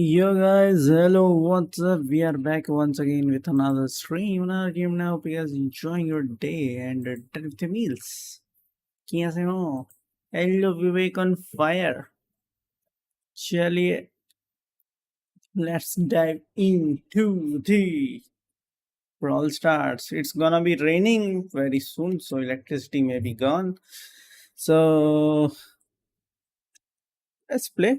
Yo guys, hello, what's up? We are back once again with another stream in our game now. Hope you guys enjoying your day and done with the meals. कैसे हो? Hello, Vivek on fire. चलिए, let's dive into the Brawl Stars. It's gonna be raining very soon, so electricity may be gone. So let's play.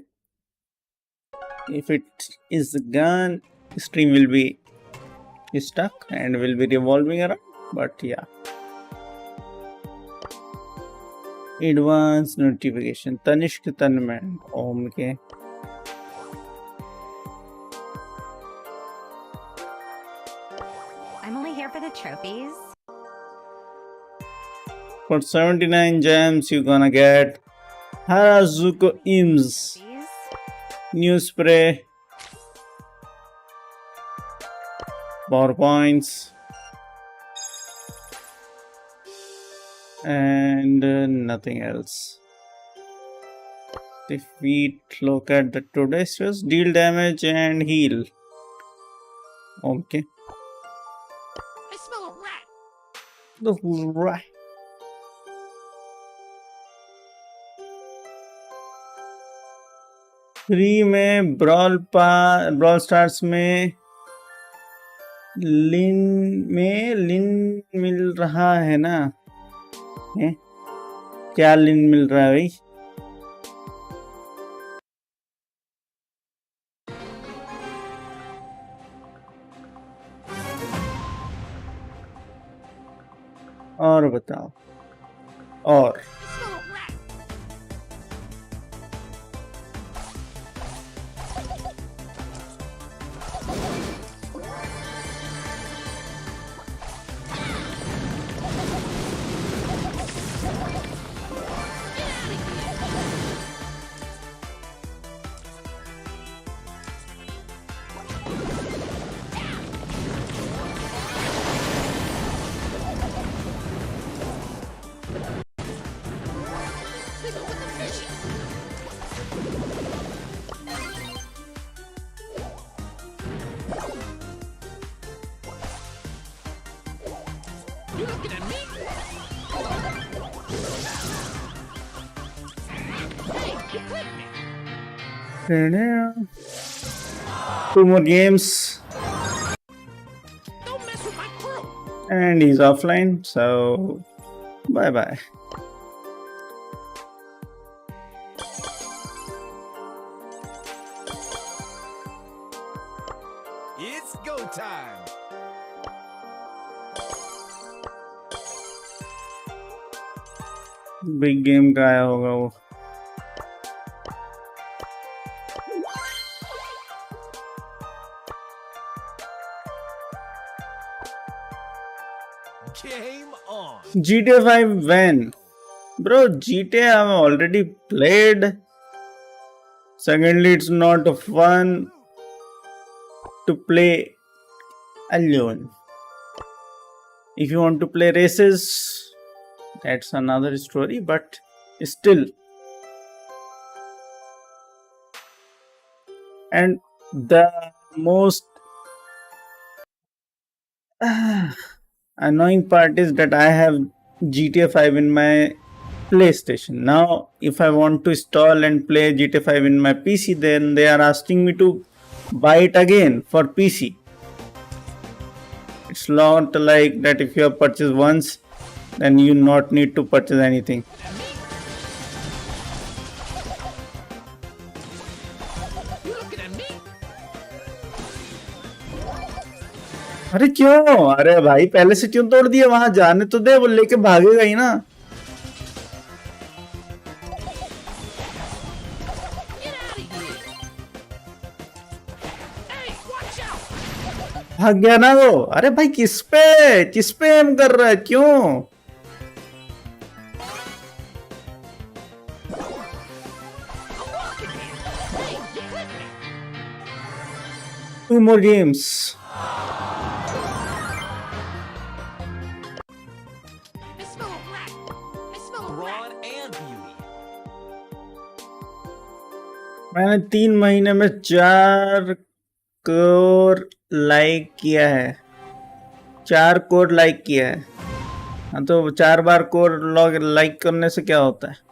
If it is gone, stream will be stuck and will be revolving around. But yeah. Advanced notification. Tanishk Tanman. Okay. I'm only here for the trophies. For 79 gems, you're gonna get Harazuko Ims. Trophies? New spray. Power points. And nothing else. Defeat, look at the today's shows, deal damage and heal. Okay. I smell a rat. The rat. Free में brawl stars में लिन मिल रहा है ना है? क्या लिन मिल रहा है भाई? और बताओ और You looking at me? Hey, you clipped me. 2 more games Don't mess with my crew. and he's offline, so bye bye. It's go time. Big game का आया होगा वो. Game on. GTA 5 when? Bro, GTA I've already played. Secondly, it's not fun to play alone. If you want to play races, that's another story, but still. And the most annoying part is that I have GTA 5 in my PlayStation. Now, if I want to install and play GTA 5 in my PC, then they are asking me to buy it again for PC. It's not like that if you have purchased once, then you not need to purchase anything. You looking at me? अरे क्यों? अरे भाई पहले से क्यों तोड़ दिया? वहां जाने तो दे, वो लेके भागेगा ही ना. Get out of here. Hey, watch out. भाग गया ना वो. अरे भाई किस पे एम कर रहा है? क्यों? I'm walking here. Hey, you clipped me. 2 more games. I smell a rat. I smell a rat. Brawn and beauty. मैंने 3 महीने में 4 करोड़ लाइक किया है। 4 करोड़ लाइक किया है। हाँ तो 4 बार कोड लॉग लाइक करने से क्या होता है?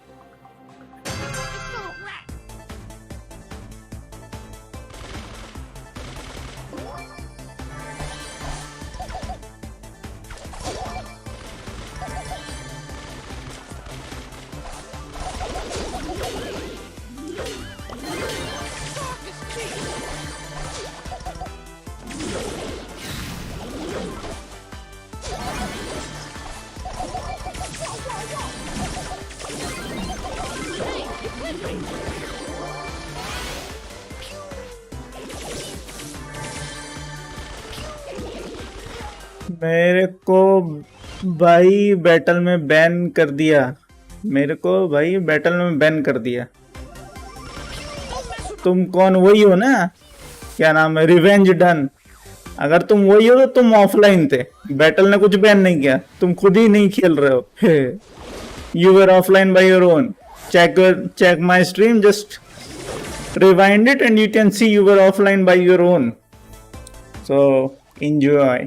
मेरे को भाई बैटल में बैन कर दिया। मेरे को भाई बैटल में बैन कर दिया। तुम कौन? वही हो ना, क्या नाम है, रिवेंज डन। अगर तुम वही हो तो तुम ऑफलाइन थे, बैटल ने कुछ बैन नहीं किया, तुम खुद ही नहीं खेल रहे हो। You were offline by your own. Check my stream, just rewind it and you can see you were offline by your own, so enjoy.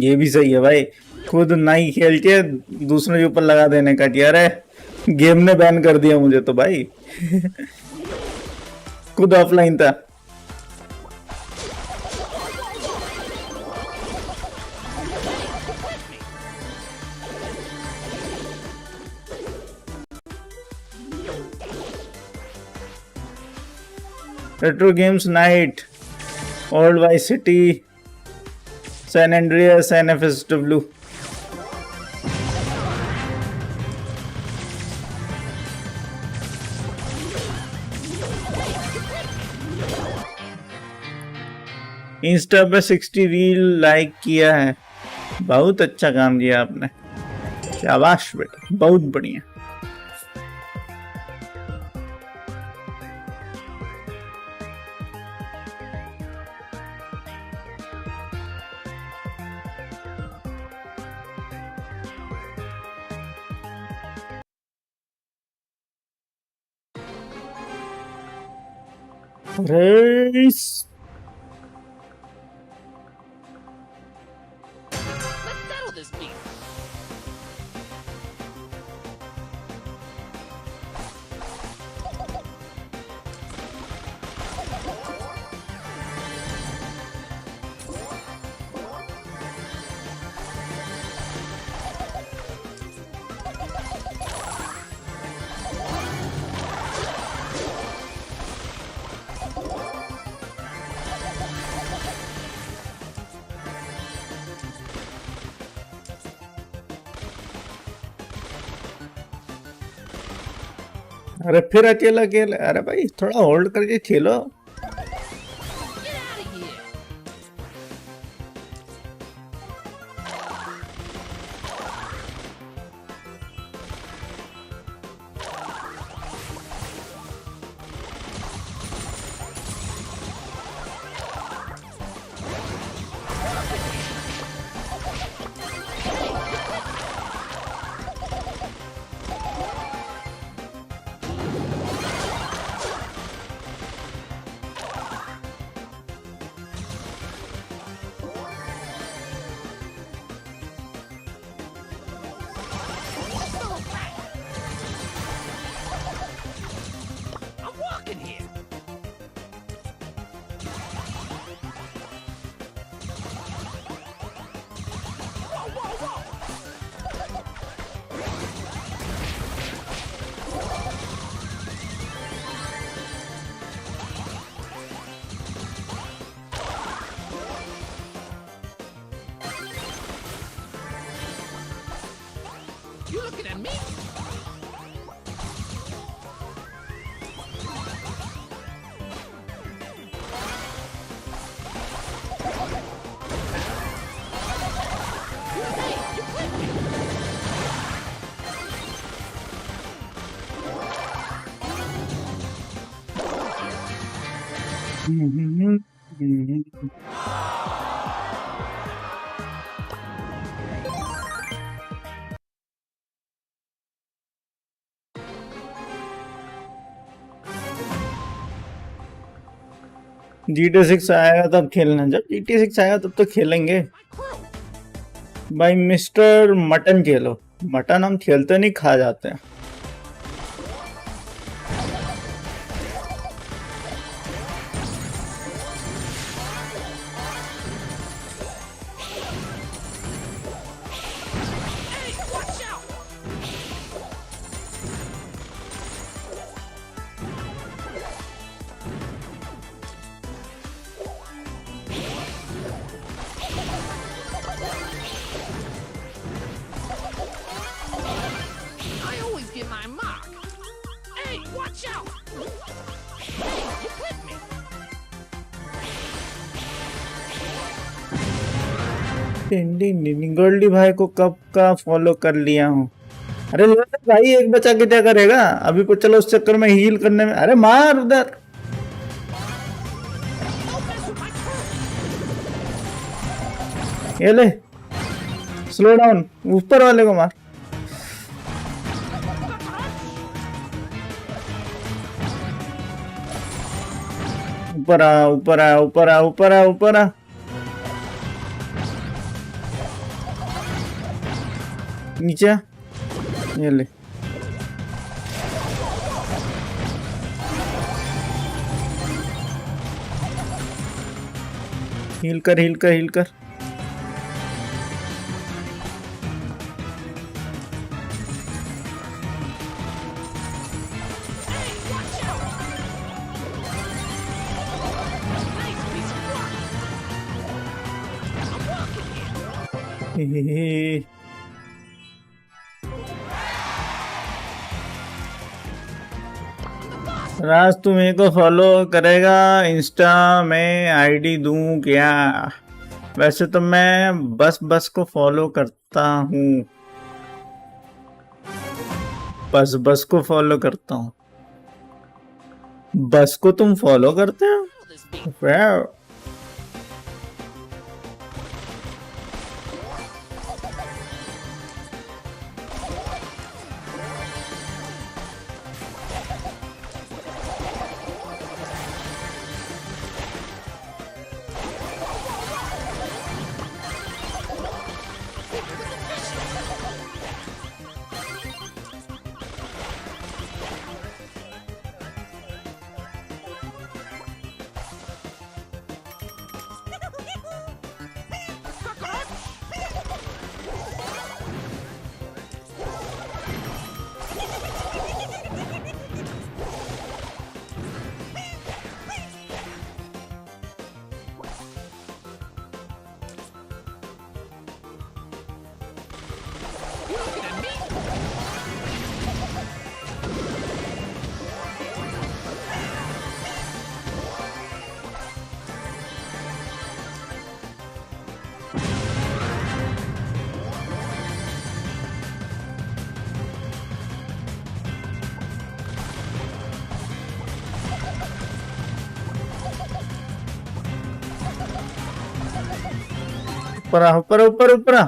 ये भी सही है भाई, खुद नहीं खेल के दूसरे के ऊपर लगा देने का। यार गेम ने बैन कर दिया मुझे तो भाई। खुद ऑफलाइन था। Retro Games Night, Old Vice City, San Andreas, NFSW. Insta पे 60 रील लाइक किया है। बहुत अच्छा काम किया आपने, शाबाश बेटा, बहुत बढ़िया। Race Let's settle this beef. अरे फिर अकेला खेल। अरे भाई थोड़ा होल्ड करके खेलो। Get out of here. I'm walking here. Whoa, whoa, whoa. You looking at me? GTA 6 आएगा तब खेलना, जब GTA 6 आएगा तब तो खेलेंगे भाई। मिस्टर मटन खेलो। मटन हम खेलते नहीं, खा जाते हैं। Hey, watch out! I always get my mark. Hey, watch out! Hey, you clipped me. Goldy भाई को कब का फॉलो कर लिया हूँ। अरे लो भाई, एक बचा के क्या करेगा अभी को। चलो उस चक्कर में हील करने में, अरे मार उधर। Don't mess with my crew. ये ले, स्लो डाउन, ऊपर वाले को मार। ऊपर आ, ऊपर आ, ऊपर आ, ऊपर आ, ऊपर आ। नीचे आ। ये ले, हील कर, हील कर, हील कर। Hey, watch out! Nice piece of work. I'm walking here. राज तू मेरे को फॉलो करेगा इंस्टा में, आईडी दूं क्या? वैसे तो मैं बस को फॉलो करता हूँ। बस को फॉलो करता हूँ। बस को तुम फॉलो करते हो? This beat. वाह। You looking at me? ऊपर आ, ऊपर ऊपर ऊपर आ।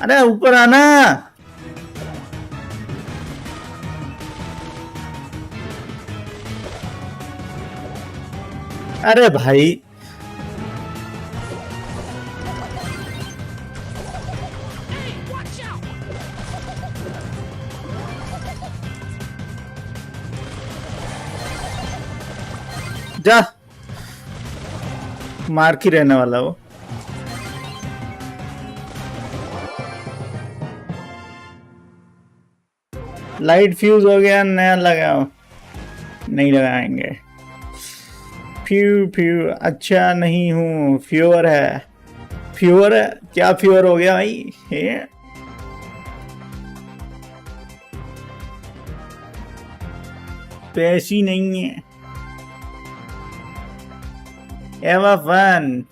अरे ऊपर आना। अरे भाई, Hey, watch out! जा। मार की रहने वाला वो। लाइट फ्यूज हो गया, नया लगाओ। नहीं लगाएंगे। फ्यू फ्यू, अच्छा नहीं हूँ, फ्यूअर है। फ्यूअर है क्या? फ्यूअर हो गया भाई। हे पैसी नहीं है। एवा fun.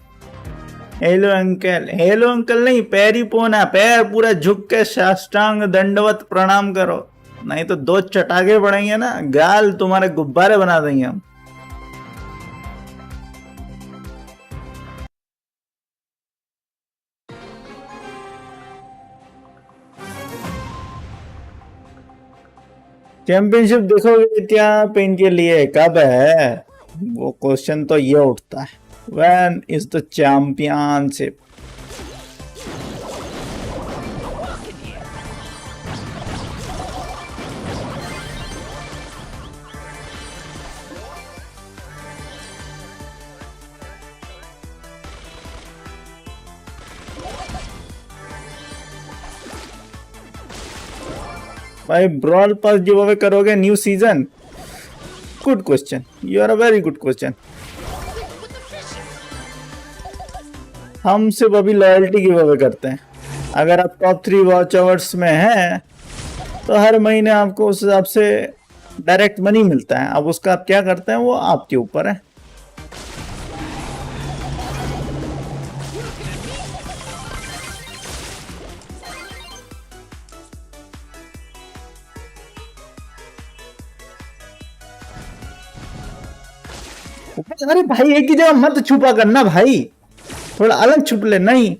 Hello uncle, hello uncle नहीं, पैरी पोना, पैर पूरा झुक के साष्टांग दंडवत प्रणाम करो, नहीं तो दो चटाके पड़ेंगे ना, गाल तुम्हारे गुब्बारे बना देंगे हम। चैंपियनशिप देखोगे क्या? पेन के लिए कब है? वो क्वेश्चन तो ये उठता है, व्हेन इज द चैंपियनशिप? भाई ब्रॉल पास गिव अवे करोगे new season? Good question, you are a very good question. हम सिर्फ अभी लॉयल्टी गिव अवे करते हैं। अगर आप टॉप 3 वॉच आवर्स में हैं तो हर महीने आपको उस हिसाब से डायरेक्ट मनी मिलता है। अब उसका आप क्या करते हैं वो आपके ऊपर है। अरे भाई एक ही जगह मत छुपा करना भाई, थोड़ा अलग छुप ले। नहीं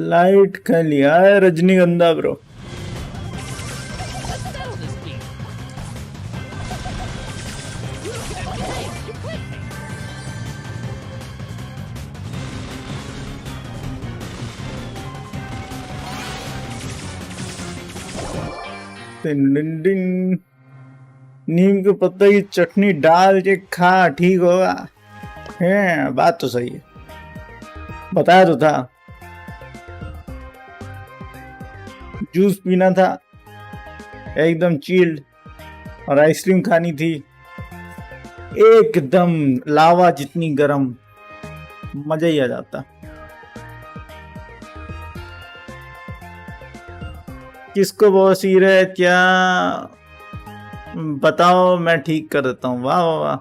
लाइट खा लिया है रजनीगंधा bro. Let's settle this beef. You looking at me? Hey, you clipped me. दिन दिन दिन नीम के पत्ते की चटनी डाल के खा, ठीक होगा। है बात तो सही है, बताया तो था। जूस पीना था एकदम चिल्ड, और आइसक्रीम खानी थी एकदम लावा जितनी गरम, मजा ही आ जाता। किसको बवासीर है क्या बताओ, मैं ठीक कर देता हूँ। वाह वाह वाह,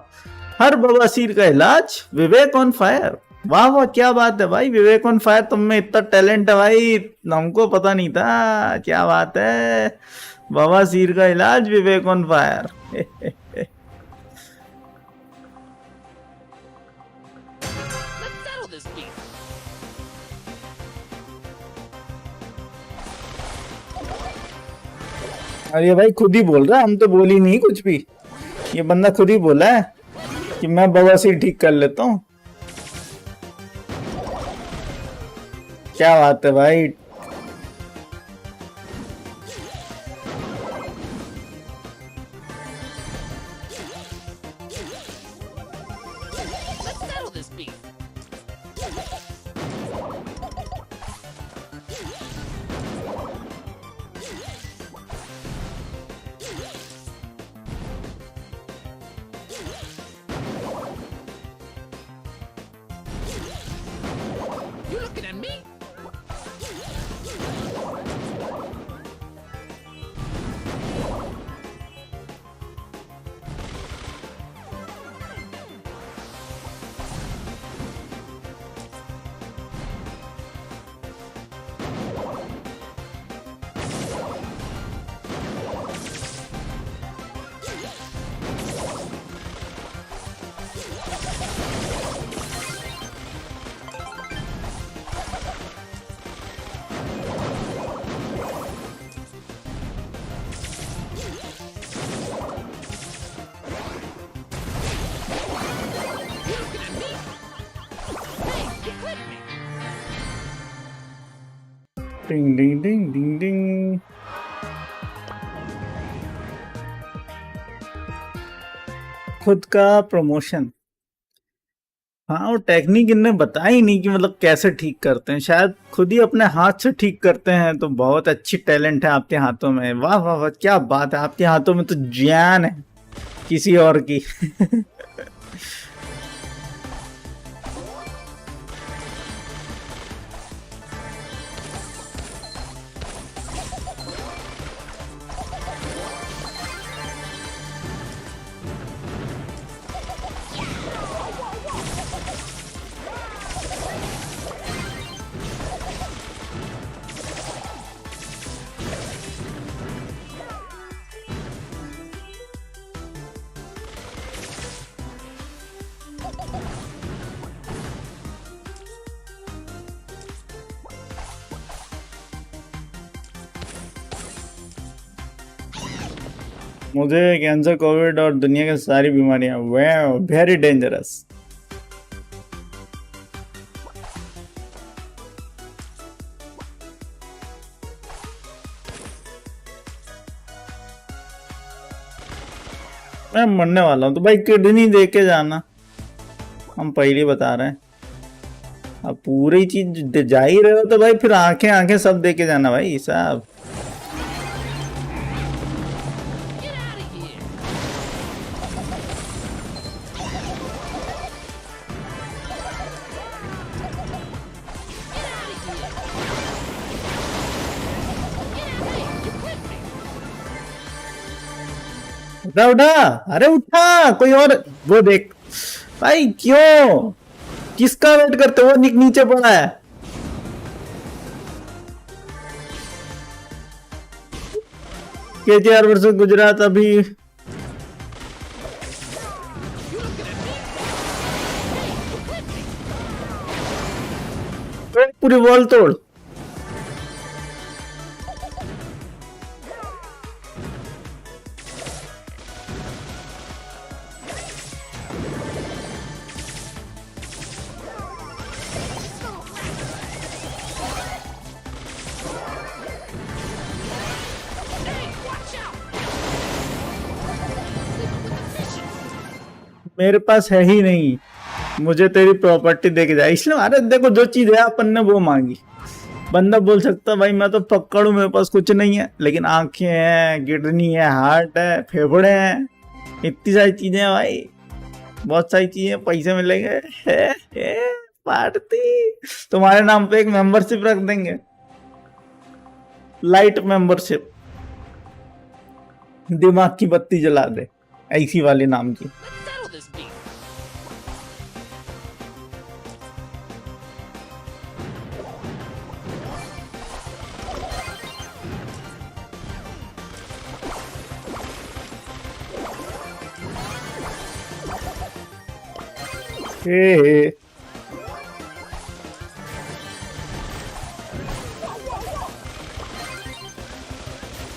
हर बवासीर का इलाज विवेक ऑन फायर। वाह वाह क्या बात है भाई, विवेक ऑन फायर, तुम में इतना टैलेंट है भाई, हमको पता नहीं था। क्या बात है, बवासीर का इलाज Vivek on fire. Let's settle this beef. अरे भाई खुद ही बोल रहा है, हम तो बोल ही नहीं कुछ भी। ये बंदा खुद ही बोला है कि मैं बवासीर ठीक कर लेता हूँ। क्या बात है भाई। Let's settle this beef. You looking at me? डिंग डिंग डिंग डिंग डिंग। खुद का प्रमोशन। हाँ, वो टेक्निक इनने बताई नहीं कि मतलब कैसे ठीक करते हैं, शायद खुद ही अपने हाथ से ठीक करते हैं। तो बहुत अच्छी टैलेंट है आपके हाथों में। वाह वाह वाह क्या बात है, आपके हाथों में तो जान है किसी और की। मुझे कैंसर, कोविड और दुनिया की सारी बीमारियां, वाह वेरी डेंजरस। मैं मरने वाला हूँ तो भाई किडनी दे के जाना, हम पहले बता रहे हैं। अब पूरी चीज जा ही रहे हो तो भाई फिर आंखें आंखें सब दे के जाना भाई साहब। Get out of here! Get out of here! Hey, you quit me! उठा उठा, अरे उठा, कोई और वो देख भाई, क्यों किसका वेट करते हो? नीचे पड़ा है। KTR वर्सेस गुजरात अभी पूरी वॉल तोड़। Hey, watch out! Sleeping with the fishes! मेरे पास है ही नहीं, मुझे तेरी प्रॉपर्टी दे के जाए, इसलिए अरे देखो जो चीज है अपन ने वो मांगी। बंदा बोल सकता भाई मैं तो पकड़ू, मेरे पास कुछ नहीं है, लेकिन आंखें हैं, किडनी है, हार्ट है, फेफड़े हैं, इतनी सारी चीजें हैं भाई, बहुत सारी चीजें, पैसे मिलेंगे। पार्टी तुम्हारे नाम पे एक मेंबरशिप रख देंगे, लाइट मेंबरशिप, दिमाग की बत्ती जला दे, ऐसी वाली नाम की। Let's settle this beef! Hey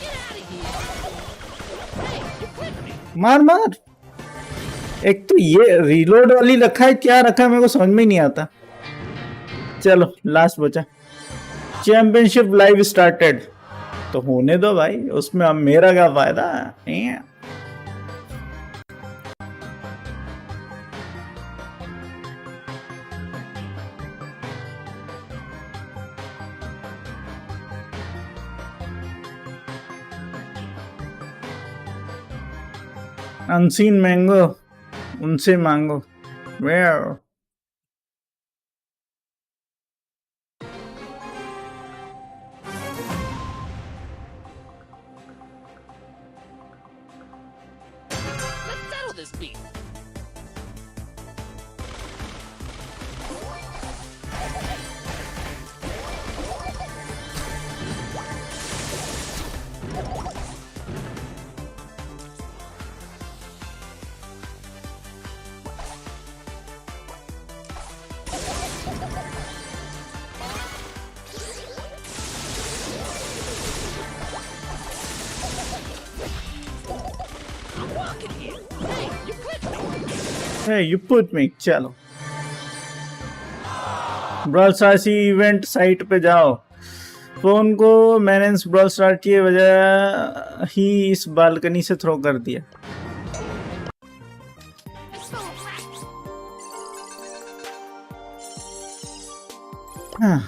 Get out of here! Hey, you quit me! मार मार। एक तो ये रीलोड वाली रखा है, क्या रखा है मेरे को समझ में ही नहीं आता। चलो लास्ट बचा, चैंपियनशिप लाइव स्टार्टेड, तो होने दो भाई, उसमें अब मेरा क्या फायदा है। अनसीन मैंगो, उनसे मांगो। Where Let's settle this beef! I'm walking here! Hey, you quit me! है यू पुट मी। चलो ब्रॉल स्टार्स इवेंट साइट पे जाओ, फोन को मैंने ब्रॉल स्टार की वजह ही इस बालकनी से थ्रो कर दिया। हाँ।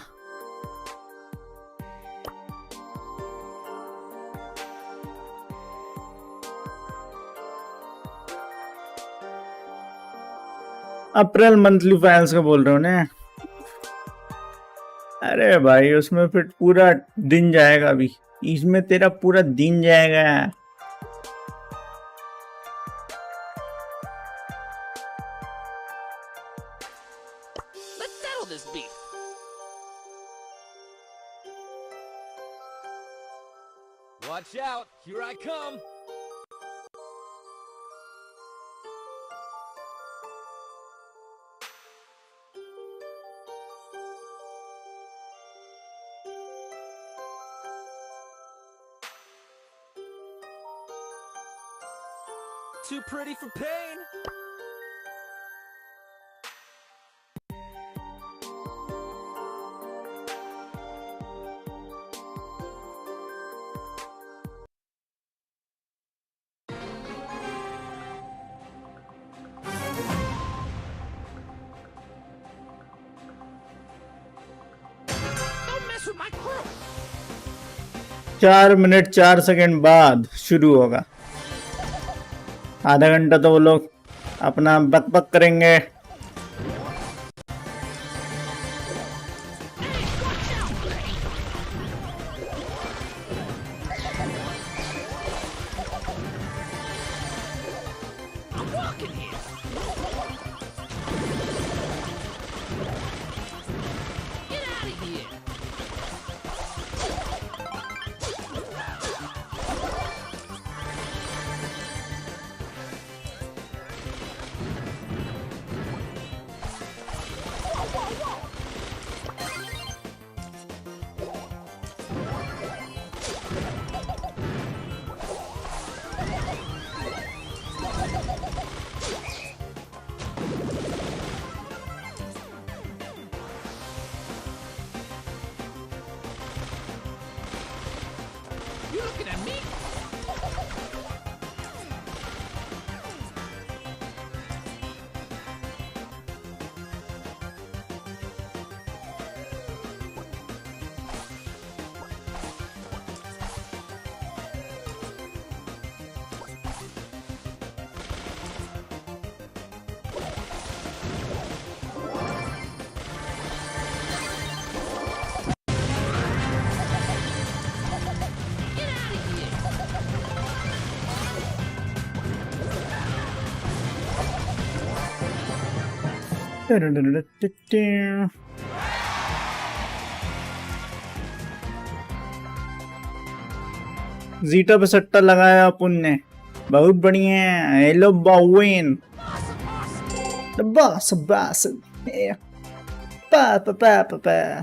अप्रैल मंथली फाइल्स का बोल रहे हो ना? अरे भाई उसमें फिर पूरा दिन जाएगा, अभी इसमें तेरा पूरा दिन जाएगा। Let's settle this beef! Watch out, here I come. too pretty for pain. Don't mess with my crew. 4 minute 4 second बाद शुरू होगा। आधा घंटा तो वो लोग अपना बक बक करेंगे। I'm walking here. Get out of here. You looking at me? Get out of here. Zeta पे सट्टा लगाया अपन ने, बहुत बढ़िया। हेलो बाउन, बस बस पा पा पा पा पा।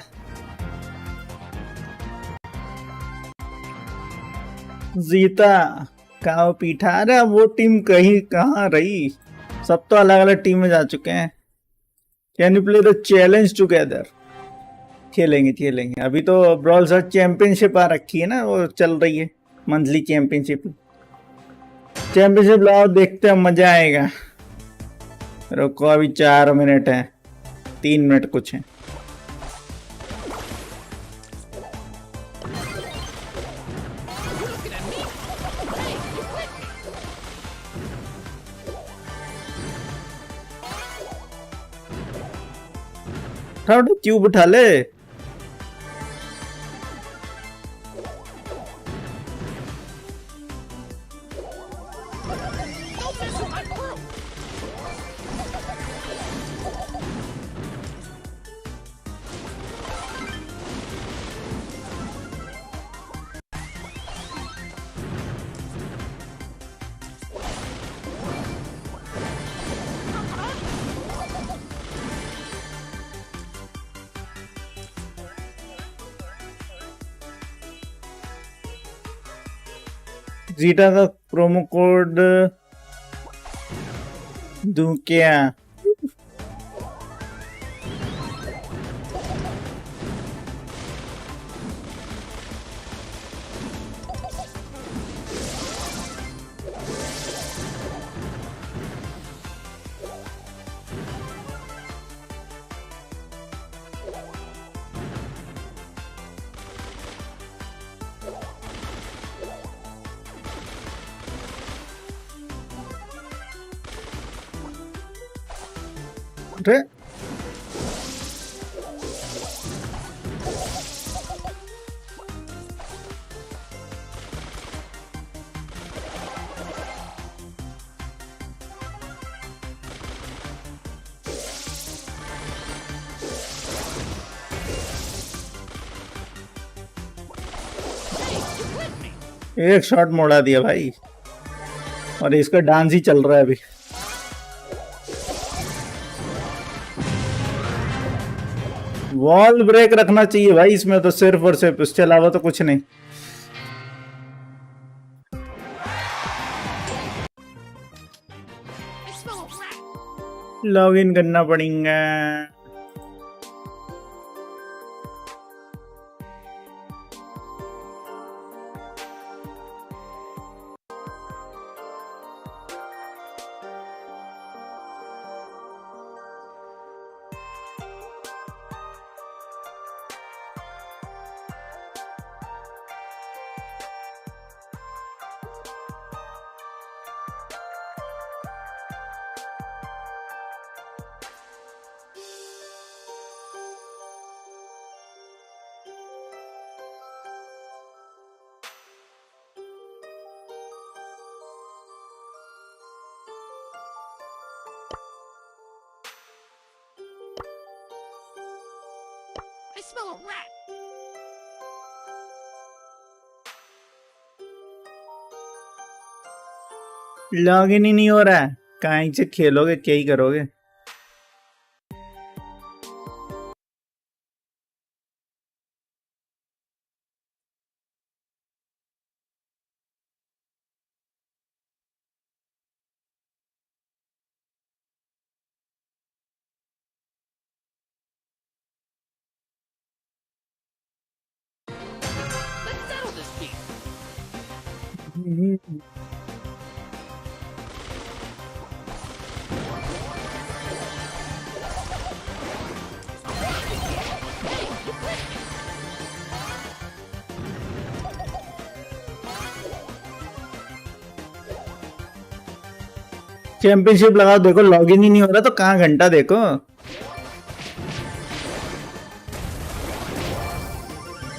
जीता काव पीठा। अरे वो टीम कहीं कहाँ रही, सब तो अलग अलग टीम में जा चुके हैं। Can you play the challenge together? खेलेंगे खेलेंगे। अभी तो ब्रॉल सर्च चैंपियनशिप आ रखी है ना, वो चल रही है, मंथली चैंपियनशिप। चैंपियनशिप लाओ, देखते हैं, मजा आएगा। रुको, अभी 4 मिनट है, 3 मिनट कुछ है। You looking at me? Hey, you quit me. उठा ट्यूब उठा ले। Don't mess with my crew. Zeta का प्रोमो कोड दूं क्या? अरे एक शॉट मोड़ा दिया भाई, और इसका डांस ही चल रहा है अभी। वॉल ब्रेक रखना चाहिए भाई इसमें तो, सिर्फ और सिर्फ, इसके अलावा तो कुछ नहीं। लॉगिन करना पड़ेगा। I smell a rat. Login ही नहीं हो रहा है। कहीं से खेलोगे, क्या ही करोगे? Let's settle this beef. Championship लगाओ, देखो लॉगिन ही नहीं हो रहा तो कहाँ घंटा देखो। I smell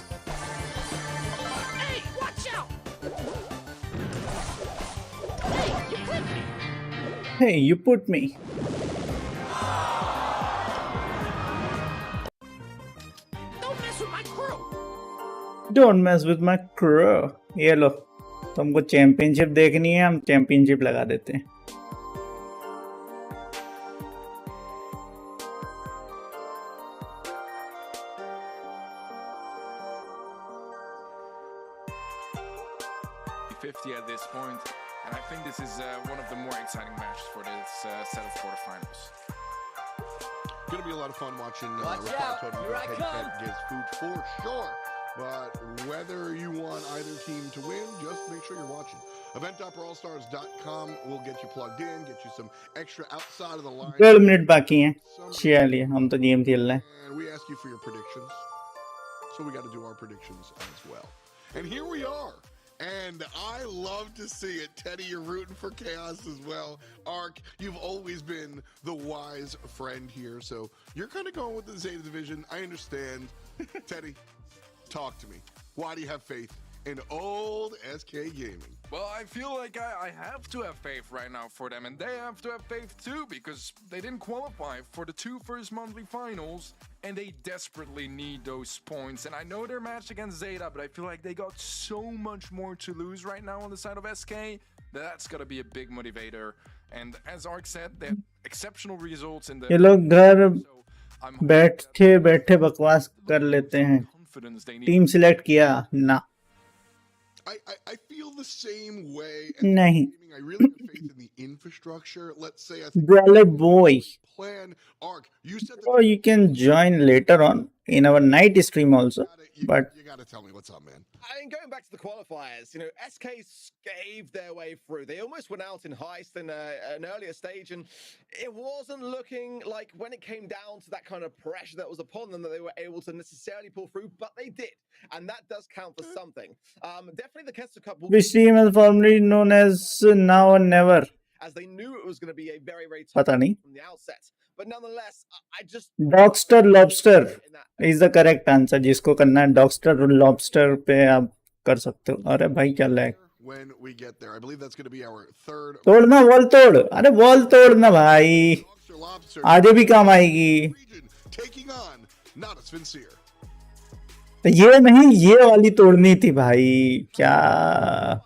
a rat. Hey, watch out! Hey, you clipped me. Hey, you put me. Don't mess with my crew. Don't mess with my crew. ये लो, तुमको चैंपियनशिप देखनी है, हम चैंपियनशिप लगा देते हैं। At this point, and I think this is one of the more exciting matches for this set of quarterfinals. Gonna be a lot of fun watching Watch Reply out, Totem here go I head-to-head come. against Food for sure. But whether you want either team to win, just make sure you're watching. Event.brawlstars.com will get you plugged in, get you some extra outside of the line. 12 minute बाकी हैं, चलिए हम तो game खेल रहे हैं। And we ask you for your predictions. So we got to do our predictions as well. And here we are. And I love to see it. Teddy, you're rooting for Chaos as well. Ark, you've always been the wise friend here. So you're kind of going with the Zeta division. I understand. Teddy, talk to me. Why do you have faith in old SK Gaming? Well, I feel like I have to have faith right now for them, and they have to have faith too, because they didn't qualify for the two first monthly finals, and they desperately need those points. And I know their match against Zeta, but I feel like they got so much more to lose right now on the side of SK. That's gotta be a big motivator. And as Ark said, they have exceptional results in the. ये लोग घर So I'm hoping बैठे बैठे बकवास कर लेते हैं। confidence they need. Team select किया ना? I feel the same way. नहीं। I really have faith in the infrastructure. Let's say I think Brawler boy. plan Ark. You said Or you can join later on in our night stream also. But You got to tell me what's up, man. I mean, going back to the qualifiers, you know, SK scaved their way through. They almost went out in Heist in an earlier stage, and it wasn't looking like when it came down to that kind of pressure that was upon them that they were able to necessarily pull through, but they did, and that does count for something. Definitely the Kester Cup will which stream is formerly known as Now or Never. as they knew it was going to be a very, very tough पता नहीं. from the outset. But nonetheless, I just Dogster Lobster in that is the correct answer. जिसको करना है Dogster Lobster पे आप कर सकते हो. अरे भाई क्या lag. When we get there, I believe that's going to be our third. तोड़ना वॉल तोड़. अरे वॉल तोड़ना भाई. Dogster Lobster आगे भी काम आएगी. region taking on not a sincere. तो ये नहीं, ये वाली तोड़नी थी भाई. क्या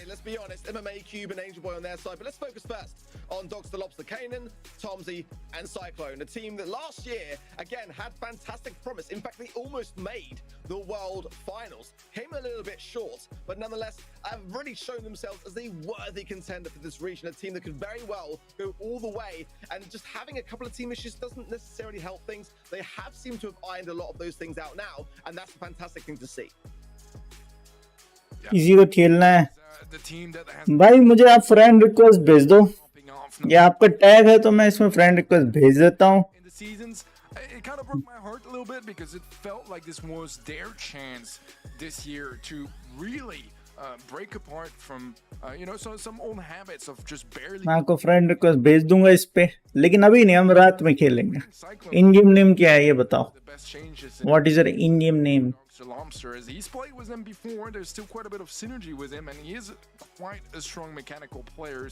Let's be honest, MMA, Cube, and Angel Boy on their side. But let's focus first on Dogs the Lobster, Kanan, Tomsy, and Cyclone. A team that last year, again, had fantastic promise. In fact, they almost made the World Finals. Came a little bit short, but nonetheless, have really shown themselves as a worthy contender for this region. A team that could very well go all the way. And just having a couple of team issues doesn't necessarily help things. They have seemed to have ironed a lot of those things out now. And that's a fantastic thing to see. इसी को खेलना है. The team that has भाई मुझे आप friend request भेज दो. popping off ये आपका टैग है तो मैं इसमें फ्रेंड रिक्वेस्ट भेज देता हूँ. in the seasons. It kind of broke my heart a little bit because it felt like this was their chance this year to really break apart from some old habits of just barely. मैं आपको friend request भेज दूंगा इस पे, लेकिन अभी नहीं, हम रात में खेलेंगे. Cyclone, इन गेम नेम क्या है ये बताओ. the best changes in what is your in game name? Dr. Lobster, as he's played with him before, there's still quite a bit of synergy with him, and he is quite a strong mechanical player.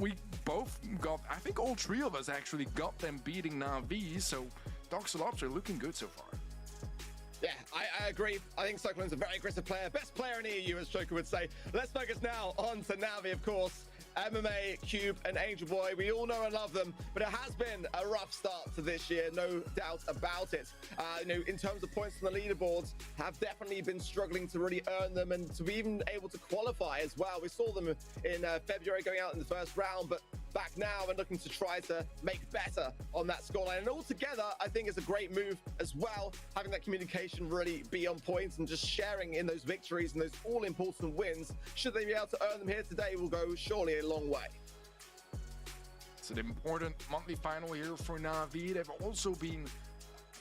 We both got, I think all three of us actually got them beating Na'Vi, so Dr. Lobster looking good so far. Yeah, I agree. I think Cyclone's a very aggressive player. Best player in EU, as Joker would say. Let's focus now on to Navi, of course. MMA, Cube, and Angel Boy. We all know and love them, but it has been a rough start to this year, no doubt about it. In terms of points on the leaderboards, have definitely been struggling to really earn them and to be even able to qualify as well. We saw them in February going out in the first round, but back now and looking to try to make better on that scoreline. And altogether, I think it's a great move as well, having that communication really be on point and just sharing in those victories and those all-important wins. Should they be able to earn them here today, will go surely a long way. It's an important monthly final here for Na'Vi. They've also been,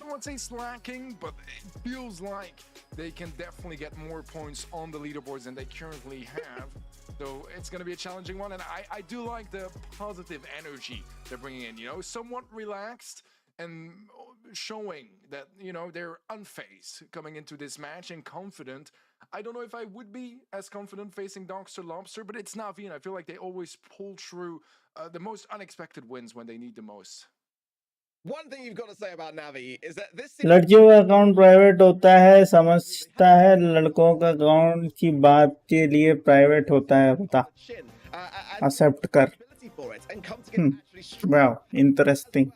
I won't say slacking, but it feels like they can definitely get more points on the leaderboards than they currently have. So it's going to be a challenging one, and I do like the positive energy they're bringing in, somewhat relaxed and showing that, they're unfazed coming into this match and confident. I don't know if I would be as confident facing Dr. Lobster, but it's Na'Vi, and I feel like they always pull through the most unexpected wins when they need the most. One thing you've got to say about Navi is that this लड़कियों का account private होता है, समझता है. लड़कों का account की बात के लिए प्राइवेट होता है. बता, एक्सेप्ट कर. वाओ, इंटरेस्टिंग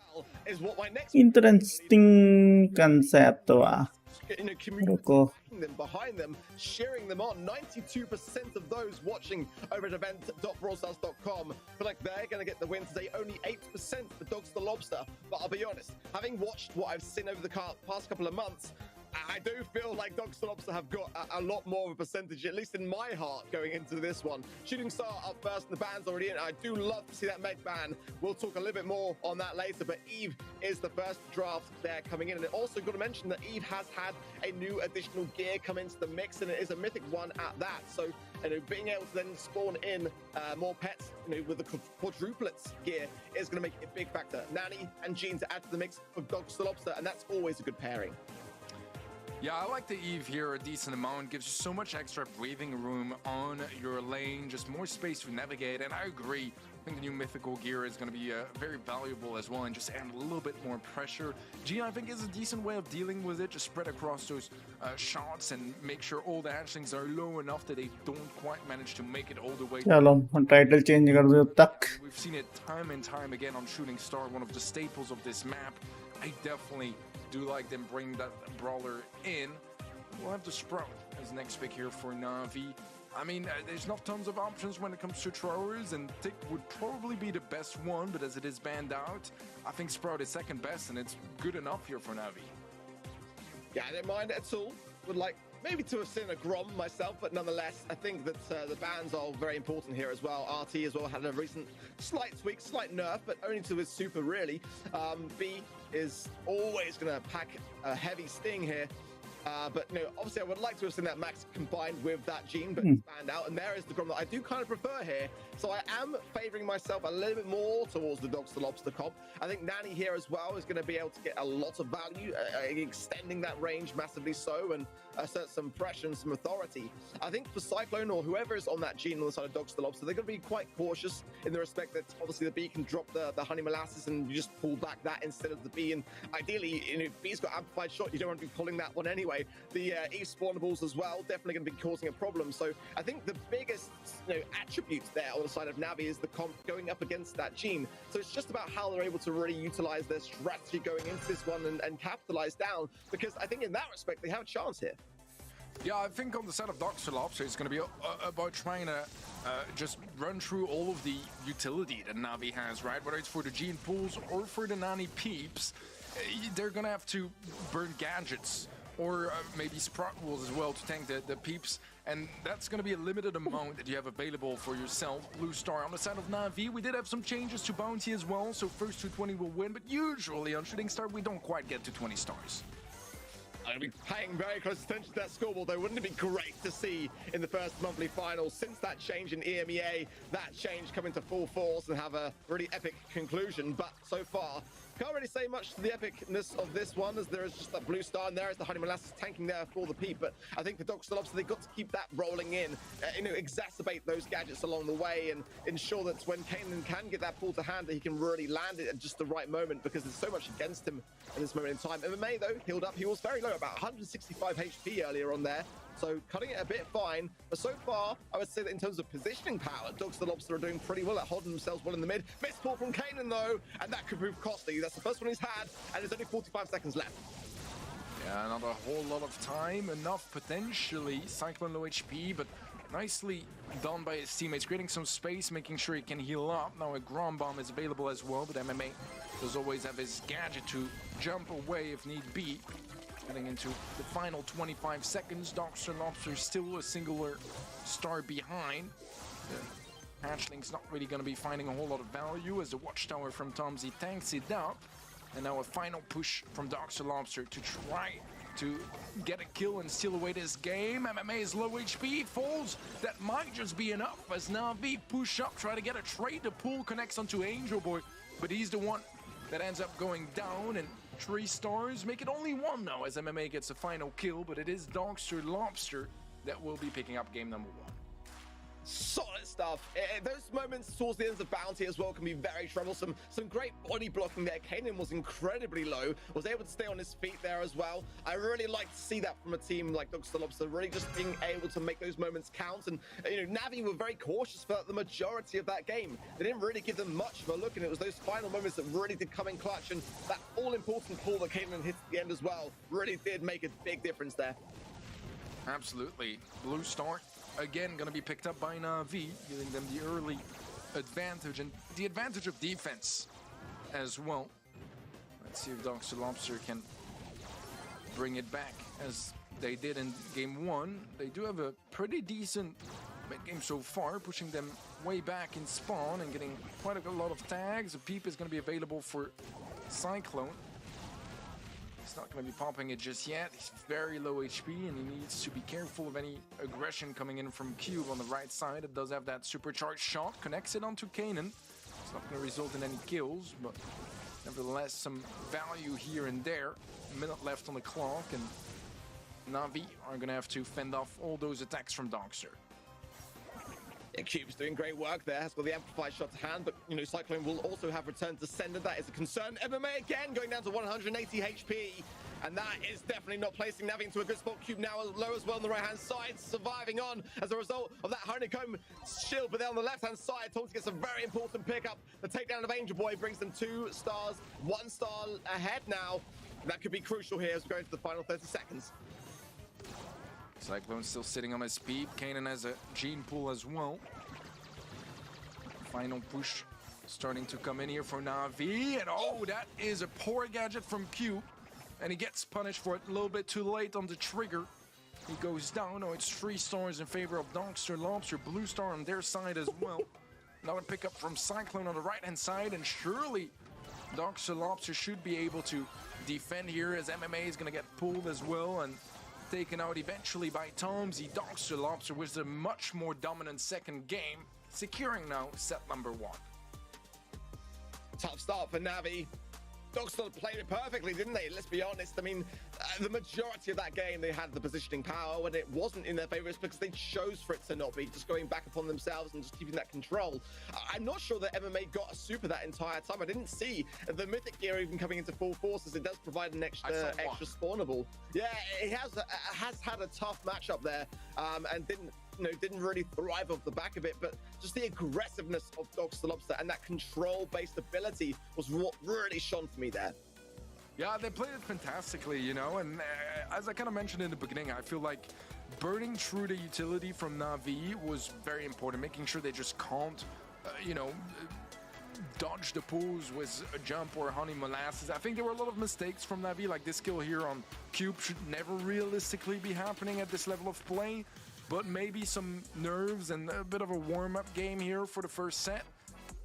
कंसेप्ट हुआ. रुको, them behind them, cheering them on. 92% of those watching over at event.brawlstars.com feel like they're going to get the win today. Only 8% for Dogs the Lobster. But I'll be honest, having watched what I've seen over the past couple of months, I do feel like Dogs the Lobster have got a lot more of a percentage, at least in my heart, going into this one. Shooting Star up first, and the ban's already in. I do love to see that Meg ban. We'll talk a little bit more on that later, but Eve is the first draft there coming in. And also got to mention that Eve has had a new additional gear come into the mix, and it is a mythic one at that. So, being able to then spawn in more pets, with the quadruplets gear is going to make a big factor. Nanny and Jean to add to the mix of Dogs the Lobster, and that's always a good pairing. Yeah, I like the Eve here a decent amount. Gives you so much extra breathing room on your lane, just more space to navigate. And I agree, I think the new mythical gear is going to be very valuable as well, and just add a little bit more pressure. Gina, I think, is a decent way of dealing with it. Just spread across those shots and make sure all the hatchlings are low enough that they don't quite manage to make it all the way. चलो title change कर दो तक. We've seen it time and time again on Shooting Star, one of the staples of this map. I definitely do like them bring that brawler in. We'll have the Sprout as next pick here for Na'Vi. I mean, there's not tons of options when it comes to throwers, and Tick would probably be the best one, but as it is banned out, I think Sprout is second best, and it's good enough here for Na'Vi. Yeah, I don't mind it at all. Would like maybe to have seen a Grom myself, but nonetheless, I think that the bans are very important here as well. RT as well had a recent slight tweak, slight nerf, but only to his super, really. B is always going to pack a heavy sting here. But obviously I would like to have seen that Max combined with that Gene, but stand out. And there is the Grom that I do kind of prefer here. So I am favoring myself a little bit more towards the Dogs to Lobster comp. I think Nanny here as well is going to be able to get a lot of value, extending that range massively so, and assert some pressure and some authority. I think for Cyclone or whoever is on that Gene on the side of Dogs to Lobster, they're going to be quite cautious in the respect that obviously the B can drop the honey molasses and you just pull back that instead of the B. And ideally, if B's got amplified shot, you don't want to be pulling that one anyway. The Eve spawnables as well, definitely going to be causing a problem. So I think the biggest attribute there on the side of Navi is the comp going up against that Gene. So it's just about how they're able to really utilize their strategy going into this one and capitalize down, because I think in that respect they have a chance here. Yeah, I think on the side of Dr. Lobster, it's going to be about trying to just run through all of the utility that Navi has, right? Whether it's for the Gene pools or for the Nani peeps, they're going to have to burn gadgets or maybe Sprout Wolves as well to tank the peeps. And that's going to be a limited amount that you have available for yourself. Blue Star on the side of Navi, we did have some changes to Bounty as well, so first to 20 will win, but usually on Shooting Star, we don't quite get to 20 stars. I'm going to be paying very close attention to that scoreboard, though. Wouldn't it be great to see in the first monthly final, since that change in EMEA, that change come into full force and have a really epic conclusion? But so far, can't really say much to the epicness of this one, as there is just that blue star, and there is the honey molasses tanking there for the peep. But I think for Dr. Lobster, they've got to keep that rolling in, exacerbate those gadgets along the way, and ensure that when Kanan can get that pull to hand, that he can really land it at just the right moment, because there's so much against him in this moment in time. MMA, though, healed up. He was very low, about 165 HP earlier on there. So cutting it a bit fine, but so far I would say that in terms of positioning power, Dogs the Lobster are doing pretty well at holding themselves well in the mid. Missed pull from Kanan though, and that could prove costly. That's the first one he's had, and there's only 45 seconds left. Yeah, not a whole lot of time, enough potentially. Cyclone low HP, but nicely done by his teammates, creating some space, making sure he can heal up. Now a Grom Bomb is available as well, but MMA does always have his gadget to jump away if need be. Getting into the final 25 seconds, Dr. Lobster still a singular star behind. The hatchling's not really going to be finding a whole lot of value as the Watchtower from Tomzy tanks it up. And now a final push from Dr. Lobster to try to get a kill and steal away this game. MMA is low HP, falls. That might just be enough as Navi push up, try to get a trade. The pull connects onto Angel Boy, but he's the one that ends up going down, and 3 stars make it only 1 now as MMA gets a final kill, but it is Dr. Lobster that will be picking up game number 1. Solid stuff. Those moments towards the ends of Bounty as well can be very troublesome. Some great body blocking there. Kanan was incredibly low, was able to stay on his feet there as well. I really like to see that from a team like Dr. Lobster, really just being able to make those moments count. And Navi were very cautious for the majority of that game. They didn't really give them much of a look, and it was those final moments that really did come in clutch. And that all-important pull that Kanan hit at the end as well really did make a big difference there. Absolutely. Blue Star again going to be picked up by Navi, giving them the early advantage and the advantage of defense as well. Let's see if Dr. Lobster can bring it back as they did in game 1. They do have a pretty decent mid-game so far, pushing them way back in spawn and getting quite a lot of tags. A peep is going to be available for Cyclone. He's not going to be popping it just yet. He's very low HP and he needs to be careful of any aggression coming in from Cube on the right side. It does have that supercharged shot, connects it onto Kanan. It's not going to result in any kills, but nevertheless some value here and there. A minute left on the clock, and Navi are going to have to fend off all those attacks from Dogster. Cube's doing great work there, has got the amplified shot to hand, but Cyclone will also have returned to sender. That is a concern. MMA again going down to 180 HP, and that is definitely not placing Navi into a good spot. Cube now low as well on the right hand side, surviving on as a result of that honeycomb shield. But then on the left hand side, Tomzy gets a very important pickup. The takedown of Angel Boy brings them 2 stars, 1 star ahead now. That could be crucial here as we go into the final 30 seconds. Cyclone still sitting on his speed. Kanan has a gene pool as well. Final push starting to come in here for Navi. And oh, that is a poor gadget from Q. and he gets punished for it a little bit too late on the trigger. He goes down. Oh, it's 3 stars in favor of Dogster Lobster. Blue star on their side as well. Another pickup from Cyclone on the right-hand side, and surely Dogster Lobster should be able to defend here, as MMA is going to get pulled as well and taken out eventually by Tomsy. Dogster Lobster was a much more dominant second game, securing now set number 1. Tough start for Navi. Dogster played it perfectly, didn't they? Let's be honest. I mean, the majority of that game, they had the positioning power. When it wasn't in their favor, it's because they chose for it to not be, just going back upon themselves and just keeping that control. I'm not sure that MMA got a super that entire time. I didn't see the Mythic gear even coming into full force, as it does provide an extra spawnable. Yeah, it has had a tough matchup there, and didn't really thrive off the back of it, but just the aggressiveness of Dogster Lobster and that control-based ability was what really shone for me there. Yeah, they played it fantastically, you know, and as I kind of mentioned in the beginning, I feel like burning through the utility from Na'Vi was very important, making sure they just can't, dodge the pulls with a jump or honey molasses. I think there were a lot of mistakes from Na'Vi, like this kill here on Cube should never realistically be happening at this level of play. But maybe some nerves and a bit of a warm-up game here for the first set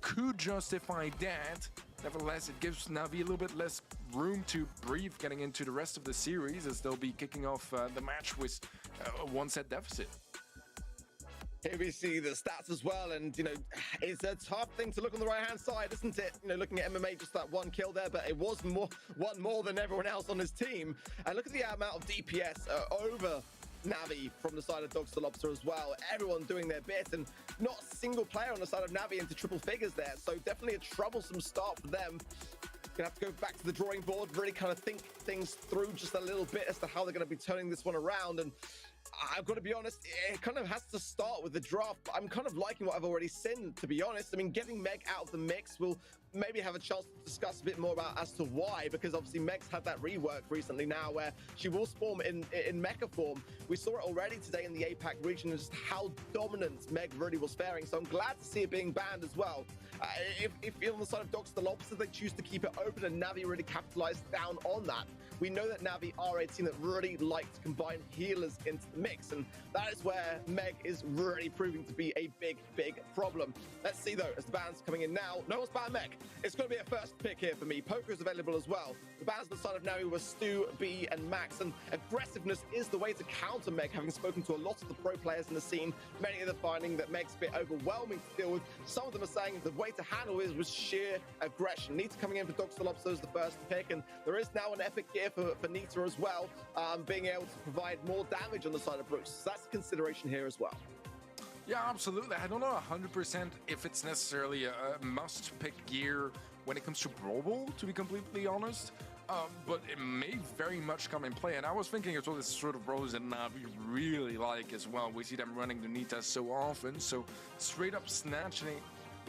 could justify that. Nevertheless, it gives Na'Vi a little bit less room to breathe getting into the rest of the series, as they'll be kicking off the match with a 1-set deficit. Here we see the stats as well, and it's a tough thing to look on the right-hand side, isn't it? Looking at MMA, just that 1 kill there, but it was one more than everyone else on his team. And look at the amount of DPS over Navi from the side of Dogster Lobster as well. Everyone doing their bit, and not a single player on the side of Navi into triple figures there. So definitely a troublesome start for them. Gonna have to go back to the drawing board, really kind of think things through just a little bit as to how they're going to be turning this one around. And I've got to be honest, it kind of has to start with the draft, but I'm kind of liking what I've already seen, to be honest. I mean, getting Meg out of the mix will maybe have a chance to discuss a bit more about as to why, because obviously Meg's had that rework recently now where she will spawn in mecha form. We saw it already today in the APAC region, and just how dominant Meg really was faring. So I'm glad to see it being banned as well. If you're on the side of Dogster Lobster, they choose to keep it open, and Navi really capitalized down on that. We know that Navi are a team that really like to combine healers into the mix, and that is where Meg is really proving to be a big problem. Let's see though, as the bans coming in now. No one's banned Meg. It's going to be a first pick here for me. Poker's available as well. The bans on the side of Navi were Stu, B, and Max, and aggressiveness is the way to counter Meg, having spoken to a lot of the pro players in the scene. Many of them finding that Meg's a bit overwhelming to deal with. Some of them are saying the way to handle it was sheer aggression. Nita coming in for Dogster Lobster as the first pick, and there is now an epic gear for Nita as well, being able to provide more damage on the side of Bruce. So that's a consideration here as well. Yeah, absolutely. I don't know 100% if it's necessarily a must-pick gear when it comes to Brawl, to be completely honest. But it may very much come in play. And I was thinking as well, this sort of brawlers that Navi really like as well. We see them running the Nita so often, so straight up snatching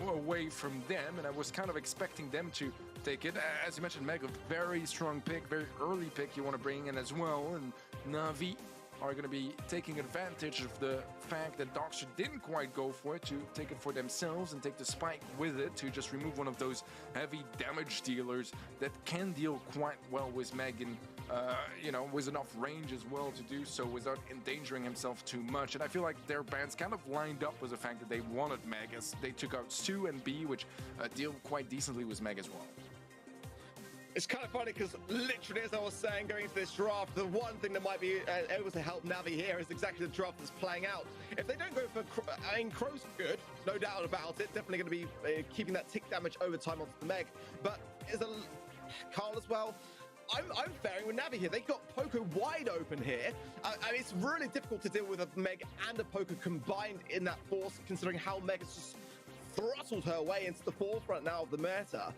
away from them, and I was kind of expecting them to take it. As you mentioned, Meg, a very strong pick, very early pick you want to bring in as well, and Navi are going to be taking advantage of the fact that Dogster didn't quite go for it, to take it for themselves and take the spike with it to just remove one of those heavy damage dealers that can deal quite well with Meg, and with enough range as well to do so without endangering himself too much. And I feel like their bans kind of lined up with the fact that they wanted Meg, as they took out Stu and B, which deal quite decently with Meg as well. It's kind of funny because literally, as I was saying, going into this draft, the one thing that might be able to help Navi here is exactly the draft that's playing out. If they don't go for, Crow's good, no doubt about it. Definitely going to be keeping that tick damage over time onto the Meg. But is a Carl as well. I'm faring with Navi here. They got Poker wide open here. It's really difficult to deal with a Meg and a Poker combined in that force, considering how Meg is just throttled her way into the forefront now of the meta.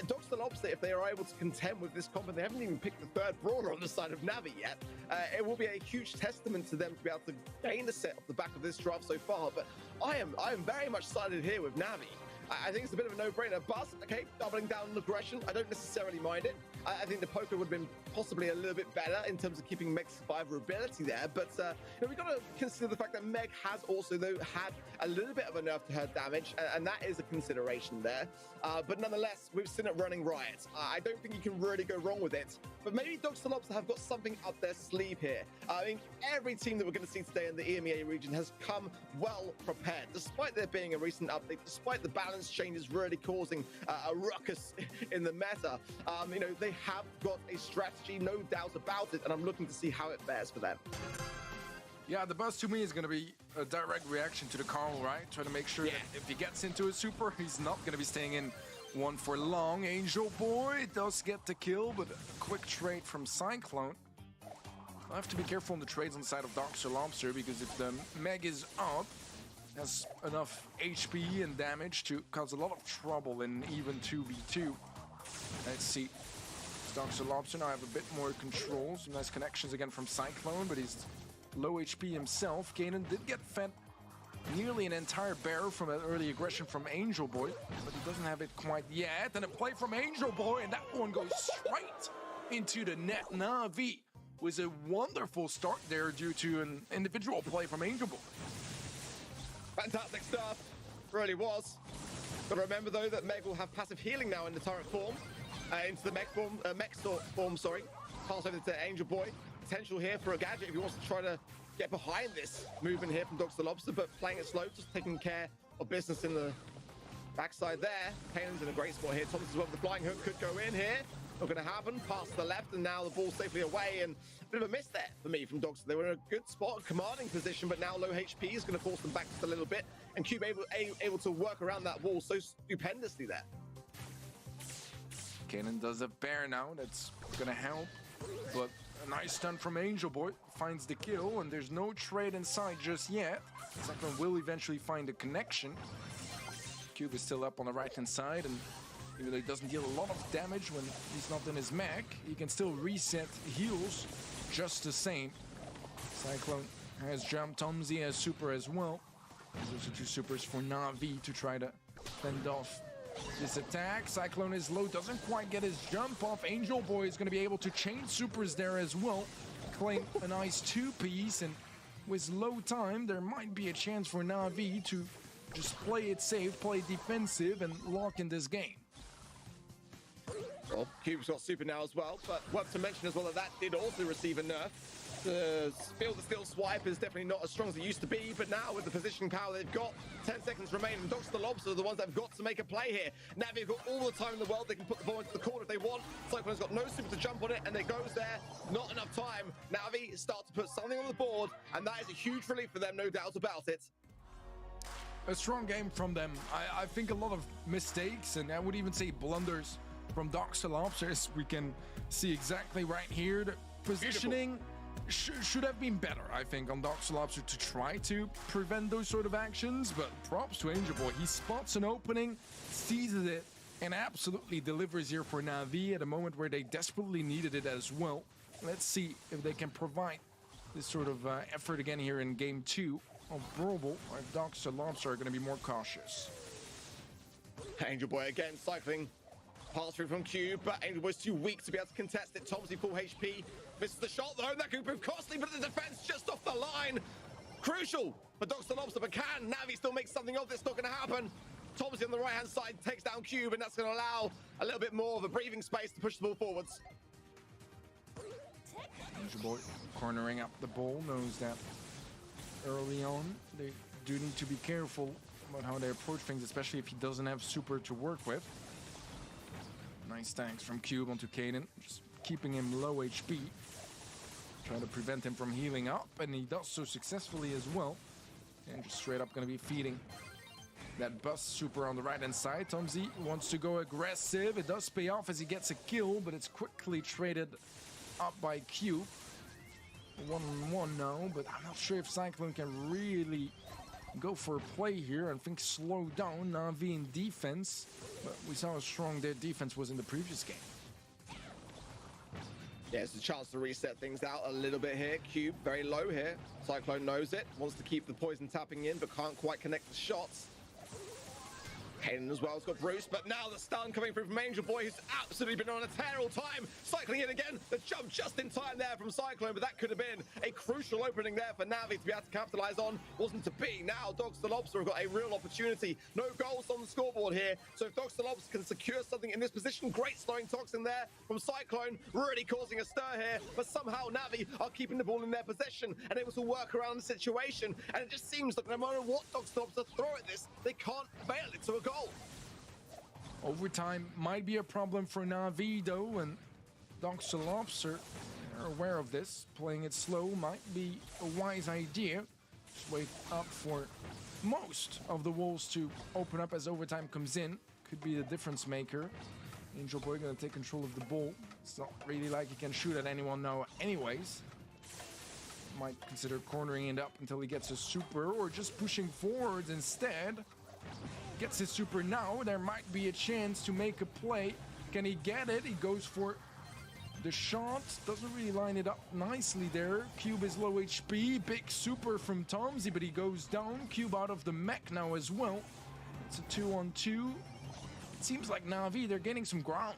Dogster Lobster, if they are able to contend with this comp, and they haven't even picked the third brawler on the side of Navi yet, it will be a huge testament to them to be able to gain a set off the back of this draft so far. But I am very much sided here with Navi. I think it's a bit of a no-brainer. Buzz, okay, doubling down on aggression. I don't necessarily mind it. I think the poker would have been possibly a little bit better in terms of keeping Meg's survivability there. But we've got to consider the fact that Meg has also, though, had a little bit of a nerf to her damage, and that is a consideration there. But nonetheless, we've seen it running riot. I don't think you can really go wrong with it. But maybe Dr. Lobster have got something up their sleeve here. I mean, every team that we're going to see today in the EMEA region has come well prepared, despite there being a recent update, despite the balance changes really causing a ruckus in the meta. They have got a strategy, no doubt about it, and I'm looking to see how it fares for them. Yeah, the buzz to me is going to be a direct reaction to the Carl, right? Trying to make sure that if he gets into a super, he's not going to be staying in one for long. Angel Boy does get the kill, but a quick trade from Cyclone. I have to be careful on the trades on the side of Dr. Lobster, because if the Meg is up, has enough HP and damage to cause a lot of trouble in even 2v2. Let's see. Dr. Lobster now have a bit more control. Some nice connections again from Cyclone, but he's low HP himself. Kanan did get fed nearly an entire bear from an early aggression from Angel Boy, but he doesn't have it quite yet. And a play from Angel Boy, and that one goes straight into the net. Na'Vi was a wonderful start there due to an individual play from Angel Boy. Fantastic stuff, really was. Got to remember though that Meg will have passive healing now in the turret form, into the mech form. Sorry, pass over to Angel Boy. Potential here for a gadget if he wants to try to get behind this movement here from Dr. Lobster, but playing it slow, just taking care of business in the backside there. Kanan's in a great spot here. Thomas as well. The flying hook could go in here. Not going to happen. Pass to the left, and now the ball safely away. And a bit of a miss there for me from Dr. They were in a good spot, commanding position, but now low HP is going to force them back just a little bit. And Cube able to work around that wall so stupendously there. Kanan does a bear now. That's going to help. But a nice stun from Angel Boy. Finds the kill, and there's no trade inside just yet. Cyclone will eventually find a connection. Cube is still up on the right-hand side, and even though he doesn't deal a lot of damage when he's not in his mech, he can still reset heals just the same. Cyclone has jump. Tomzy has super as well. There's also two supers for Na'Vi to try to fend off this attack. Cyclone is low, doesn't quite get his jump off. Angel Boy is going to be able to chain supers there as well. Claim a nice two-piece, and with low time, there might be a chance for Na'Vi to just play it safe, play defensive, and lock in this game. Well, Cube's got super now as well, but worth to mention as well that did also receive a nerf. The field of steel swipe is definitely not as strong as it used to be, but now with the positioning power they've got, 10 seconds remain, and Dr. Lobster are the ones that have got to make a play here. Na'Vi have got all the time in the world. They can put the ball into the corner if they want. Cyclone's got no super to jump on it, and it goes there. Not enough time. Na'Vi start to put something on the board, and that is a huge relief for them, no doubt about it. A strong game from them. I think a lot of mistakes, and I would even say blunders from Dr. Lobster, as we can see exactly right here. The positioning should have been better, I think, on Dr. Lobster to try to prevent those sort of actions, but props to Angel Boy. He spots an opening, seizes it, and absolutely delivers here for Na'Vi at a moment where they desperately needed it as well. Let's see if they can provide this sort of effort again here in game 2 of Brawl, where Dr. Lobster are going to be more cautious. Angel Boy again cycling pass through from Cube, but Angel Boy's too weak to be able to contest it. Tomzy full HP, misses the shot though. That could prove costly, but the defense just off the line. Crucial for Dr. Lobster, but can Na'Vi still make something of this? Not going to happen. Tomzy on the right hand side takes down Cube, and that's going to allow a little bit more of a breathing space to push the ball forwards. Angel Boy cornering up the ball, knows that early on they do need to be careful about how they approach things, especially if he doesn't have super to work with. Nice tanks from Cube onto Kanan, just keeping him low HP, trying to prevent him from healing up, and he does so successfully as well. And just straight up going to be feeding that bust super on the right hand side. Tomzy wants to go aggressive. It does pay off as he gets a kill, but it's quickly traded up by Cube. 1-on-1 now, but I'm not sure if Cyclone can really go for a play here. I think slow down Na'Vi in defense, but we saw how strong their defense was in the previous game. Yeah, it's a chance to reset things out a little bit here. Cube very low here. Cyclone knows it, wants to keep the poison tapping in, but can't quite connect the shots. Kanan as well has got Bruce, but now the stun coming through from Angel Boy, who's absolutely been on a tear all time. Cycling in again, the jump just in time there from Cyclone, but that could have been a crucial opening there for Navi to be able to capitalize on. Wasn't to be. Now Dogs the Lobster have got a real opportunity. No goals on the scoreboard here, so if Dogs the Lobster can secure something in this position, great slowing toxin there from Cyclone, really causing a stir here, but somehow Navi are keeping the ball in their possession and able to work around the situation, and it just seems like no matter what Dogs the Lobster throw at this, they can't bail it to a goal. Overtime might be a problem for Navi though, and Dr. Lobster are aware of this. Playing it slow might be a wise idea. Just wait up for most of the walls to open up as overtime comes in. Could be the difference maker. Angel Boy gonna take control of the ball. It's not really like he can shoot at anyone now anyways. Might consider cornering it up until he gets a super, or just pushing forward instead. Gets his super now, there might be a chance to make a play. Can he get it? He goes for the shot, doesn't really line it up nicely there. Cube is low HP, big super from Tomsy, but he goes down. Cube out of the mech now as well. It's a 2-on-2. It seems like Navi, they're gaining some ground.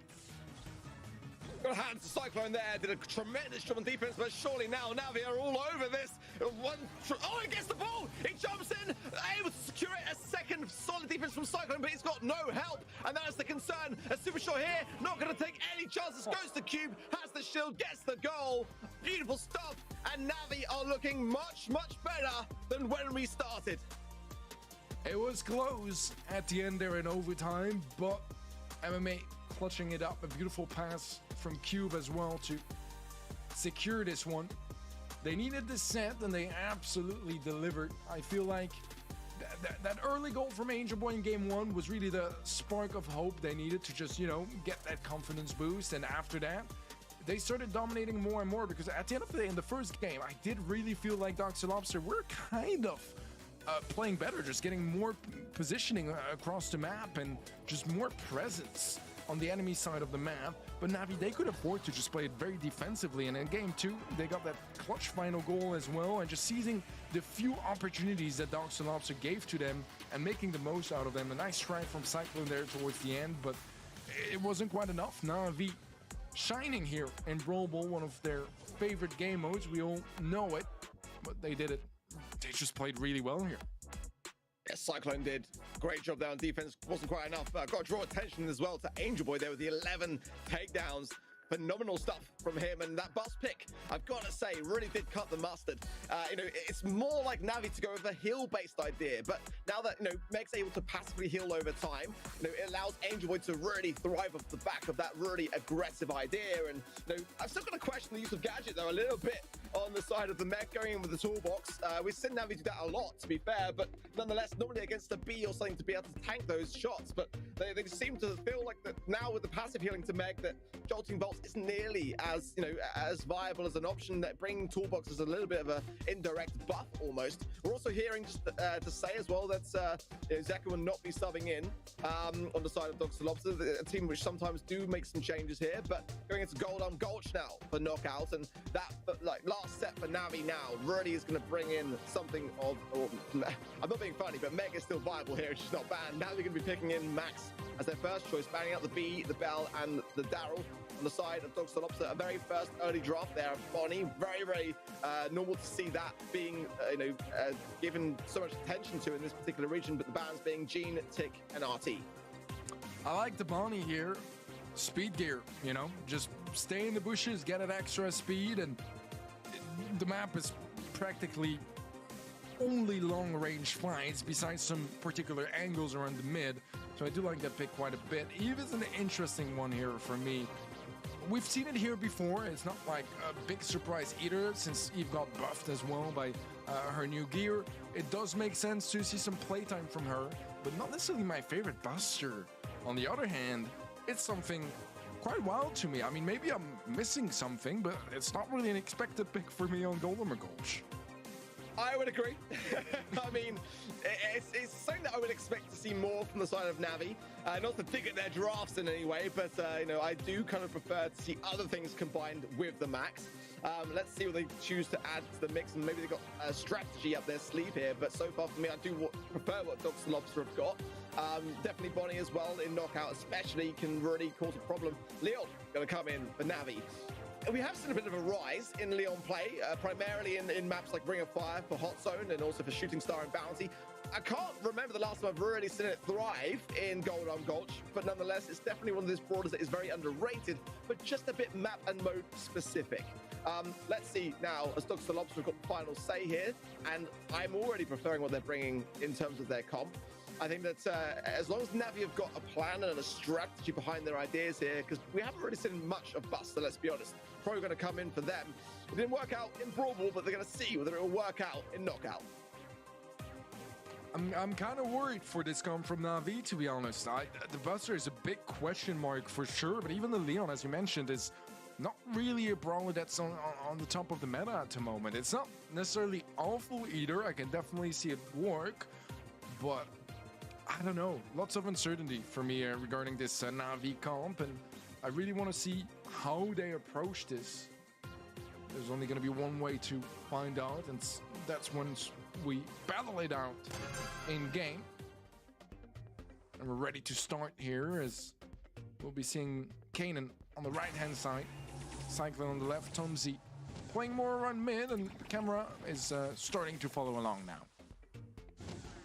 Got hands to Cyclone there, did a tremendous job on defense, but surely now Navi are all over this. Oh, he gets the ball! He jumps in, able to secure it. A second solid defense from Cyclone, but he's got no help, and that is the concern. A super shot here, not going to take any chances. Goes to Cube, has the shield, gets the goal. Beautiful stuff, and Navi are looking much, much better than when we started. It was close at the end there in overtime, but MMA clutching it up. A beautiful pass from Cube as well to secure this one. They needed this set and they absolutely delivered. I feel like that early goal from Angel Boy in game one was really the spark of hope they needed to just, you know, get that confidence boost. And after that, they started dominating more and more, because at the end of the day, in the first game, I did really feel like Dr. Lobster were kind of playing better, just getting more positioning across the map and just more presence on the enemy side of the map. But Navi, they could afford to just play it very defensively, and in game two they got that clutch final goal as well, and just seizing the few opportunities that Dr. Lobster gave to them and making the most out of them. A nice try from Cyclone there towards the end, but it wasn't quite enough. Navi shining here in Brawl Ball, one of their favorite game modes, we all know it, but they did it. They just played really well here. Yeah, Cyclone did great job there on defense. Wasn't quite enough. Got to draw attention as well to Angel Boy there with the 11 takedowns. Phenomenal stuff from him, and that bus pick, I've got to say, really did cut the mustard. You know, it's more like Navi to go with a heal-based idea, but now that, you know, Meg's able to passively heal over time, you know, it allows Angel Boy to really thrive off the back of that really aggressive idea. And, you know, I've still got to question the use of Gadget, though, a little bit on the side of the Meg, going in with the toolbox. We've seen Navi do that a lot, to be fair, but nonetheless, normally against a B or something to be able to tank those shots, but they seem to feel like that now with the passive healing to Meg, that jolting bolts isn't nearly as, you know, as viable as an option. That bringing toolbox is a little bit of a indirect buff almost. We're also hearing, just to say as well, that you know, Zeka will not be subbing in on the side of Dr. Lobster, a team which sometimes do make some changes here, but going into Gold on Gulch now for knockout, and that like last set for Navi now really is going to bring in something of, I'm not being funny, but Meg is still viable here. She's not banned. Now they're going to be picking in Max as their first choice, banning out the B, the Bell, and the Daryl on the side of Dr. Lobster. A very first early draft there. Bonnie, very, very normal to see that being, you know, given so much attention to in this particular region, but the bans being Gene, Tick, and RT. I like the Bonnie here. Speed gear, you know, just stay in the bushes, get an extra speed, and the map is practically only long-range fights besides some particular angles around the mid. So I do like that pick quite a bit. Eve is an interesting one here for me. We've seen it here before. It's not like a big surprise either, since Eve got buffed as well by her new gear. It does make sense to see some playtime from her, but not necessarily my favorite buster. On the other hand, it's something quite wild to me. I mean, maybe I'm missing something, but it's not really an expected pick for me on Goldirock. I would agree. I mean, it's something that I would expect to see more from the side of Navi. Not to dig at their drafts in any way, but you know, I do kind of prefer to see other things combined with the Max. Let's see what they choose to add to the mix, and maybe they've got a strategy up their sleeve here. But so far for me, I do prefer what Dr. Lobster have got. Definitely Bonnie as well in knockout, especially, can really cause a problem. Leon going to come in for Navi. We have seen a bit of a rise in Leon play, primarily in maps like Ring of Fire for Hot Zone and also for Shooting Star and Bounty. I can't remember the last time I've really seen it thrive in Goldirock Gulch, but nonetheless, it's definitely one of those brawlers that is very underrated, but just a bit map and mode specific. Let's see now, as Dr. Lobster have got the final say here, and I'm already preferring what they're bringing in terms of their comp. I think that as long as Navi have got a plan and a strategy behind their ideas here, because we haven't really seen much of Buster, let's be honest. Probably going to come in for them. It didn't work out in Brawl, but they're going to see whether it will work out in Knockout. I'm kind of worried for this come from Navi, to be honest. The Buster is a big question mark for sure, but even the Leon, as you mentioned, is not really a brawler that's on the top of the meta at the moment. It's not necessarily awful either. I can definitely see it work, but I don't know. Lots of uncertainty for me regarding this Navi comp, and I really want to see how they approach this. There's only going to be one way to find out, and that's once we battle it out in game. And we're ready to start here, as we'll be seeing Kanan on the right-hand side, Cyclone on the left, Tomzy playing more around mid, and the camera is starting to follow along now.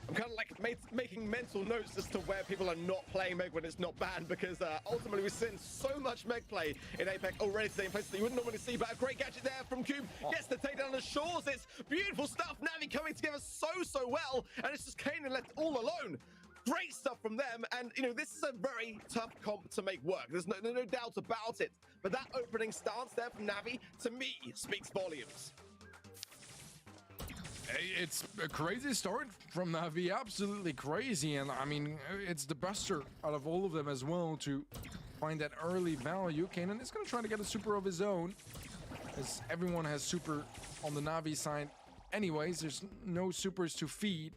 I'm kind of like making mental notes as to where people are not playing Meg when it's not banned, because ultimately we've seen so much Meg play in Apex already today in places that you wouldn't normally see. But a great gadget there from Cube. Gets the takedown on the shores. It's beautiful stuff. Navi coming together so well, and it's just Kanan left all alone. Great stuff from them, and you know, this is a very tough comp to make work. There's no doubt about it. But that opening stance there from Navi, to me, speaks volumes. It's a crazy start from Navi, absolutely crazy, and I mean, it's the Buster out of all of them as well to find that early value. Kanan is going to try to get a super of his own, as everyone has super on the Navi side. Anyways, there's no supers to feed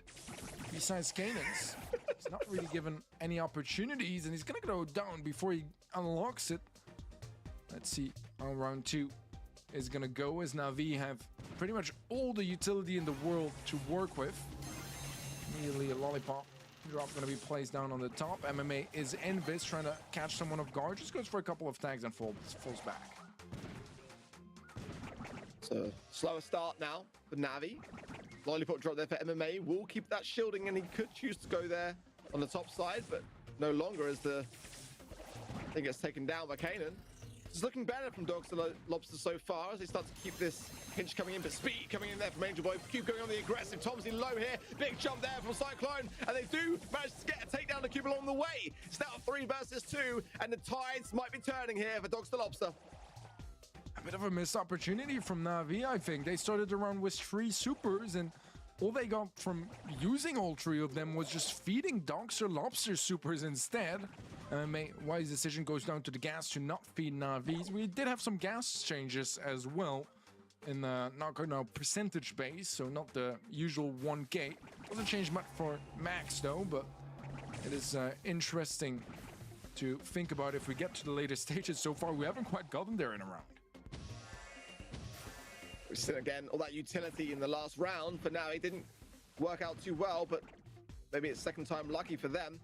besides Kanan's. He's not really given any opportunities, and he's going to go down before he unlocks it. Let's see how round 2 is going to go, as Navi have pretty much all the utility in the world to work with. Immediately a lollipop drop going to be placed down on the top. MMA is Invis trying to catch someone off guard. Just goes for a couple of tags and falls back. So slower start now for Navi. Lollipop drop there for MMA. Will keep that shielding, and he could choose to go there on the top side, but no longer, as the thing gets taken down by Kanan. It's looking better from Dr. Lobster so far as they start to keep this pinch coming in, but speed coming in there from Angel Boy. Cube going on the aggressive. Tomzy low here. Big jump there from Cyclone, and they do manage to get a takedown to Cube along the way. It's now 3 versus 2, and the tides might be turning here for Dr. Lobster. A bit of a missed opportunity from Navi, I think. They started the round with 3 supers, and all they got from using all 3 of them was just feeding Dr. Lobster supers instead. Wise decision goes down to the gas to not feed Navi. We did have some gas changes as well in the knockout percentage base, so not the usual 1k. Doesn't change much for Max though, but it is interesting to think about if we get to the later stages. So far, we haven't quite gotten there in a round. We've seen again all that utility in the last round, but now it didn't work out too well, but maybe it's second time lucky for them.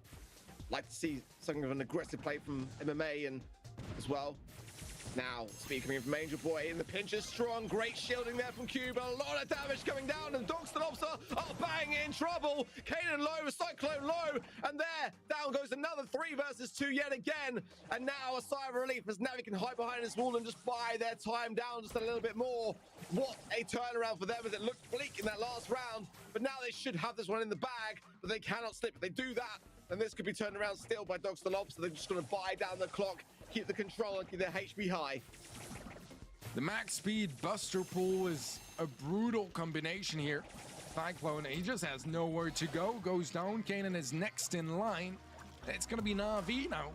Like to see something of an aggressive play from MMA and as well. Now, speed coming in from Angel Boy, and the pinch is strong. Great shielding there from Cube. A lot of damage coming down, and Dr. Lobster are bang in trouble. Kanan low, Cyclone low, and there, down goes another 3 versus 2 yet again. And now a sigh of relief as Navi can hide behind this wall and just buy their time down just a little bit more. What a turnaround for them, as it looked bleak in that last round. But now they should have this one in the bag, but they cannot slip. If they do that, and this could be turned around still by Dr. Lobster. They're just going to buy down the clock, keep the control, and keep their HP high. The max speed Buster Pool is a brutal combination here. Cyclone, he just has nowhere to go. Goes down. Kanan is next in line. It's going to be Navi now,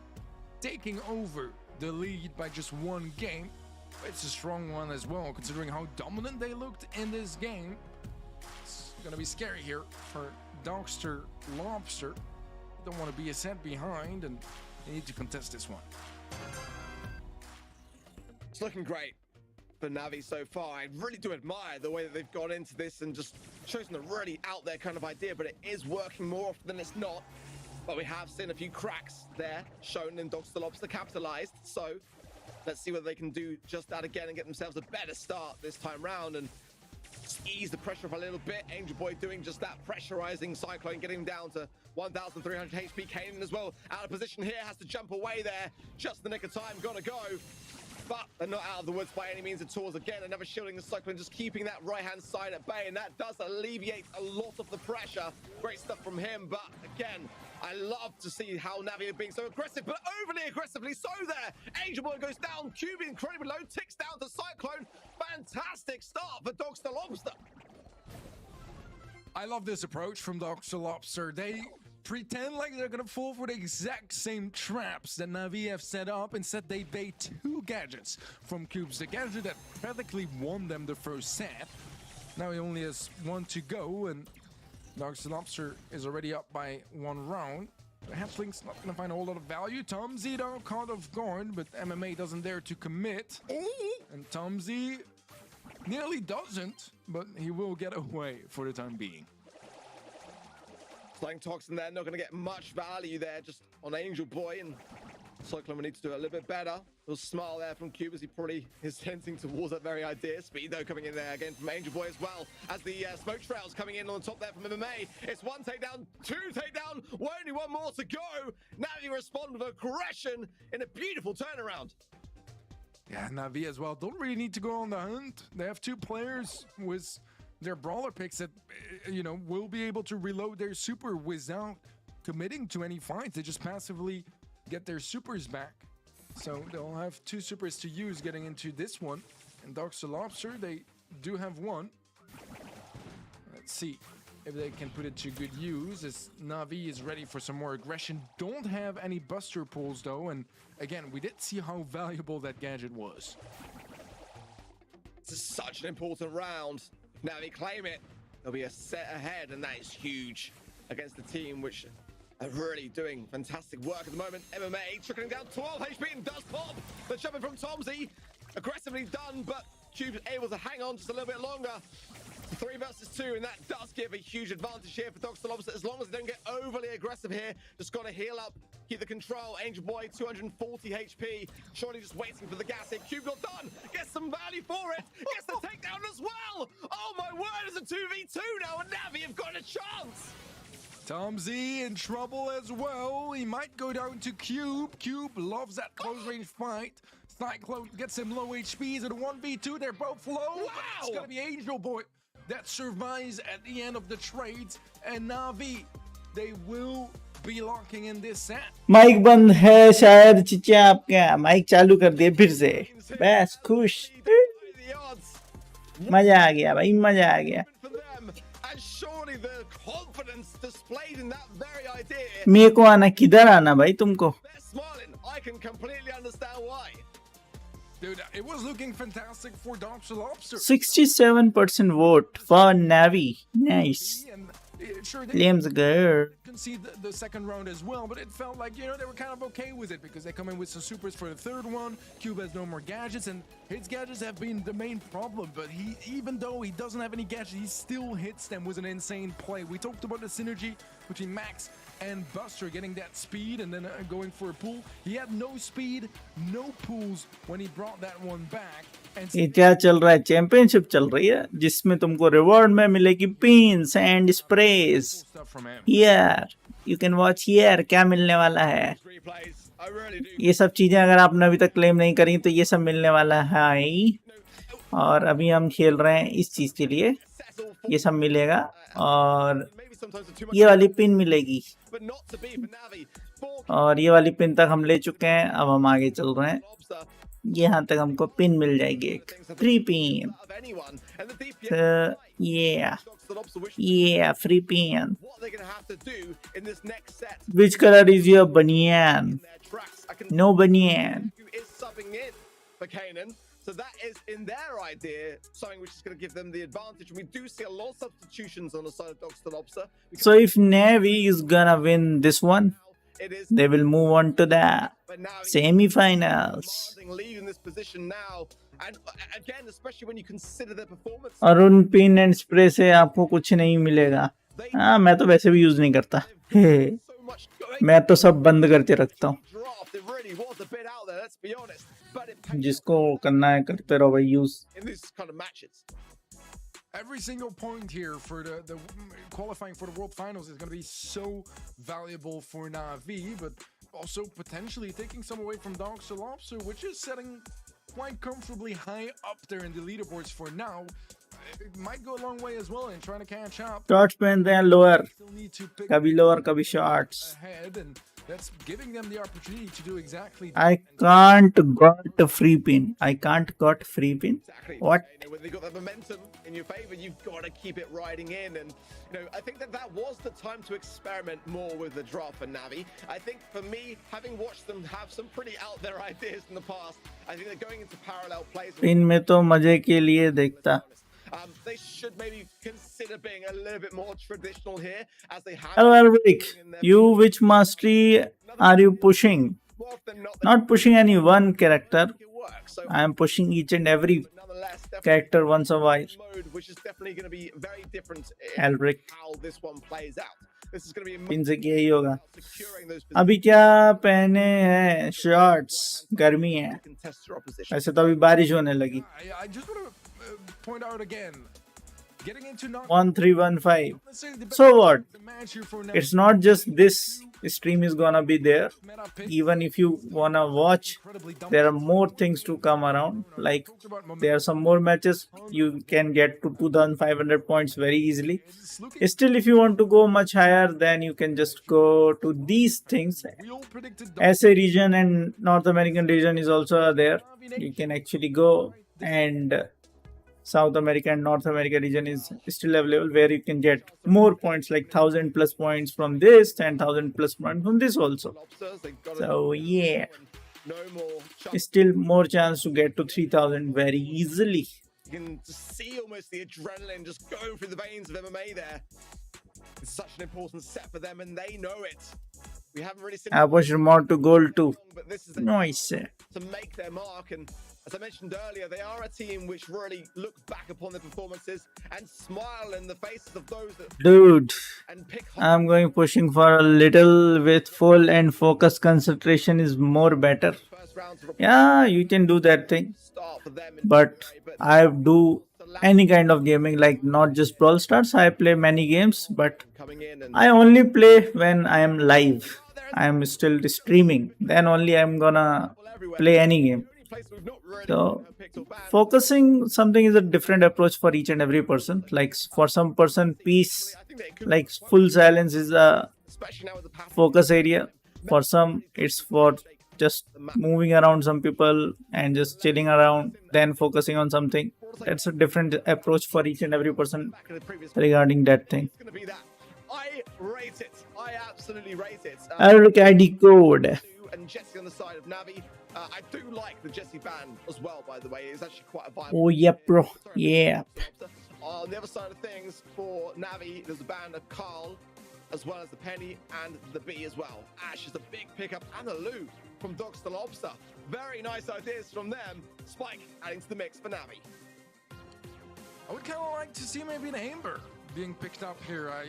taking over the lead by just 1 game. It's a strong one as well, considering how dominant they looked in this game. gonna be scary here for Dogster Lobster. Don't want to be a set behind, and they need to contest this one. It's looking great for Navi so far. I really do admire the way that they've gone into this and just chosen a really out there kind of idea, but it is working more often than it's not. But we have seen a few cracks there shown in Dogster Lobster capitalized. So let's see whether they can do just that again and get themselves a better start this time round and just ease the pressure up a little bit. Angel Boy doing just that, pressurizing Cyclone, getting him down to 1,300 HP. Kanan as well, out of position here, has to jump away there. Just the nick of time, gotta go. But they're not out of the woods by any means at all. Again, another shielding the Cyclone, just keeping that right-hand side at bay, and that does alleviate a lot of the pressure. Great stuff from him, but again, I love to see how Navi are being so aggressive, but overly aggressively so there. Angel Boy goes down, Cube incredibly low, ticks down to Cyclone. Fantastic start for Dogster Lobster. I love this approach from Dogster Lobster. They pretend like they're gonna fall for the exact same traps that Navi have set up. Instead, they bait 2 gadgets from Cubes. The gadget that practically won them the first set. Now he only has 1 to go, and Dogster Lobster is already up by 1 round. The Hatchling's not gonna find a whole lot of value. Tomzy though caught off guard, but MMA doesn't dare to commit. And Tomzy nearly doesn't, but he will get away for the time being. Flying Toxin there, not going to get much value there, just on Angel Boy, and Cyclone will need to do a little bit better. A little smile there from Cube as he probably is hinting towards that very idea. Speed though coming in there again from Angel Boy as well, as the smoke trails coming in on the top there from MMA. It's 1 takedown, 2 takedown, only 1 more to go. Now you respond with aggression in a beautiful turnaround. Yeah, Navi as well don't really need to go on the hunt. They have 2 players with their brawler picks that, will be able to reload their super without committing to any fights. They just passively get their supers back. So they'll have 2 supers to use getting into this one. And Dogster Lobster, they do have 1. Let's see if they can put it to good use as Navi is ready for some more aggression. Don't have any buster pulls though. And again, we did see how valuable that gadget was. This is such an important round. Now they claim it, there'll be a set ahead, and that is huge against the team which are really doing fantastic work at the moment. MMA trickling down 12 HP and does pop. The jumping from Tomzy, aggressively done, but Cube's able to hang on just a little bit longer. 3 versus 2, and that does give a huge advantage here for Dogster Lobster, as long as they don't get overly aggressive here. Just got to heal up, keep the control. Angel Boy, 240 HP. Surely just waiting for the gas here. Cube got done. Gets some value for it. Gets the takedown as well. Oh my word, it's a 2v2 now, and Navi have got a chance. Tomzy in trouble as well. He might go down to Cube. Cube loves that close range fight. Cyclone gets him low HP. Is it a 1v2? They're both low. Wow. It's gonna be Angel Boy that survives at the end of the trades, and Navi, they will be locking in this set. Mic बंद है शायद चिचा आपका mic चालू कर दिए फिर से बस खुश The odds मजा आ गया भाई मजा आ गया for them, and surely the confidence displayed in that very idea. मेरे को आना किधर आना भाई तुमको They're smiling. I can completely understand why. Dude, it was looking fantastic for Dogster Lobster. 67% vote for Navi. Nice. And sure, they Claims good. concede the second round as well, but it felt like, they were kind of okay with it because they come in with some supers for the third one. Cube has no more gadgets, and his gadgets have been the main problem, but even though he doesn't have any gadgets, he still hits them with an insane play. We talked about the synergy between Max and Buster, getting that speed and then going for a pull. He had no speed, no pulls when he brought that one back. And ये क्या चल रहा है championship चल रही है जिसमें तुमको रिवॉर्ड में मिलेगी pins and sprays stuff from him. यार यू कैन वॉच यार क्या मिलने वाला है Replays. I really do. ये सब चीजें अगर आपने अभी तक क्लेम नहीं करी तो ये सब मिलने वाला है और अभी हम खेल रहे हैं इस चीज के लिए Settle for ये सब मिलेगा और maybe sometimes too much, ये वाली पिन मिलेगी but not to be for Navi. 4 और ये वाली पिन तक हम ले चुके हैं अब हम आगे चल रहे हैं Lobster यहाँ तक हमको पिन मिल जाएगी एक free pin of anyone, and the DPS. तो ये Dogster Lobster, which ये free pin what they're gonna have to do in this next set. Which color is your banyan? Their tracks. I can No banyan. who is subbing in for Kanan. So that is, in their idea, something which is going to give them the advantage. We do see a lot of substitutions on the side of Dogs to Lobster. So if Navy is gonna win this one, It is they will move on to the but now semi-finals. demanding lead in this position now. And again, especially when you consider their performance. और उन pin and spray से आपको कुछ नहीं मिलेगा. हाँ, मैं तो वैसे भी यूज नहीं करता. So much going मैं तो सब बंद करके रखता हूँ. draft. It really was a bit out there, let's be honest. But it paid जिसको करना है करते रहो भाई use. in these kind of matches. Every single point here for the qualifying for the World Finals is going to be so valuable for Na'Vi, but also potentially taking some away from Dogs to Lobster, which is setting quite comfortably high up there in the leaderboards for now. It might go a long way as well in trying to catch up. Shorts पहनते हैं lower, Still need to pick कभी lower कभी shorts. ahead, and that's giving them the opportunity to do exactly I can't got free pin. I can't got free pin. Exactly. What? You know, when they've got that momentum in your favor, you've got to keep it riding in. And, you know, I think that was the time to experiment more with the draft for Navi. I think for me, having watched them have some pretty out there ideas in the past, I think they're going into parallel plays. Pin में तो मजे के लिए देखता. They should maybe consider being a little bit more traditional here, as they have. Hello Alric, you which mastery are you pushing? More often not, Not pushing any one character. it works. So I am pushing each and every nonetheless, definitely character once a while. mode, which is definitely going to be very different in Alric, how this one plays out. This is going to be a pin से क्या ही होगा. securing those अभी क्या पहने हैं shorts, गर्मी है. contest your opposition. वैसे तो अभी बारिश होने लगी. I just want to point out again, getting into not 1315. necessarily the best So what? the match here for It's not just this stream is gonna be there. meta pick. Even if you wanna watch, Incredibly there are more things to come around. Like there are some more matches. You can get to 2500 points very easily. It's looking Still, if you want to go much higher, then you can just go to these things. we all predicted SA region and North American region is also there. You can actually go, and South America and North America region is still available, where you can get more points, like 1000 plus points from this and 1000 plus points from this also. Lobsters, they've got So yeah, no more chance. still more chance to get to 3000 very easily. You can just see almost the adrenaline just go through the veins of MMA there. It's such an important set for them, and they know it. We haven't really seen I push more to gold too. but this is a Nice. to make their mark. And as I mentioned earlier, they are a team which really look back upon their performances and smile in the faces of those that Dude, and pick I'm going pushing for a little with full and focus concentration is more better. first rounds of Yeah, you can do that thing. start for them. in But February, I do any kind of gaming, like not just Brawl Stars. I play many games, but coming in and I only play when I am live. I am still streaming. Then only I'm gonna play any game. place we've not really So picked or banned. focusing something is a different approach for each and every person. Like for some person, peace, I think they could, like full silence is a especially now with the path. focus area. For some, it's for just moving around some people and just chilling around, then focusing on something. That's a different approach for each and every person Back in the previous regarding that thing. it's going to be that. I rate it. I absolutely rate it. I'll look at the code. And Jesse on the side of Navi. I do like the Jesse band as well, by the way. It's actually quite a viable. Oh, yep, bro. Yeah. On the other side of things, for Navi, there's a band of Carl, as well as the Penny and the B as well. Ash is a big pickup, and the Lou from Dogs to Lobster. Very nice ideas from them. Spike adding to the mix for Navi. I would kind of like to see maybe an Amber being picked up here. I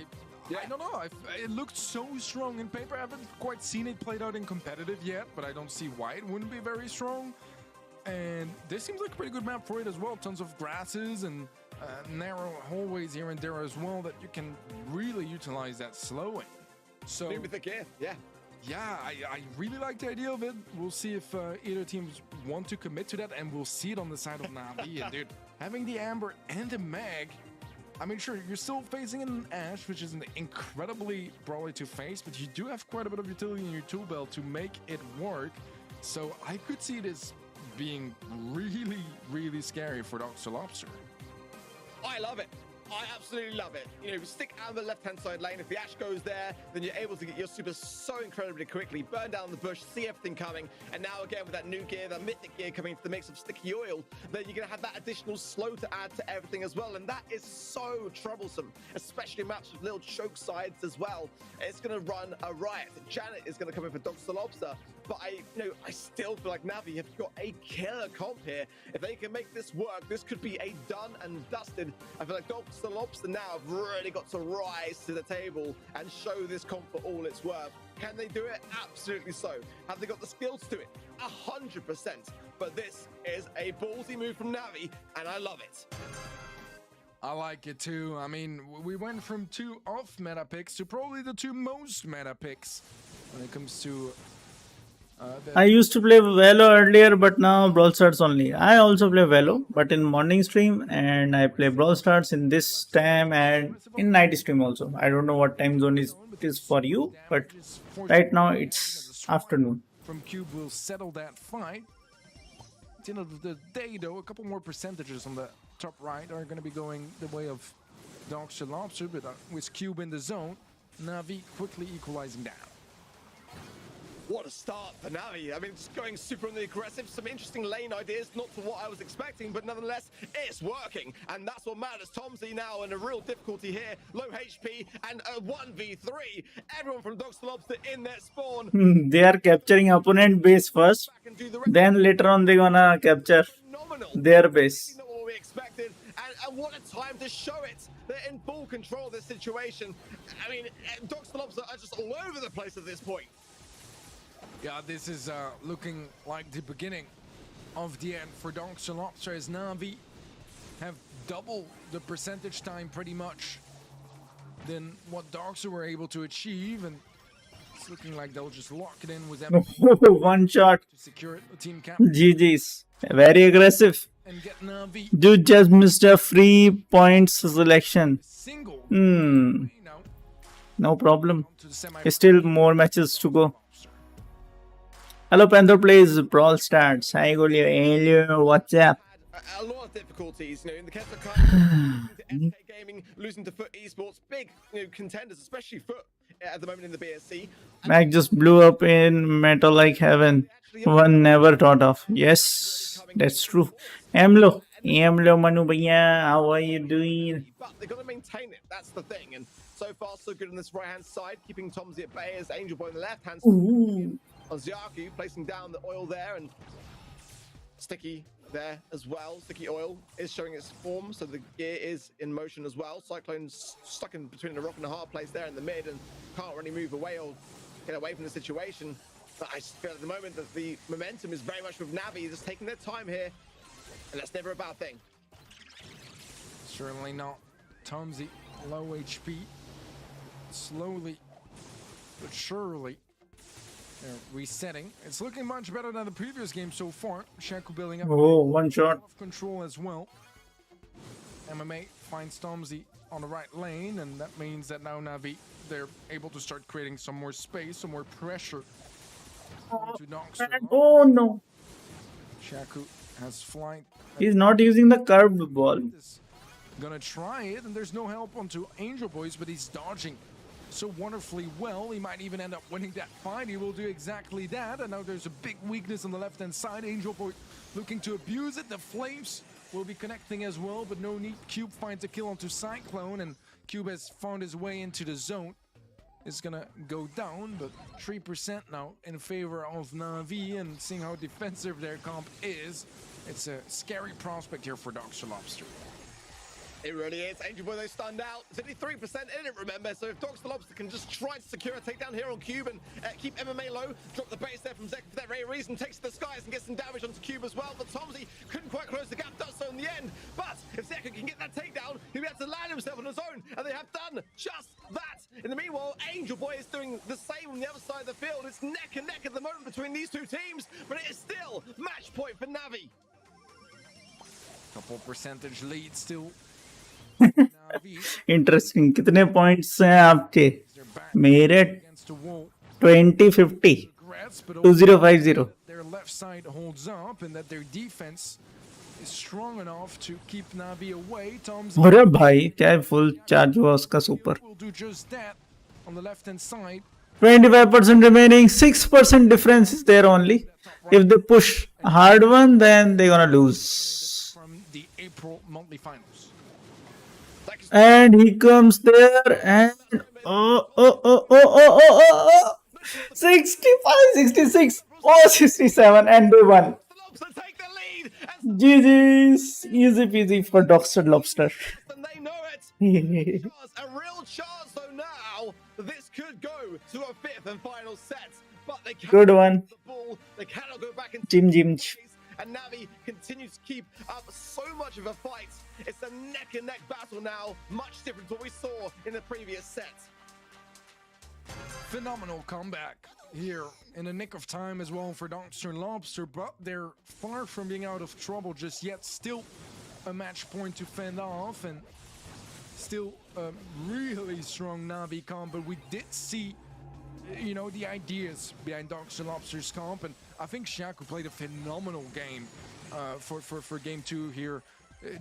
don't know. It looked so strong in paper. I haven't quite seen it played out in competitive yet, but I don't see why it wouldn't be very strong. And this seems like a pretty good map for it as well. Tons of grasses and narrow hallways here and there as well that you can really utilize that slowing. So New with the gear, yeah. yeah, I really like the idea of it. We'll see if either teams want to commit to that, and we'll see it on the side of Navi. And dude, having the Amber and the Mag, I mean, sure, you're still facing an Ash, which is an incredibly brawly to face, but you do have quite a bit of utility in your tool belt to make it work. So I could see this being really, really scary for Dogs to Lobster. I love it. I absolutely love it. You know, stick out the left-hand side lane. If the Ash goes there, then you're able to get your super so incredibly quickly, burn down the bush, see everything coming. And now again with that new gear, that mythic gear coming into the mix of sticky oil, then you're going to have that additional slow to add to everything as well. And that is so troublesome, especially maps with little choke sides as well. It's going to run a riot. Janet is going to come in for Dr. the Lobster. But I still feel like Navi have got a killer comp here. If they can make this work, this could be a done and dusted. I feel like Dr. the Lobster now have really got to rise to the table and show this comp for all it's worth. Can they do it? Absolutely so. Have they got the skills to it? 100%. But this is a ballsy move from Navi, and I love it. I like it too. I mean, we went from 2 off-meta picks to probably the 2 most meta picks when it comes to... I used to play Velo earlier, but now Brawl Stars only. I also play Velo, but in morning stream, and I play Brawl Stars in this time and in night stream also. I don't know what time zone it is for you, but right now it's afternoon. From Cube will settle that fight. At the end of the day, though, a couple more percentages on the top right are going to be going the way of Dr. Lobster, but with Cube in the zone, Navi quickly equalizing down. What a start for Navi. I mean, just going super on the aggressive, some interesting lane ideas, not to what I was expecting, but nonetheless, it's working. And that's what matters. Tomzy now in a real difficulty here, low HP and a 1v3. Everyone from Dr. Lobster in their spawn. They are capturing opponent base first, then later on they're gonna capture Phenomenal. their base. Not what we expected, and what a time to show it. They're in full control of this situation. I mean, Dr. Lobster are just all over the place at this point. Yeah, this is looking like the beginning of the end for Dr. Lobster, as Navi have double the percentage time pretty much than what Darkster were able to achieve, and it's looking like they'll just lock it in with them One shot. to secure it. The team cap GG's. Very aggressive. and get Navi Dude just missed a free points selection. single. Hmm. You know, No problem. to the semi. Still more matches to go. Hello, Panther plays Brawl Stars. Hi, Goldirock. What's up? A lot of difficulties, in the case of SK Gaming, losing to Foot Esports, big, contenders, especially Foot at the moment in the BSC. Mac just blew up in metal like heaven. One never thought of. Yes, that's true. Amlo. Amlo Manu Bhaiya, how are you doing? But they've got to maintain it. That's the thing. And so far, so good on this right-hand side, keeping Tomzy at bay as Angel Boy on the left-hand side. Ooh. On Xiaku, placing down the oil there, and Sticky there as well. Sticky oil is showing its form, so the gear is in motion as well. Cyclone's stuck in between a rock and a hard place there in the mid and can't really move away or get away from the situation. But I feel at the moment that the momentum is very much with Navi, just taking their time here, and that's never a bad thing. Certainly not. Tomzy, low HP. Slowly but surely they're resetting. It's looking much better than the previous game so far. Shaku building up Oh, one shot. control as well. MMA finds Tomzy on the right lane, and that means that now Navi, they're able to start creating some more space, some more pressure to Noxer. Oh no. Shaku has flight. He's not using the curved ball. Gonna try it, and there's no help onto Angel Boys, but he's dodging so wonderfully well. He might even end up winning that fight. He will do exactly that. And now there's a big weakness on the left-hand side. Angel Boy looking to abuse it. The Flames will be connecting as well, but no need. Cube finds a kill onto Cyclone, and Cube has found his way into the zone. It's gonna go down, but 3% now in favor of Navi, and seeing how defensive their comp is, it's a scary prospect here for Dr. Lobster. It really is. Angel Boy, though, stunned out. It's only 3% in it, remember? So if Dr. Lobster can just try to secure a takedown here on Cube and keep MMA low, drop the base there from Zek for that very reason, takes to the skies and gets some damage onto Cube as well. But Tomzy couldn't quite close the gap, does so in the end. But if Zek can get that takedown, he'll be able to land himself on his own, and they have done just that. In the meanwhile, Angel Boy is doing the same on the other side of the field. It's neck and neck at the moment between these two teams, but it is still match point for Navi. Couple percentage lead still. Interesting कितने points हैं आपके मेरे 2050 2050 Their left side holds up, and that their defense is strong enough to keep Navi away. Tom's अरे भाई क्या full charge हुआ उसका super. will do just that on the left hand side. 25% remaining, 6% difference is there only. If they push hard one, then they're gonna lose. From the April monthly finals. And he comes there and oh 65, 66, 67 and they won. Lobster take the lead, and GG's, easy peasy for Dr. Lobster. they know it. A real chance, though. Now this could go to a fifth and final set, but they can't Good one. the ball. They cannot go back into Jim Jim. and Navi continues to keep up so much of a fight. It's a neck and neck battle now, much different to what we saw in the previous set. Phenomenal comeback here in the nick of time as well for Dr. Lobster, but they're far from being out of trouble just yet. Still a match point to fend off, and still a really strong Navi comp, but we did see, you know, the ideas behind Dr. Lobster's comp, and I think Shaku played a phenomenal game for game 2 here.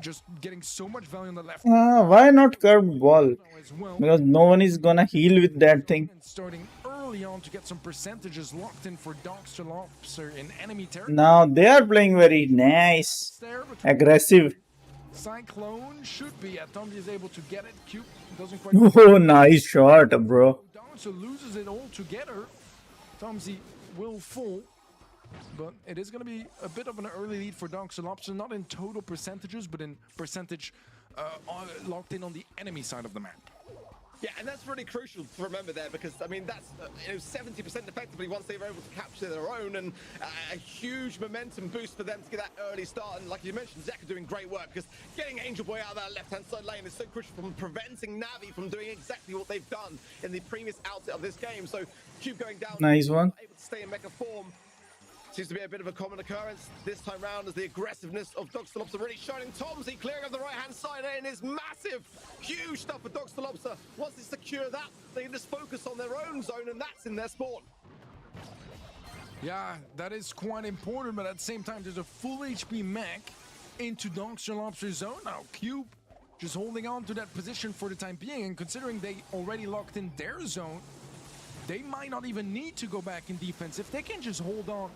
Just getting so much value on the left Why not curved ball? as well. Because no one is gonna heal with that thing. And starting early on to get some percentages locked in for Dr. Lobster in enemy territory. Now they are playing very nice, There, but aggressive. Cyclone should be at Tomzi is able to get it. Cube doesn't quite. Oh, nice shot, bro. So loses it all together. Tomzi will fall, but it is going to be a bit of an early lead for Dr. Lobster, not in total percentages, but in percentage locked in on the enemy side of the map. Yeah, and that's really crucial to remember there, because I mean that's 70% effectively once they were able to capture their own, and a huge momentum boost for them to get that early start. And like you mentioned, Zeka doing great work, because getting Angel Boy out of that left-hand side lane is so crucial from preventing Navi from doing exactly what they've done in the previous outset of this game. So Cube going down, Nice one. able to stay in mecha form. Seems to be a bit of a common occurrence this time round, as the aggressiveness of Dr. Lobster really shining. Tomzi clearing up the right-hand side and is massive. Huge stuff for Dr. Lobster. Once they secure that, they can just focus on their own zone, and that's in their spawn. Yeah, that is quite important, but at the same time, there's a full HP mech into Dr. Lobster's zone now. Cube just holding on to that position for the time being, and considering they already locked in their zone, they might not even need to go back in defense. If they can just hold on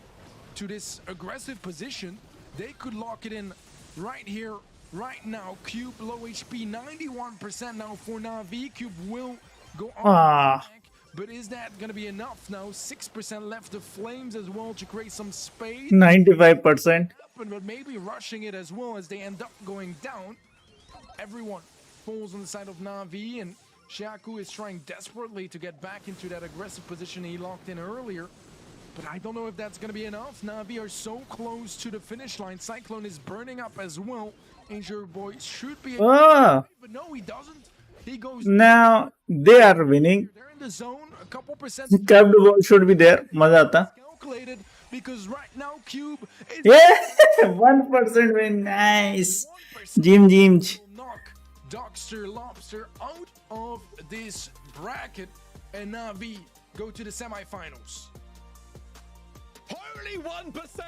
to this aggressive position, they could lock it in right here, right now. Cube low HP, 91% now for Navi. Cube will go on the back, but is that going to be enough now? 6% left of Flames as well to create some space. 95%. But maybe rushing it as well as they end up going down. Everyone falls on the side of Navi, and Shaku is trying desperately to get back into that aggressive position he locked in earlier. But I don't know if that's going to be enough. Navi are so close to the finish line. Cyclone is burning up as well. Angel Boy should be able to, but no, he doesn't. He goes. Now they are winning. They're in the zone. A couple percent Curved ball should be there. Maza aata. calculated, because right now Cube is Yeah, 1% win. Nice. 1% Jim. will knock Dr. Lobster out of this bracket, and Navi go to the semifinals. Only 1%!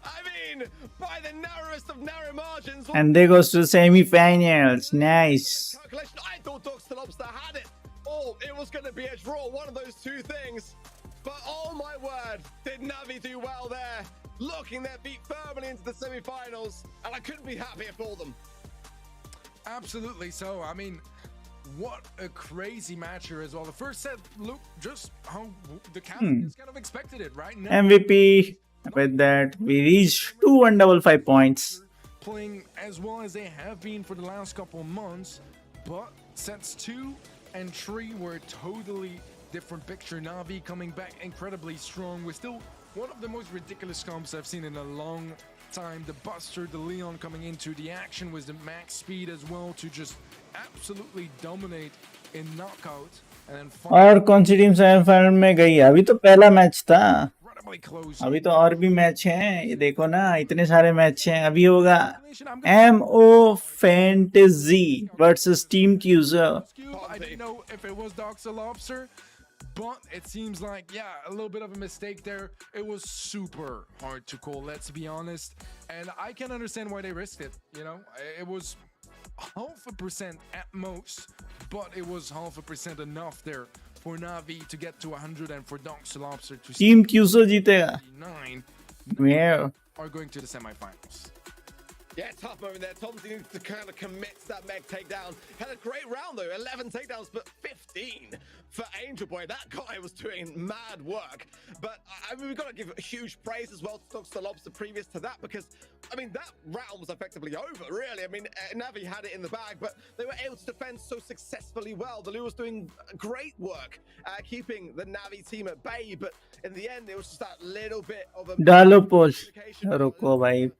I mean, by the narrowest of narrow margins. And they goes to semi-finals. Nice. Calculation, I thought Dr. Lobster had it. Or it was going to be a draw, one of those two things. But oh my word, did Navi do well there, locking their feet firmly into the semi-finals, and I couldn't be happier for them. Absolutely so. I mean, what a crazy match here as well. The first set looked just how the Cavaliers kind of expected it, right? Now, MVP. With that, we reached 2155 points. playing as well as they have been for the last couple of months, but sets 2 and 3 were a totally different picture. Navi coming back incredibly strong with still one of the most ridiculous comps I've seen in a long time. The Buster, the Leon coming into the action with the max speed as well to just absolutely dominate in knockout. And then और कौन सी team semifinal में गई? अभी तो पहला match था. incredibly close. अभी तो और भी मैच हैं. ये देखो ना, इतने सारे मैच हैं. अभी होगा MO Fantasy versus Team Accuser. I didn't know if it was Dr. Lobster. But it seems like, yeah, a little bit of a mistake there. It was super hard to call, let's be honest. And I can understand why they risked it, you know? It was 0.5% at most, but it was 0.5% enough there for Navi to get to 100 and for Dogs Lobster to team Queso जीतेगा 9 Yeah. are going to the semifinals. Yeah, tough moment there. Tom's needed to kind of commit to that Meg takedown. Had a great round though, 11 takedowns, but 15 for Angel Boy. That guy was doing mad work. But I mean, we've got to give huge praise as well to Dogs the Lobster previous to that, because I mean, that round was effectively over, really. I mean, Navi had it in the bag, but they were able to defend so successfully well. The Lou was doing great work, keeping the Navi team at bay, but in the end, it was just that little bit of a डालो पोल रुको भाई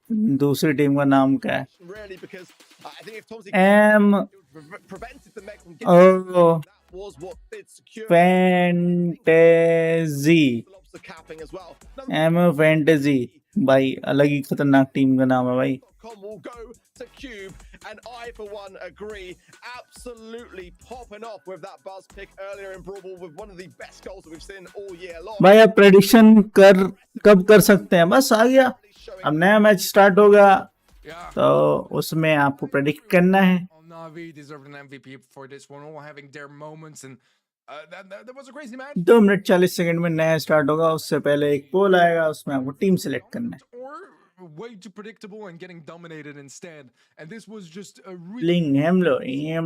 दूसरी team का नाम क्या है really, because I think if Tom's um prevented the Meg from getting oh that was what did secure fantasy the lobster capping as well. Um fantasy भाई अलग ही खतरनाक टीम का नाम है भाई Com will go to Cube, and I, for one, agree. Absolutely popping off with that buzz pick earlier in Brawl with one of the best goals that we've seen all year long. भाई आप prediction कब कर सकते हैं बस आ गया अब नया मैच स्टार्ट होगा Yeah. तो उसमें आपको प्रेडिक्ट करना है Navi deserved an MVP for this one, all having their moments, and that was a crazy match. 2 minute 40 second में नया स्टार्ट होगा उससे पहले एक पोल आएगा उसमें आपको टीम सिलेक्ट करना है Or way too predictable and getting dominated instead. And this was just a really bling हम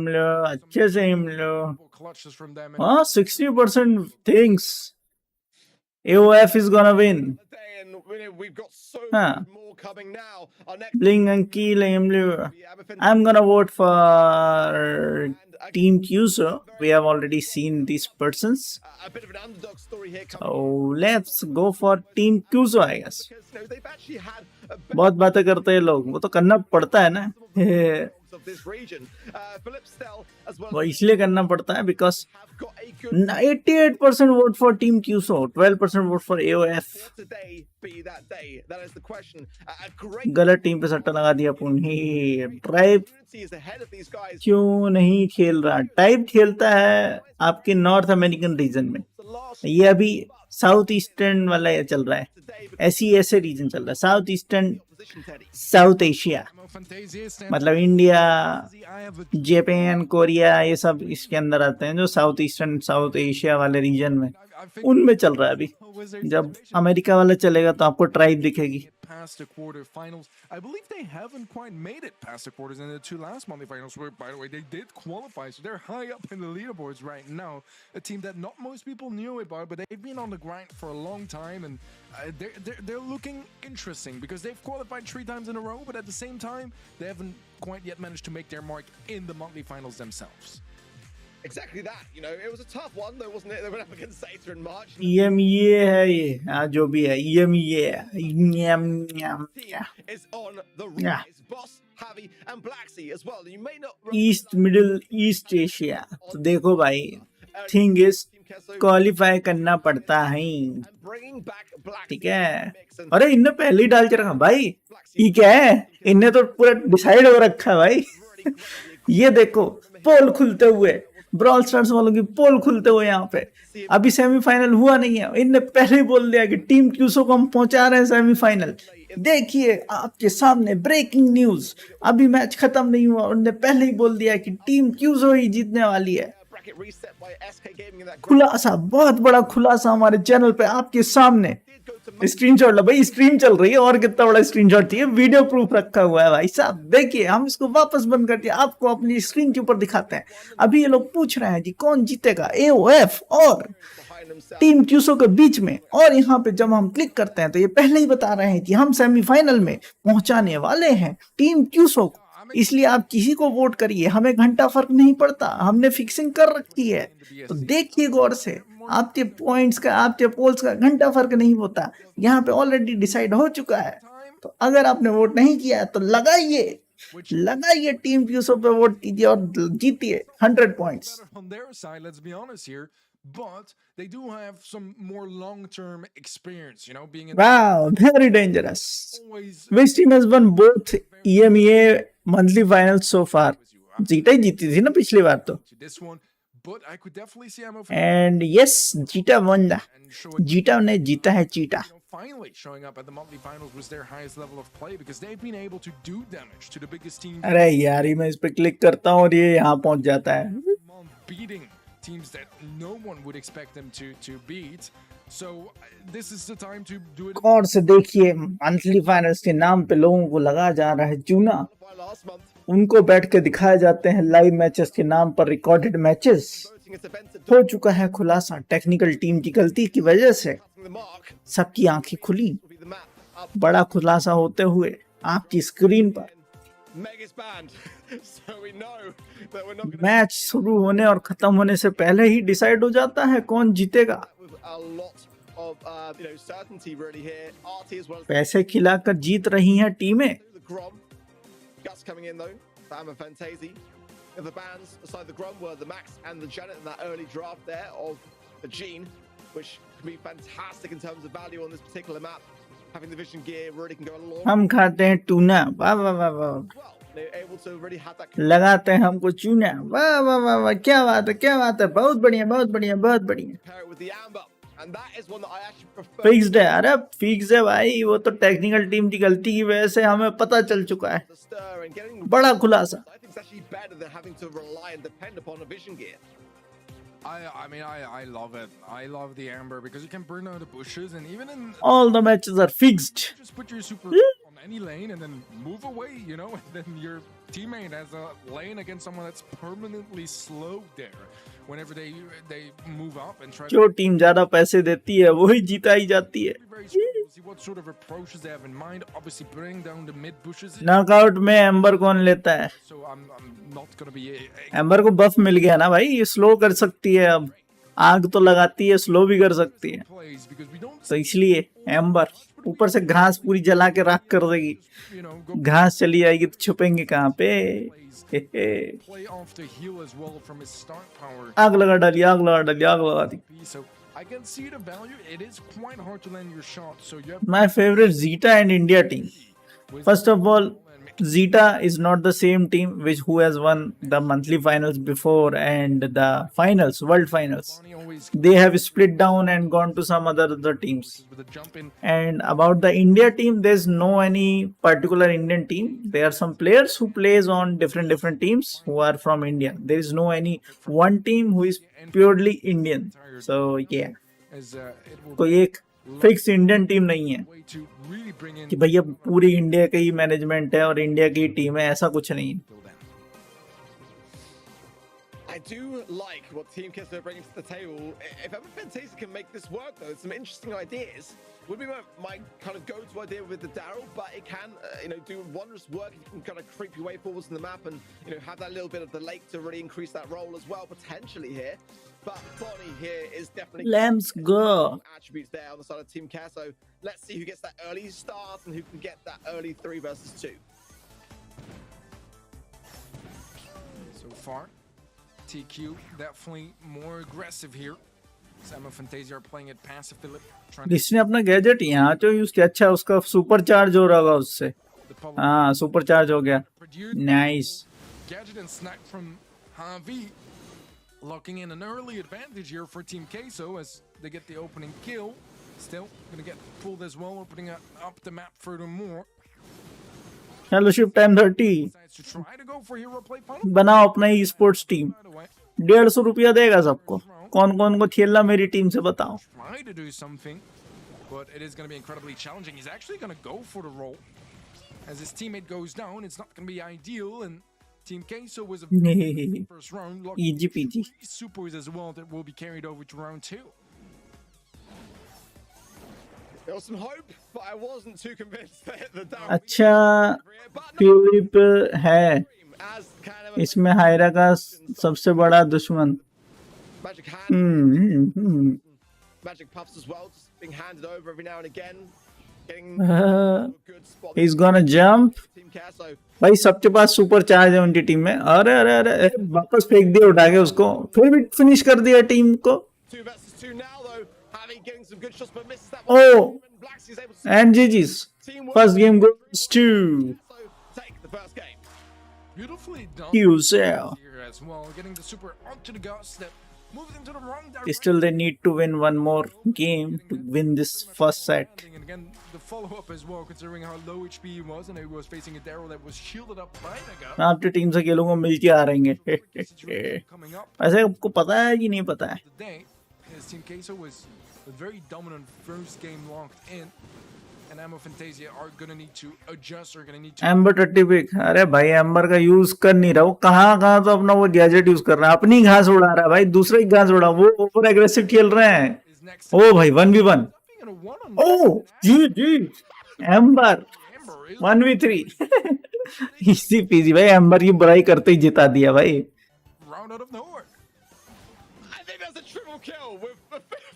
लो अच्छे से हम लो clutches from them. And हाँ 60% things AOF is gonna win And we've got so Huh. much more coming now. Our next Bling and Keel I'm gonna vote for Team Cuso. We have already seen these persons. a bit of an underdog story here coming So let's go for Team Cuso, I guess. because they've actually had a बहुत बातें करते हैं लोग वो तो करना पड़ता है ना of this region. Philip Stell as well वो इसलिए करना पड़ता है because have got a good 88% vote for Team Cuso, 12% vote for AOF. will today be that day? That is the question. A great गलत टीम पे सट्टा लगा दिया पुण्य tribe opportunity is ahead of these guys. क्यों नहीं खेल रहा टाइप खेलता है आपके नॉर्थ अमेरिकन रीजन में The last ये अभी साउथ ईस्टर्न वाला ये चल रहा है today ऐसे रीजन चल रहा है south eastern position, Teddy. South Asia Fantasia stands मतलब India I have a Japan Korea ये सब इसके अंदर आते हैं जो साउथ ईस्टर्न साउथ एशिया वाले रीजन में I think उनमें चल रहा है अभी Wizards जब अमेरिका वाला चलेगा तो आपको ट्राइब दिखेगी past the quarterfinals. I believe they haven't quite made it past the quarters in the two last monthly finals, where, by the way, they did qualify. So they're high up in the leaderboards right now. A team that not most people knew about, but they've been on the grind for a long time, and they're looking interesting because they've qualified 3 times in a row, but at the same time, they haven't quite yet managed to make their mark in the monthly finals themselves. Exactly that. You know, it was a tough one, though, wasn't it? They went up against Zeta in March. EMEA है ये जो भी है EMEA Is on the Yeah. rise. Boss, Javi, and Blacksea as well. You may not east middle east Asia तो देखो भाई thing is Team Kesso qualify करना पड़ता है and bringing back Blacksea ठीक है mix and अरे इनने पहले ही डाल के रखा भाई ये क्या है इनने तो पूरा डिसाइड हो रखा है भाई ये देखो पोल खुलते हुए ब्रॉल स्टार्स वालों की पोल खुलते हुए यहाँ पे अभी सेमीफाइनल हुआ नहीं है इनने पहले ही बोल दिया कि टीम क्यूसो को हम पहुंचा रहे हैं सेमीफाइनल देखिए आपके सामने ब्रेकिंग न्यूज अभी मैच खत्म नहीं हुआ उन्होंने पहले ही बोल दिया कि टीम क्यूसो ही जीतने वाली है bracket reset by SK Gaming in that group. खुलासा बहुत बड़ा खुलासा हमारे चैनल पे आपके सामने Did go to स्क्रीनशॉट लो भाई स्ट्रीम चल रही है और कितना बड़ा स्क्रीनशॉट चाहिए वीडियो प्रूफ रखा हुआ है भाई साहब देखिए हम इसको वापस बंद करके आपको अपनी स्क्रीन के ऊपर दिखाते हैं अभी ये लोग पूछ रहे हैं जी कौन जीतेगा एओएफ और behind themselves. टीम क्यूसो के बीच में और यहाँ पे जब हम क्लिक करते हैं तो ये पहले ही बता रहे हैं कि हम सेमीफाइनल में पहुंचाने वाले हैं टीम क्यूसो को इसलिए आप किसी को वोट करिए हमें घंटा फर्क नहीं पड़ता हमने फिक्सिंग कर रखी है तो देखिए गौर से आपके पॉइंट्स का आपके पोल्स का घंटा फर्क नहीं होता यहाँ पे ऑलरेडी डिसाइड हो चुका है तो अगर आपने वोट नहीं किया है तो लगाइए टीम क्यूसो पे वोट कीजिए और जीतिए 100 points Better on their side, let's be honest here, but they do have some more long-term experience, you know, being in Wow, very dangerous. always Which team has won both EMEA monthly finals so far? जीता ही जीती थी ना पिछली बार तो to this one, but I could definitely see Ammo And yes, Cheetah won. and showing Cheetah ने जीता है Cheetah. finally showing up at the monthly finals was their highest level of play because they've been able to do damage to the biggest team अरे यार ये मैं इस पे click करता हूँ और ये यहाँ पहुँच जाता है. month, beating teams that no one would expect them to beat. So this is the time to do it. और से देखिए मंथली फाइनल्स के नाम पे लोगों को लगा जा रहा है चूना. By last month, उनको बैठ के दिखाए जाते हैं लाइव मैचेस के नाम पर recorded matches. voting its event at हो चुका है खुलासा टेक्निकल टीम की गलती की वजह से the mark सबकी आंखें खुली. will be the map up बड़ा खुलासा होते हुए आपकी स्क्रीन पर Mega's banned. So we know that we're not going to match शुरू होने और खत्म होने से पहले ही डिसाइड हो जाता है कौन जीतेगा. with a lot of certainty really here. RT as well as पैसे खिलाकर जीत रही हैं टीमें. the Grom. Gus coming in though. Bam and Fantasy. If the bans aside the Grom were the Max and the Janet in that early draft there of the Gene, which can be fantastic in terms of value on this particular map. Having the vision gear really can go a long हम खाते हैं tuna. वाह वाह वाह वाह. well. They're able to really have that लगाते हैं हमको चूना. वाह वाह वाह वाह. क्या बात है क्या बात है. बहुत बढ़िया बहुत बढ़िया बहुत बढ़िया. pair it with the Amber. And that is one that I actually prefer. Fixed है. अरे फिक्स है भाई. वो तो टेक्निकल टीम की गलती की वजह से हमें पता चल चुका है. The stir and getting बड़ा खुलासा. I think it's actually better than having to rely and depend upon a vision gear. I love it. I love the Amber because you can burn out the bushes and even in All the matches are fixed. just put your super on any lane and then move away, you know, and then your teammate has a lane against someone that's permanently slowed there. Whenever they move up and try जो team ज्यादा पैसे देती है वही जीता ही जाती है. to be very smart, we'll see what sort of approaches they have in mind. Obviously, bringing down the mid bushes. Knockout में एम्बर कौन लेता है. So I'm not gonna be amber को बफ मिल गया ना भाई. ये स्लो कर सकती है. अब आग तो लगाती है स्लो भी कर सकती है. plays because we don't, तो इसलिए एम्बर ऊपर से घास पूरी जला के राख कर देगी. you know, go घास चली जाएगी तो छुपेंगे कहाँ पे. हे हे. play off the heel as well from his start power. आग लगा डाली आग लगा डाली आग लगा दी. So I can see the value. It is quite hard to land your shot. So you have My favorite Zeta and India team. First of all, Zeta is not the same team who has won the monthly finals before and the finals, world finals. Bonnie always They have split down and gone to some other teams. with a jump in. And about the India team, there's no any particular Indian team. There are some players who plays on different teams who are from India. There is no any one team who is purely Indian. So yeah, As it will कोई एक fix Indian team नहीं है way to really bring in कि भैया पूरी India का ही management है और इंडिया की टीम है. ऐसा कुछ नहीं है. till then. I do like what Team Kiss are bringing to the table. If ever Fantasy can make this work, though, some interesting ideas. Would be my kind of go-to idea with the Daryl, but it can, do wondrous work if you can kind of creep your way forwards in the map and, have that little bit of the lake to really increase that role as well, potentially here. But Bonnie here is definitely Let's go. attributes there on the side of Team Care. So let's see who gets that early start and who can get that early 3 versus 2. So far, TQ definitely more aggressive here. Sam and Fantasia are playing it passively, trying to जिसने अपना gadget यहाँ तो use किया. अच्छा उसका super charge हो रहा होगा उससे. the public हाँ सुपर चार्ज हो गया. produce nice. gadget and snack from Javi, locking in an early advantage here for Team Queso as they get the opening kill. Still gonna get pulled as well, opening up the map furthermore. Fellowship time 30. Decides to try to go for hero play funnel. बनाओ अपना e sports team. Right away, 150 रुपया देगा सबको. कौन कौन को खेलना मेरी टीम से बताओ. try to do something, but it is gonna be incredibly challenging. He's actually gonna go for the roll. As his teammate goes down, it's not gonna be ideal, and Team Queso was a first round. Lucky easy PG. supers as well that will be carried over to round 2. There was some hope, but I wasn't too convinced that the Daryl अच्छा but tulip है as kind of इसमें हायरा का सबसे बड़ा दुश्मन. magic hand, magic puffs as well, just being handed over every now and again, getting a good spot. He's gonna jump. Team Care, so भाई सबके पास super charge है उनकी टीम में. अरे अरे अरे वापस फेंक दिया उठा के उसको. फिर भी फिनिश कर दिया टीम को. 2 versus 2 now though. Having getting some good shots, but misses that Oh. one. Blacksy's able to And GG's. teamwork. First game goes to So take the first game. Beautifully done User. here as well, getting the super onto the gust that moved into the wrong direction. Still, they need to win one more game to win this first set. And again, the follow-up as well, considering how low HP he was, and he was facing a Daryl that was shielded up by the gun. आपकी team से खेलूंगा मिल के आ रहेंगे Coming up वैसे आपको पता है कि नहीं पता है today, his team Queso was a very dominant first game locked in, and Ammo Fantasia are gonna need to adjust, or gonna need to Amber 30 pick अरे भाई एम्बर का यूज कर नहीं रहा वो कहाँ कहाँ तो अपना वो गैजेट यूज कर रहा है अपनी घास उड़ा रहा है भाई दूसरे की घास उड़ा वो ओवर एग्रेसिव खेल रहे हैं his next ओ भाई 1v1 in a one-on-one. Oh G G Amber Amber is 1v3 इसी पीजी भाई एम्बर की बुराई करते ही जिता दिया भाई round out of nowhere. I think that's a triple kill with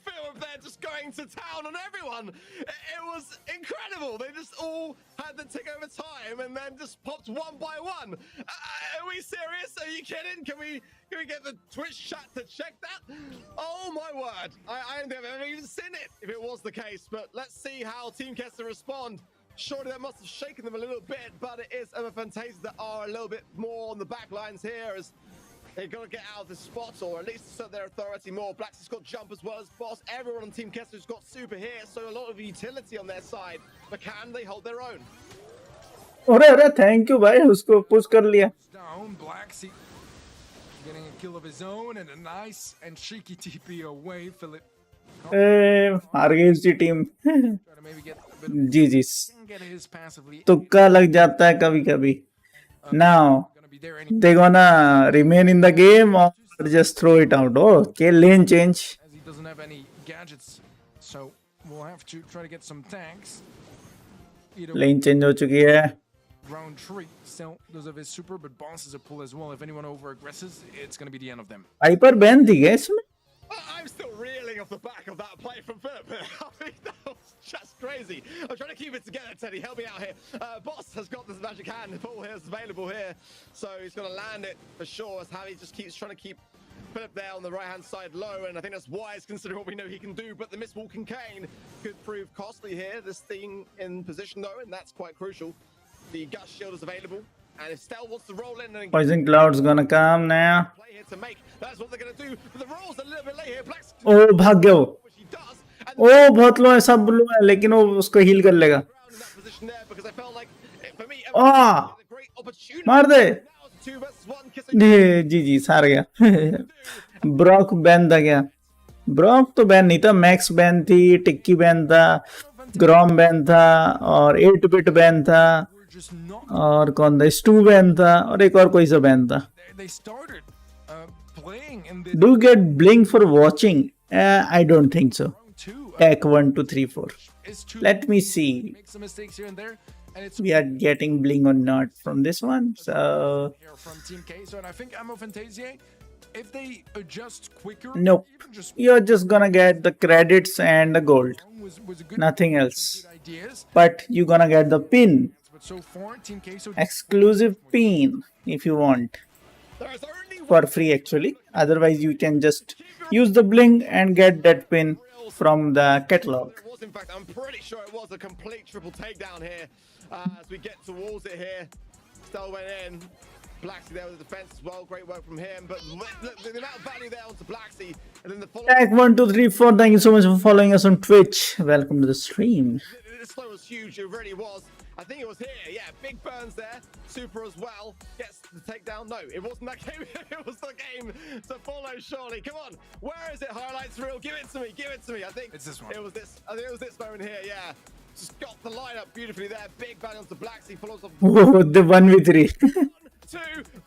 Phil there just going to town on everyone. It was incredible. They just all had to take over time and then just popped one by one. Are we serious? Are you kidding? Can we get the Twitch chat to check that? Oh my word. I don't think I've ever even seen it if it was the case, but let's see how Team Kester respond. Surely that must have shaken them a little bit, but it is Emma Fantasia that are a little bit more on the back lines here as they've got to get out of this spot, or at least assert their authority more. Blacksy's got jump as well as boss. Everyone on Team Kester's got super here, so a lot of utility on their side. But can they hold their own? अरे अरे thank you भाई उसको push कर लिया Down, Blacksy getting a kill of his own, and a nice and cheeky TP away. Philip हार गई उसकी team trying to maybe get a bit of G G get his passively. तुक्का लग जाता है कभी कभी now Gonna be there anyway, they gonna remain in the game or just throw it out okay lane change as he doesn't have any gadgets, so we'll have to try to get some tanks. Either lane change हो चुकी है round 3 still does have his super, but boss is a pull as well. If anyone over aggresses, it's gonna be the end of them. Hyper ban थी क्या इसमें I'm still reeling off the back of that play from Philip. I mean, that was just crazy. I'm trying to keep it together, Teddy. Help me out here. Boss has got this magic hand. Paul here is available here. So he's going to land it for sure. As Harry just keeps trying to keep Philip there on the right-hand side low. And I think that's wise considering what we know he can do. But the Mistwalking Cane could prove costly here. This thing in position though, and that's quite crucial. The Gust Shield is available. And if Stell wants to roll in and poison cloud's gonna come now play here to make, that's what they're going to do. But the roll's a little bit late here. Black's ओ भाग गया वो which he does. And ओ बहुत लो है सब लो है लेकिन वो उसको हील कर लेगा in that position there because I felt like for me Ah! a great opportunity. मार दे Now it's 2 versus 1 kissing. जी हार गया ब्रॉक बैन था क्या ब्रॉक तो बैन नहीं था मैक्स बैन थी टिक्की बैन था ग्रॉम बैन था और 8 बिट बैन था We're just not. और कौन था स्टू बैन था और एक और कोई सा बैन था They started playing in the do get blink for watching I don't think so round 2. Take 1 2 3 4 It's too let me see make some mistakes here and there, and it's we are getting bling or not from this one so here from Team Queso, and I think Ammo Fantasia, if they adjust quicker, nope even just you're just gonna get the credits and the gold was a good nothing else good ideas. but you're gonna get the pin But so far, Team Queso exclusive pin if you want There is only for free actually otherwise you can just use the bling and get that pin from the catalog it was, in fact, I'm pretty sure it was a complete triple takedown here as we get towards it here. Stell went in. Blacksy there with the defense as well. Great work from him. But look, the amount of value there onto Blacksy. And then the follow tag 1 2 3 4 thank you so much for following us on Twitch welcome to the stream this flow was huge. It really was. I think it was here. Yeah, big burns there. Super as well. Gets the takedown. No, it wasn't that game. It was the game to follow, surely. Come on. Where is it? Highlights reel. Give it to me. Give it to me. I think It's this one. It was this. I think it was this moment here. Yeah. Just got the lineup beautifully there. Big bang onto Blacksy. Follows up. oh, the 1v3 Two.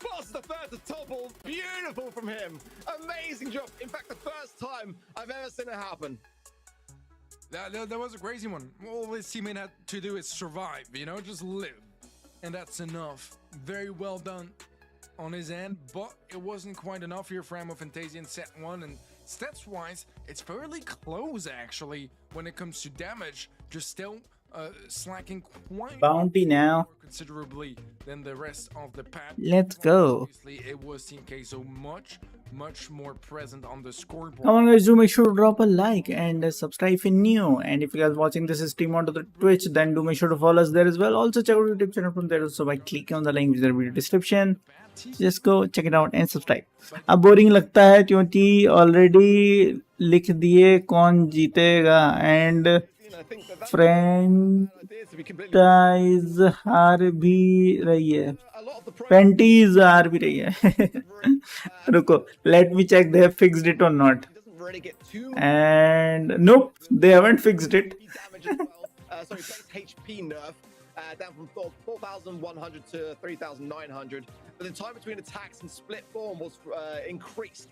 Boss the third to topple. Beautiful from him. Amazing job. In fact, the first time I've ever seen it happen. That was a crazy one. All this teammate had to do is survive, you know, just live. And that's enough. Very well done on his end, but it wasn't quite enough here for Ammo Fantasia in set 1. And stats-wise, it's fairly close, actually, when it comes to damage. Just still slacking quite bounty now more considerably than the rest of the pack. let's go Obviously, it was Team Queso much much more present on the scoreboard. Come on guys, do make sure to drop a like and subscribe if you're new. And if you guys watching this stream onto the Twitch, then do make sure to follow us there as well. Also check out our YouTube channel from there also by clicking on the link in the video description. Just go check it out and subscribe. अब boring लगता है क्योंकि already लिख दिए कौन जीतेगा and franchise हार भी रही है, पेंटीज हार भी रही है. रुको, let me check they have fixed it or not. And nope, they haven't fixed it. Sorry, base HP nerf down from 4,100 to 3,900. But the time between attacks and split form was increased,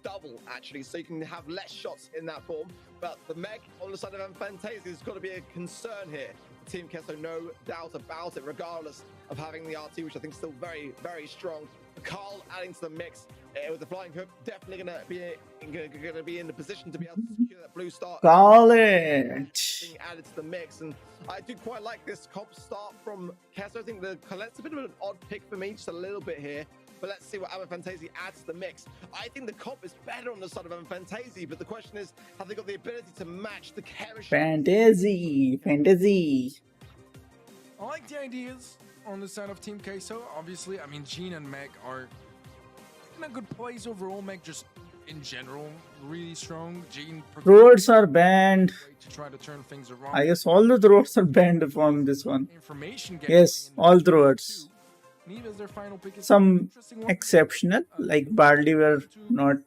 double actually, so you can have less shots in that form. But the Meg on the side of Fantasia has got to be a concern here. Team Kesso, no doubt about it, regardless of having the RT, which I think is still very, very strong. Carl adding to the mix with the flying hook, definitely going to be in the position to be able to secure that blue star. Call it. Being added to the mix, and I do quite like this comp start from Kesso. I think the Colette's a bit of an odd pick for me, just a little bit here. But let's see what Fantasy adds to the mix. I think the comp is better on the side of Fantasy, but the question is, have they got the ability to match the chemistry? Fantasy. I like the ideas on the side of Team Queso. Obviously, I mean, Gene and Meg are in a good place overall. Meg just in general really strong. Gene Throwers are banned. to try to turn things around. I guess all the throwers are banned from this one. Information Yes, all throwers. Neve as their final pick is Some interesting one. exceptional, like Barley were not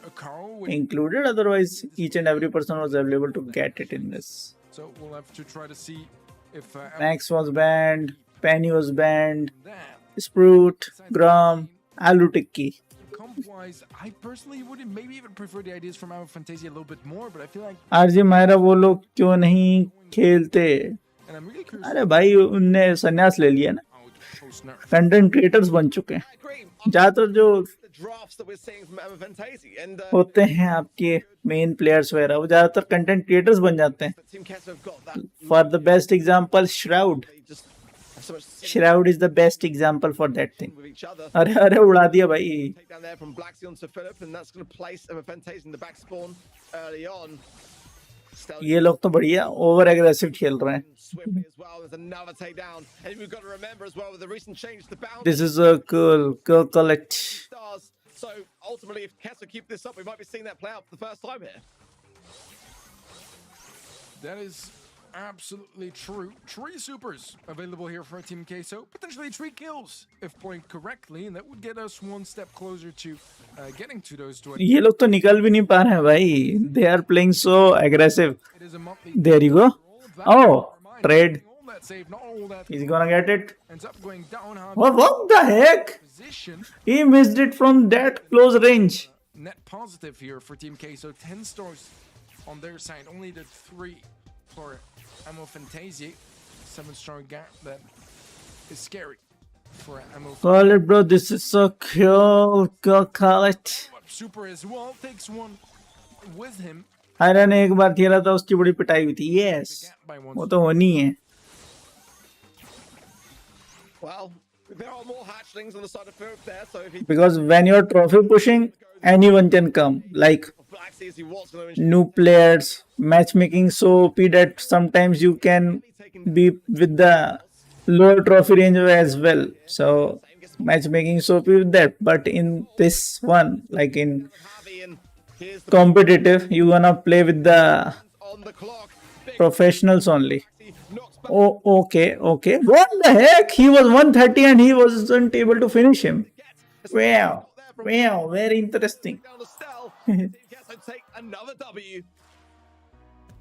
A Carl with, included. Otherwise, each and every person was available to get it in this. so we'll have to try to see if Max was banned. Penny was banned. that Sprout, Grom, Alu Tikki. comp-wise, I personally would maybe even prefer the ideas from our Fantasia a little bit more, but I feel like, RJ Myra वो लोग क्यों नहीं खेलते? and I'm really curious अरे भाई उनने संन्यास ले लिया ना, how post nerf. Content creators बन चुके हैं. I agree. ज्यादातर जो The drafts that we're seeing from Fantasy, and होते हैं आपके मेन प्लेयर्स वगैरह, वो ज्यादातर कंटेंट क्रिएटर्स बन जाते हैं. Team Kesso have got that. For the best example shroud. They just have so much synergy shroud is the best example for that thing. with each other. अरे अरे उड़ा दिया भाई. Take down there from Black Sea onto Philip, and that's going to place Fantasia in the back spawn early on. ये लोग तो बढ़िया over aggressive खेल रहे हैं. Swiftly as well. There's another takedown, and we've got to remember as well with the recent change to bounce this is a cool collect. stars. So ultimately, if Kesso keep this up, we might be seeing that play out for the first time here. That is absolutely true. 3 supers available here for Team Queso. Potentially 3 kills if played correctly, and that would get us one step closer to getting to those 20. ये लोग तो निकल भी नहीं पा रहे हैं भाई. They are playing so aggressive. It is a monthly. There you go. Oh, trade. All that save, not all that He's gonna get it. ends up going down. What the heck? Position He missed it from that close range. net positive here for Team Queso. 10 stars on their side. Only the 3 for Ammo Fantasia. 7-star gap that is scary for Ammo. Call it, bro. This is so cool. Go call it. Super as well takes one with him. Iron ने एक बार खेला था, उसकी बड़ी पिटाई हुई थी. Yes, Gap by वो one. तो होनी है. Well, there are more hatchlings on the side of Philip there, so if he Because when you're trophy pushing, anyone can come. Like Black Sea as he was going to new players, matchmaking so OP that sometimes you can be with the lower trophy range as well. So matchmaking so OP with that. But in this one, like in Javi, and here's the competitive, you gonna play with the on the clock. Big professionals only. knocks back. Oh, okay. What the heck? He was 130 and he wasn't able to finish him. Wow, very interesting. Down to Stell. Team Kesso take another W.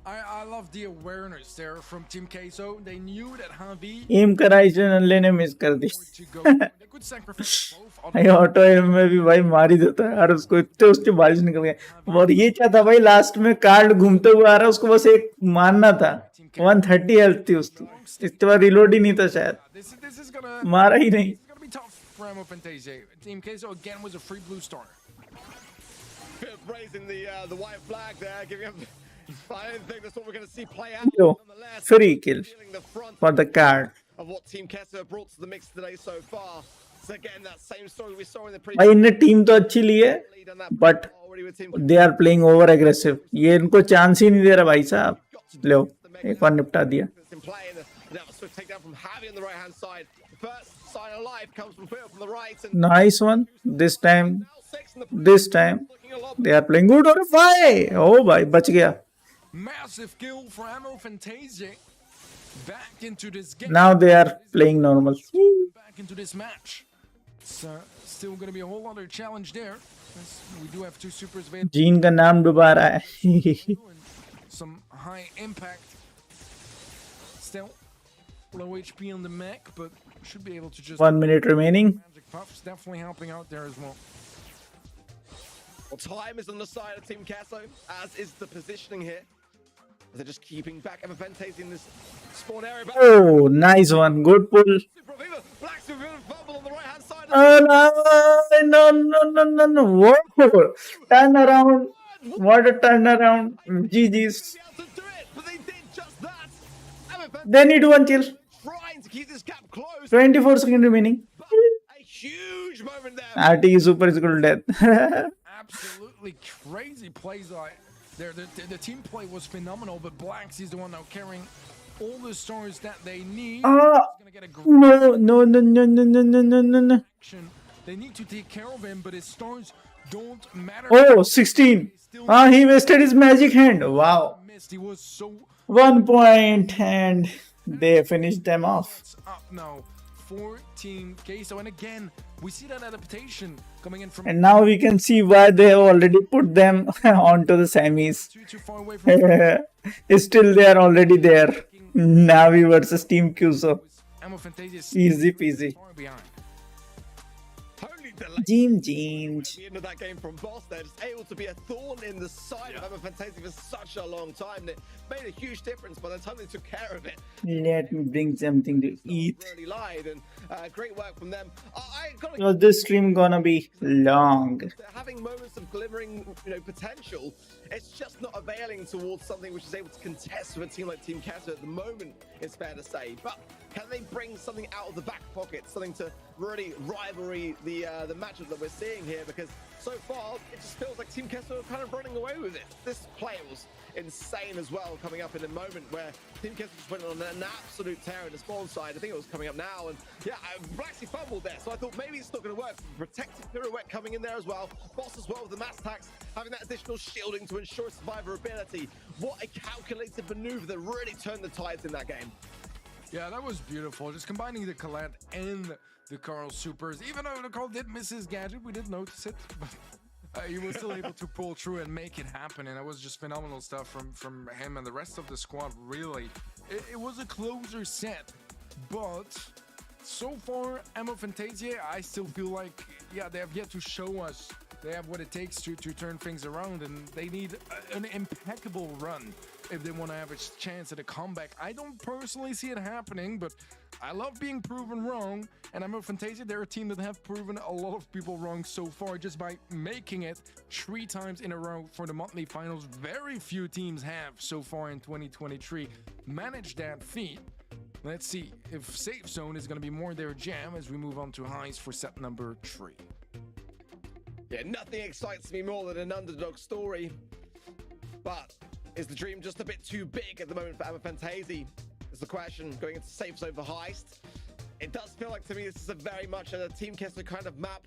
I love the awareness there from Team Queso. They knew that Javi um करा इसने नल्ले ने miss कर दी. was to go. They could sacrifice both. ये auto um में भी भाई मार ही देता है, और उसको इतने उसके बारिश निकल गए. और ये क्या था भाई, लास्ट में कार्ड घूमते हुए आ रहा है, उसको बस एक मारना था. 130 हेल्थ थी उसकी. इसके बाद रिलोड ही नहीं था शायद, This is gonna मारा ही नहीं. it's gonna be tough for Ammo Fantasia. Team Queso again was a free blue star. Philip raising the white flag there, giving him. I don't think that's what we're going to see play out. Yo, Nonetheless, free kill feeling the front for the card. of what Team Kesso have brought to the mix today so far. So again, that same story we saw in the भाई previous इनने team तो अच्छी ली है lead on that but already with Team they are playing over aggressive. ये इनको chance ही नहीं दे रहा भाई साहब. लो एक और निपटा दिया. in play and now a swift takedown from Javi on the right hand side. The first sign of life comes from Phil from the right and Nice one. This time now 6 in the this time looking a lot they are playing good. और भाई ओ भाई बच गया. Massive kill for Ammo Fantasia. Back into this game. Now they are playing normal. Back into this match. It's still going to be a whole other challenge there. As we do have two supers available. Gene का नाम डुबा रहा है. Some high impact. Still low HP on the mech, but should be able to just 1 minute remaining. magic puffs definitely helping out there as well. Well, time is on the side of Team Casso, as is the positioning here. They're just keeping back Evapentes in this spawn area. But Oh, nice one. Good pull. Super Viva, Black Super Viva fumble on the right hand side. Oh, no. Whoa. Turn around. What a turnaround. GG's. Be able to do it, but they did just that. Evapentes They need one kill. trying to keep this gap closed. 24 seconds remaining. But a huge moment there. RT super is good death. Absolutely crazy plays like there. The team play was phenomenal, but Blacks is the one now carrying all the stars that they need. Ah, He's gonna get a great no. action. They need to take care of him, but his stars don't matter. Oh, 16. Ah, he wasted his magic hand. Wow. Missed. He was so 1 point and they finished them off. it's up now for Team Queso. And again, we see that adaptation coming in from And now we can see why they have already put them onto the semis. too far away from Still they are already there. Navi versus Team Cuso. Ammo Fantasia is Easy peasy. far behind. Totally delayed. Jim. The end of that game from Boss, they're just able to be a thorn in the side of Evapentes for such a long time. And it made a huge difference by the time they took care of it. Let me bring something to eat. Really lied, and great work from them. I gotta Was this stream gonna be long? they're having moments of glimmering, potential. It's just not availing towards something which is able to contest with a team like Team Kata at the moment. It's fair to say, but can they bring something out of the back pocket, something to really rivalry the matchup that we're seeing here? Because so far it just feels like Team Kata are kind of running away with it. This play was insane as well, coming up in a moment where Team Kata just went on an absolute tear in the spawn side. I think it was coming up now, and yeah, Blacksy fumbled there, so I thought maybe it's not going to work. Protective pirouette coming in there as well. Boss as well with the mass attacks, having that additional shielding to ensure survivability. What a calculated maneuver that really turned the tides in that game. Yeah, that was beautiful. Just combining the Colette and the Carl supers. Even though the Carl did miss his gadget, we did notice it. But he was still able to pull through and make it happen. And that was just phenomenal stuff from him and the rest of the squad, really. It was a closer set. But so far, Ammo Fantasia, I still feel like, yeah, they have yet to show us they have what it takes to turn things around. And they need an impeccable run if they want to have a chance at a comeback. I don't personally see it happening, but I love being proven wrong. And I'm a Fantasia, they're a team that have proven a lot of people wrong so far just by making it 3 times in a row for the monthly finals. Very few teams have so far in 2023 managed that feat. Let's see if Safe Zone is going to be more their jam as we move on to highs for set number 3. Yeah, nothing excites me more than an underdog story. But is the dream just a bit too big at the moment for Ammo Fantasia? Is the question going into Safe Zone for Heist. It does feel like to me this is a very much a Team Kessler kind of map.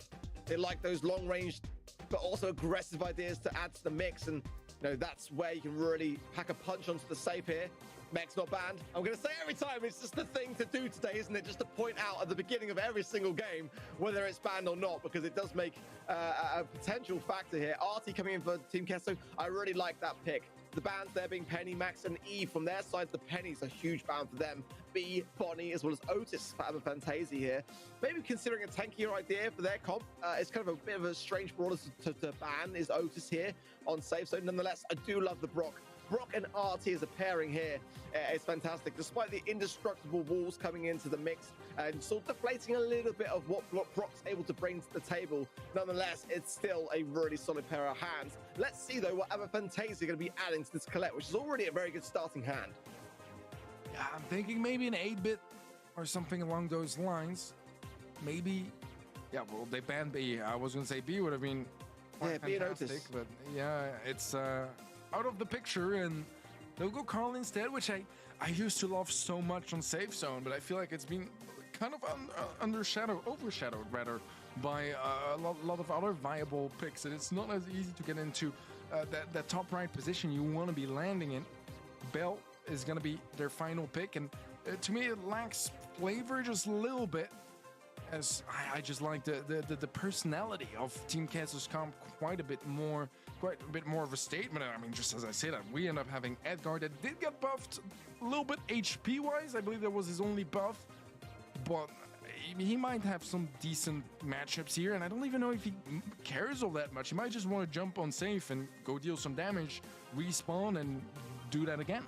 They like those long range but also aggressive ideas to add to the mix, and that's where you can really pack a punch onto the safe here. Mech's not banned. I'm going to say every time, it's just the thing to do today, isn't it? Just to point out at the beginning of every single game whether it's banned or not, because it does make a potential factor here. Artie coming in for Team Kesso. I really like that pick. The bans there being Penny, Max, and E from their side. The Penny's a huge ban for them. B, Bonnie, as well as Otis for Ammo Fantasia here. Maybe considering a tankier idea for their comp. It's kind of a bit of a strange brawler to ban is Otis here on Safe Zone. Nonetheless, I do love the Brock. Brock and RT as a pairing here is fantastic, despite the indestructible walls coming into the mix and sort of deflating a little bit of what Brock's able to bring to the table. Nonetheless, it's still a really solid pair of hands. Let's see, though, what Ammo Fantasia are going to be adding to this Colette, which is already a very good starting hand. Yeah, I'm thinking maybe an 8-bit or something along those lines. Maybe, yeah, well, they banned B. I was gonna say B would have been quite Yeah, B fantastic, noticed. but yeah, it's out of the picture, and they'll go Carl instead, which I used to love so much on Safe Zone, but I feel like it's been kind of overshadowed rather by a lot of other viable picks, and it's not as easy to get into that top right position you want to be landing in. Bell is going to be their final pick, and to me it lacks flavor just a little bit, as I just like the personality of Team Casus Comp quite a bit more of a statement. I mean, just as I say that, we end up having Edgar that did get buffed a little bit HP wise. I believe that was his only buff, but he might have some decent matchups here, and I don't even know if he cares all that much. He might just want to jump on safe and go deal some damage, respawn, and do that again.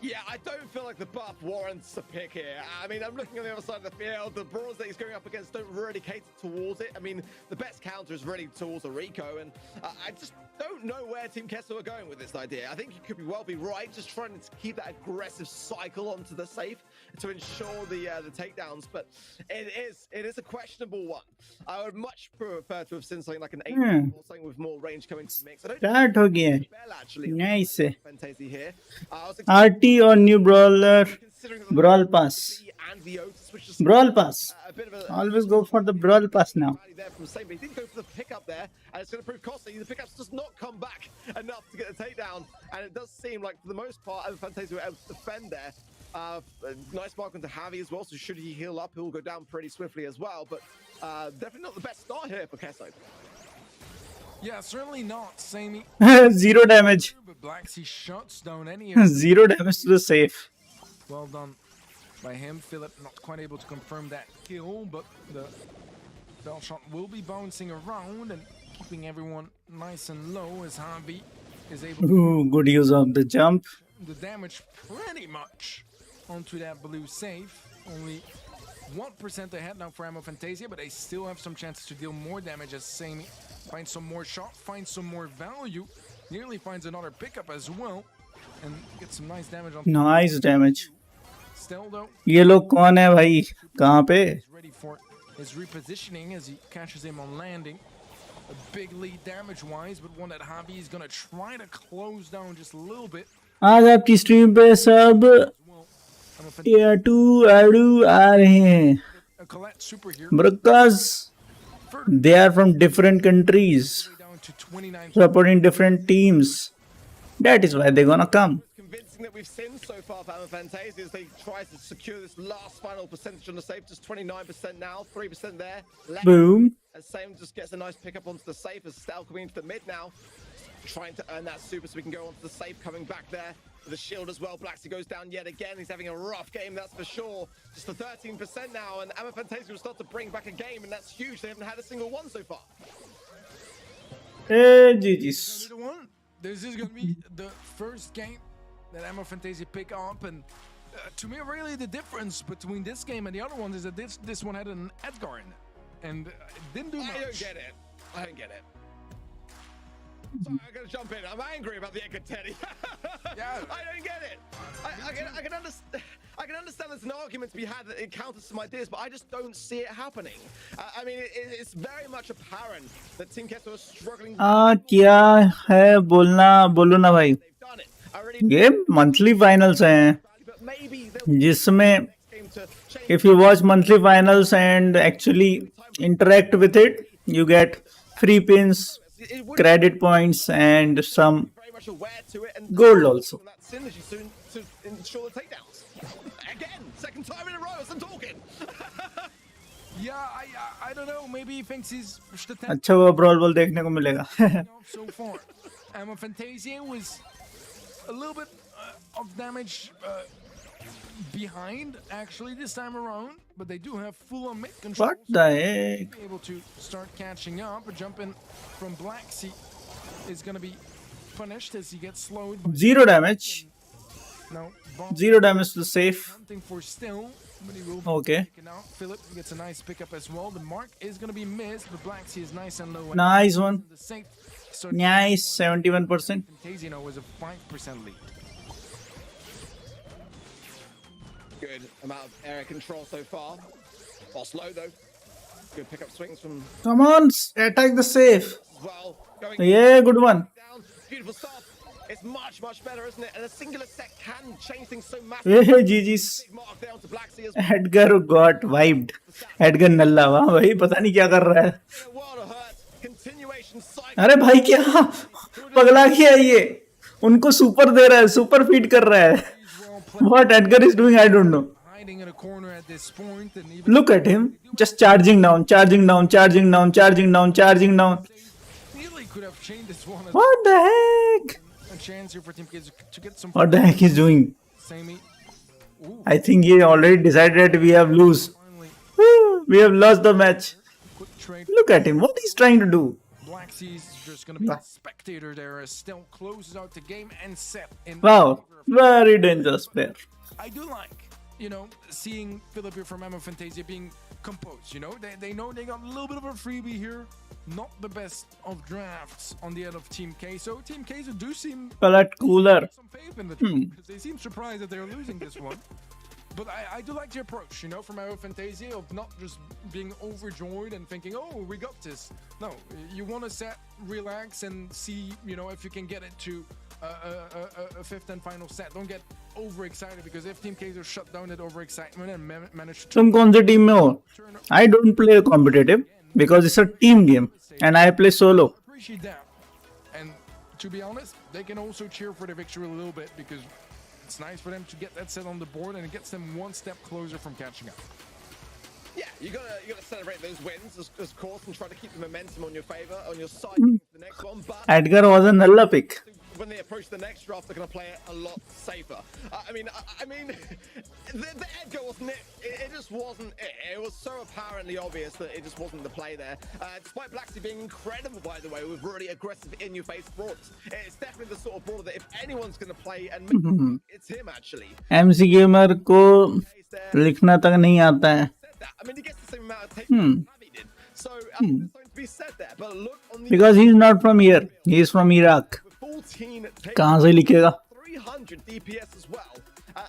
Yeah, I don't feel like the buff warrants a pick here. I mean, I'm looking on the other side of the field. The brawlers that he's going up against don't really cater towards it. I mean, the best counter is really towards a Rico, and I just don't know where Team Kessel are going with this idea. I think you could be right, just trying to keep that aggressive cycle onto the safe to ensure the takedowns, but it is a questionable one. I would much prefer to have seen something like an 8 or something with more range coming to the mix. I don't Start हो गया है. Bell actually Nice. Fantasy here. I was RT or new brawler. considering that the Brawl Pass. and the Otis, which is Brawl Pass. a bit of a Always go for the Brawl Pass now. rally there from Saint, but he didn't go for the pickup there, and it's going to prove costly. The pickups does not come back enough to get the takedown, and it does seem like for the most part, Fantasy were able to defend there. Nice mark onto Javi as well, so should he heal up, he'll go down pretty swiftly as well, but definitely not the best start here for Kesso. Yeah, certainly not Sammy, 0 damage. but Black Sea shuts down any of 0 damage to the safe. Well done by him. Philip not quite able to confirm that kill, but the bell shot will be bouncing around and keeping everyone nice and low as Javi is able to Ooh, good use of the jump. the damage pretty much onto that blue safe. Only 1% ahead now for Ammo Fantasia, but they still have some chances to deal more damage as Sammy finds some more shot, finds some more value, nearly finds another pickup as well, and gets some nice damage on Nice damage. Still though, ये लोग कौन है भाई? कहाँ पे? he's ready for his repositioning as he catches him on landing. A big lead damage-wise, but one that Javi is gonna try to close down just a little bit. आज आपकी stream पे सब Well, Ammo Fantasia, A2 आड़ू आ रहे हैं. a Colette super here, Because they are from different countries, down to 29. supporting different teams. That is why they're gonna come. Convincing that we've seen so far for Ammo Fantasia as they try to secure this last final percentage on the safe, just 29% now, 3% there. Left. Boom. And Sam just gets a nice pickup onto the safe as Stel coming into the mid now, trying to earn that super so we can go onto the safe, coming back there with the shield as well. Blacksy goes down yet again. He's having a rough game, that's for sure. Just the 13% now, and Ammo Fantasia will start to bring back a game, and that's huge. They haven't had a single one so far. Hey, GG's. Another one. This is gonna be the first game that Ammo Fantasia pick up, and to me, really the difference between this game and the other ones is that this one had an Edgar in it, and it didn't do much. I don't get it. I don't get it. Sorry, I'm gonna jump in. I'm angry about the Edgar Teddy. Yeah. I don't get it. I can understand. I can understand there's an argument to be had that it counters some ideas, but I just don't see it happening. I mean, it's very much apparent that Team Kesso are struggling. क्या है बोलो ना भाई. They've done it. I really, ये monthly finals हैं, but maybe they'll जिसमें game to change. if you watch monthly finals and actually interact with it, you get free pins, It would credit points, and some be very much aware to it and gold also. that synergy soon to ensure the takedowns. Again, second time in a row as I'm talking. Yeah, I don't know. Maybe he thinks he's अच्छा वो brawl ball देखने को मिलेगा. so far. Ammo Fantasia was a little bit of damage behind actually this time around, but they do have full on mid control. What the heck? Be able to start catching up. A jump in from Black Sea is going to be punished as he gets slowed. By 0 damage. no, Bomb 0 damage to the safe. hunting for still, but he will be Okay. taken out. Philip gets a nice pickup as well. The mark is going to be missed, but Black Sea is nice and low. Nice one. The safe. So Nice, 71%. Fantasia now was a 5% lead. good amount of area control so far. Boss low though. Good pickup swings from Come on, attack the safe. as well. Going Yeah, good one. down. Beautiful start. It's much, much better, isn't it? And a singular set can change things so Hey, massively. GG's. Big mark down to Black Sea as well. Edgar got vibed. Edgar नल्ला वाह भाई पता नहीं क्या कर रहा है. In a world of hurt, continuation cycle. अरे भाई क्या पगला गया ये. उनको सुपर दे रहा है, सुपर फीड कर रहा है. What Edgar is doing, I don't know. Hiding in a corner at this point, and even Look at him, just charging down, charging down, charging down, charging down, charging down. nearly could have chained this one. What the heck? A chance here for Team Kids to get some. What the heck he's doing? Samey. Ooh, I think he already decided that we have lose. finally, Woo, we have lost the match. quick trade. Look at him, what he's trying to do. Black Sea's just gonna be a spectator there as still closes out the game and set in. Wow, favor of- very dangerous player. I do like, seeing Philip here from Emma Fantasia being composed. They know they got a little bit of a freebie here. Not the best of drafts on the end of Team K. So Team K do seem A lot cooler. some faith in the team because they seem surprised that they're losing this one. But I do like the approach, from Emma Fantasia of not just being overjoyed and thinking, oh, we got this. No, you want to set, relax, and see, if you can get it to a fifth and final set. Don't get overexcited because if Team Kaiser shut down that overexcitement and managed to तुम कौन से team में हो? turn I don't play competitive because it's a team game and I play solo. appreciate that. And to be honest, they can also cheer for the victory a little bit because it's nice for them to get that set on the board and it gets them one step closer from catching up. Yeah, you gotta celebrate those wins, of course, and try to keep the momentum on your favor, on your side for the next one. But Edgar was a nulla pick. when they approach the next draft, they're gonna play it a lot safer. I mean, the Edgar wasn't it. It just wasn't it. It was so apparently obvious that it just wasn't the play there. Despite Blacksea being incredible, by the way, with really aggressive in-your-face brawlers, it's definitely the sort of brawler that if anyone's gonna play and make it's him actually. MC Gamer को He's there. लिखना तक नहीं आता है. Said that. I mean, he gets the same amount of take that Navi did. So there's something to be said there. But look on the Because he's not from here. He is from Iraq. 14 take कहाँ से लिखेगा? 300 DPS as well.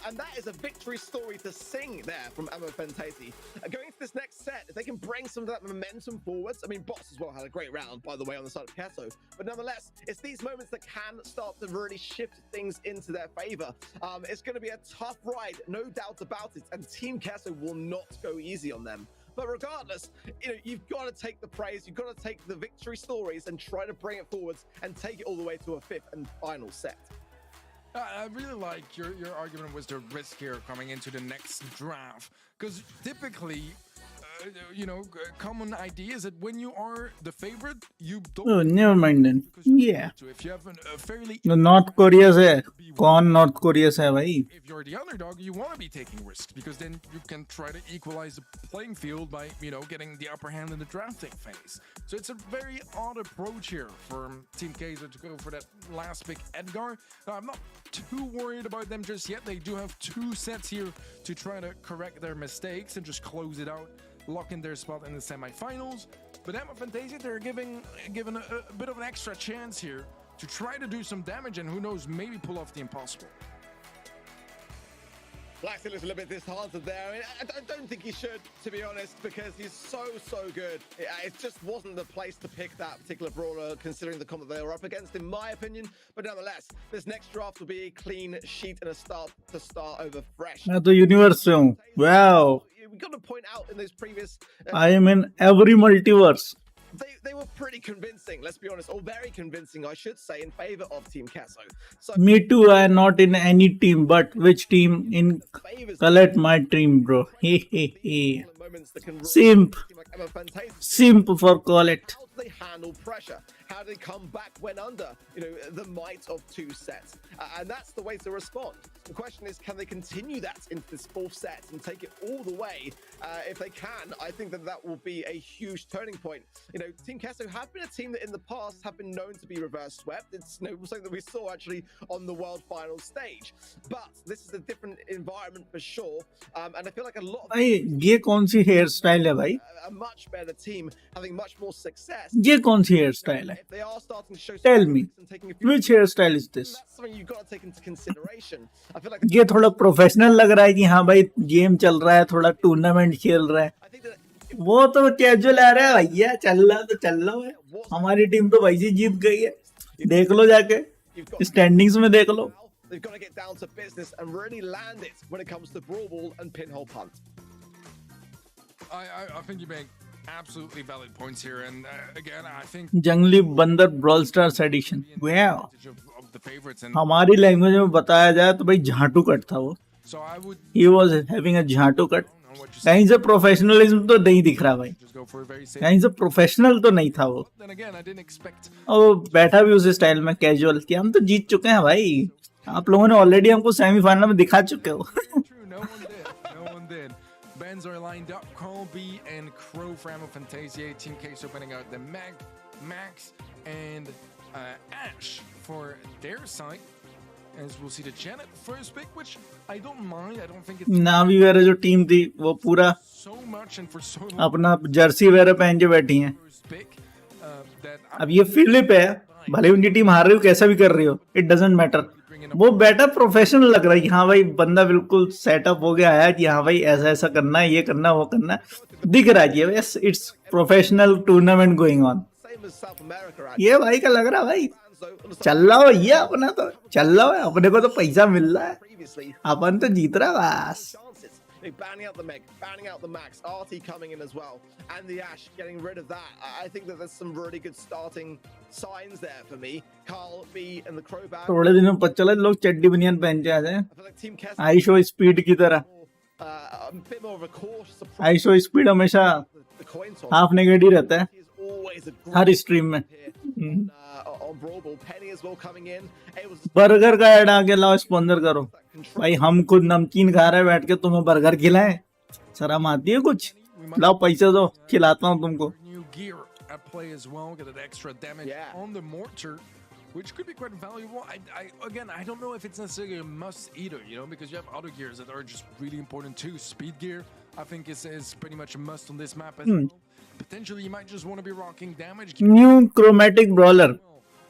And that is a victory story to sing there from Emma Fantasy. Going into this next set, if they can bring some of that momentum forwards, I mean, Boss as well had a great round, by the way, on the side of Kesso. But nonetheless, it's these moments that can start to really shift things into their favor. It's going to be a tough ride, no doubt about it. And Team Kesso will not go easy on them. But regardless, you've got to take the praise, you've got to take the victory stories and try to bring it forwards and take it all the way to a fifth and final set. I really like your argument was the risk here coming into the next draft because typically, common idea is that when you are the favorite, you don't. Oh, never mind then. Yeah. So if you have a fairly, तो north Korea से है. कौन north Korea से है भाई? if you're the underdog, you want to be taking risks because then you can try to equalize the playing field by getting the upper hand in the drafting phase. So it's a very odd approach here for Team Kaiser to go for that last pick, Edgar. Now, I'm not too worried about them just yet. They do have 2 sets here to try to correct their mistakes and just close it out, lock in their spot in the semifinals. But Emma Fantasia, they're given a bit of an extra chance here to try to do some damage and who knows, maybe pull off the impossible. Blacksea looks a little bit disheartened there. I mean, I don't think he should, to be honest, because he's so good. It just wasn't the place to pick that particular brawler, considering the comp that they were up against, in my opinion. But nonetheless, this next draft will be a clean sheet and a start over fresh. मैं तो universe से हूँ. Wow. We got to point out in those previous... I am in every multiverse. They were pretty convincing, let's be honest, or very convincing, I should say, in favor of Team Kesso. So Me too. I am not in any team, but which team? In favors collect my team, bro. He he. moments that can Simp. team like Emma Fantasia. Simp for call it. How do they handle pressure? How do they come back when under, the might of 2 sets? And that's the way to respond. The question is, can they continue that into this 4th set and take it all the way? If they can, I think that will be a huge turning point. Team Kesso have been a team that in the past have been known to be reverse swept. It's something that we saw actually on the world final stage. But this is a different environment for sure. And I feel like a lot of भाई ये कौन see here style है भाई? a much better team having much more success. ये कौन see here style है? if they are starting to show Tell some me, progress and taking a few which hairstyle is this? that's something you've got to take into consideration. I feel like ये थोड़ा professional लग रहा है कि हाँ भाई game चल रहा है, थोड़ा टूर्नामेंट खेल रहा है. I think that वो तो कैजुअल आ रहा है भैया, चल रहा तो चल रहा है. हमारी टीम तो भाई जी जीत गई है, देख लो जाके you've got स्टैंडिंग्स में देख लो. now, they've got to get down to business and really land it when it comes to Brawl Ball and Pinhole Punt. I think you make absolutely valid points here, and again, I think जंगली बंदर Brawl Stars edition. Wow, of the favorites, and हमारी language में बताया जाए तो भाई झाटू cut था वो. so I would he was having a झाटू cut. know what you say. कहीं से प्रोफेशनलिज्म तो नहीं दिख रहा भाई, Just go for a very safe. कहीं से प्रोफेशनल तो नहीं था वो. Then again, I didn't expect. और वो बैठा भी उस स्टाइल में कैजुअल कि हम तो जीत चुके हैं भाई, आप लोगों ने ऑलरेडी हमको सेमीफाइनल में दिखा चुके हो. True, no one did. No one did. Benz are lined up. Colby and Crow for Ammo Fantasia. Team Case opening out the Max, and Ash for their side. As we'll see the Janet first pick, which I don't mind. I don't think it's नावी वेरे जो team थी वो पूरा so much and for so long. अपना Jersey वेरे पहन के बैठी हैं. First pick that अब ये फिलिप है, भले उनकी टीम हार रही हो कैसा भी कर रही हो, इट डजेंट मैटर. वो बेटा प्रोफेशनल लग रहा है कि हाँ भाई बंदा बिल्कुल सेटअप हो गया है कि हाँ भाई ऐसा ऐसा करना है, ये करना है, वो करना है. दिख रहा है कि yes it's professional tournament going on. Same as South America. ये भाई का लग रहा है भाई So, on the चल रहा हो भैया, अपना तो चल रहा है, अपने को तो पैसा मिल रहा है, previously, अपन तो जीत रहा है बस. chances. They're banning out the Meg, banning out the Max, RT coming in as well, and the Ash getting rid of that. I think that there's some really good starting signs there for me. Carl, B, and the Crowbar. थोड़े दिनों में पता चला लोग चड्डी बनियान पहन के आ जाए. I feel like Team Kess I show speed की तरह. a bit more of a cautious approach. I show speed हमेशा The coin toss half negative रहता है is always a her great stream में. here on Brawl Ball. Penny as well coming in. It was burger का add आके लाओ, sponsor करो that control. भाई. हम खुद नमकीन खा रहे हैं बैठ के, तुम्हें बर्गर खिलाएं, शर्म आती है कुछ? लाओ पैसे दो, खिलाता हूँ तुमको. new gear at play as well. Get that extra damage Yeah. on the mortar, which could be quite valuable. Again, I don't know if it's necessarily a must either, you know, because you have other gears that are just really important too. Speed gear, I think, is pretty much a must on this map as well. Potentially, you might just want to be rocking damage gear. New chromatic brawler.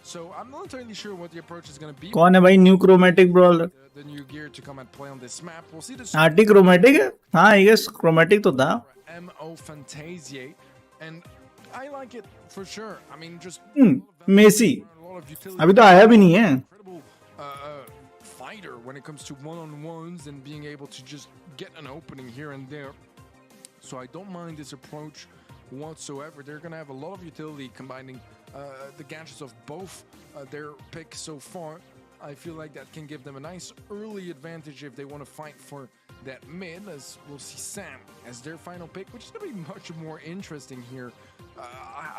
So I'm not entirely sure what the approach is going to be. कौन है भाई new chromatic brawler? The new gear to come and play on this map. We'll see this arty chromatic है, हाँ I guess chromatic तो था. MO Fantasia, and I like it for sure. I mean, just messy a lot of utility. अभी तो आया भी नहीं है. Incredible fighter when it comes to one-on-ones and being able to just get an opening here and there. So I don't mind this approach whatsoever. They're going to have a lot of utility combining the gadgets of both their picks so far. I feel like that can give them a nice early advantage if they want to fight for that mid, as we'll see Sam as their final pick, which is going to be much more interesting here.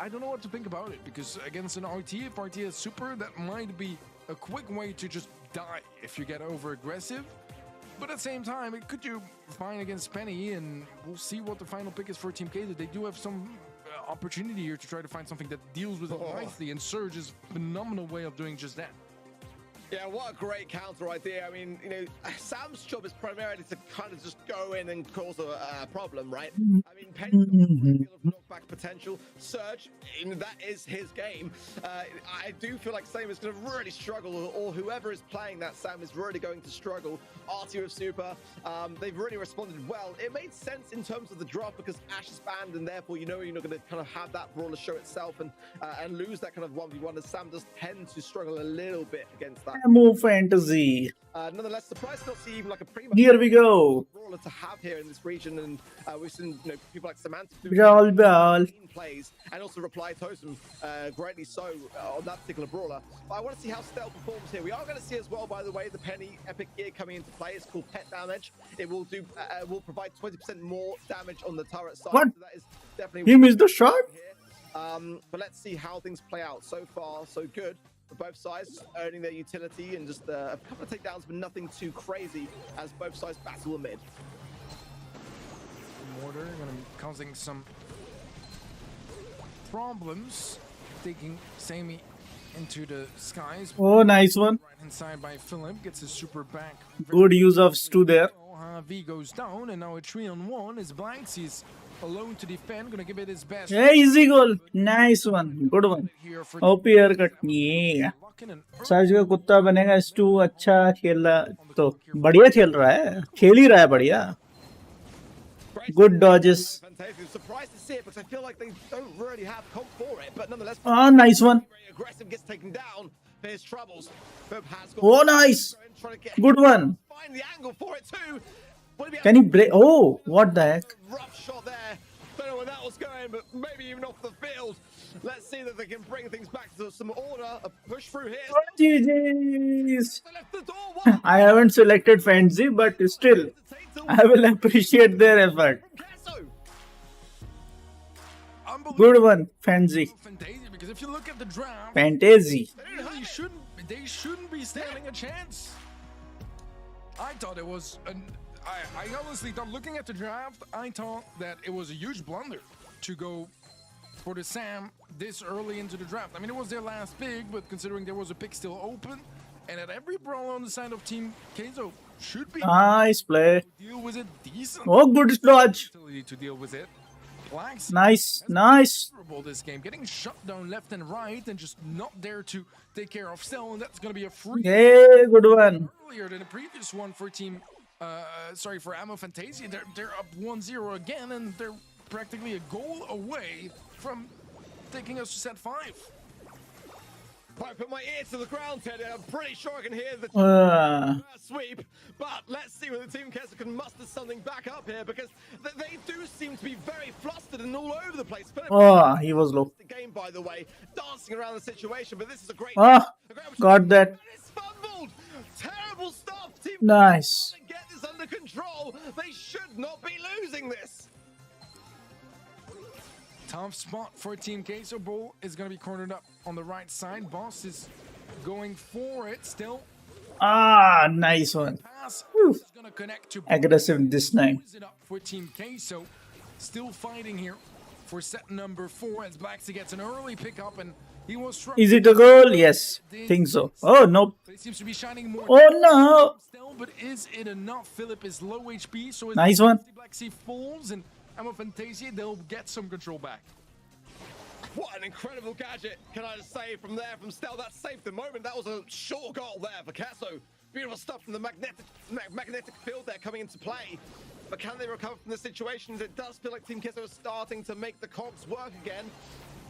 I don't know what to think about it, because against an RT, if RT is super, that might be a quick way to just die if you get over aggressive. But at the same time, it could do fine against Penny, and we'll see what the final pick is for Team K. They do have some opportunity here to try to find something that deals with it nicely, and Surge is a phenomenal way of doing just that. Yeah, what a great counter idea. I mean, you know, Sam's job is primarily to kind of just go in and cause a problem, right? I mean, Penny's got a great deal of knockback potential. Surge, that is his game. I do feel like Sam is going to really struggle, or whoever is playing that Sam is really going to struggle. RT with Super, they've really responded well. It made sense in terms of the drop because Ash is banned, and therefore you know you're not going to kind of have that brawler show itself and lose that kind of 1v1, as Sam does tend to struggle a little bit against that. More fantasy. Nonetheless, surprised to not see even like a pretty much Here we go. brawler to have here in this region, and we've seen people like Samantha do Brawl, brawl. plays and also reply Totem greatly so on that particular brawler. But I want to see how Stealth performs here. We are going to see as well, by the way, the Penny epic gear coming into play. It's called Pet Damage. It will do will provide 20% more damage on the turret side. What? So that is definitely He missed the shot. here. But let's see how things play out. So far, so good. For both sides, earning their utility and just a couple of takedowns, but nothing too crazy as both sides battle the mid. Mortar going to be causing some problems, taking Sammy into the skies. Oh, nice one. Right hand side by Philip, gets his super back. Good use of Stu there. V goes down, and now a 3-on-1 is Blank sees alone to defend, gonna give it his best. Yeah, easy goal. Nice one. Good one. Here for OP haircut. Yeah. locking an surge का कुत्ता बनेगा S2 अच्छा खेल रहा तो बढ़िया खेल रहा है खेल ही रहा है बढ़िया Good dodges. Fantastic. Surprised to see it because I feel like they don't really have comp for it, but nonetheless, Nice one. very aggressive, gets taken down for his troubles. Bob has got Oh, nice. trying to get Good one. find the angle for it too. Would he be Can he break? Oh, what the heck? rough shot there. Don't know where that was going, but maybe even off the field. Let's see that they can bring things back to some order. A push through here. GG's. They left the door wide. I haven't selected Fancy, but still, I will appreciate their effort. Kesso. Good one, Fancy. Fantasia, because if you look at the draft, Fantasy. they shouldn't be standing a chance. I thought it was I honestly thought, looking at the draft, I thought that it was a huge blunder to go for the Sam this early into the draft. I mean, it was their last pick, but considering there was a pick still open, and at every brawl on the side of Team Keizo should be Nice play. deal with it decent. Oh, good dodge. Ability to deal with it. Blacks Nice, nice. miserable this game, getting shut down left and right, and just not there to take care of Stell, and that's going to be a free Hey, good one. earlier than the previous one for Team. For Ammo Fantasia. They're up 1-0 again, and they're practically a goal away from taking us to set 5. I put my ear to the ground, Teddy. I'm pretty sure I can hear the sweep. But let's see whether Team Kessa can muster something back up here, because they do seem to be very flustered and all over the place. Oh, he was low. The game, by the way, dancing around the situation, but this is a great. Got that. It's fumbled. Terrible stuff. Team Nice. Kessa get this under control. They should not be losing this. Tough spot for Team Queso. Bull is going to be cornered up on the right side. Boss is going for it still. Nice one. Pass Whew. is going to connect to Aggressive this time. Is it up for Team Queso? Still fighting here for set number 4 as Blacksy gets an early pickup, and he was struck. Is it a goal? Yes. Think so. Oh, nope. But it seems to be shining more. Oh, no. Still, but is it enough? Philip is low HP, so Nice one. Blacksy falls, and Ammo Fantasia, they'll get some control back. What an incredible gadget, can I just say, from there, from Stell. That saved the moment. That was a sure goal there for Kesso. Beautiful stuff from the magnetic field there coming into play. But can they recover from the situations? It does feel like Team Kesso is starting to make the cogs work again.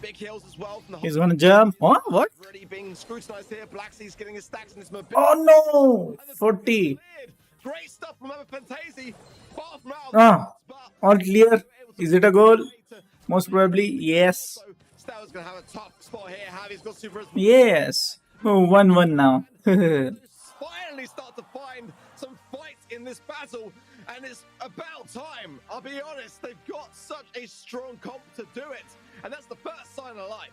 Big heals as well from the He's gonna jump. What? What? already being scrutinized here. Blacksy's getting his stacks in his mobility. Oh, no. 40. Great stuff from Emma Fantasy. Far from out. All clear. Is it a goal? Most probably, yes. So Stell's gonna have a tough spot here. Javi's got super. Yes. Oh, 1-1 now. Finally start to find some fight in this battle, and it's about time. I'll be honest, they've got such a strong comp to do it, and that's the first sign of life.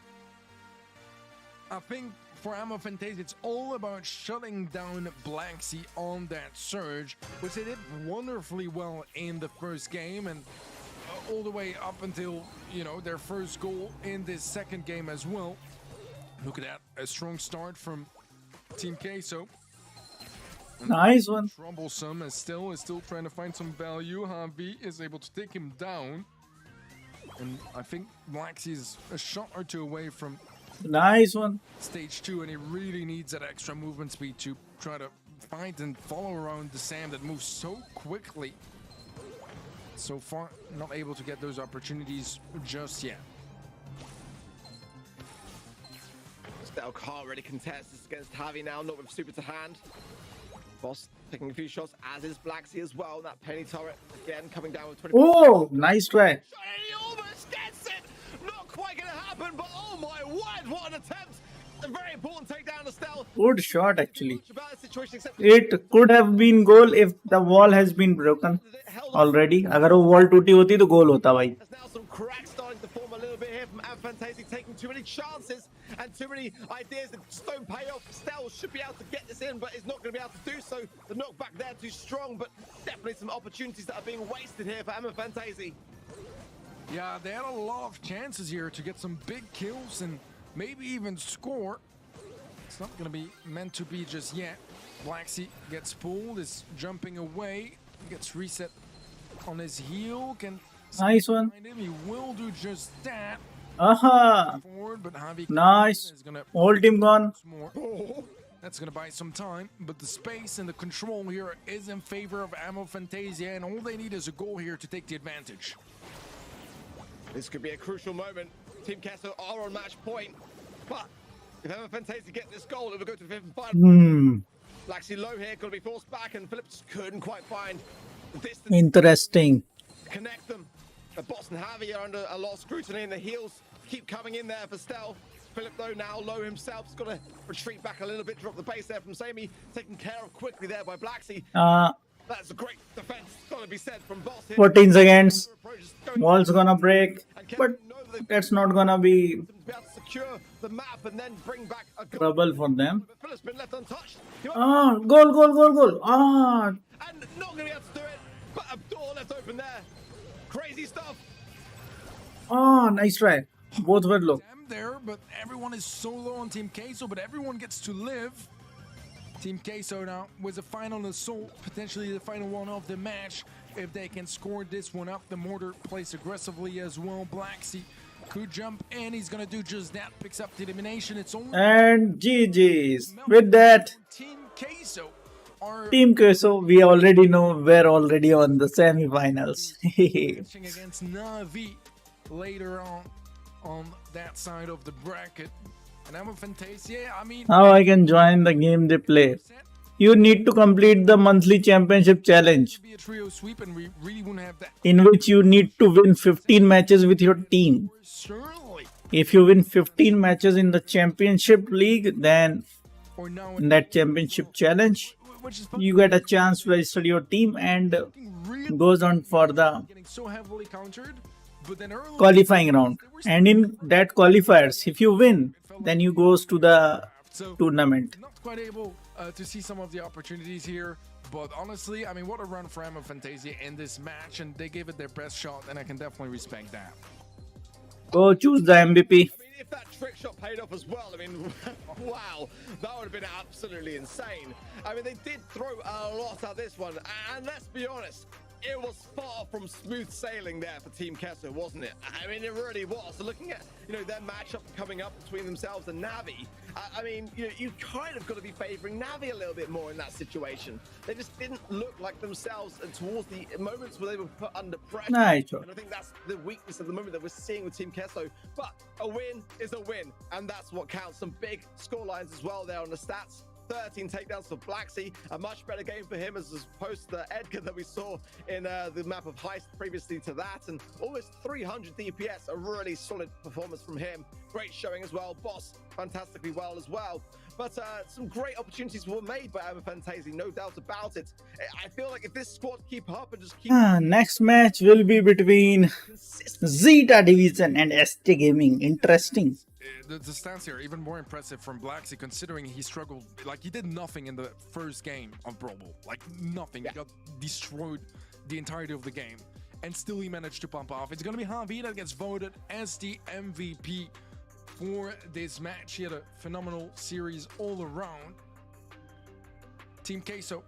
I think for Ammo Fantasia, it's all about shutting down Blacksy on that surge, which they did wonderfully well in the first game, and all the way up until, you know, their first goal in this second game as well. Look at that, a strong start from Team Queso. Nice one. Troublesome as still is still trying to find some value. Javi is able to take him down, and I think Blacksy is a shot or two away from Nice one. stage 2, and he really needs that extra movement speed to try to find and follow around the Sam that moves so quickly. So far, not able to get those opportunities just yet. Stell can't really contest this against Javi now, not with super to hand. Boss taking a few shots, as is Blacksy as well. That penny turret again coming down with 20. Oh, nice try. And he almost gets it! Not quite gonna happen, but oh my word, what an attempt! A very important takedown to Stell. Good shot, actually. Much about the situation, except It could have been goal if the wall has been broken already. अगर वो wall टूटी होती तो goal होता भाई. there's now some cracks starting to form a little bit here from Fantasy, taking too many chances and too many ideas that just don't pay off. Stell should be able to get this in, but is not going to be able to do so. The knockback there too strong, but definitely some opportunities that are being wasted here for Emma Fantasy. Yeah, they had a lot of chances here to get some big kills and maybe even score. It's not going to be meant to be just yet. Blacksy gets pulled, is jumping away, gets reset on his heel. Can Nice one. behind him. He will do just that. Aha! Forward, but Javi Nice. is gonna Whole team gone. more. That's gonna buy some time, but the space and the control here is in favor of Ammo Fantasia, and all they need is a goal here to take the advantage. This could be a crucial moment. Team Kesso are on match point, but if Emma Fantasia get this goal, it will go to the fifth and final. Laxi low here, gonna be forced back, and Phillips couldn't quite find the distance Interesting. to connect them. The Boss and Javi are under a lot of scrutiny, and the heels keep coming in there for stealth. Philip, though, now low himself, has got to retreat back a little bit, drop the base there from Sammy, taken care of quickly there by Blacksy. That's a great defense, got to be said, from Boss here. 14 seconds. Wall's gonna break, but that's not gonna be to be able to secure the map and then bring back a goal. trouble for them. But Philip's been left untouched. Goal. And not going to be able to do it, but a door left open there. Crazy stuff. Nice try. Both were low. Them there, but everyone is so low on Team Queso, but everyone gets to live. Team Queso now with a final assault, potentially the final one of the match. If they can score this one up, the Mortar plays aggressively as well. Blacksy could jump in. He's gonna do just that. Picks up the elimination. It's only And GG's. With that, Team Queso are Team Queso, we already know we're already on the semi-finals. matching against Navi later on that side of the bracket. And I'm a Fantasia. I mean, How I can join the game they play? You need to complete the monthly championship challenge, be a trio sweep, and we really wouldn't have that. in which you need to win 15 matches with your team. Certainly. If you win 15 matches in the championship league, then Or now in that championship challenge, which is you get a chance to register your team and really goes on for the getting so heavily countered. But then early qualifying round. And in that qualifiers, if you win, then you goes to the so tournament. not quite able to see some of the opportunities here. But honestly, I mean, what a run for Emma Fantasia in this match, and they gave it their best shot, and I can definitely respect that. Go choose the MVP. I mean, if that trick shot paid off as well, I mean, wow, that would have been absolutely insane. I mean, they did throw a lot at this one, and let's be honest, it was far from smooth sailing there for Team Kesso, wasn't it? I mean, it really was. So looking at, their matchup coming up between themselves and Navi, I mean, you kind of got to be favoring Navi a little bit more in that situation. They just didn't look like themselves towards the moments where they were put under pressure. Nice. And I think that's the weakness of the moment that we're seeing with Team Kesso. But a win is a win, and that's what counts. Some big score lines as well there on the stats. 13 takedowns for Blacksy, a much better game for him as opposed to Edgar that we saw in the map of Heist previously to that, and almost 300 DPS, a really solid performance from him. Great showing as well. Boss fantastically well as well. But some great opportunities were made by Emma Fantasia, no doubt about it. I feel like if this squad keep up and just keep Next match will be between consistent, Zeta Division and ST Gaming. Interesting. The stats here are even more impressive from Blacksy, considering he struggled. Like, he did nothing in the first game of Brawl. Like, nothing. He got destroyed the entirety of the game, and still he managed to pump off. It's going to be Javi that gets voted as the MVP for this match. He had a phenomenal series all around. Team Queso,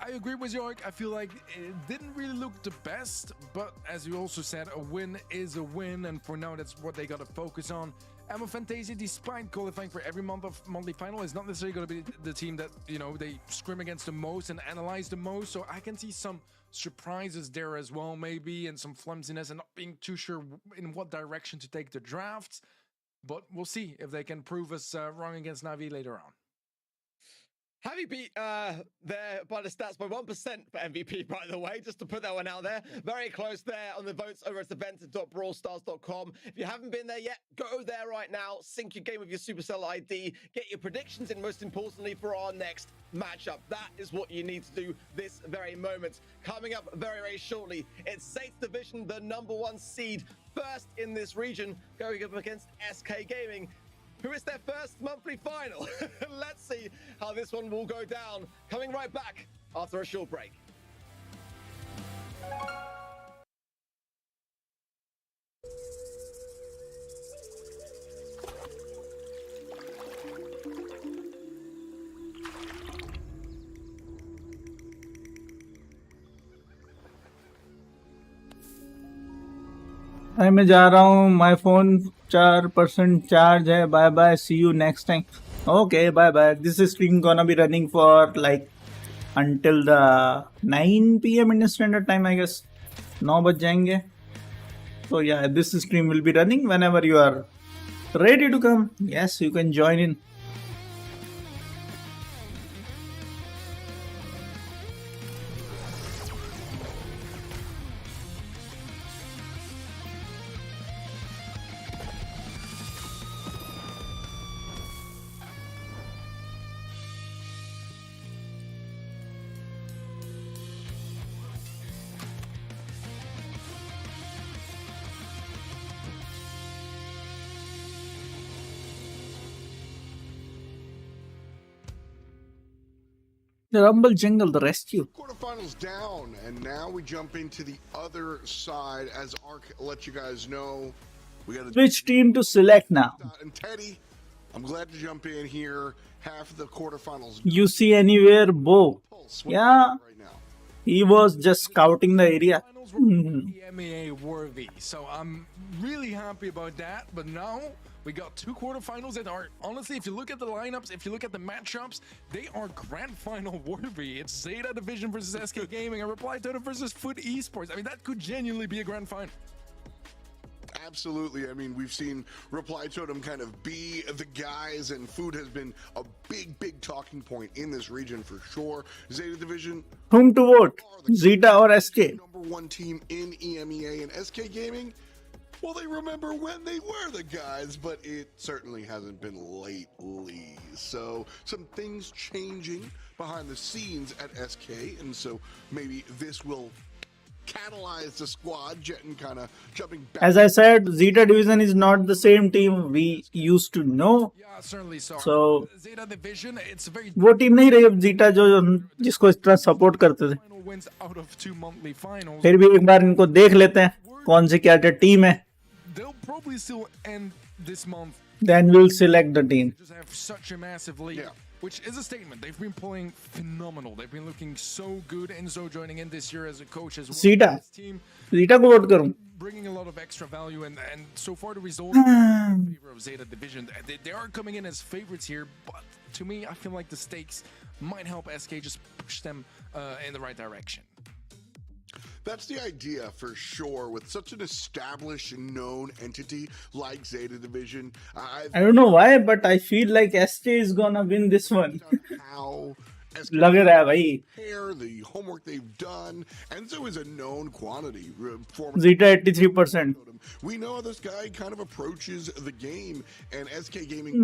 I agree with York. I feel like it didn't really look the best, but as you also said, a win is a win, and for now, that's what they got to focus on. Emma Fantasia, despite qualifying for every monthly final, is not necessarily going to be the team that, they scrim against the most and analyze the most, so I can see some surprises there as well, maybe, and some flimsiness and not being too sure in what direction to take the drafts, but we'll see if they can prove us wrong against Navi later on. Javi beat there by the stats by 1% for MVP, by the way, just to put that one out there. Very close there on the votes over at event.brawlstars.com. If you haven't been there yet, go there right now, sync your game with your Supercell ID, get your predictions in, most importantly, for our next matchup. That is what you need to do this very moment. Coming up very, very shortly, it's Saints Division, the #1 seed, first in this region, going up against SK Gaming, who is their first monthly final. Let's see how this one will go down. Coming right back after a short break. भाई मैं जा रहा हूँ, my phone 4% charge है. Bye bye, see you next time. Okay, bye bye. This stream gonna be running for like until the 9 p.m. Indian Standard Time, I guess. 9 बज जाएंगे. So yeah, this stream will be running whenever you are ready to come. Yes, you can join in. The Rumble Jungle, the rescue. Quarterfinals down, and now we jump into the other side. As Ark let you guys know, we got Which team to select now? And Teddy, I'm glad to jump in here. Half of the quarterfinals. You see anywhere, Bo? Pulse, Yeah, right now. he was just scouting the area. Finals were EMEA worthy, so I'm really happy about that. But now we got two quarterfinals that are, honestly, if you look at the lineups, if you look at the matchups, they are grand final worthy. It's Zeta Division versus SK Gaming, and Reply Totem versus Foot Esports. I mean, that could genuinely be a grand final. Absolutely. I mean, we've seen Reply Totem kind of be the guys, and food has been a big talking point in this region for sure. Zeta Division, Whom to vote? Zeta or SK? #1 team in EMEA, and SK Gaming, well, they remember when they were the guys, but it certainly hasn't been lately. So some things changing behind the scenes at SK, and so maybe this will catalyze the squad, Jetting kind of jumping back. As I said, Zeta Division is not the same team we used to know. Yeah, certainly so. So Zeta Division, it's a very वो team नहीं रही अब zeta जो जिसको इस तरह support करते थे. final wins out of 2 monthly finals. फिर भी एक बार इनको देख लेते हैं कौन सी क्या टीम है. They'll probably still end this month. Then we'll select the team. Just have such a massive lead, Yeah. which is a statement. They've been playing phenomenal. They've been looking so good. Enzo joining in this year as a coach as well. Zeta. This team zeta को vote करूं. bringing a lot of extra value, and so far the results in favor of Zeta Division. They are coming in as favorites here, but to me, I feel like the stakes might help SK just push them in the right direction. That's the idea for sure. With such an established, known entity like Zeta Division, I've I don't know why, but I feel like SK is gonna win this one. how SK लग रहा है भाई. prepare, the homework they've done. Enzo is a known quantity. Former zeta 83%. We know how this guy kind of approaches the game, and SK Gaming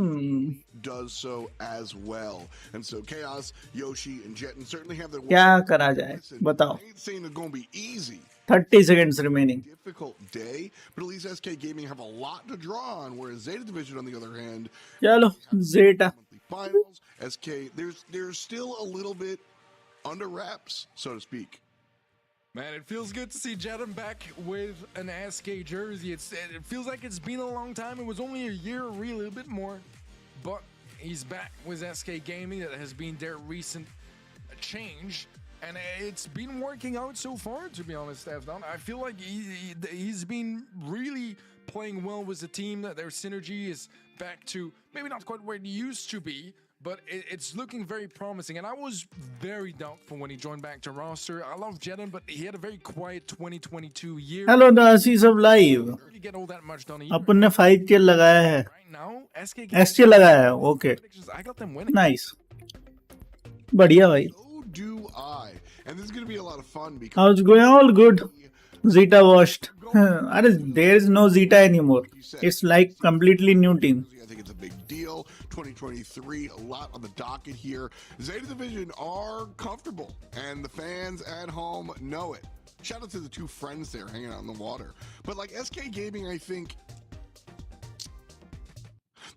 does so as well. And so Chaos, Yoshi, and Jettin certainly have their क्या करा जाए Listen, बताओ. I ain't saying it's going to be easy. 30 seconds remaining. Difficult day, but at least SK Gaming have a lot to draw on, whereas Zeta Division, on the other hand, चलो Zeta. monthly finals, SK, there's still a little bit under wraps, so to speak. Man, it feels good to see Jedam back with an SK jersey. It feels like it's been a long time. It was only a year, really, a bit more. But he's back with SK Gaming. That has been their recent change. And it's been working out so far, to be honest, Stefan. I feel like he's been really playing well with the team. That their synergy is back to maybe not quite where it used to be, but it's looking very promising. And I was very doubtful when he joined back to roster. I love Jedam, but he had a very quiet 2022 year. Hello दासी सब live. Didn't really get all that much done either. अपन ने 5 के लगाया है. Right now, SK SK लगाया है. Okay. predictions, I got them winning. Nice. बढ़िया भाई. So do I. And this is going to be a lot of fun because How's it going? All good. Zeta washed. There is no Zeta anymore. It's like completely new team. I think it's a big deal. 2023, a lot on the docket here. Zeta Division are comfortable, and the fans at home know it. Shout out to the two friends there hanging out in the water. But like SK Gaming, I think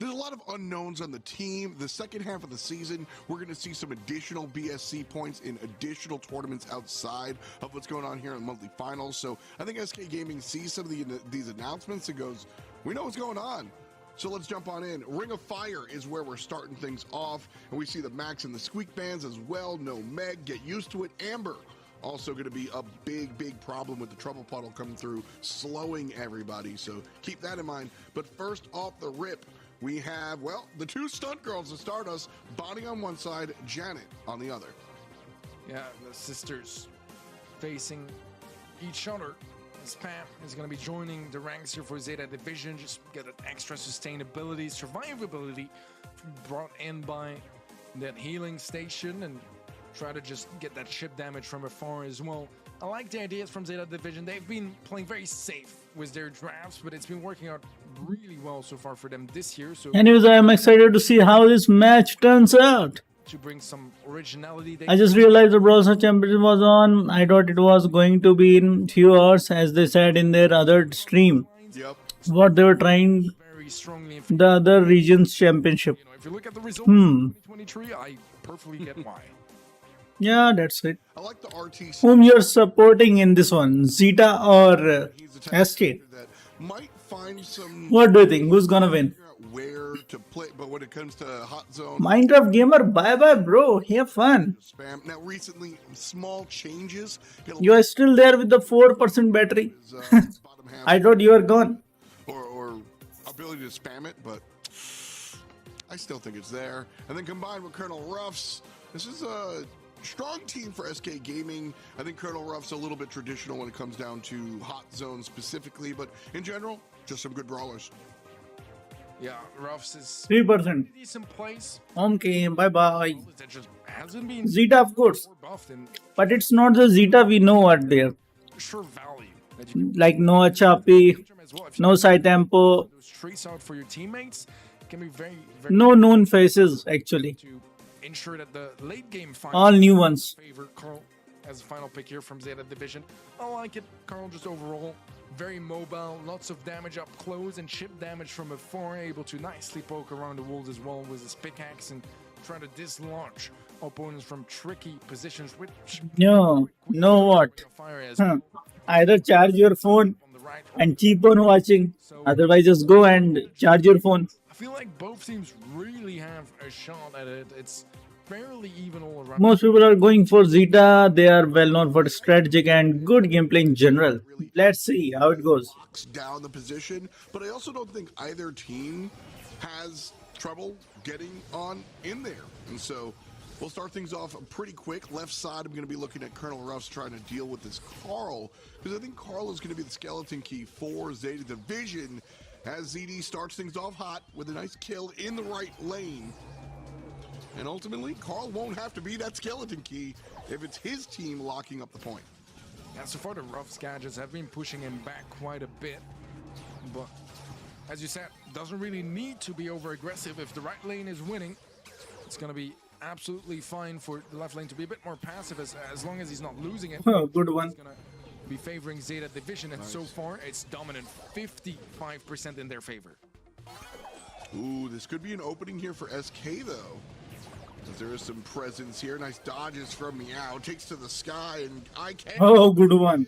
there's a lot of unknowns on the team. The second half of the season, we're going to see some additional BSC points in additional tournaments outside of what's going on here in the monthly finals. So I think SK Gaming sees some of these announcements and goes, we know what's going on. So let's jump on in. Ring of Fire is where we're starting things off. And we see the Max and the Squeak bands as well. No Meg, get used to it. Amber Also going to be a big problem with the trouble puddle coming through, slowing everybody. So keep that in mind. But first off the rip, we have, well, the two stunt girls to start us, Bonnie on one side, Janet on the other. Yeah, the sisters facing each other. Spam is going to be joining the ranks here for Zeta Division. Just get an extra sustainability, survivability brought in by that healing station and try to just get that chip damage from afar as well. I like the ideas from Zeta Division. They've been playing very safe with their drafts, but it's been working out really well so far for them this year. So Anyways, I am excited to see how this match turns out. to bring some originality, I just realized the Brawl Championship was on. I thought it was going to be in few hours, as they said in their other stream. Yep. What they were trying, very strongly in the other regions championship. you know, if you look at the results of 2023, I perfectly get why. Yeah, that's it. I like the RTC. Whom you're supporting in this one, Zeta or He's the type of SK? character that might find some What do you think? Who's gonna win? figure out where to play, but when it comes to hot zone Minecraft gamer, bye bye, bro. Have fun. spam. Now, recently, small changes. Get a You are still there with the 4% battery. bottom half I thought you were gone. or ability to spam it, but I still think it's there. And then combined with Colonel Ruffs, this is a strong team for SK Gaming. I think Colonel Ruff's a little bit traditional when it comes down to hot zone specifically, but in general, just some good brawlers. Yeah, Ruffs is 3%. a decent place. Okay, bye bye. That just hasn't been Zeta, of course. more buffed and But it's not the Zeta we know out there. sure value that you can Like no Achapi, as well. If you no side tempo, those traits out for your teammates, it can be very no known faces actually. to ensure that the late game All new ones. favor Carl as a final pick here from Zeta Division. I like it. Carl just overall very mobile, lots of damage up close and chip damage from afar, able to nicely poke around the walls as well with his pickaxe and try to dislodge opponents from tricky positions, which No, know what? fire as Either charge your phone on the right. and keep on watching. Otherwise, just go and charge your phone. I feel like both teams really have a shot at it. It's fairly even all around. Most people are going for Zeta. They are well known for strategic and good gameplay in general. Let's see how it goes. Locks down the position, but I also don't think either team has trouble getting on in there. And so we'll start things off pretty quick. Left side, I'm going to be looking at Colonel Ruffs trying to deal with this Carl, because I think Carl is going to be the skeleton key for Zeta Division as ZD starts things off hot with a nice kill in the right lane. And ultimately, Carl won't have to be that skeleton key if it's his team locking up the point. Yeah, so far the Ruffs gadgets have been pushing him back quite a bit, but as you said, doesn't really need to be over aggressive. If the right lane is winning, it's going to be absolutely fine for the left lane to be a bit more passive as long as he's not losing it. Oh, good one. He's going to be favoring Zeta Division, and so far it's dominant, 55% in their favor. Ooh, this could be an opening here for SK though. As there is some presence here. Nice dodges from Meow. Takes to the sky and I can't. Oh, good one.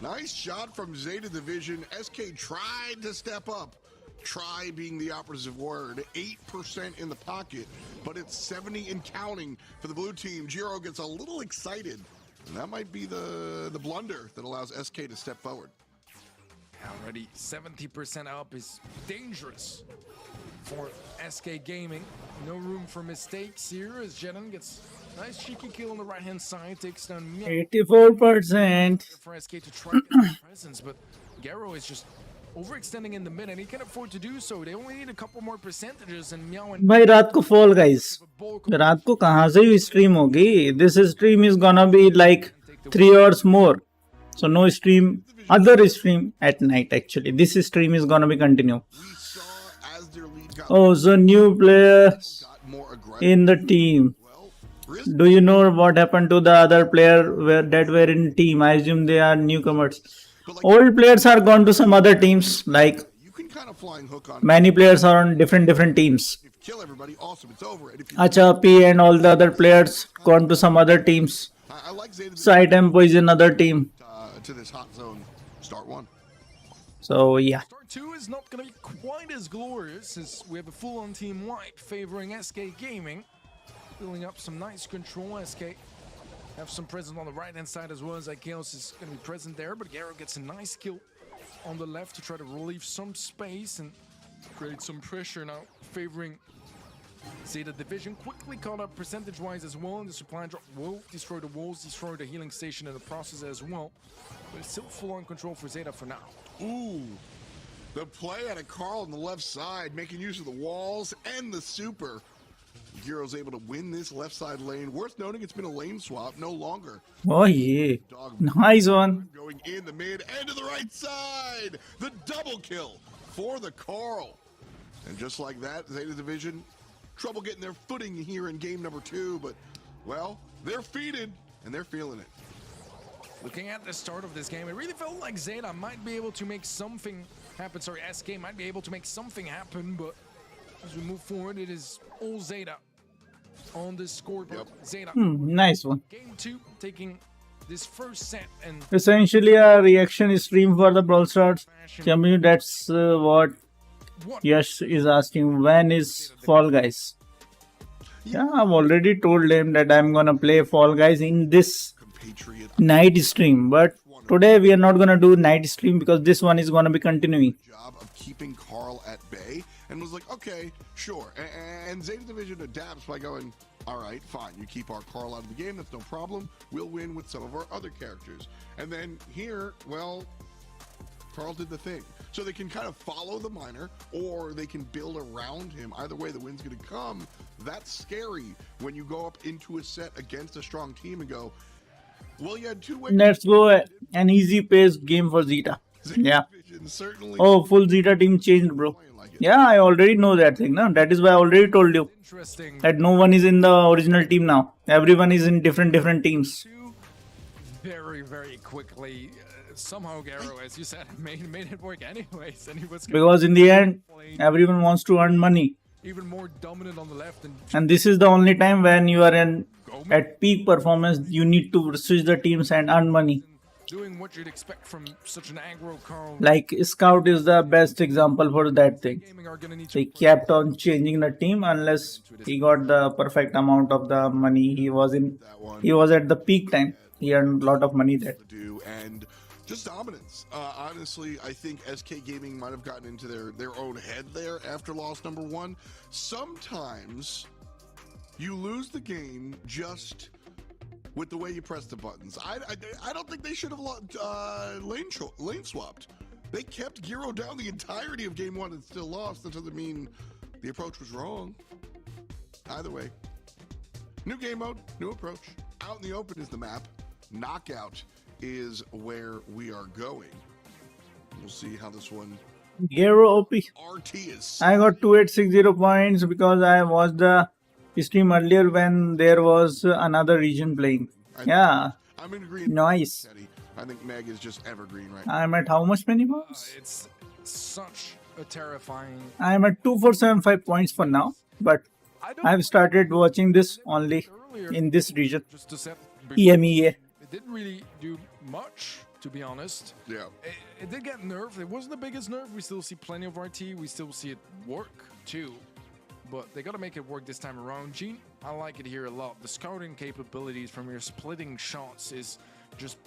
Nice shot from Zeta Division. SK tried to step up. Try being the operative word. 8% in the pocket, but it's 70 and counting for the blue team. Jiro gets a little excited. And that might be the blunder that allows SK to step forward. Already 70% up is dangerous for SK Gaming. No room for mistakes here as Jenon gets a nice cheeky kill on the right hand side, takes down Meow 84%. for SK to try to get the presence, but Garo is just overextending in the mid and he can afford to do so. They only need a couple more percentages and Meow and भाई रात को fall guys. Bulk रात को कहाँ से ही stream होगी? This stream is gonna be like 3 hours more. So no stream, other stream at night actually. This stream is gonna be continue. We saw as their lead got, Oh, so new players got more aggressive. in the team. Well, Riz Do you know what happened to the other player that were in team? I assume they are newcomers. Old players are gone to some other teams. Like you can kind of flying hook on. many players are on different teams. If you kill everybody, awesome, it's over. And if you Achapi and all the other players gone to some other teams. I like Zeta Sai Tempo is another team. to this hot zone. Start one. So yeah. Start 2 is not going to be quite as glorious as we have a full-on team wipe favoring SK Gaming. Building up some nice control. SK have some presence on the right-hand side as well, as Chaos is going to be present there, but Garo gets a nice kill on the left to try to relieve some space and create some pressure now, favoring Zeta Division. Quickly caught up percentage-wise as well, and the supply drop will destroy the walls, destroy the healing station in the process as well, but it's still full on control for Zeta for now. Ooh, the play out of Carl on the left side, making use of the walls and the super. Giro's able to win this left side lane. Worth noting, it's been a lane swap, no longer. Oh yeah, Dog nice one. going in the mid and to the right side. The double kill for the Carl. And just like that, Zeta Division, trouble getting their footing here in game number 2, but, well, they're feeded and they're feeling it. Looking at the start of this game, it really felt like Zeta might be able to make something happen. Sorry, SK might be able to make something happen, but as we move forward, it is all Zeta on this scoreboard. Yep. Zeta, Nice one. game 2, taking this first set and Essentially a reaction stream for the Brawl Stars community. That's what what Yash is asking. When is Fall Guys? Yeah, I've already told him that I'm gonna play Fall Guys in this Compatriot night stream, but today we are not gonna do night stream because this one is gonna be continuing. job of keeping Carl at bay and was like, okay, sure. And Zeta Division adapts by going, all right, fine, you keep our Carl out of the game, that's no problem. We'll win with some of our other characters. And then here, well, Carl did the thing. So they can kind of follow the miner or they can build around him. Either way, the win's going to come. That's scary when you go up into a set against a strong team and go, well, you had two ways. Let's go an easy paced game for Zeta. Yeah. Division certainly Oh, full Zeta team changed, bro. playing like it. Yeah, I already know that thing. No, that is why I already told you interesting. that no one is in the original team now. Everyone is in different teams. Two very quickly. Somehow Garo, as you said, made it work anyways, and he was Because in the end, everyone wants to earn money, even more dominant on the left and and this is the only time when you are at peak performance. You need to switch the teams and earn money. doing what you'd expect from such an aggro Carl. Like Scout is the best example for that thing. Gaming are gonna need He to kept on changing the team unless he got the perfect amount of the money. He was at the peak time. He earned a lot of money there. To do and just dominance. Honestly, I think SK Gaming might have gotten into their own head there after loss number 1. Sometimes you lose the game just with the way you press the buttons. I don't think they should have lane swapped. They kept Giro down the entirety of game 1 and still lost. That doesn't mean the approach was wrong. Either way, new game mode, new approach. Out in the open is the map. Knockout is where we are going. We'll see how this one. Gero OP. RT is. I got 2860 points because I watched the stream earlier when there was another region playing. Yeah, I'm in agreement. nice. Teddy. I think Meg is just evergreen right I'm at how much many points? it's such a terrifying. I'm at 2475 points for now, but I don't I've started watching this only earlier in this region. just to set. EMEA. It didn't really do much, to be honest. Yeah. It did get nerfed. It wasn't the biggest nerf. We still see plenty of RT. We still see it work too. But they got to make it work this time around. Gene, I like it here a lot. The scouting capabilities from your splitting shots is just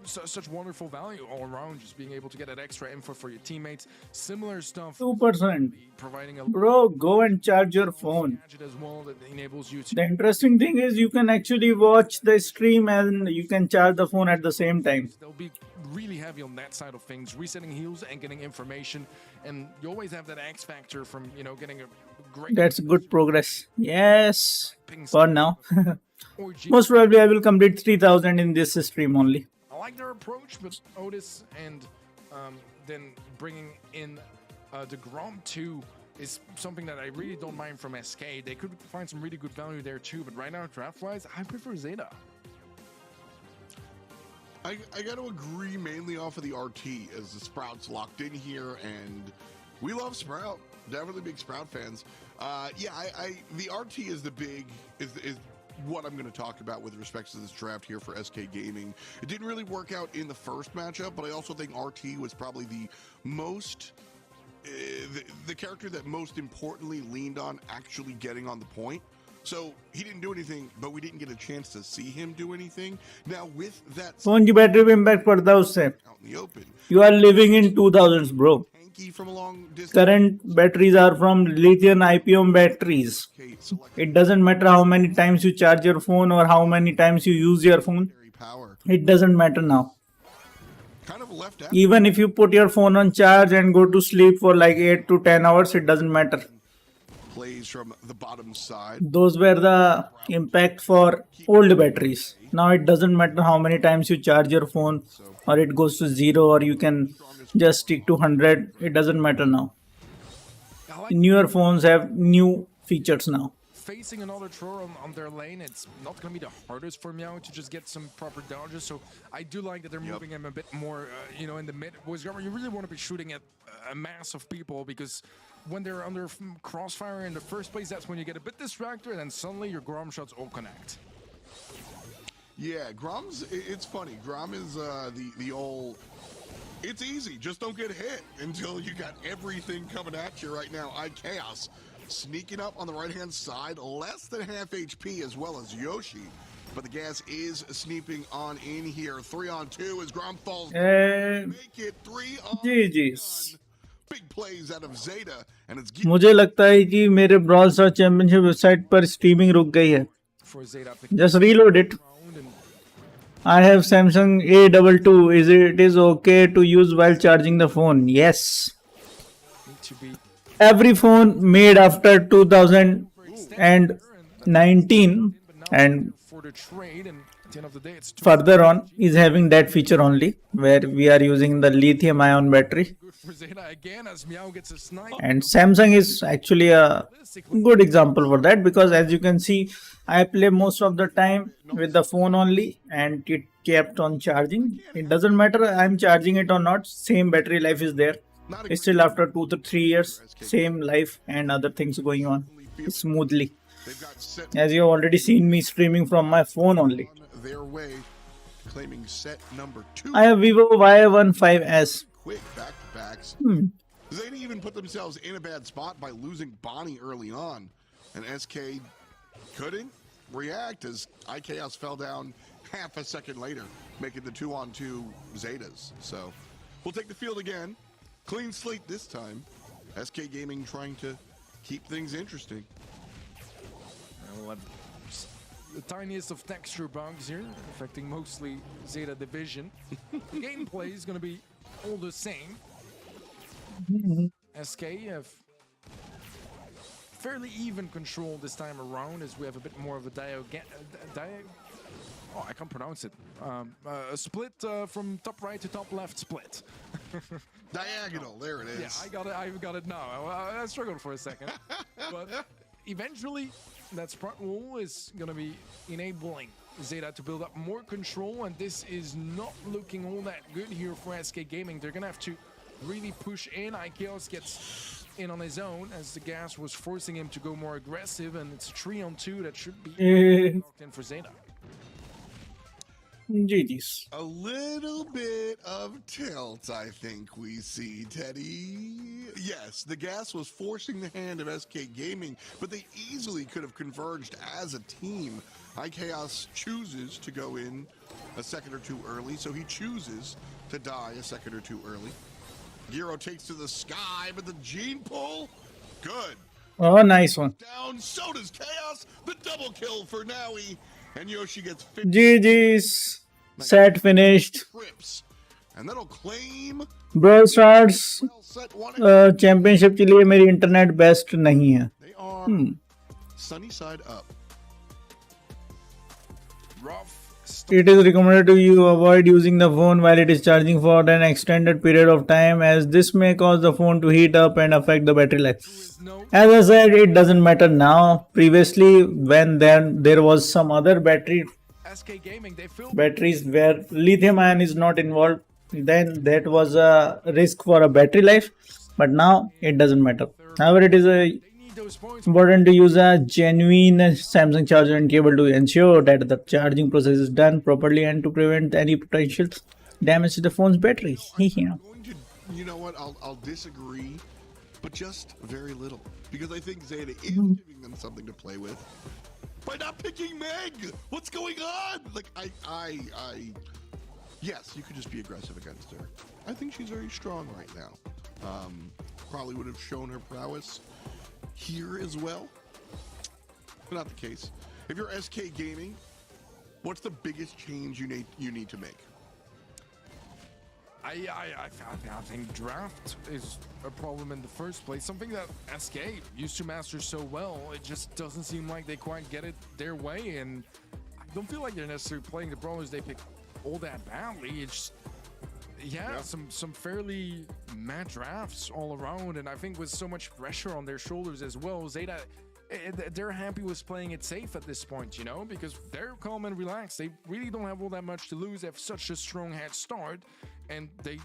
such wonderful value all around. Just being able to get that extra info for your teammates. Similar stuff. 2%. Providing a Bro, go and charge your phone. gadget as well that enables you to. The interesting thing is you can actually watch the stream and you can charge the phone at the same time. They'll be really heavy on that side of things, resetting heals and getting information. And you always have that X factor from, getting a great That's good progress. Yes, ping for now. or G. Most probably I will complete 3000 in this stream only. I like their approach, but Otis and then bringing in the Grom 2 is something that I really don't mind from SK. They could find some really good value there too, but right now, draft-wise, I prefer Zeta. I got to agree mainly off of the RT as the Sprout's locked in here, and we love Sprout. Definitely big Sprout fans. The RT is the big is what I'm going to talk about with respect to this draft here for SK Gaming. It didn't really work out in the first matchup, but I also think RT was probably the most the character that most importantly leaned on actually getting on the point. So he didn't do anything, but we didn't get a chance to see him do anything. Now with that phone की battery पे impact पड़ता है उससे. out in the open, You are living in 2000s, bro. tanky from a long distance. Current batteries are from lithium IPM batteries. Okay, select It doesn't matter how many times you charge your phone or how many times you use your phone. power. It doesn't matter now. Kind of left out. Even if you put your phone on charge and go to sleep for like 8 to 10 hours, it doesn't matter. Plays from the bottom side. Those were the impact for old batteries. Now it doesn't matter how many times you charge your phone or it goes to 0 or you can just stick to 100. It doesn't matter now. I like Newer phones have new features now. facing another thrower on their lane. It's not going to be the hardest for Meow to just get some proper dodges. So I do like that they're moving him a bit more, in the mid. Boys, you really want to be shooting at a mass of people because when they're under crossfire in the first place, that's when you get a bit distracted, and then suddenly your Grom shots all connect. Yeah, Grom's, it's funny. Grom is the old, it's easy, just don't get hit until you got everything coming at you right now. Chaos sneaking up on the right-hand side, less than half HP as well as Yoshi. But the gas is sneaking on in here. 3-on-2 as Grom falls. Make it 3-on-1. GG's. Big plays out of Zeta, and it's मुझे लगता है कि मेरे brawl star championship website पर streaming रुक गई है. For Zeta, Just reload it. I have Samsung A22. It is okay to use while charging the phone? Yes. need to be Every phone made after 2019 and for the trade, and at the end of the day, it's too further on is having that feature only, where we are using the lithium ion battery. good for Zeta again as Meow gets a snipe. And Samsung is actually a good example for that, because as you can see, I play most of the time with the phone only and it kept on charging. It doesn't matter I'm charging it or not, same battery life is there. Still after 2 to 3 years, same life and other things going on smoothly. they've got set As you have already seen me streaming from my phone only. on their way, claiming set number 2. I have Vivo Y15s. Quick back-to-backs. Zeta even put themselves in a bad spot by losing Bonnie early on. And SK couldn't react as IKS fell down half a second later, making the 2-on-2 Zetas. So we'll take the field again. Clean slate this time. SK Gaming trying to keep things interesting. And we'll have the tiniest of texture bugs here, affecting mostly Zeta Division. The gameplay is going to be all the same. SK have fairly even control this time around, as we have a bit more of a oh, I can't pronounce it. A split from top right to top left split. Diagonal, there it is. Yeah, I've got it now. I struggled for a second. But eventually, that sprite wall is going to be enabling Zeta to build up more control, and this is not looking all that good here for SK Gaming. They're going to have to really push in. Ikeos gets in on his own as the gas was forcing him to go more aggressive, and it's a 3-on-2 that should be locked in for Zeta. GG's. A little bit of tilt, I think we see, Teddy. Yes, the gas was forcing the hand of SK Gaming, but they easily could have converged as a team. IKEOS chooses to go in a second or two early, so he chooses to die a second or two early. Giro takes to the sky, but the gene pull, good. Oh, nice one. Down, so does Chaos. The double kill for Naui. And Yoshi gets GG's. Set finished. trips. And that'll claim Brawl Stars set one. Championship के लिए मेरी internet best नहीं है. They are sunny side up. Rough It is recommended to you avoid using the phone while it is charging for an extended period of time, as this may cause the phone to heat up and affect the battery life. no As I said, it doesn't matter now. Previously, when there was some other SK Gaming, they feel batteries where lithium ion is not involved, then that was a risk for a battery life. But now it doesn't matter. However, it is they need those points. important to use a genuine Samsung charger and cable to ensure that the charging process is done properly and to prevent any potential damage to the phone's battery. I'm going to, you know what? I'll disagree, but just very little, because I think Zeta is giving them something to play with. by not picking Meg? What's going on? Like, yes, you could just be aggressive against her. I think she's very strong right now. Probably would have shown her prowess here as well, but not the case. If you're SK Gaming, what's the biggest change you need to make? I think draft is a problem in the first place. Something that SK used to master so well. It just doesn't seem like they quite get it their way, and I don't feel like they're necessarily playing the brawlers they pick all that badly. It's just, some fairly mad drafts all around, and I think with so much pressure on their shoulders as well, Zeta, they're happy with playing it safe at this point, you know, because they're calm and relaxed. They really don't have all that much to lose. They have such a strong head start, and they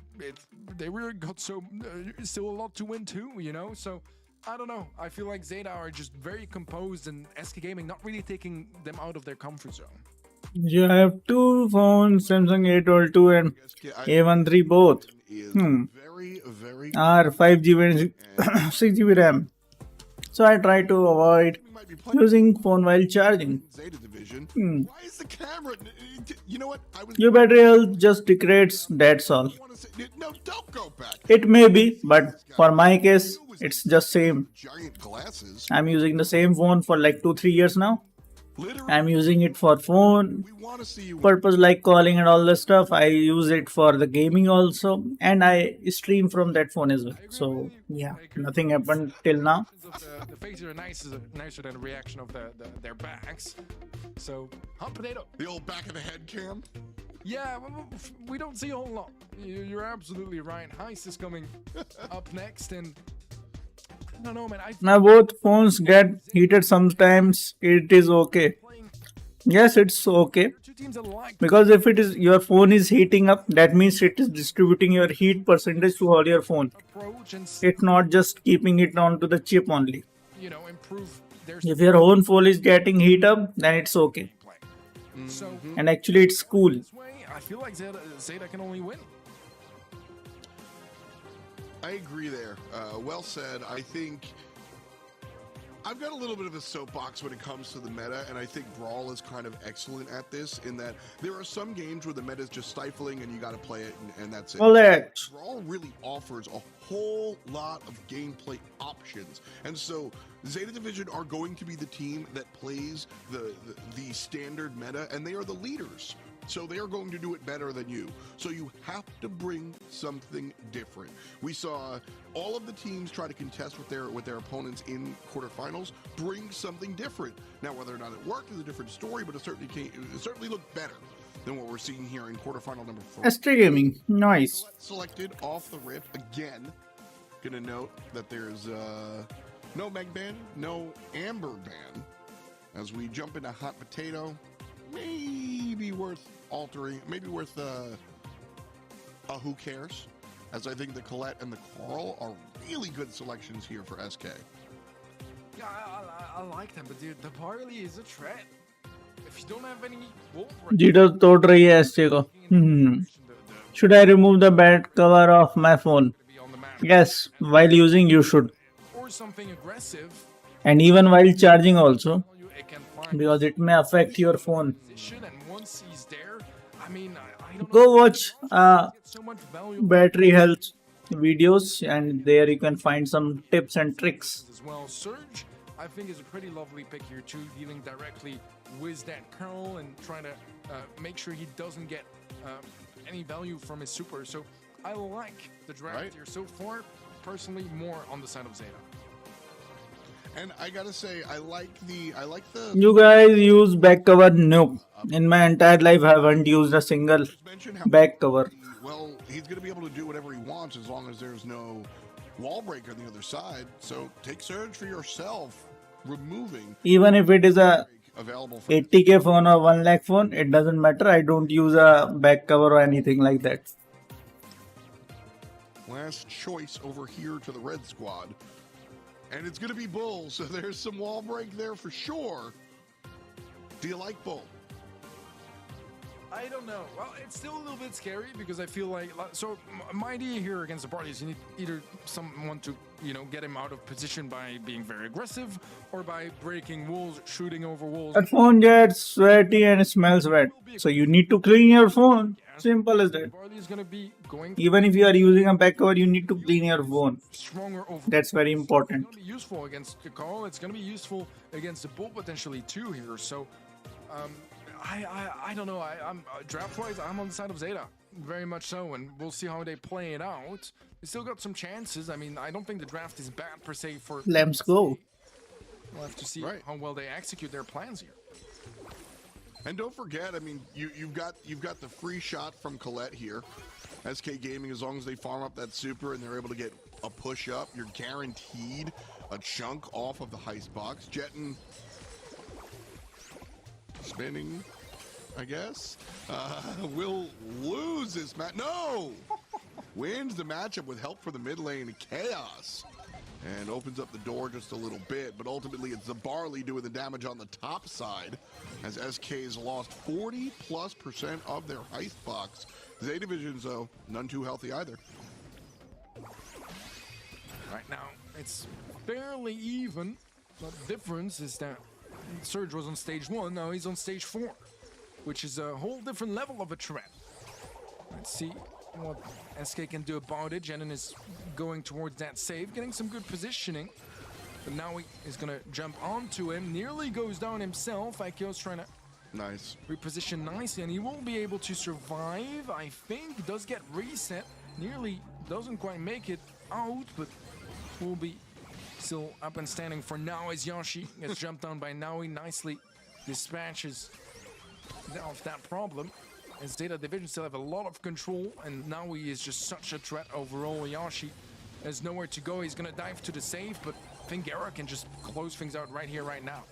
really got still a lot to win too, you know. So I don't know. I feel like Zeta are just very composed, and SK Gaming not really taking them out of their comfort zone. You have two phones, Samsung A12 and A13 both. Very Are 5GB and 6GB RAM. So I try to avoid using phone while charging. Zeta Division. Why is the camera? You know what? Your battery health just degrades, that's all. No, don't go back. It may be, but for my case, it's just same. Giant glasses. I'm using the same phone for like 2-3 years now. Literally, I'm using it for phone we want to see you. purpose like calling and all the stuff. I use it for the gaming also, and I stream from that phone as well. So yeah, nothing happened till now. The faces are nicer than the reaction of their backs. So hot potato. The old back of the head cam. Yeah, we don't see a whole lot. You're absolutely right. Heist is coming up next, and I don't know, man. Now both phones get heated sometimes. It is okay. Yes, it's okay. Two teams that like Because if it is your phone is heating up, that means it is distributing your heat percentage to all your phone. approach and It's not just keeping it onto the chip only. improve their If your own phone is getting heat up, then it's okay. play. So And actually it's cool. this way, I feel like Zeta can only win. I agree there. Well said. I think I've got a little bit of a soapbox when it comes to the meta, and I think Brawl is kind of excellent at this in that there are some games where the meta is just stifling and you got to play it, and that's it. Well, that Brawl really offers a whole lot of gameplay options, and so Zeta Division are going to be the team that plays the standard meta, and they are the leaders. So they are going to do it better than you. So you have to bring something different. We saw all of the teams try to contest with their opponents in quarterfinals, bring something different. Now, whether or not it worked is a different story, but it certainly looked better than what we're seeing here in quarterfinal number 4. ST Gaming, nice. Selected off the rip again. Gonna note that there's no Meg ban, no Amber ban. As we jump into hot potato, maybe worth altering, maybe worth a who cares, as I think the Colette and the Coral are really good selections here for SK. Yeah, I like them, but dude, the barley is a threat. If you don't have any wolf zero तोड़ रही है ST को. Should I remove the back cover of my phone? be on the map Yes, while using you should. or something aggressive, And even while charging also, it can find because it may affect your phone. position, and once he's there, I mean, I don't know. Go watch Get so much value battery health videos, and there you can find some tips and tricks. as well. Surge, I think, is a pretty lovely pick here too, dealing directly with that curl and trying to make sure he doesn't get any value from his super. So I like the draft Right. here so far. Personally, more on the side of Zeta. And I gotta say, I like the You guys use back cover? Nope. In my entire life, I haven't used a single mention how back cover. well he's gonna be able to do whatever he wants as long as there's no wall break on the other side. So take Surge for yourself, removing Even if it is a available for 80k phone or 1 lakh phone, it doesn't matter. I don't use a back cover or anything like that. last choice over here to the red squad. And it's going to be Bull, so there's some wall break there for sure. Do you like Bull? I don't know. Well, it's still a little bit scary because I feel like my idea here against the party is you need either someone to get him out of position by being very aggressive or by breaking walls, shooting over walls. That phone gets sweaty and smells wet, so you need to clean your phone. Simple as that. Barley is going to be going Even if you are using a back cover, you need to clean your phone. stronger over. That's very It's important. going to be useful against the Carl. It's going to be useful against the Bull potentially too here. So, I don't know. I'm draft-wise, I'm on the side of Zeta, very much so, and we'll see how they play it out. They still got some chances. I mean, I don't think the draft is bad per se for. Let's go. We'll have to see Right. how well they execute their plans here. And don't forget, I mean, you've got the free shot from Colette here. SK Gaming, as long as they farm up that super and they're able to get a push up, you're guaranteed a chunk off of the heist box. Jetton spinning, I guess. Will lose this match. No! Wins the matchup with help for the mid lane, Chaos. And opens up the door just a little bit, but ultimately it's the Barley doing the damage on the top side as SK's lost 40+% of their heist box. Zeta Divisions, though, none too healthy either. Right now, it's fairly even. But the difference is that Surge was on stage 1, now he's on stage 4, which is a whole different level of a threat. Let's see what SK can do about it. Jenin is going towards that save, getting some good positioning. But now he is going to jump onto him, nearly goes down himself. Aikio's trying to Nice. reposition nicely, and he will be able to survive, I think. Does get reset, nearly doesn't quite make it out, but will be still up and standing for now as Yoshi gets jumped down by Naui. Nicely dispatches off that problem. As Zeta Division still have a lot of control, and Naui is just such a threat overall. Yoshi has nowhere to go. He's gonna dive to the save, but I think Gara can just close things out right here, right now.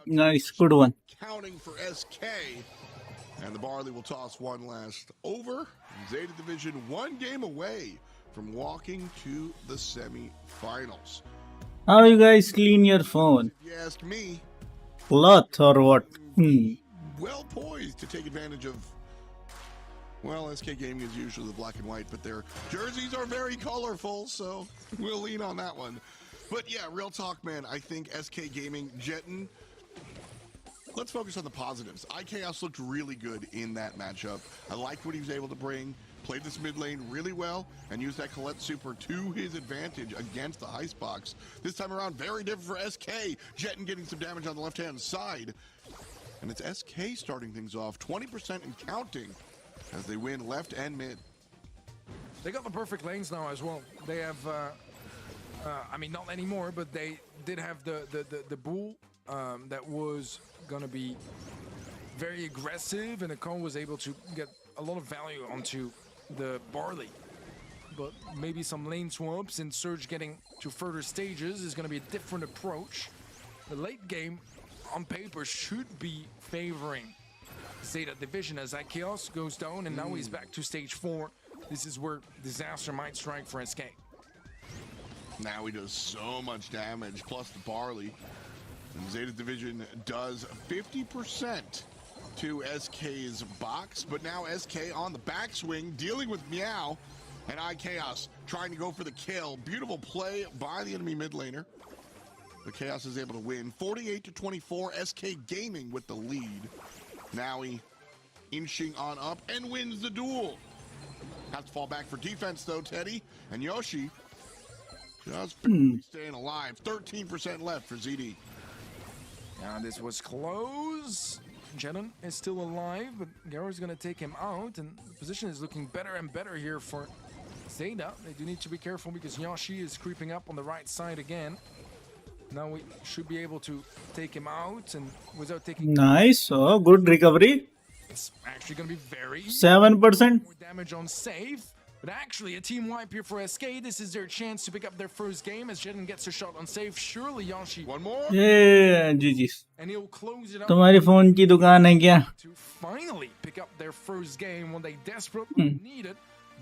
Nice, good one. Counting for SK. And the Barley will toss one last over. Zeta Division 1 game away from walking to the semi-finals. How you guys clean your phone? If you ask me, Cloth or what? well poised to take advantage of, well, SK Gaming is usually the black and white, but their jerseys are very colorful, so we'll lean on that one. But yeah, real talk, man, I think SK Gaming, Jetton, let's focus on the positives. IKAOS looked really good in that matchup. I liked what he was able to bring, played this mid lane really well, and used that Colette super to his advantage against the heist box. This time around, very different for SK. Jetton getting some damage on the left-hand side. And it's SK starting things off, 20% and counting, as they win left and mid. They got the perfect lanes now as well. They have, I mean, not anymore, but they did have the bull that was gonna be very aggressive, and Akon was able to get a lot of value onto the Barley. But maybe some lane swaps and Surge getting to further stages is gonna be a different approach. The late game, on paper, should be favoring Zeta Division as Chaos goes down, and now he's back to stage 4. This is where disaster might strike for SK. Now he does so much damage, plus the Barley. And Zeta Division does 50% to SK's box, but now SK on the backswing, dealing with Meow, and IKAOS trying to go for the kill. Beautiful play by the enemy mid laner. The Chaos is able to win 48-24. SK Gaming with the lead. Now he inching on up and wins the duel. Has to fall back for defense though, Teddy. And Yoshi just staying alive. 13% left for ZD. Now this was close. Jenin is still alive, but Garo's gonna take him out, and the position is looking better and better here for Zeta. They do need to be careful because Yoshi is creeping up on the right side again. Now we should be able to take him out, and without taking Nice, oh, good recovery. it's actually gonna be very 7%. more damage on save. But actually, a team wipe here for SK. This is their chance to pick up their first game as Jenin gets a shot on save. Surely Yoshi, One more. Yeah, GG's. and he'll close it up तुम्हारी phone की दुकान है क्या? to finally pick up their first game when they desperately need it.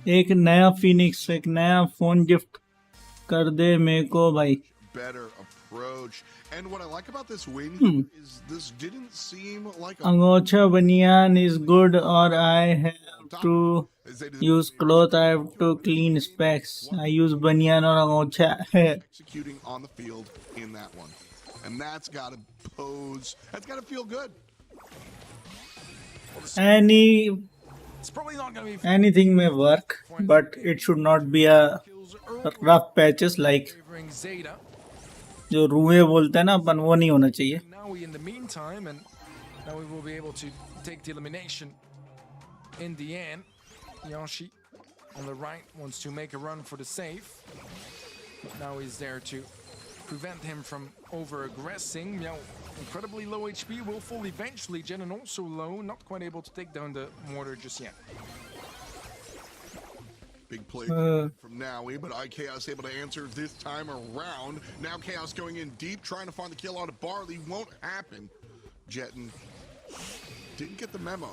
एक नया Phoenix, एक नया phone gift कर दे मेरे को भाई. Better approach. And what I like about this win here is this didn't seem like a Angocha Banyan is good, or I have to use cloth. I have to clean specs. I use Banyan or Angocha. executing on the field in that one. And that's got to feel good. Anything It's probably not going to be may work, but it should not be a kills early, rough patches like favoring Zeta. जो रूहे बोलते हैं ना अपन, वो नहीं होना चाहिए. Now we in the meantime, and now we will be able to take the elimination in the end. Yoshi on the right wants to make a run for the save. Now he's there to prevent him from over-aggressing. Now, incredibly low HP, will fall eventually. Jenin also low, not quite able to take down the mortar just yet. Big play from Nowie, but IKaos able to answer this time around. Now Chaos going in deep, trying to find the kill on a Barley. Won't happen. Jetin didn't get the memo,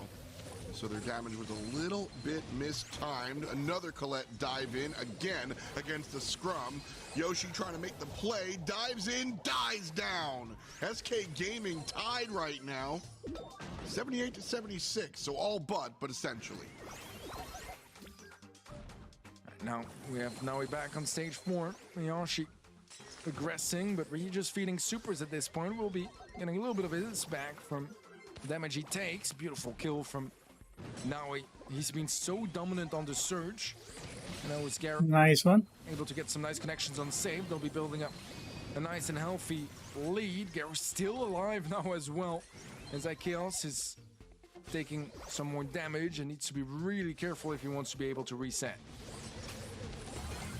so their damage was a little bit mistimed. Another Colette dive in again against the scrum. Yoshi trying to make the play, dives in, dies down. SK Gaming tied right now, 78-76, so all but essentially. Now we have Naui back on stage 4. Yoshi aggressing, but really just feeding supers at this point. Will be getting a little bit of his back from the damage he takes. Beautiful kill from Naui. He's been so dominant on the surge. And now it's Garrett Nice one. able to get some nice connections on save. They'll be building up a nice and healthy lead. Garrett's still alive now as well, as IKaos is taking some more damage and needs to be really careful if he wants to be able to reset.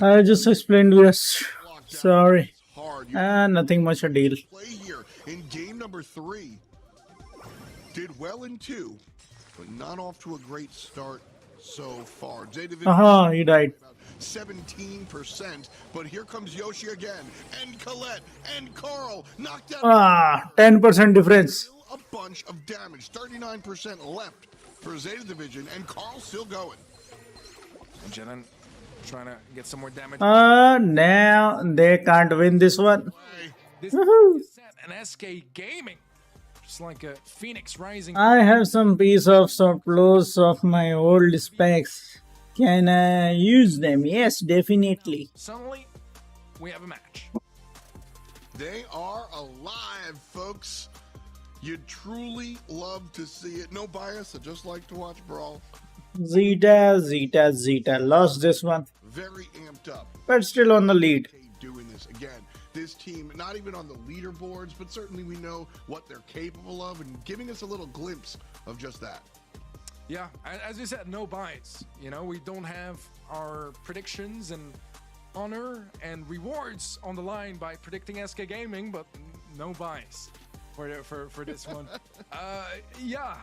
I just explained this. Sorry. Hard. Nothing much a deal. Play here in game number 3. Did well in 2, but not off to a great start so far. Aha, he died. 17%, but here comes Yoshi again, and Colette, and Carl knocked out 10% difference. a bunch of damage. 39% left for Zeta Division, and Carl's still going. And Jenin trying to get some more damage. Now they can't win this one. This Woohoo. is set and SK Gaming, just like a phoenix rising. I have some piece of surplus of my old specs. Can I use them? Yes, definitely. Suddenly, we have a match. They are alive, folks. You'd truly love to see it. No bias, I just like to watch Brawl. Zeta. Lost this one, Very amped up. but still on the lead. Doing this again. This team, not even on the leaderboards, but certainly we know what they're capable of and giving us a little glimpse of just that. Yeah, as you said, no bias. You know, we don't have our predictions and honor and rewards on the line by predicting SK Gaming, but no bias for this one. Yeah,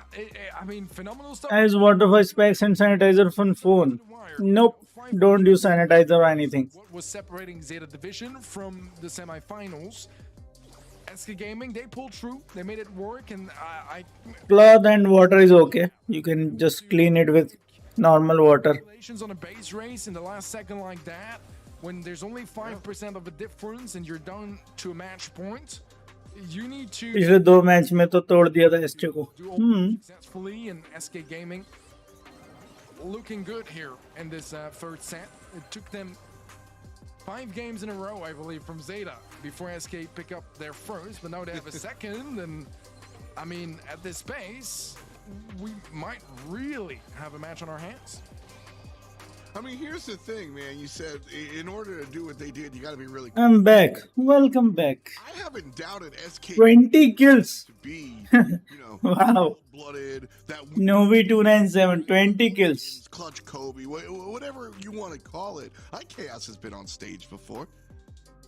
I mean, phenomenal stuff. As water for specs and sanitizer from phone. Nope, don't use sanitizer or anything. What was separating Zeta Division from the semifinals? SK Gaming, they pulled through, they made it work, and Cloth and water is okay. You can just clean it with normal water. Congratulations on a base race in the last second like that, when there's only 5% of a difference and you're down to a match point. You need to पिछले 2 match में तो तोड़ दिया था ST को. do all successfully, and SK Gaming looking good here in this third set. It took them 5 games in a row, I believe, from Zeta before SK pick up their first, but now they have a second, and I mean, at this pace, we might really have a match on our hands. I mean, here's the thing, man. You said in order to do what they did, you got to be really. I'm back. Welcome back. I haven't doubted SK 20 kills. to be, Wow. blooded. That Novi 297, 20 kills. clutch Kobe, whatever you want to call it. IKaos has been on stage before.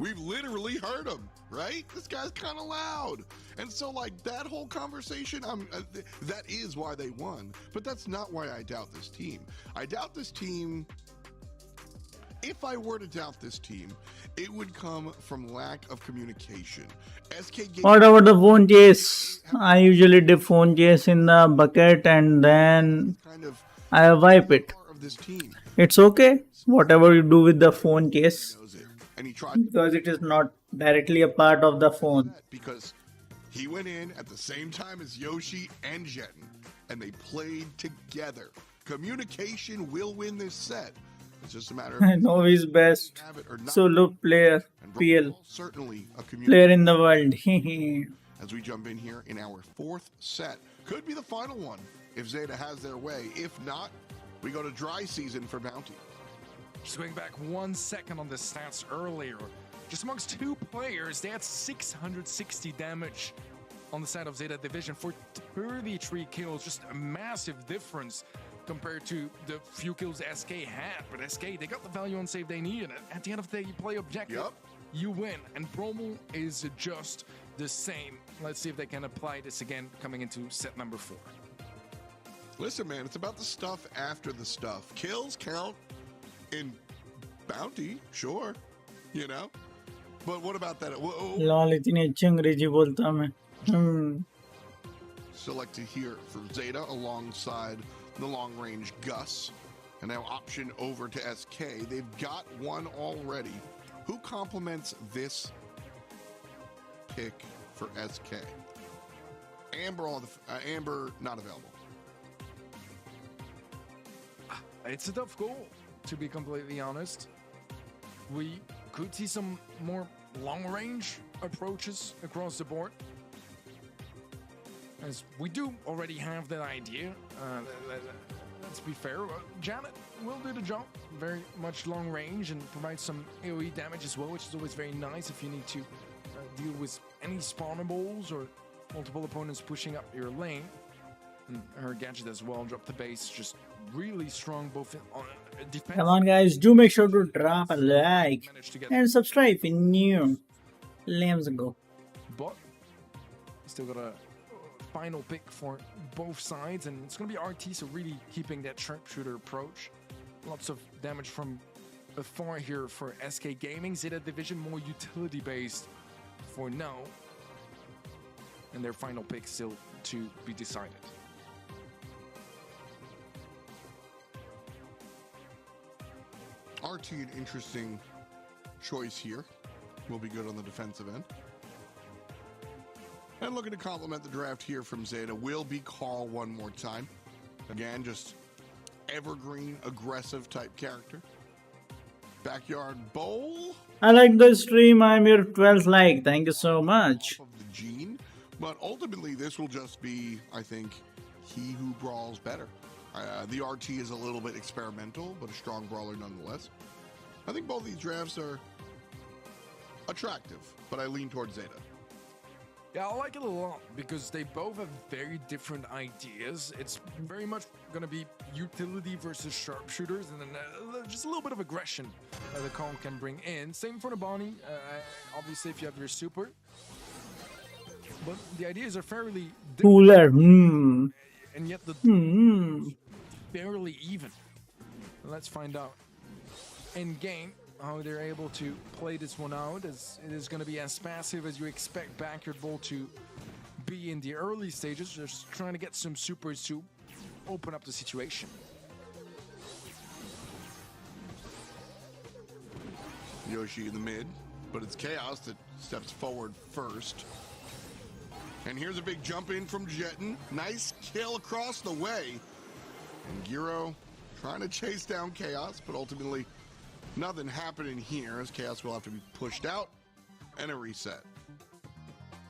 We've literally heard him, right? This guy's kind of loud. And so, like, that whole conversation, that is why they won. But that's not why I doubt this team. I doubt this team. If I were to doubt this team, it would come from lack of communication. SK What about the phone chase? I usually dip phone chase in the bucket and then kind of I wipe it. part of this team It's okay. Whatever you do with the phone case. knows it. and he tried Because it is not directly a part of the phone. because he went in at the same time as Yoshi and Jetten, and they played together. Communication will win this set. It's just a matter I of know he's best. have it or not. Solo player. And PL. Brawl, certainly a Player communication. in the world. As we jump in here in our fourth set, could be the final one if Zeta has their way. If not, we go to dry season for Bounty. Just going back 1 second on the stats earlier, just amongst two players, they had 660 damage on the side of Zeta Division for 33 kills. Just a massive difference compared to the few kills SK had. But SK, they got the value on save they needed. At the end of the day, you play objective, Yup. you win. And Brawl is just the same. Let's see if they can apply this again coming into set number 4. Listen, man, it's about the stuff after the stuff. Kills count in Bounty, sure, you know? But what about that? Lol इतनी अच्छी अंग्रेजी बोलता मैं. Selected here for Zeta alongside the long-range Gus. And now option over to SK. They've got one already. Who complements this pick for SK? Amber not available. It's a tough goal, to be completely honest. We could see some more long-range approaches across the board, as we do already have that idea. Let's be fair, Janet will do the job. Very much long range and provide some AoE damage as well, which is always very nice if you need to deal with any spawnables or multiple opponents pushing up your lane. And her gadget as well, drop the base, just really strong both on defense. Come on, guys, do make sure to drop a like Managed to get, and subscribe if you're new. Let's go. but still got a final pick for both sides, and it's going to be RT, so really keeping that sharpshooter approach. Lots of damage from afar here for SK Gaming. Zeta Division more utility based for now, and their final pick still to be decided. RT, an interesting choice here. Will be good on the defensive end. And looking to complement the draft here from Zeta will be Carl one more time. Again, just evergreen, aggressive type character. Backyard Bowl I like the stream. I'm your 12th like. Thank you so much. of the gene. But ultimately, this will just be, I think, he who brawls better. The RT is a little bit experimental, but a strong brawler nonetheless. I think both these drafts are attractive, but I lean towards Zeta. Yeah, I like it a lot because they both have very different ideas. It's very much going to be utility versus sharpshooters, and then just a little bit of aggression that the Kong can bring in. Same for the Bonnie, obviously if you have your super. But the ideas are fairly different, Cooler. and yet the fairly even. Let's find out in game how they're able to play this one out, as it is going to be as passive as you expect Backyard Bowl to be in the early stages, just trying to get some supers to open up the situation. Yoshi in the mid, but it's Chaos that steps forward first. And here's a big jump in from Jetten. Nice kill across the way. And Giro trying to chase down Chaos, but ultimately nothing happening here, as Chaos will have to be pushed out and a reset.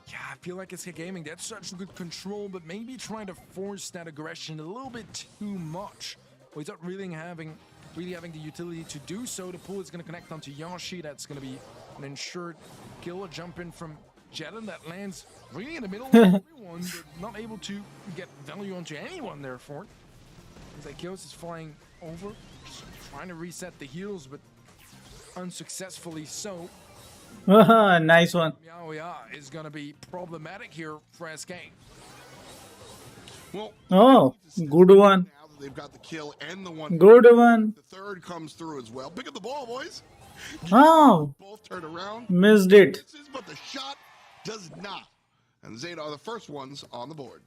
Yeah, I feel like SK Gaming, that's such good control, but maybe trying to force that aggression a little bit too much without really having the utility to do so. The pull is going to connect onto Yoshi. That's going to be an ensured kill. A jump in from Jetten that lands really in the middle of everyone, but not able to get value onto anyone, therefore. Chaos is flying over, just trying to reset the heals, but unsuccessfully so. Nice one. Yeah, is going to be problematic here for SK. Well, Oh, good one. now that they've got the kill and the one, Good one. the third comes through as well. Pick up the ball, boys. Oh, Both turn around. missed it. But the shot does not. And Zeta are the first ones on the board.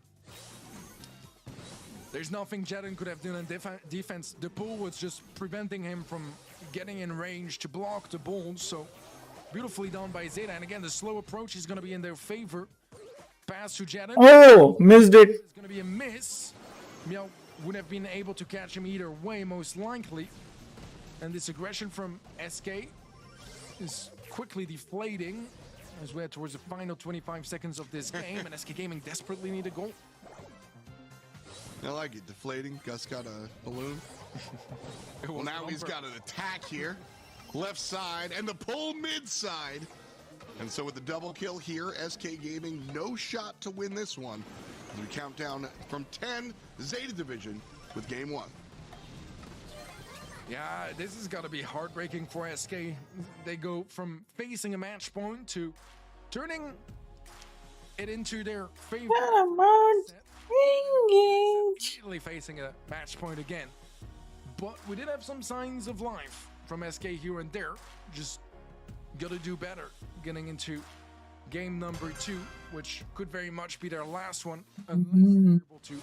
There's nothing Jetten could have done in defense. The pull was just preventing him from getting in range to block the ball, so Beautifully done by Zeta. And again, the slow approach is going to be in their favor. Pass to Jetta. Oh, missed it. It's going to be a miss. Meow would have been able to catch him either way, most likely. And this aggression from SK is quickly deflating as we head towards the final 25 seconds of this game. And SK Gaming desperately need a goal. I like it. Deflating. Gus got a balloon. Well, now he's got an attack here. Left side and the pull mid side. And so with the double kill here, SK Gaming no shot to win this one. As we count down from 10, Zeta Division with game 1. Yeah, this is got to be heartbreaking for SK. They go from facing a match point to turning it into their favorite. Immediately facing a match point again. But we did have some signs of life from SK here and there. Just gotta do better getting into game number 2, which could very much be their last one unless they're able to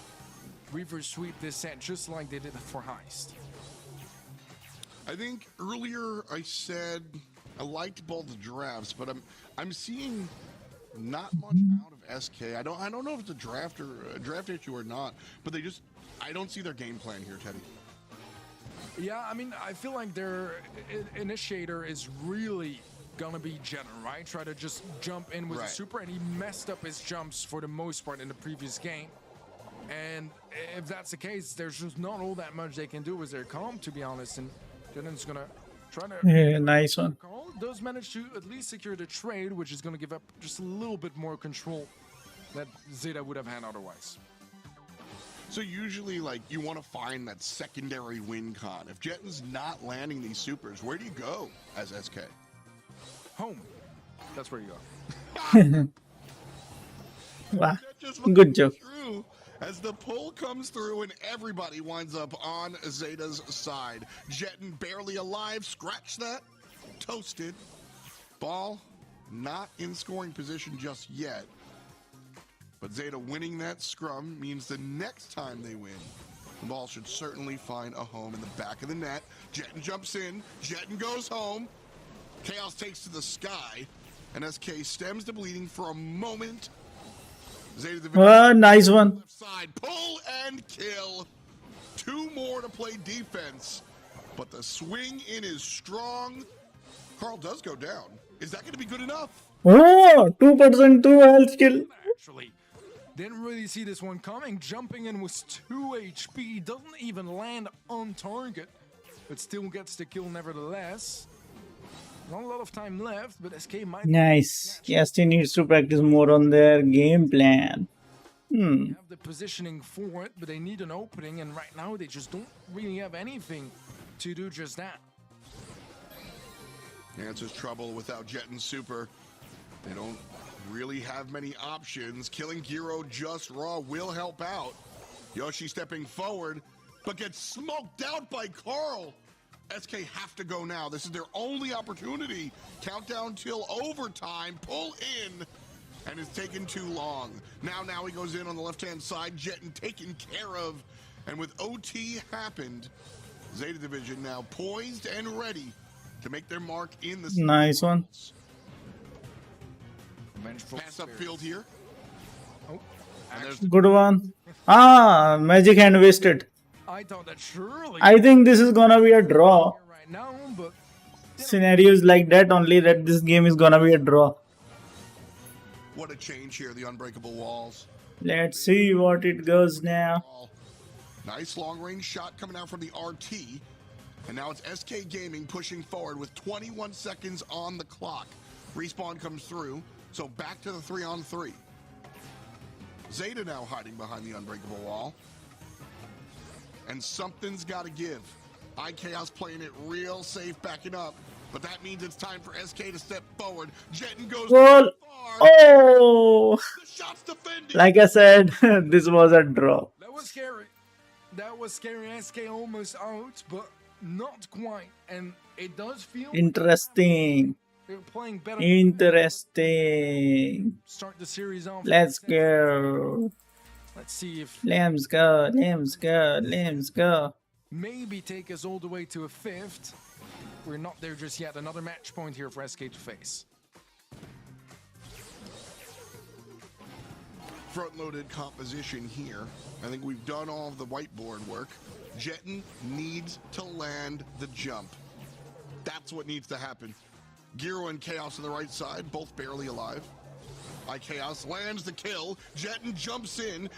reverse sweep this set just like they did for Heist. I think earlier I said I liked both the drafts, but I'm seeing not much out of SK. I don't know if it's a draft issue or not, but I don't see their game plan here, Teddy. Yeah, I mean, I feel like their initiator is really gonna be Jetta, right? Try to just jump in with a super, and he messed up his jumps for the most part in the previous game. And if that's the case, there's just not all that much they can do with their comp, to be honest. And Jetta's gonna try to... Yeah, nice one. Does manage to at least secure the trade, which is gonna give up just a little bit more control that Zeta would have had otherwise. So usually, like, you want to find that secondary win con. If Jetten's not landing these supers, where do you go as SK? Home. That's where you go. Wow. That just Good might be joke. True, as the pull comes through and everybody winds up on Zeta's side. Jetten barely alive. Scratch that. Toasted. Ball not in scoring position just yet. But Zeta winning that scrum means the next time they win, the ball should certainly find a home in the back of the net. Jetten jumps in. Jetten goes home. Chaos takes to the sky. And SK stems the bleeding for a moment. Zeta Nice one. left side. Pull and kill. 2 more to play defense. But the swing in is strong. Carl does go down. Is that going to be good enough? Oh, 2% 2 health kill. Actually, didn't really see this one coming. Jumping in with 2 HP, doesn't even land on target, but still gets the kill nevertheless. Not a lot of time left, but SK might... Nice. KST needs to practice more on their game plan. have the positioning for it, but they need an opening, and right now they just don't really have anything to do just that. Answers trouble without Jetten's super. They don't really have many options. Killing Giro just raw will help out. Yoshi stepping forward, but gets smoked out by Carl. SK have to go now. This is their only opportunity. Countdown till overtime. Pull in. And it's taken too long. Now he goes in on the left-hand side. Jetten taken care of. And with OT happened, Zeta Division now poised and ready to make their mark in the... Nice one. Pass upfield here. Oh, And there's Good one. Ah, magic hand wasted. I thought that surely I think this is gonna be a draw. right now, but Scenarios like that only that this game is gonna be a draw. what a change here, the unbreakable walls. Let's see what it goes now. Nice long-range shot coming out from the RT. And now it's SK Gaming pushing forward with 21 seconds on the clock. Respawn comes through, so back to the 3-on-3. Zeta now hiding behind the unbreakable wall. And something's got to give. iChaos playing it real safe, backing up. But that means it's time for SK to step forward. Jetten goes Goal. too far. Oh, The shot's defended. like I said, this was a draw. that was scary. That was scary. SK almost out, but not quite. And it does feel Interesting. they're playing better. Interesting. Start the series off. Let's go. Let's see if Let's go. Let's go. Let's go. maybe take us all the way to a 5th. we're not there just yet. Another match point here for SK to face. Front-loaded composition here. I think we've done all of the whiteboard work. Jetton needs to land the jump. That's what needs to happen. Giro and Chaos on the right side, both barely alive. Chaos lands the kill. Jetton jumps in,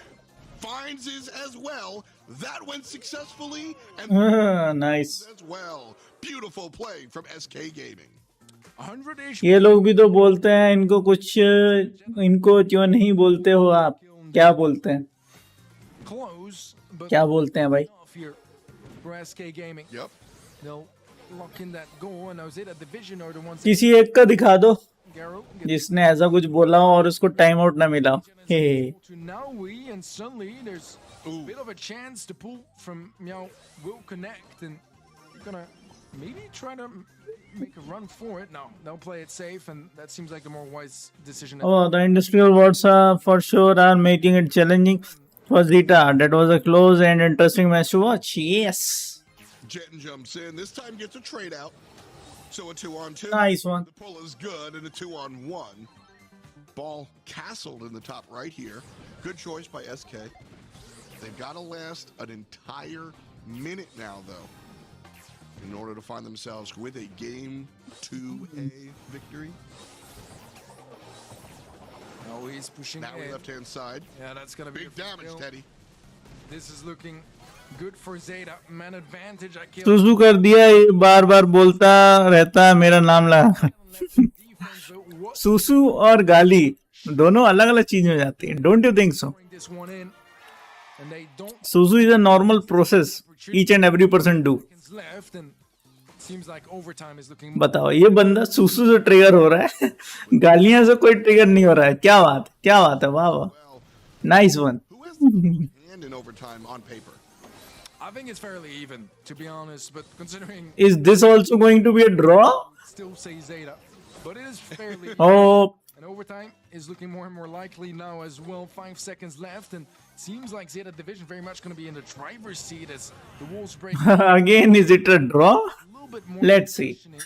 finds his as well. That went successfully, and Nice. as well. Beautiful play from SK Gaming. 100-ish. ये लोग भी तो बोलते हैं इनको कुछ, इनको क्यों नहीं बोलते हो आप? क्या बोलते हैं? Close, but क्या बोलते हैं भाई? off here for SK Gaming. Yep. They'll lock in that goal, and Zeta Division are the ones. किसी एक का दिखा दो Garo जिसने ऐसा कुछ बोला हो और उसको टाइम आउट ना मिला हो. हे to Naui, and suddenly there's a bit of a chance to pull from Meow will connect, and you're gonna maybe try to make a run for it. No, they'll play it safe, and that seems like the more wise decision. Oh, the industrial words for sure are making it challenging for Zeta. That was a close and interesting match to watch. Yes. Jetton jumps in. This time gets a trade out. So a 2-on-2. Nice one. The pull is good, and a 2-on-1. Ball castled in the top right here. Good choice by SK. They've got to last an entire minute now, though, in order to find themselves with a Game 2A victory. Oh, he's pushing Now in. left-hand side. Yeah, that's gonna be Big a free damage, kill. Teddy. This is looking good for Zeta. Man advantage. I killed. सुसु कर दिया, ये बार बार बोलता रहता है मेरा नाम लगा. Defense, but what सुसु और गाली दोनों अलग अलग चीज हो जाती है. Don't you think so? bring this one in, and they don't Susu is a normal process. Each and every person do. seconds left, and seems like overtime is looking. बताओ, ये बंदा सुसु से ट्रिगर हो रहा है, गालियां से कोई ट्रिगर नहीं हो रहा है. क्या बात, क्या बात है. वाह वाह. Well, Nice one. who has the hand in overtime on paper? I think it's fairly even, to be honest. But considering Is this also going to be a draw? still say Zeta, but it is fairly. Oh, And overtime is looking more and more likely now as well. 5 seconds left, and seems like Zeta Division very much going to be in the driver's seat as the walls break a again, is it a draw? little bit more. Let's see. questioning.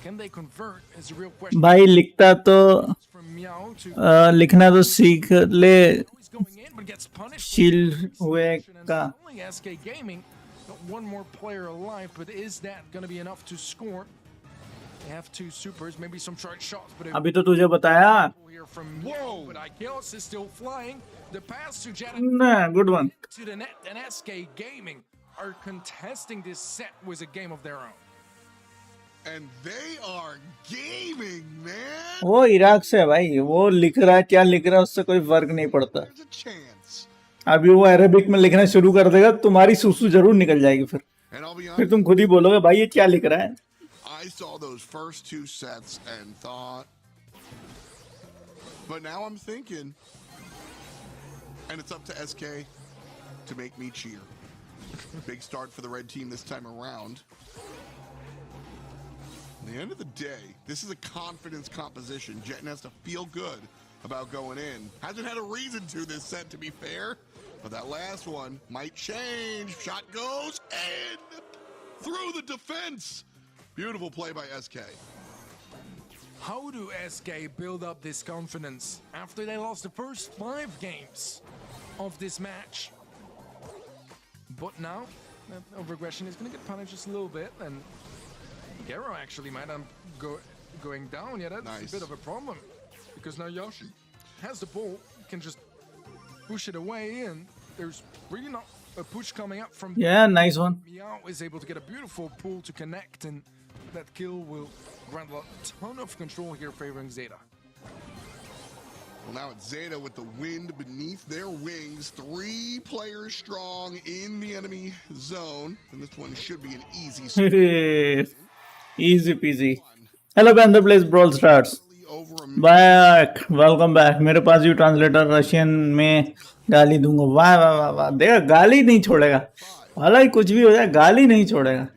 Can they convert? Is a real question. भाई लिखता तो From Meow to लिखना तो सीख ले. he's going in, but gets punished. Chill हुए And का. only SK Gaming got one more player alive, but is that going to be enough to score? They have 2 supers, maybe some charge shots, but अभी तो तुझे बताया. here from Meow, but Chaos is still flying. The pass to Jetta Nah, good one. to the net, and SK Gaming are contesting this set with a game of their own. And they are gaming, man. वो Iraq से है भाई. वो लिख रहा है, क्या लिख रहा है, उससे कोई फर्क नहीं पड़ता. There's a chance. अभी वो अरेबिक में लिखना शुरू कर देगा, तुम्हारी सुसु जरूर निकल जाएगी फिर. And I'll be फिर honest, तुम खुद ही बोलोगे भाई ये क्या लिख रहा है. I saw those first 2 sets and thought, but now I'm thinking, and it's up to SK to make me cheer. Big start for the red team this time around. At the end of the day, this is a confidence composition. Jetton has to feel good about going in. Hasn't had a reason to this set, to be fair, but that last one might change. Shot goes in through the defense. Beautiful play by SK. How do SK build up this confidence after they lost the first 5 games of this match? But now, that regression is going to get punished just a little bit, and Garo actually might end up going down. Yeah, that's Nice. a bit of a problem, because now Yoshi has the ball, can just push it away, and there's really not a push coming up from Yeah, nice one. Meow is able to get a beautiful pull to connect, and that kill will grant a ton of control here favoring Zeta. Well, now it's Zeta with the wind beneath their wings. 3 players strong in the enemy zone. And this one should be an easy Easy peasy. Hello Panther plays Brawl Stars. over a Back. Welcome back. मेरे पास भी translator Russian में गाली दूंगा. वाह वाह वाह वाह. देखा, गाली नहीं छोड़ेगा. हालांकि कुछ भी हो जाए गाली नहीं छोड़ेगा.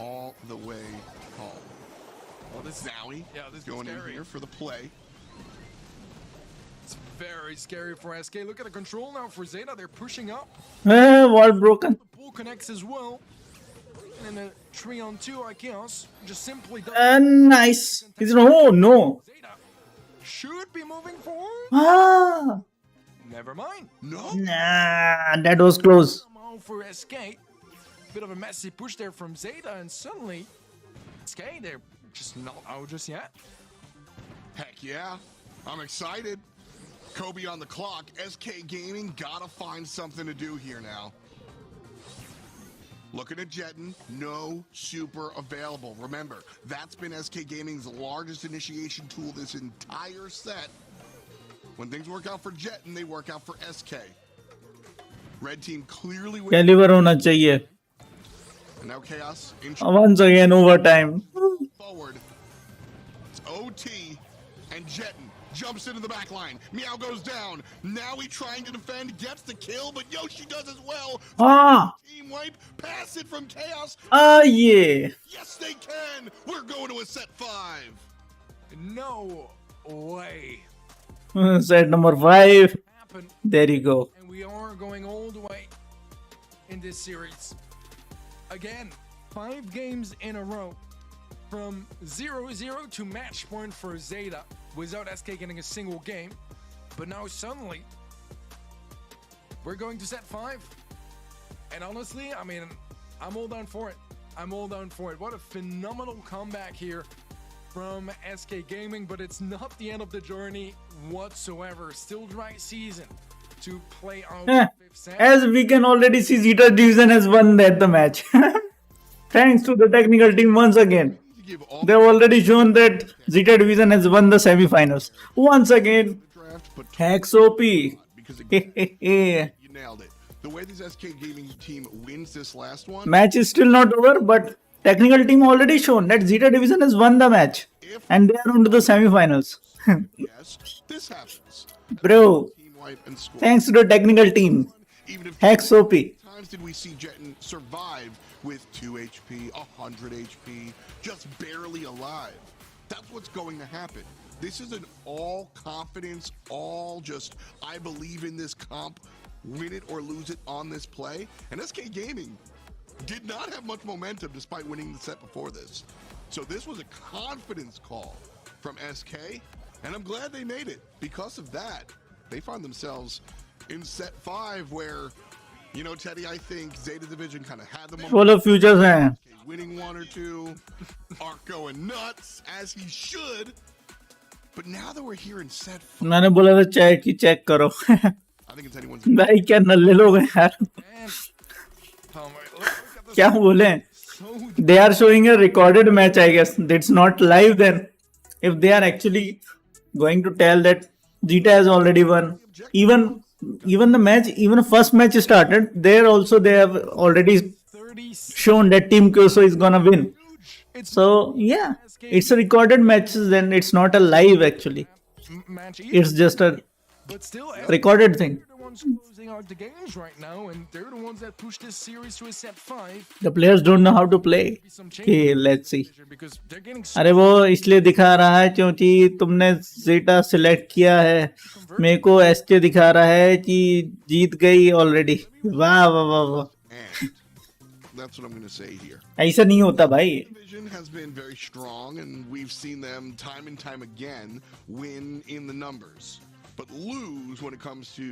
all the way home. Well, this is Zowie this is going in scary. here for the play. It's very scary for SK. Look at the control now for Zeta. They're pushing up. Wall broken. The pull connects as well. in a 3-on-2, Chaos just simply Nice. He's oh no. Zeta should be moving forward. Ah, Never mind. No? nah, that was close. Somehow for SK, bit of a messy push there from Zeta, and suddenly SK, they're just not out just yet. Heck yeah. I'm excited. Kobe on the clock. SK Gaming gotta find something to do here now. Looking at Jetton, no super available. Remember, that's been SK Gaming's largest initiation tool this entire set. When things work out for Jetton, they work out for SK. Red team clearly wins. Caliber होना चाहिए. And now Chaos in Once again overtime. forward. It's OT and Jetton jumps into the back line. Meow goes down. Now he trying to defend, gets the kill, but Yoshi does as well. Ah, Team wipe, pass it from Chaos. yeah. Yes, they can. We're going to a set 5. No way. Set number 5. Happen. There you go. And we are going all the way in this series. Again, 5 games in a row from 0-0 to match point for Zeta without SK getting a single game. But now suddenly, we're going to set 5. And honestly, I mean, I'm all down for it. I'm all down for it. What a phenomenal comeback here from SK Gaming, but it's not the end of the journey whatsoever. Still dry season to play out Eh, the 5th set. As we can already see, Zeta Division has won the match. Thanks to the technical team once again. To give all They've already shown that Zeta Division has won the semi-finals. Once again, the draft, but Hex OP. because again, Match you nailed it. The way this SK Gaming team wins this last one, is still not over, but technical team already shown that Zeta Division has won the match. And they are on to the semi-finals. yes, this happens. Bro, Team wipe and score. thanks to the technical team. Even if Hex OP. times did we see Jetton survive with 2 HP, 100 HP, just barely alive. That's what's going to happen. This is an all confidence, all just I believe in this comp, win it or lose it on this play. And SK Gaming did not have much momentum despite winning the set before this. So this was a confidence call from SK, and I'm glad they made it. Because of that, they find themselves in set 5 where, you know, Teddy, I think Zeta Division kind of had the momentum. Full of futures हैं. Winning 1 or 2, Arc going nuts, as he should. But now that we're here in set 5, मैंने बोला था chat की check करो. I think it's anyone's भाई क्या नल्ले लोग हैं यार. And oh my, look at this. क्या बोले? So They are showing a recorded match, I guess. It's not live then. If they are actually going to tell that Zeta has already won, even the match, even the first match started, there also they have already 30 shown that Team Kyoso is gonna win. It's So yeah, it's a recorded match. Then it's not a live actually. match either, It's just a but still recorded thing. they're the ones closing out the games right now, and they're the ones that push this series to a set 5. The players don't know how to play. Some Okay, changes let's see. because they're getting so अरे वो इसलिए दिखा रहा है क्योंकि तुमने जेटा select किया है. मेरे को एसके दिखा रहा है कि जीत गई ऑलरेडी. वाह वाह वाह वाह. and that's what I'm going to say here. ऐसा नहीं होता भाई. Division has been very strong, and we've seen them time and time again win in the numbers, but lose when it comes to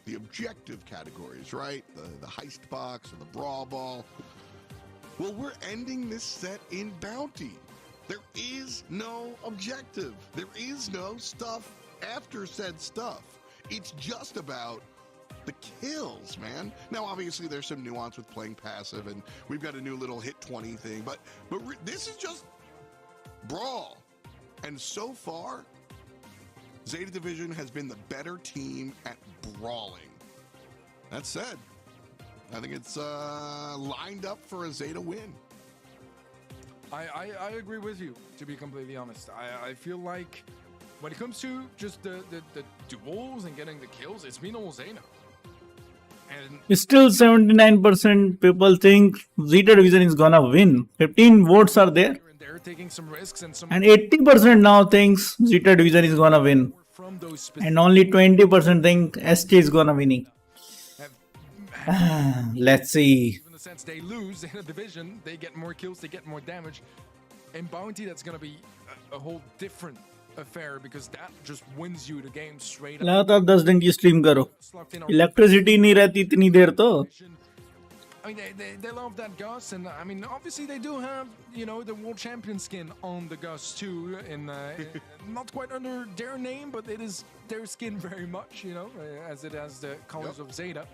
the objective categories, right? The heist box or the brawl ball. Well, we're ending this set in bounty. There is no objective. There is no stuff after said stuff. It's just about the kills, man. Now, obviously, there's some nuance with playing passive, and we've got a new little hit 20 thing, but this is just Brawl. And so far, Zeta Division has been the better team at brawling. That said, I think it's lined up for a Zeta win. I agree with you, to be completely honest. I feel like when it comes to just the duels and getting the kills, it's been all Zeta. And Still 79% people think Zeta Division is gonna win. 15 votes are there. they're taking some risks, and some And 80% now thinks Zeta Division is gonna win. from those specific And only 20% think SK is gonna winning. have Let's see. even the sets they lose in a division, they get more kills, they get more damage. In Bounty, that's going to be a whole different affair because that just wins you the game straight up. लगातार 10 दिन की stream करो, Slugged in on electricity नहीं रहती इतनी देर तो. I mean, they love that Gus, and I mean, obviously they do have, you know, the world champion skin on the Gus too, and not quite under their name, but it is their skin very much, you know, as it has the colors of Zeta,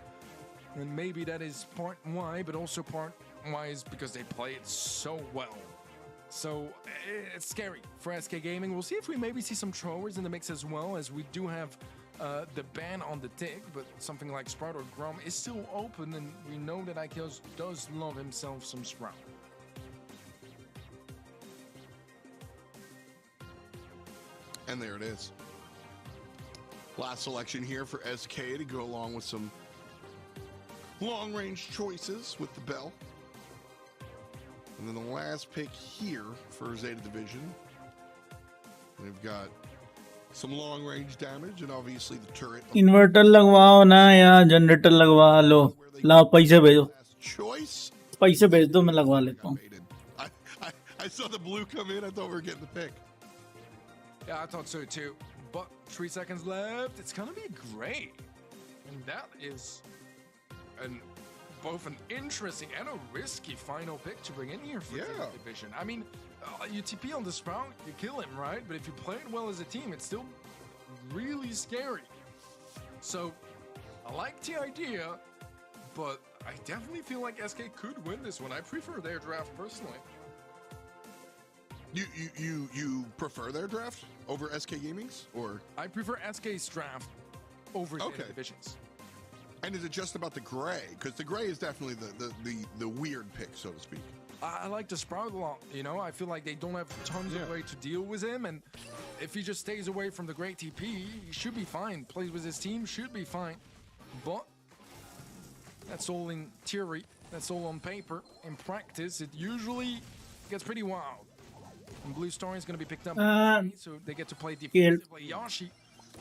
and maybe that is part why, but also part why is because they play it so well. So it's scary for SK Gaming. We'll see if we maybe see some throwers in the mix as well, as we do have the ban on the tick, but something like Sprout or Grom is still open, and we know that IKEOS does love himself some Sprout. And there it is. Last selection here for SK to go along with some long-range choices with the Bell. And then the last pick here for Zeta Division. We've got some long-range damage and obviously the turret. Inverter लगवाओ ना या generator लगवा लो, लाओ पैसे भेजो, Last choice. पैसे भेज दो, मैं लगवा लेता हूँ. I saw the blue come in. I thought we were getting the pick. Yeah, I thought so too. But 3 seconds left. It's gonna be great, and that is both an interesting and a risky final pick to bring in here for the division. I mean, you TP on the Sprout, you kill him, right? But if you play it well as a team, it's still really scary. So I like the idea, but I definitely feel like SK could win this one. I prefer their draft personally. You prefer their draft over SK Gaming's, or? I prefer SK's draft over Zeta Divisions. And is it just about the gray? Because the gray is definitely the weird pick, so to speak. I like the Sprout a lot, you know? I feel like they don't have tons of way to deal with him, and if he just stays away from the great TP, he should be fine. Plays with his team, should be fine. But that's all in theory. That's all on paper. In practice, it usually gets pretty wild. And Blue Star is going to be picked up, so they get to play defensively. Yashi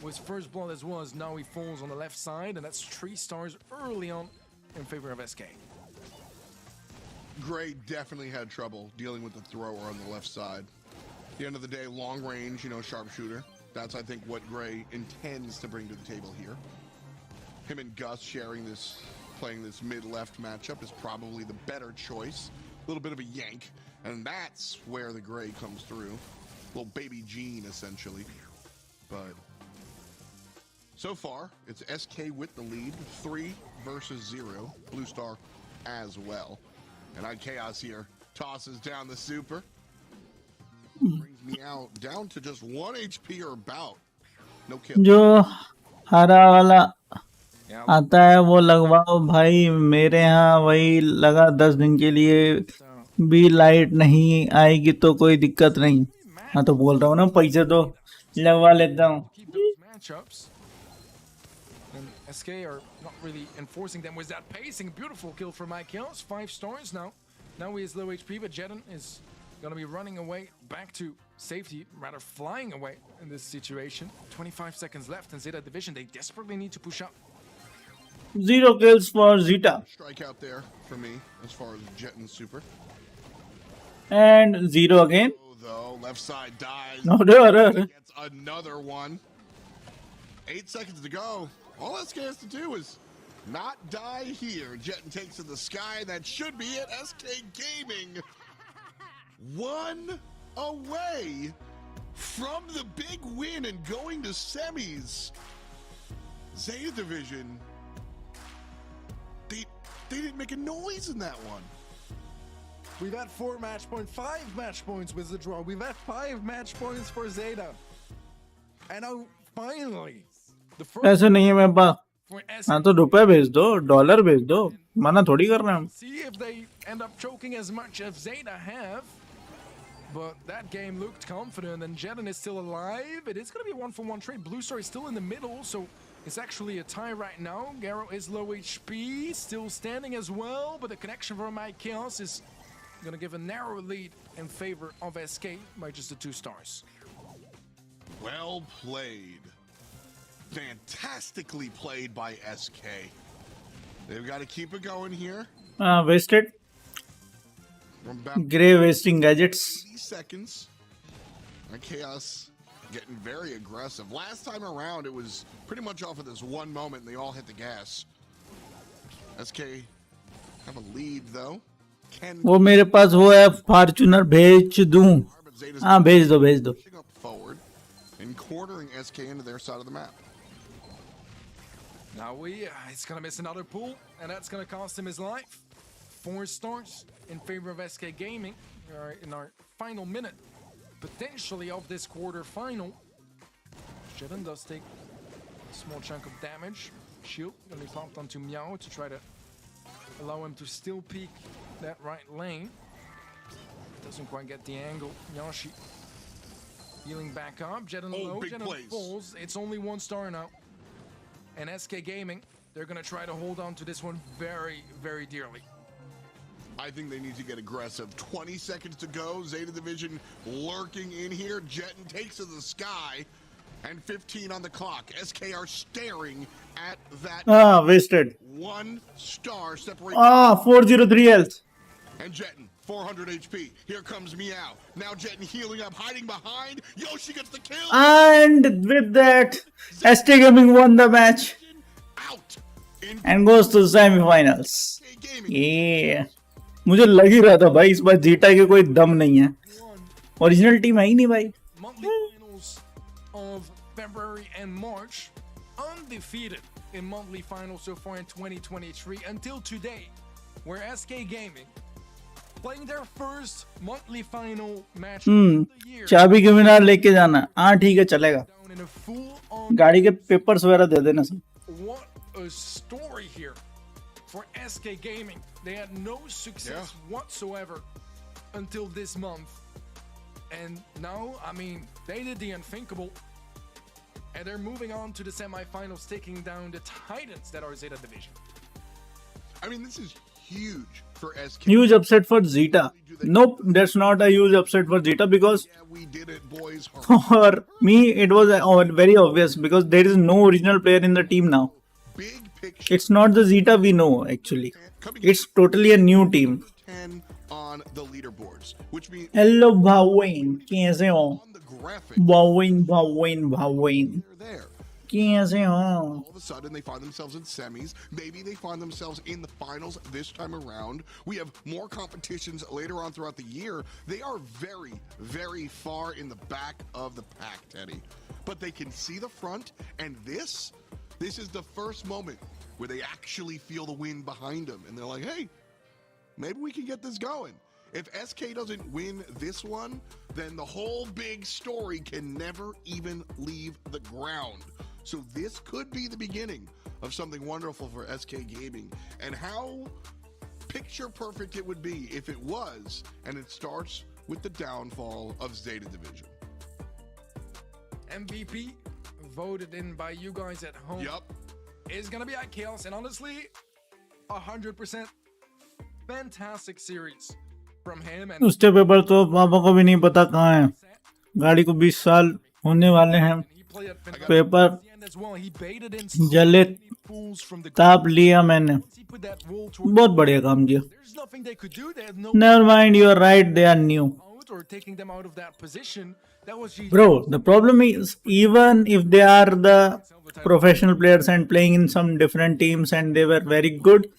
was first blood as well, as now he falls on the left side, and that's 3 stars early on in favor of SK. Gray definitely had trouble dealing with the thrower on the left side. At the end of the day, long range, you know, sharpshooter. That's, I think, what Gray intends to bring to the table here. Him and Gus sharing this, playing this mid-left matchup is probably the better choice. A little bit of a yank, and that's where the Gray comes through. Little baby Gene, essentially. But so far, it's SK with the lead, 3 versus 0. Blue Star as well. And IKEOS here tosses down the super. Brings me out down to just 1 HP or about. No kill. जो हरा वाला आता है वो लगवाओ भाई, मेरे यहाँ वही लगा 10 दिन के लिए भी लाइट नहीं आएगी तो कोई दिक्कत नहीं. हाँ तो बोल रहा हूँ ना, पैसे तो लगवा लेता हूँ. And SK are not really enforcing them with that pacing. Beautiful kill from IKEOS. 5 stars now. Now he is low HP, but Jeden is going to be running away back to safety, rather flying away in this situation. 25 seconds left in Zeta Division. They desperately need to push up. 0 kills for Zeta. Strike out there for me as far as Jet and super. And 0 again. Oh, though, left side dies. No, Gets another one. 8 seconds to go. All SK has to do is not die here. Jetton takes to the sky. That should be it. SK Gaming 1 away from the big win and going to semis. Zeta Division, they didn't make a noise in that one. We've had 4 match points, 5 match points with the draw. We've had 5 match points for Zeta. And now, finally, the first ऐसे नहीं है मेरे पास. for हाँ तो रुपए भेज दो, dollar भेज दो, मना थोड़ी कर रहे हैं हम. See if they end up choking as much as Zeta have. But that game looked confident, and Jeden is still alive. It is going to be a 1-for-1 trade. Blue Star is still in the middle, so it's actually a tie right now. Garo is low HP, still standing as well, but the connection from IKEOS is going to give a narrow lead in favor of SK by just the 2 stars. Well played. Fantastically played by SK. They've got to keep it going here. Wasted. From about Grey wasting gadgets. 80 seconds. And Chaos getting very aggressive. Last time around, it was pretty much off of this one moment, and they all hit the gas. SK have a lead, though. Can वो मेरे पास वो है Fortuner भेज दूं. but Zeta's हाँ भेज दो. pushing up forward and cornering SK into their side of the map. Now he's gonna miss another pool, and that's gonna cost him his life. 4 stars in favor of SK Gaming. We are in our final minute, potentially, of this quarter final. Shedden does take a small chunk of damage. Shield gonna be popped onto Meow to try to allow him to still peek that right lane. Doesn't quite get the angle. Yashi healing back up. Jedden low, big Jedden plays. falls. It's only 1 star now. And SK Gaming, they're gonna try to hold on to this one very, very dearly. I think they need to get aggressive. 20 seconds to go. Zeta Division lurking in here. Jetton takes to the sky. And 15 on the clock. SK are staring at that Wasted. 1 star separating. 403 health. And Jetton, 400 HP. Here comes Meow. Now Jetton healing up, hiding behind. Yoshi gets the kill. And with that, ST Gaming won the match Out. In and goes to semi-finals. gaming. Yeah. मुझे लग ही रहा था भाई इस बार zeta के कोई दम नहीं है. ओरिजिनल टीम है ही नहीं भाई. Monthly finals of February and March, undefeated in monthly finals so far in 2023 until today, where SK Gaming playing their first monthly final match of the year. चाबी के बिना लेके जाना. हाँ ठीक है चलेगा. Down in a full-on. गाड़ी के पेपर्स वगैरह दे देना सब. What a story here for SK Gaming. They had no success whatsoever until this month. And now, I mean, they did the unthinkable. And they're moving on to the semifinals, taking down the Titans that are Zeta Division. I mean, this is huge for SK. Huge upset for Zeta. Nope, that's not a huge upset for Zeta because Yeah, we did it, boys. for me it was very obvious because there is no original player in the team now. Big picture. It's not the Zeta we know actually. Coming It's totally a new team. 10 on the leaderboards, which means Hello भावेन, कैसे हो? on the graphic, Bhaven, they're there. कैसे हो? All of a sudden, they find themselves in semis. Maybe they find themselves in the finals this time around. We have more competitions later on throughout the year. They are very, very far in the back of the pack, Teddy. But they can see the front, and this is the first moment where they actually feel the wind behind them. And they're like, hey, maybe we can get this going. If SK doesn't win this one, then the whole big story can never even leave the ground. So this could be the beginning of something wonderful for SK Gaming. And how picture perfect it would be if it was, and it starts with the downfall of Zeta Division. MVP, voted in by you guys at home, Yup. is going to be at Chaos. And honestly, 100% fantastic series from him. And उसके paper तो पापा को भी नहीं पता कहाँ है. गाड़ी को 20 साल होने वाले हैं. he played at Finland paper at the end as well. He baited in so जले many fools from the ताप लिया मैंने. He put that wall towards बहुत बढ़िया काम किया. There's nothing they could do. They had no Never mind, you are right, they are new. out or taking them out of that position. That was GG. Bro, the problem is even if they are the professional players and playing in some different teams and they were very good,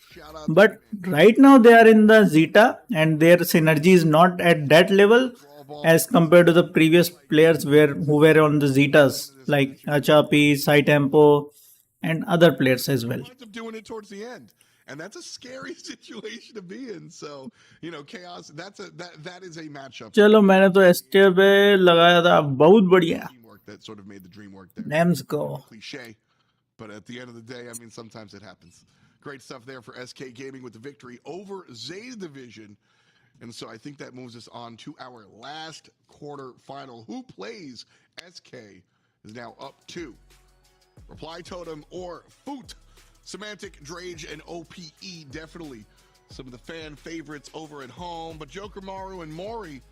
but right now they are in the Zeta and their synergy is not at that level as compared to the previous players who were on the Zetas like Achapi, Sai Tempo and other players as well. Wind up doing it towards the end. And that's a scary situation to be in. So, Chaos, that is a matchup. चलो मैंने तो एसटे पे लगाया था बहुत बढ़िया. Teamwork that sort of made the dream work there. Let's go. Cliche, but at the end of the day, I mean, sometimes it happens. Great stuff there for SK Gaming with the victory over Zeta Division. And so I think that moves us on to our last quarter final. Who plays SK is now up to Reply Totem or Foot. Semantic, Drage, and OPE, definitely some of the fan favorites over at home. But Joker Maru and Mori,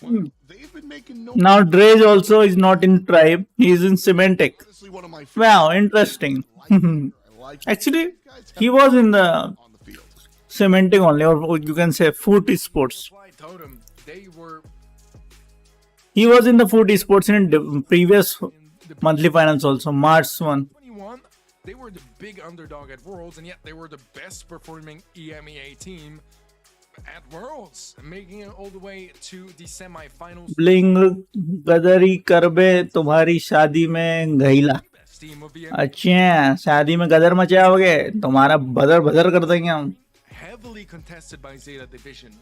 well, they've been making no. Now Drage also is not in Tribe, he is in Semantic. Honestly, one of my favorites. Wow, interesting. I like it. Actually, These guys have he was in the on the field. cementing only, or you can say food sports. Reply Totem, they were He was in the food sports in previous in the monthly finals also, March 1. 21. They were the big underdog at Worlds, and yet they were the best performing EMEA team at Worlds, making it all the way to the semifinals. Bling Gadri करबे तुम्हारी शादी में गईला. Best team of the अच्छा, शादी में गदर मचाओगे, तुम्हारा बदर बदर कर देंगे हम. heavily contested by Zeta Division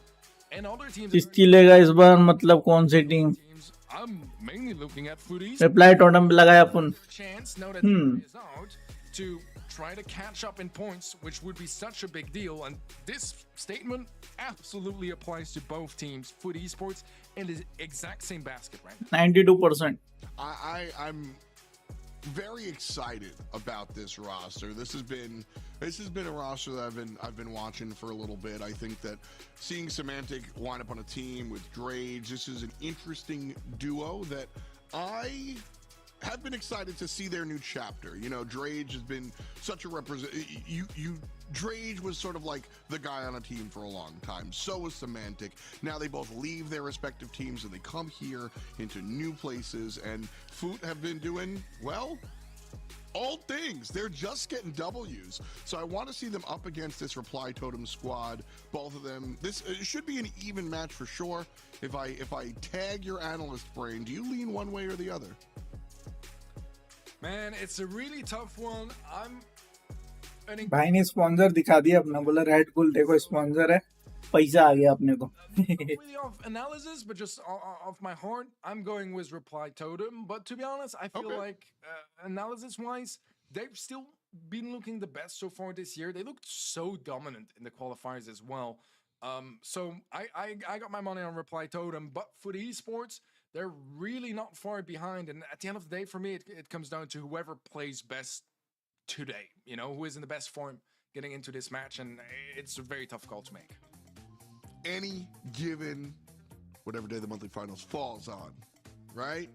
and other teams. किसकी लेगा इस बार, मतलब कौन सी team? Teams, I'm mainly looking at Footies. Reply totem पे लगाया अपन. Chance now that Zeta is out to try to catch up in points, which would be such a big deal. And this statement absolutely applies to both teams, Foot Esports and the exact same basket, right? 92%. I'm very excited about this roster. This has been a roster that I've been watching for a little bit. I think that seeing Semantic wind up on a team with Drage, this is an interesting duo that I have been excited to see their new chapter. You know, Drage has been such a Drage was sort of like the guy on a team for a long time. So was Semantic. Now they both leave their respective teams and they come here into new places, and Foot have been doing, well, all things. They're just getting W's. So I want to see them up against this Reply Totem squad. Both of them. This should be an even match for sure. If I tag your analyst brain, do you lean one way or the other? Man, it's a really tough one. भाई ने sponsor दिखा दिया अपना, बोला red bull देखो sponsor है, पैसा आ गया अपने को. really off analysis, but just off my heart, I'm going with Reply Totem. But to be honest, I feel like analysis-wise, they've still been looking the best so far this year. They looked so dominant in the qualifiers as well. So I got my money on Reply Totem, but for the esports, they're really not far behind. And at the end of the day, for me, it comes down to whoever plays best today, you know, who is in the best form getting into this match, and it's a very tough call to make. Any given whatever day the monthly finals falls on, right?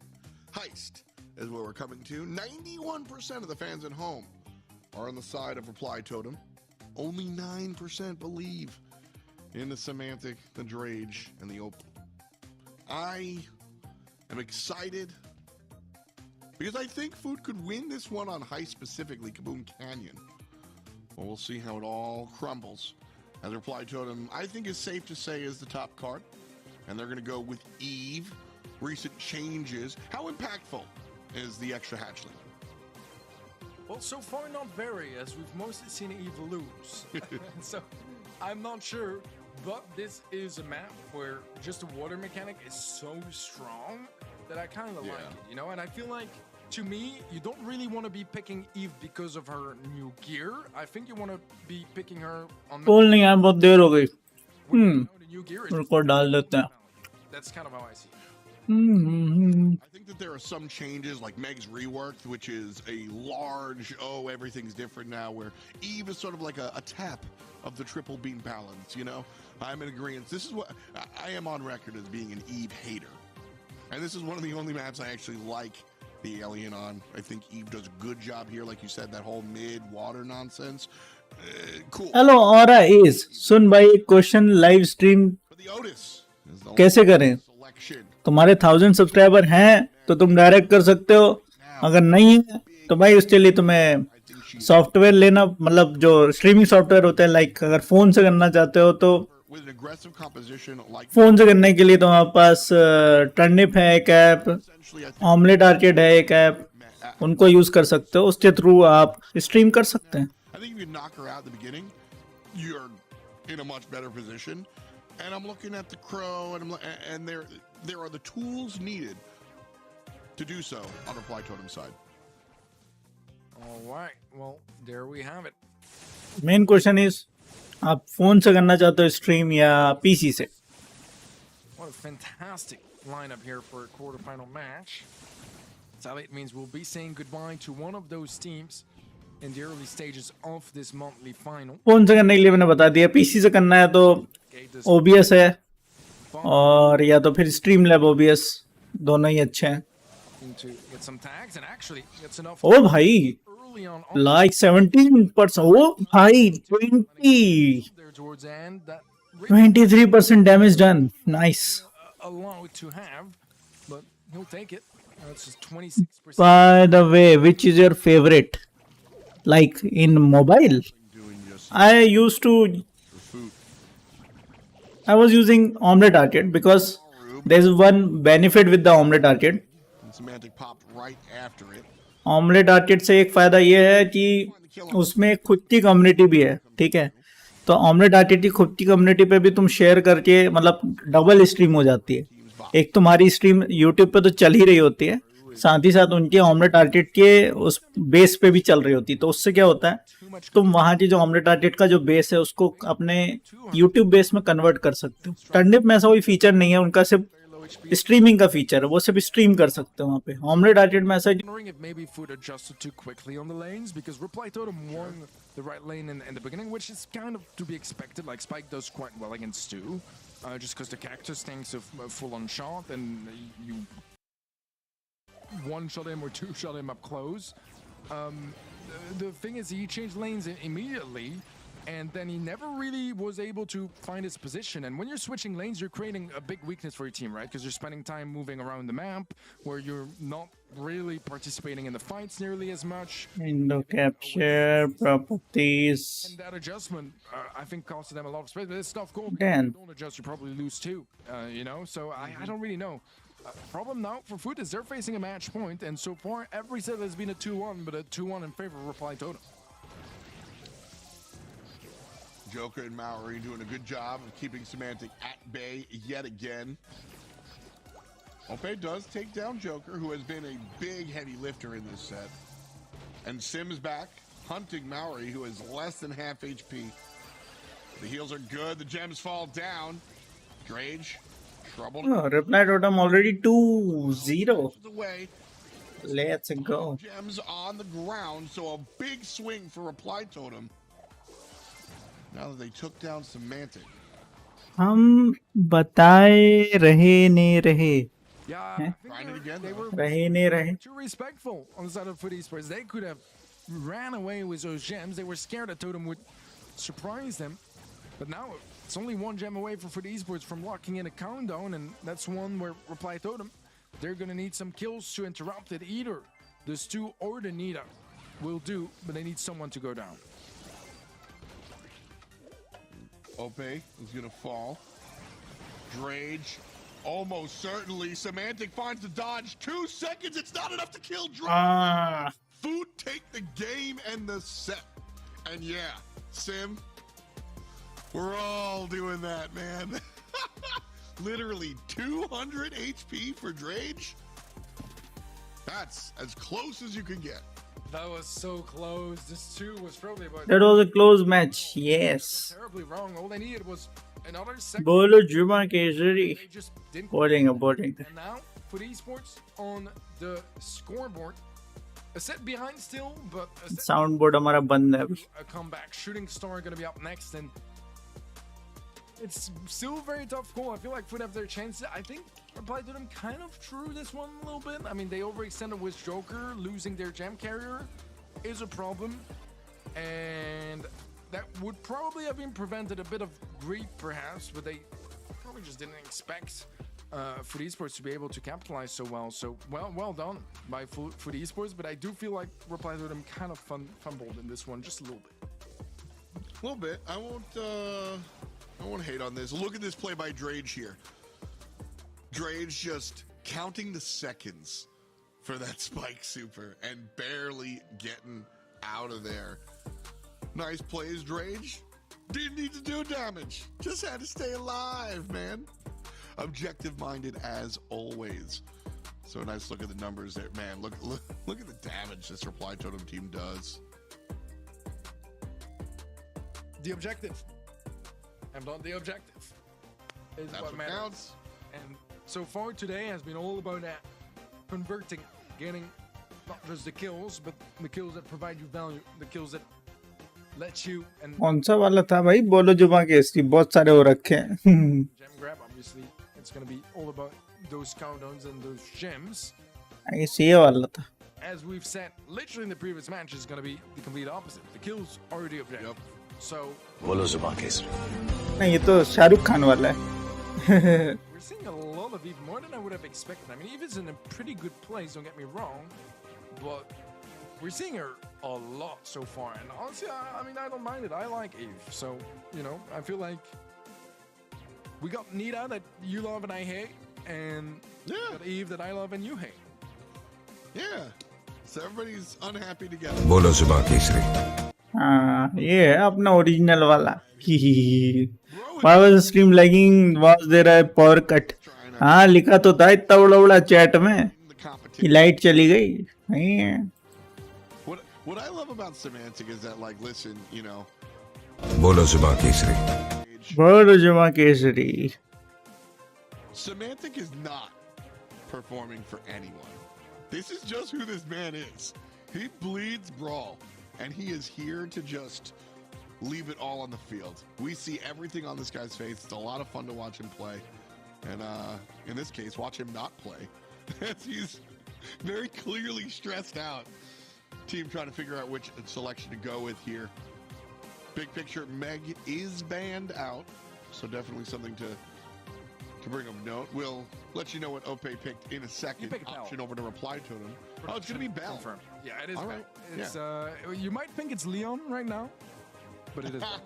Heist is where we're coming to. 91% of the fans at home are on the side of Reply Totem. Only 9% believe in the Semantic, the Drage, and the Opal. I am excited because I think Food could win this one on Heist, specifically Kaboom Canyon. Well, we'll see how it all crumbles. As Reply Totem, I think is safe to say, is the top card. And they're going to go with Eve. Recent changes. How impactful is the extra hatchling? Well, so far not very, as we've mostly seen Eve lose. So I'm not sure, but this is a map where just the water mechanic is so strong that I kind of like it, you know? And I feel like, to me, you don't really want to be picking Eve because of her new gear. I think you want to be picking her on बोल नहीं यार, बहुत देर हो गई. the new gear is record डाल देते हैं. that's kind of how I see it. I think that there are some changes, like Meg's reworked, which is a large, everything's different now, where Eve is sort of like a tap of the triple beam balance, you know? I'm in agreement. This is what I am on record as being an Eve hater. And this is one of the only maps I actually like the alien on. I think Eve does a good job here, like you said, that whole mid-water nonsense. Cool. Hello और is सुन भाई, एक question live stream But the Otis is the कैसे करें? selection. तुम्हारे 1000 subscriber हैं तो तुम direct कर सकते हो, अगर नहीं है तो भाई उसके लिए तुम्हें सॉफ्टवेयर लेना, मतलब जो स्ट्रीमिंग सॉफ्टवेयर होते हैं, लाइक अगर फोन से करना चाहते हो तो With an aggressive composition like phone से करने के लिए तुम्हारे पास टर्निप है एक app, essentially, I think omelette arcade है एक ऐप, उनको यूज कर सकते हो, उसके थ्रू आप स्ट्रीम कर सकते हैं. I think if you knock her out at the beginning, you're in a much better position. And I'm looking at the Crow, and there are the tools needed to do so on Reply Totem's side. All right, well, there we have it. Main question is, आप phone से करना चाहते हो stream या PC से? What a fantastic lineup here for a quarterfinal match. So it means we'll be saying goodbye to one of those teams in the early stages of this monthly final. Phone से करने के लिए मैंने बता दिया, PC से करना है तो OBS है, और या तो फिर स्ट्रीम लैब OBS, दोनों ही अच्छे हैं. To get some tags and actually gets enough ओ भाई, early on. Like 17%. Oh, भाई 20. There towards the end, that 23% damage done. Nice. allowed to have, but he'll take it. That's just 26%. By the way, which is your favorite? Like in mobile? Doing just I used to. for food. I was using Omelette Arcade because there's one benefit with the Omelette Arcade. And Semantic popped right after it. Omelette arcade से एक फ़ायदा ये है कि उसमें खुद की community भी है, ठीक है। तो ऑमलेट आर्केड की खुद की कम्युनिटी पे भी तुम शेयर करके मतलब डबल स्ट्रीम हो जाती है। एक तुम्हारी स्ट्रीम यूट्यूब पे तो चल ही रही होती है, साथ ही साथ उनके ऑमलेट आर्केड के उस बेस पे भी चल रही होती है। तो उससे क्या होता है, तुम वहाँ की जो ऑमलेट आर्केड का जो बेस है उसको अपने यूट्यूब बेस में कन्वर्ट कर सकते हो। टर्निप में ऐसा कोई फीचर नहीं है, उनका सिर्फ स्ट्रीमिंग का फीचर है, वो सिर्फ स्ट्रीम कर सकते हो वहाँ पे। ऑमलेट आर्केड में ऐसा Wondering if maybe Food adjusted too quickly on the lanes because Reply Totem won the right lane in the beginning, which is kind of to be expected. Like Spike does quite well against Stu, just because the cactus tanks a full-on shot and you one-shot him or two-shot him up close. The thing is, he changed lanes immediately. And then he never really was able to find his position. And when you're switching lanes, you're creating a big weakness for your team, right? Because you're spending time moving around the map where you're not really participating in the fights nearly as much. window capture properties. And that adjustment, I think, costed them a lot of space. But it's tough goal. Damn. Don't adjust, you probably lose too, you know? So I don't really know. Problem now for Food is they're facing a match point, and so far every set has been a 2-1, but a 2-1 in favor of Reply Totem. Joker and Maori doing a good job of keeping Semantic at bay yet again. Ope does take down Joker, who has been a big heavy lifter in this set. And Sim's back, hunting Maori, who is less than half HP. The heals are good, the gems fall down. Drage, troubled. Oh, reply totem already 2-0. Away. Let's go. Gems on the ground, so a big swing for Reply Totem. Now that they took down Semantic. हम बताए रहे ने रहे, Yeah, Eh? I think Trying it again, they though. were रहे ने रहे। too respectful on the side of Food Esports. They could have ran away with those gems. They were scared that Totem would surprise them. But now it's only one gem away for Food Esports from locking in a countdown, and that's one where Reply Totem, they're going to need some kills to interrupt it. Either the Stu or the Nita will do, but they need someone to go down. Ope is going to fall. Drage, almost certainly. Semantic finds the dodge. 2 seconds. It's not enough to kill Drage. Ah, Food take the game and the set. And yeah, Sim, we're all doing that, man. Literally 200 HP for Drage. That's as close as you can get. That was so close. This too was probably about that was a close match. Yes. terribly wrong. All they needed was another second. बोलो जुमा Kesari. They just didn't. बोलेंगे। And now, for esports on the scoreboard, a set behind still, but a set sound board हमारा बंद है अभी। a comeback. Shooting Star going to be up next, and it's still a very tough call. I feel like Food have their chances. I think Reply to them kind of drew this one a little bit. I mean, they overextended with Joker. Losing their gem carrier is a problem, and that would probably have been prevented a bit of greed, perhaps, but they probably just didn't expect Food Esports to be able to capitalize so well. So, well done by Food Esports, but I do feel like Reply to them kind of fumbled in this one just a little bit. A little bit. I won't hate on this. Look at this play by Drage here. Drage just counting the seconds for that spike super and barely getting out of there. Nice plays, Drage. Didn't need to do damage. Just had to stay alive, man. Objective-minded as always. So nice look at the numbers there. Man, look at the damage this Reply Totem team does. The objective. And not the objective is That's what what matters. counts. And so far today has been all about that. Converting, getting not just the kills, but the kills that provide you value, the kills that let you and कौन सा वाला था भाई? बोलो जुमा केसरी, बहुत सारे हो रखे हैं। gem grab. Obviously, it's going to be all about those countdowns and those gems. ये वाला था। as we've said, literally in the previous match, is going to be the complete opposite. The kills are the objective. So बोलो जुबान केसरी नहीं, ये तो शाहरुख खान वाला है. we're seeing a lot of Eve, more than I would have expected. I mean, Eve is in a pretty good place, don't get me wrong, but we're seeing her a lot so far. And honestly, I mean, I don't mind it. I like Eve. So, you know, I feel like we got Nita that you love and I hate, and Yeah. got Eve that I love and you hate. Yeah. So everybody's unhappy together. बोलो जुबान केसरी हाँ, ये है अपना original वाला. Bro, Why was the stream lagging? Was there a power cut? trying to हाँ, लिखा तो था इतना बड़ा बड़ा चैट में win the कि competition. लाइट चली गई. नहीं है. What I love about Semantic is that, like, listen, you know, बोलो जुबान केसरी बोलो जुमा Kesari. Semantic is not performing for anyone. This is just who this man is. He bleeds Brawl, and he is here to just leave it all on the field. We see everything on this guy's face. It's a lot of fun to watch him play. And in this case, watch him not play. As he's very clearly stressed out. Team trying to figure out which selection to go with here. Big picture, Meg is banned out. So definitely something to bring of note. We'll let you know what Ope picked in a second. picked Bell. Option over to reply to him. Oh, it's going to be Bell. Confirmed. Yeah, it is All Bell. right, It's, you might think it's Leon right now, but it is Bell.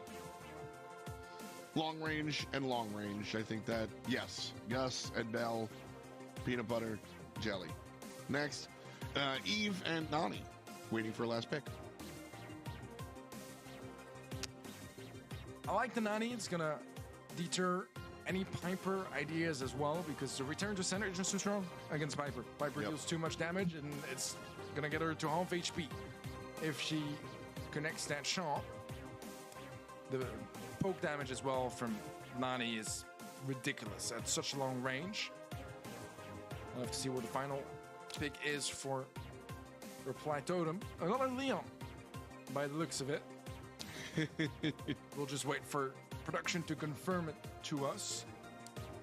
Long range and long range. I think that, yes, Gus and Bell, peanut butter, jelly. Next, Eve and Nani, waiting for a last pick. I like the Nani. It's going to deter any Piper ideas as well, because the return to center is just too strong against Piper. Piper Yep. deals too much damage, and it's gonna get her to half HP if she connects that shot. The poke damage as well from Nani is ridiculous at such a long range. We'll have to see what the final pick is for Reply Totem. Another Leon, by the looks of it. We'll just wait for production to confirm it to us.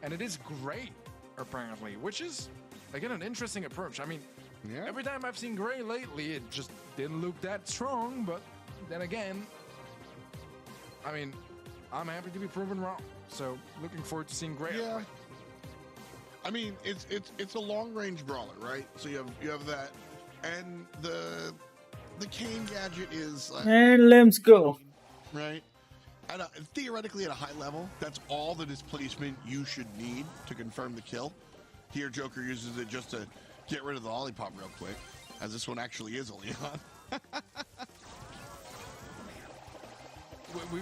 And it is great, apparently, which is, again, an interesting approach. I mean, Yeah. every time I've seen Gray lately, it just didn't look that strong, but then again, I mean, I'm happy to be proven wrong. So, looking forward to seeing Gray. Yeah. I mean, it's a long range brawler, right? So you have that, and the cane gadget is And let's go. right. Theoretically, at a high level, that's all the displacement you should need to confirm the kill. Here, Joker uses it just to get rid of the lollipop real quick, as this one actually is a Leon.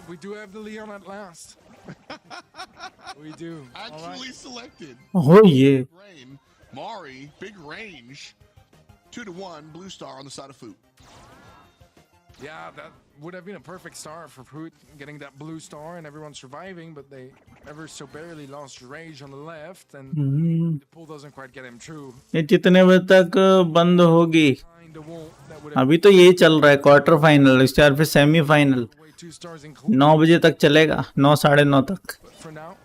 We do have the Leon at last. We do. All right. Actually selected. Oh yeah. Rain, Mari, big range, 2-1, blue star on the side of Foot. Yeah, that would have been a perfect start for Fruit, getting that blue star and everyone surviving, but they ever so barely lost rage on the left, and the pull doesn't quite get him through. ये कितने बजे तक बंद होगी? Behind the wall, that would have अभी तो ये चल रहा है क्वार्टर फाइनल, इसके बाद फिर सेमीफाइनल way 2 stars included. 9 बजे तक चलेगा, 9 साढ़े 9 तक. But for now,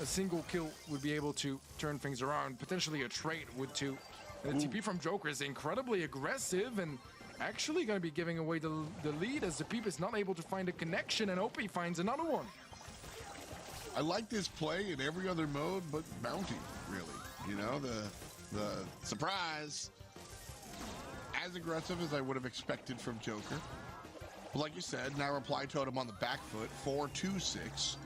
a single kill would be able to turn things around. Potentially a trade would too. And the TP from Joker is incredibly aggressive and actually going to be giving away the lead, as the Peep is not able to find a connection, and Opie finds another one. I like this play in every other mode but bounty, really. You know, the surprise. As aggressive as I would have expected from Joker. But like you said, now reply totem on the back foot, 4-2-6.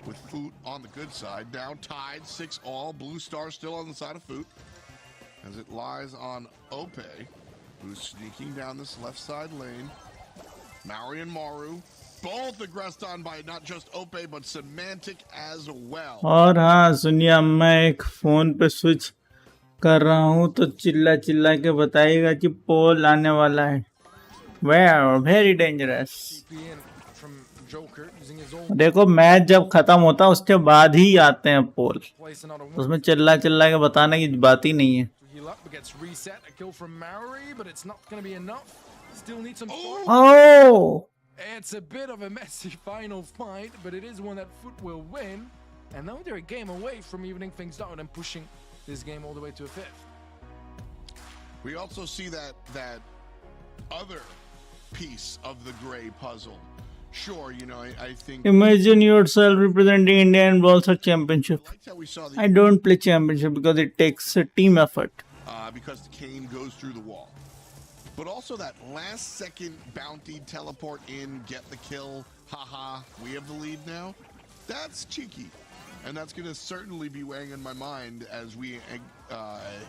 With Foot on the good side. Down tied, 6-all. Blue star still on the side of Foot. As it lies on Ope, who's sneaking down this left side lane. Maori and Maru, both aggressed on by not just Ope, but Semantic as well. और हाँ सुनिए, मैं एक phone पे switch कर रहा हूँ तो चिल्ला चिल्ला के बताइएगा कि पोल आने वाला है. Very dangerous. TP in from Joker using his old देखो मैच जब खत्म होता है उसके बाद ही आते हैं पोल. place, another one. उसमें चिल्ला चिल्ला के बताने की बात ही नहीं है. To heal up, gets reset. A kill from Maori, but it's not going to be enough. Still needs some. Oh! It's a bit of a messy final fight, but it is one that Foot will win. And now they're a game away from evening things out and pushing this game all the way to a 5th. We also see that other piece of the gray puzzle. Sure, you know, I think Imagine yourself representing India in Brawl Stars Championship. I liked how we saw the I don't play Championship because it takes a team effort. because the cane goes through the wall. But also that last second bounty teleport in, get the kill, haha, we have the lead now. That's cheeky. And that's going to certainly be weighing in my mind as we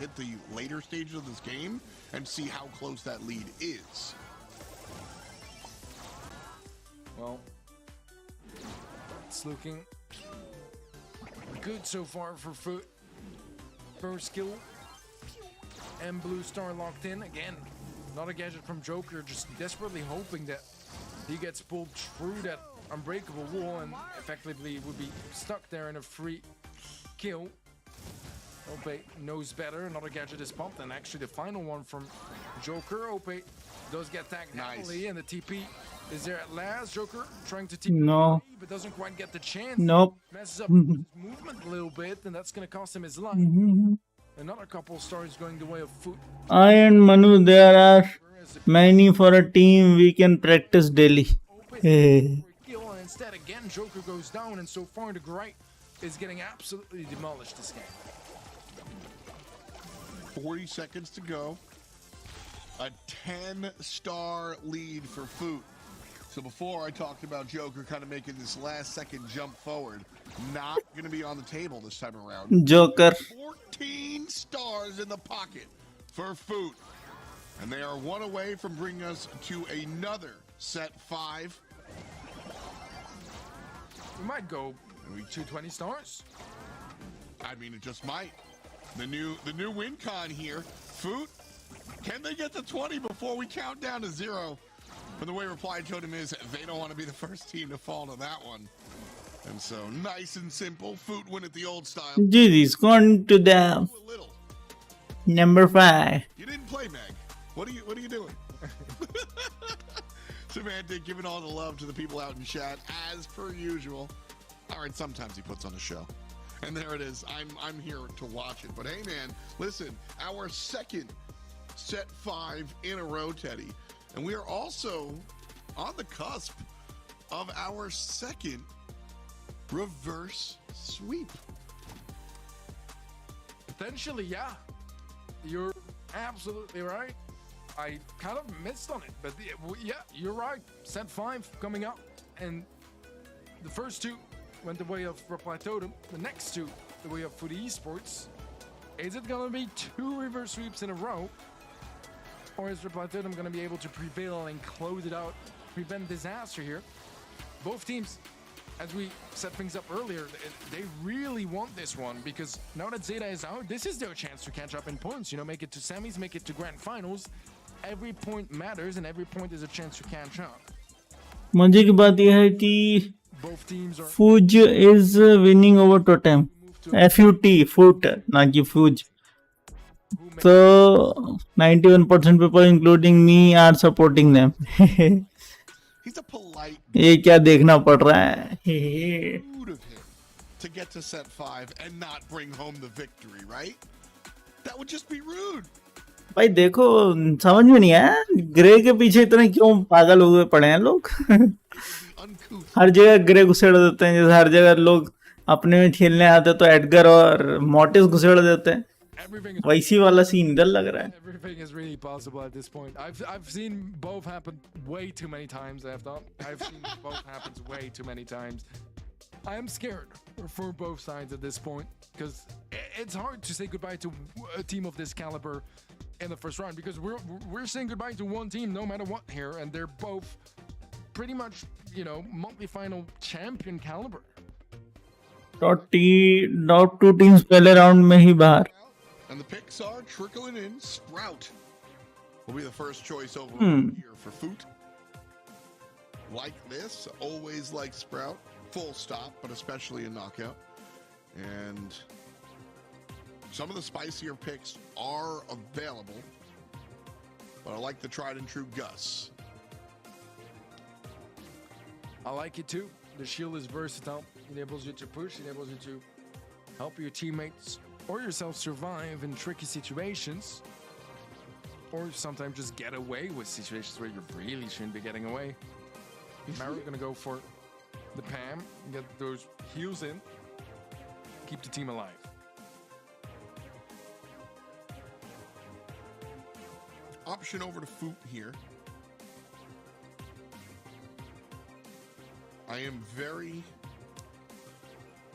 hit the later stages of this game and see how close that lead is. Well, it's looking good so far for Foot. First kill. And Blue Star locked in again. Not a gadget from Joker, just desperately hoping that he gets pulled through that unbreakable wall and effectively would be stuck there in a free kill. Ope knows better. Another gadget is pumped, and actually the final one from Joker. Ope does get tagged heavily, and the TP is there at last. Joker trying to TP, No. but doesn't quite get the chance. Nope. Messes up his movement a little bit, and that's going to cost him his life. Another couple stars going the way of Foot. I and Manu, there are many for a team we can practice daily. Hey. Kill, and instead again Joker goes down, and so far the Great is getting absolutely demolished this game. 40 seconds to go. A 10-star lead for Foot. So before I talked about Joker kind of making this last second jump forward, not going to be on the table this time around. Joker. 14 stars in the pocket for Foot. And they are one away from bringing us to another set 5. We might go 220 stars. I mean, it just might. The new win con here. Foot, can they get to 20 before we count down to 0? But the way Reply Totem is, they don't want to be the first team to fall to that one. And so, nice and simple. Foot win it the old style. GG's gone to the A little. number 5. You didn't play, Meg. What are you doing? Semantic giving all the love to the people out in chat as per usual. All right, sometimes he puts on a show. And there it is. I'm here to watch it. But hey, man, listen, our second set 5 in a row, Teddy. And we are also on the cusp of our second reverse sweep. Potentially, yeah. You're absolutely right. I kind of missed on it, but yeah, you're right. Set 5 coming up, and the first 2 went the way of Reply Totem. The next 2, the way of Foot Esports. Is it gonna be 2 reverse sweeps in a row, or is Reply Totem gonna be able to prevail and close it out, prevent disaster here? Both teams, as we set things up earlier, they really want this one, because now that Zeta is out, this is their chance to catch up in points. You know, make it to semis, make it to grand finals. Every point matters, and every point is a chance to catch up. मजे की बात यह है कि Both teams are Fuj is winning over Totem. FUT, Foot, not कि Fuj. So 91% people, including me, are supporting them. He's a polite ये क्या देखना पड़ रहा है? dude of him to get to set 5 and not bring home the victory, right? That would just be rude. भाई देखो, समझ में नहीं आया ग्रे के पीछे इतने क्यों पागल हुए पड़े हैं लोग. Uncouth. हर जगह ग्रे घुसेड़ देते हैं. जैसे हर जगह लोग अपने में खेलने आते तो एडगर और मोटिस घुसेड़ देते हैं. everything. वैसी वाला सीन इधर लग रहा है. Everything is really possible at this point. I've seen both happen way too many times. I've seen both happen way too many times. I am scared for both sides at this point, because it's hard to say goodbye to a team of this caliber in the first round, because we're saying goodbye to one team no matter what here, and they're both pretty much, you know, monthly final champion caliber. Top 2 teams पहले round में ही बाहर. And the picks are trickling in. Sprout will be the first choice over here for Foot. Like this, always like Sprout. Full stop, but especially in knockout. And some of the spicier picks are available, but I like the tried and true Gus. I like it too. The shield is versatile. Enables you to push, enables you to help your teammates or yourself survive in tricky situations. or sometimes just get away with situations where you really shouldn't be getting away. Mario gonna go for the Pam, get those heals in, keep the team alive. Option over to Foot here. I am very...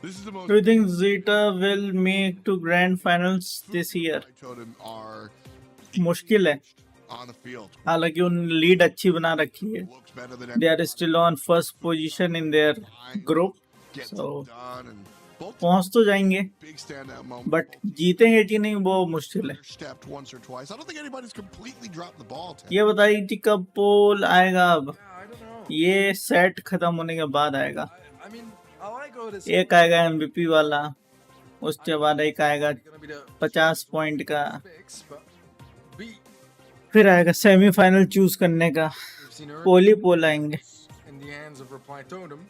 This is the most... Do you think Zeta will make to grand finals this year? Totem are मुश्किल है. on the field. हालांकि उन lead अच्छी बना रखी है. Looks better than They are still on first position in their group. gets So it done, and both पहुंच तो जाएंगे, big standout moment. बट जीतेंगे कि नहीं वो मुश्किल है. Stepped once or twice. I don't think anybody's completely dropped the ball. Ted. ये बताइए कि कब पोल आएगा अब. Yeah, I don't know. ये सेट खत्म होने के बाद आएगा. I mean, I like how this एक आएगा MVP वाला, उसके बाद एक आएगा gonna be the 50 पॉइंट का, picks, but B, फिर आएगा सेमीफाइनल चूज करने का. we've seen early पोल ही पोल आएंगे. in the hands of Reply Totem.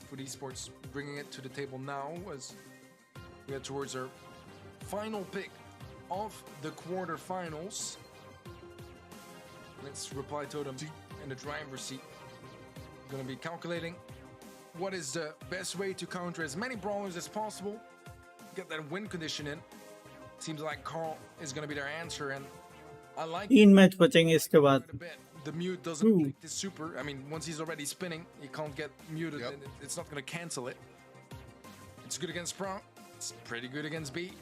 Food Esports bringing it to the table now as we head towards our final pick of the quarterfinals. Let's Reply Totem in the driver's seat. Going to be calculating what is the best way to counter as many brawlers as possible. Get that win condition in. Seems like Carl is going to be their answer, and I like 3 match बचेंगे इसके बाद. quite a bit. The mute doesn't take this super. I mean, once he's already spinning, he can't get muted, Yep. and it's not going to cancel it. It's good against Sprout. It's pretty good against B.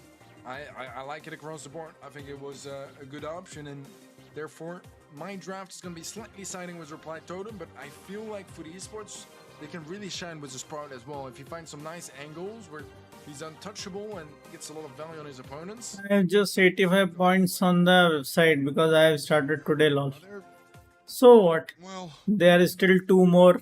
I like it across the board. I think it was a good option, and therefore my draft is going to be slightly siding with Reply Totem, but I feel like for the esports, they can really shine with the Sprout as well. If you find some nice angles where he's untouchable and gets a lot of value on his opponents. I have just 85 points on the side because I have started today lol. So what? Well, There is still 2 more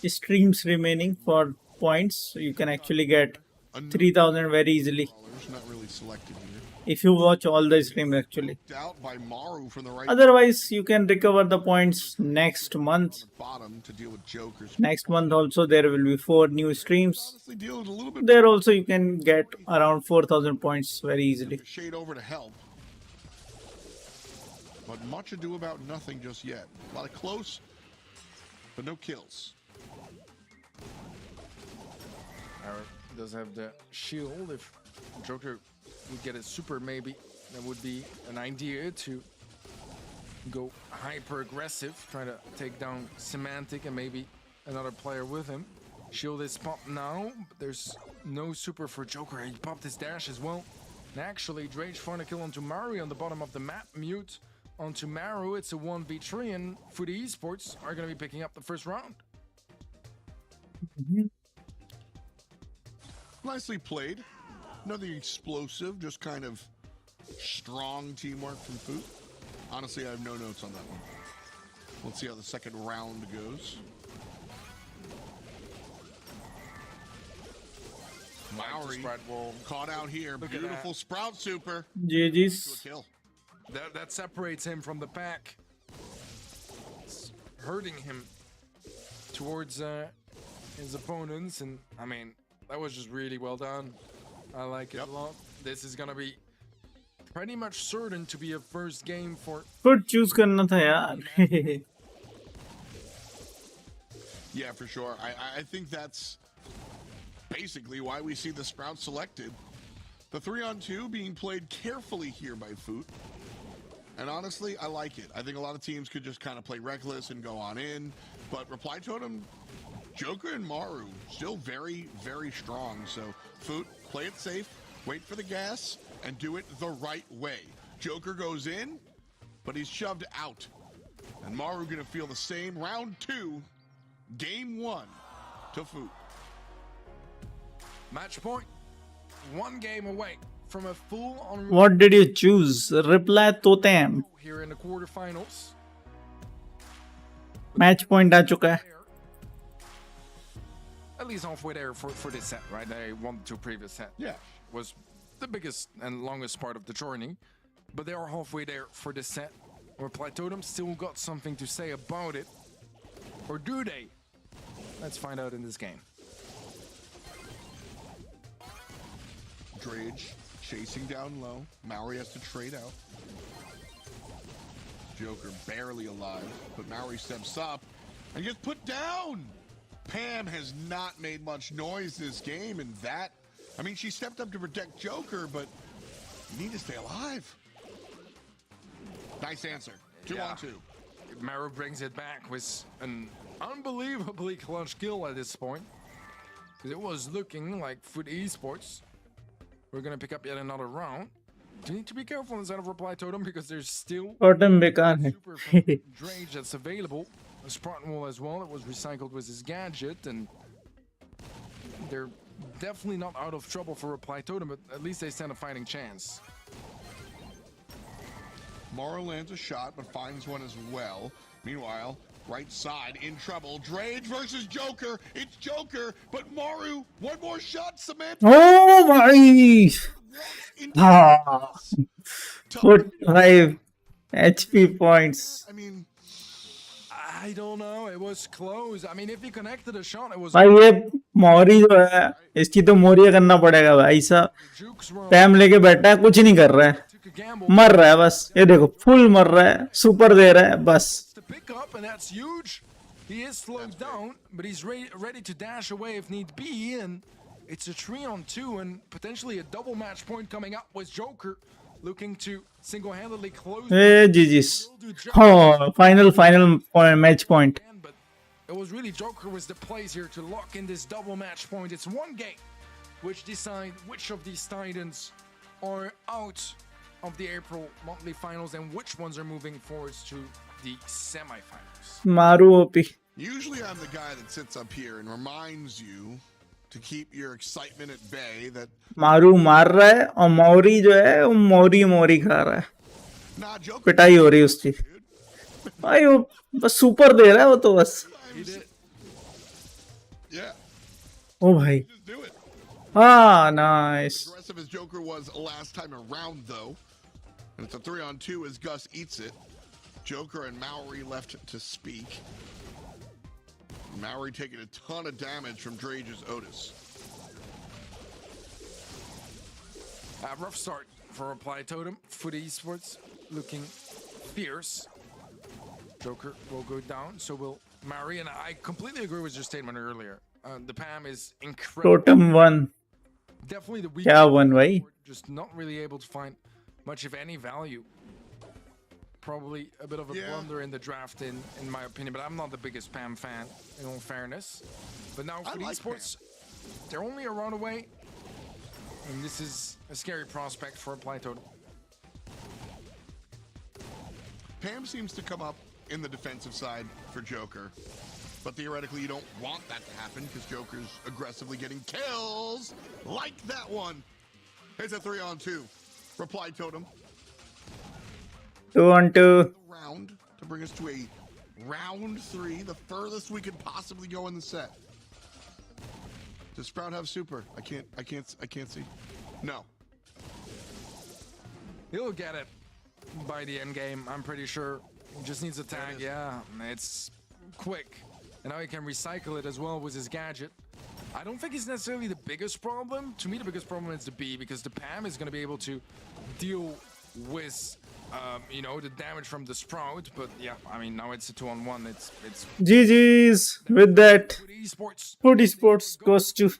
streams remaining for points. So you can actually get 3000 very easily brawlers not really selected here. if you watch all the streams actually. Out by Maru from the right Otherwise, you can recover the points next month. bottom to deal with jokers. Next month also there will be 4 new streams. Honestly, deal with a little bit There also you can get around 4000 points very easily. shade over to help. But much ado about nothing just yet. A lot of close, but no kills. Alright, does have the shield. If Joker would get a super, maybe that would be an idea to go hyper aggressive, try to take down Semantic and maybe another player with him. Shield is popped now, but there's no super for Joker. He popped his dash as well. And actually, Drage found a kill onto Maru on the bottom of the map. Mute onto Maru. It's a 1v3, and for the esports are going to be picking up the first round. Nicely played. Nothing explosive, just kind of strong teamwork from Foot. Honestly, I have no notes on that one. Let's see how the second round goes. Maori Spread wall. caught out here. Look at Beautiful that. Sprout super. GG's. Kill. That separates him from the pack. It's hurting him towards his opponents, and I mean that was just really well done. I like it a lot. This is gonna be pretty much certain to be a first game for. Good choose करना था यार. Yeah, for sure. I think that's basically why we see the Sprout selected. The 3-on-2 being played carefully here by Foot. And honestly, I like it. I think a lot of teams could just kind of play reckless and go on in. But Reply Totem, Joker and Maru, still very, very strong. So Foot, play it safe, wait for the gas, and do it the right way. Joker goes in, but he's shoved out. And Maru gonna feel the same. Round 2, game 1 to Foot. Match point. 1 game away from a full-on What did you choose? Reply Totem. here in the quarterfinals. Match point आ चुका है. At least halfway there for this set, right? They won the 2 previous set. Yeah. Was the biggest and longest part of the journey, but they are halfway there for this set. Reply Totem still got something to say about it, or do they? Let's find out in this game. Drage chasing down low. Maori has to trade out. Joker barely alive, but Maori steps up and gets put down. Pam has not made much noise this game, and that, I mean, she stepped up to protect Joker, but you need to stay alive. Nice answer. 2-on-2. Maru brings it back with an unbelievably clutch kill at this point. Because it was looking like Foot Esports we're going to pick up yet another round. Do you need to be careful inside of Reply Totem because there's still totem बेकार है super from Drage that's available. A Spartan Wall as well. It was recycled with his gadget, and they're definitely not out of trouble for Reply Totem, but at least they stand a fighting chance. Morrow lands a shot, but finds one as well. Meanwhile, right side in trouble. Drage versus Joker. It's Joker, but Maru, one more shot. Samantha. Oh my! Ah, put 5 HP points. I mean, I don't know. It was close. I mean, if he connected a shot, it was. भाई ये मोरी जो है इसकी तो मोरिया करना पड़ेगा भाई साहब. Jukes were पैम लेके बैठा है, कुछ नहीं कर रहा है, took a gamble मर रहा है बस. ये देखो फुल मर रहा है, सुपर दे रहा है बस. to pick up, and that's huge. He is slowed down, but he's ready to dash away if need be, and it's a 3-on-2 and potentially a double match point coming up with Joker looking to single-handedly close. ए जीजीस. हाँ, final match point. But it was really Joker was the place here to lock in this double match point. It's one game which decide which of these Titans are out of the April monthly finals and which ones are moving forwards to the semifinals. मारू OP. usually I'm the guy that sits up here and reminds you to keep your excitement at bay that मारू मार रहा है और मौरी जो है वो मोरी खा रहा है. nah, Joker. पिटाई हो रही है उसकी. भाई वो बस सुपर दे रहा है वो तो बस. He did. Yeah, ओ भाई. just do it. हाँ, nice. Aggressive as Joker was last time around, though. And it's a 3-on-2 as Gus eats it. Joker and Maori left to speak. Maori taking a ton of damage from Drage's Otis. Rough start for Reply Totem. Foot Esports looking fierce. Joker will go down, so will Mari. And I completely agree with your statement earlier. The Pam is incredible. Totem 1. Definitely the weak. क्या 1 भाई? Just not really able to find much of any value. Probably a bit of a blunder in the draft, in my opinion. But I'm not the biggest Pam fan, in all fairness. But now for like esports, they're only a run away. And this is a scary prospect for Reply Totem. Pam seems to come up in the defensive side for Joker. But theoretically, you don't want that to happen because Joker's aggressively getting kills like that one. It's a 3-on-2. Reply Totem. 2-on-2. Round to bring us to a round 3, the furthest we could possibly go in the set. Does Sprout have super? I can't see. No. He'll get it by the end game, I'm pretty sure. He just needs a tag, yeah. It's quick. And now he can recycle it as well with his gadget. I don't think it's necessarily the biggest problem. To me, the biggest problem is the B, because the Pam is going to be able to deal with, the damage from the Sprout. But yeah, I mean, now it's a 2-on-1. It's GG's with that. Foot Esports Foot Esports goes to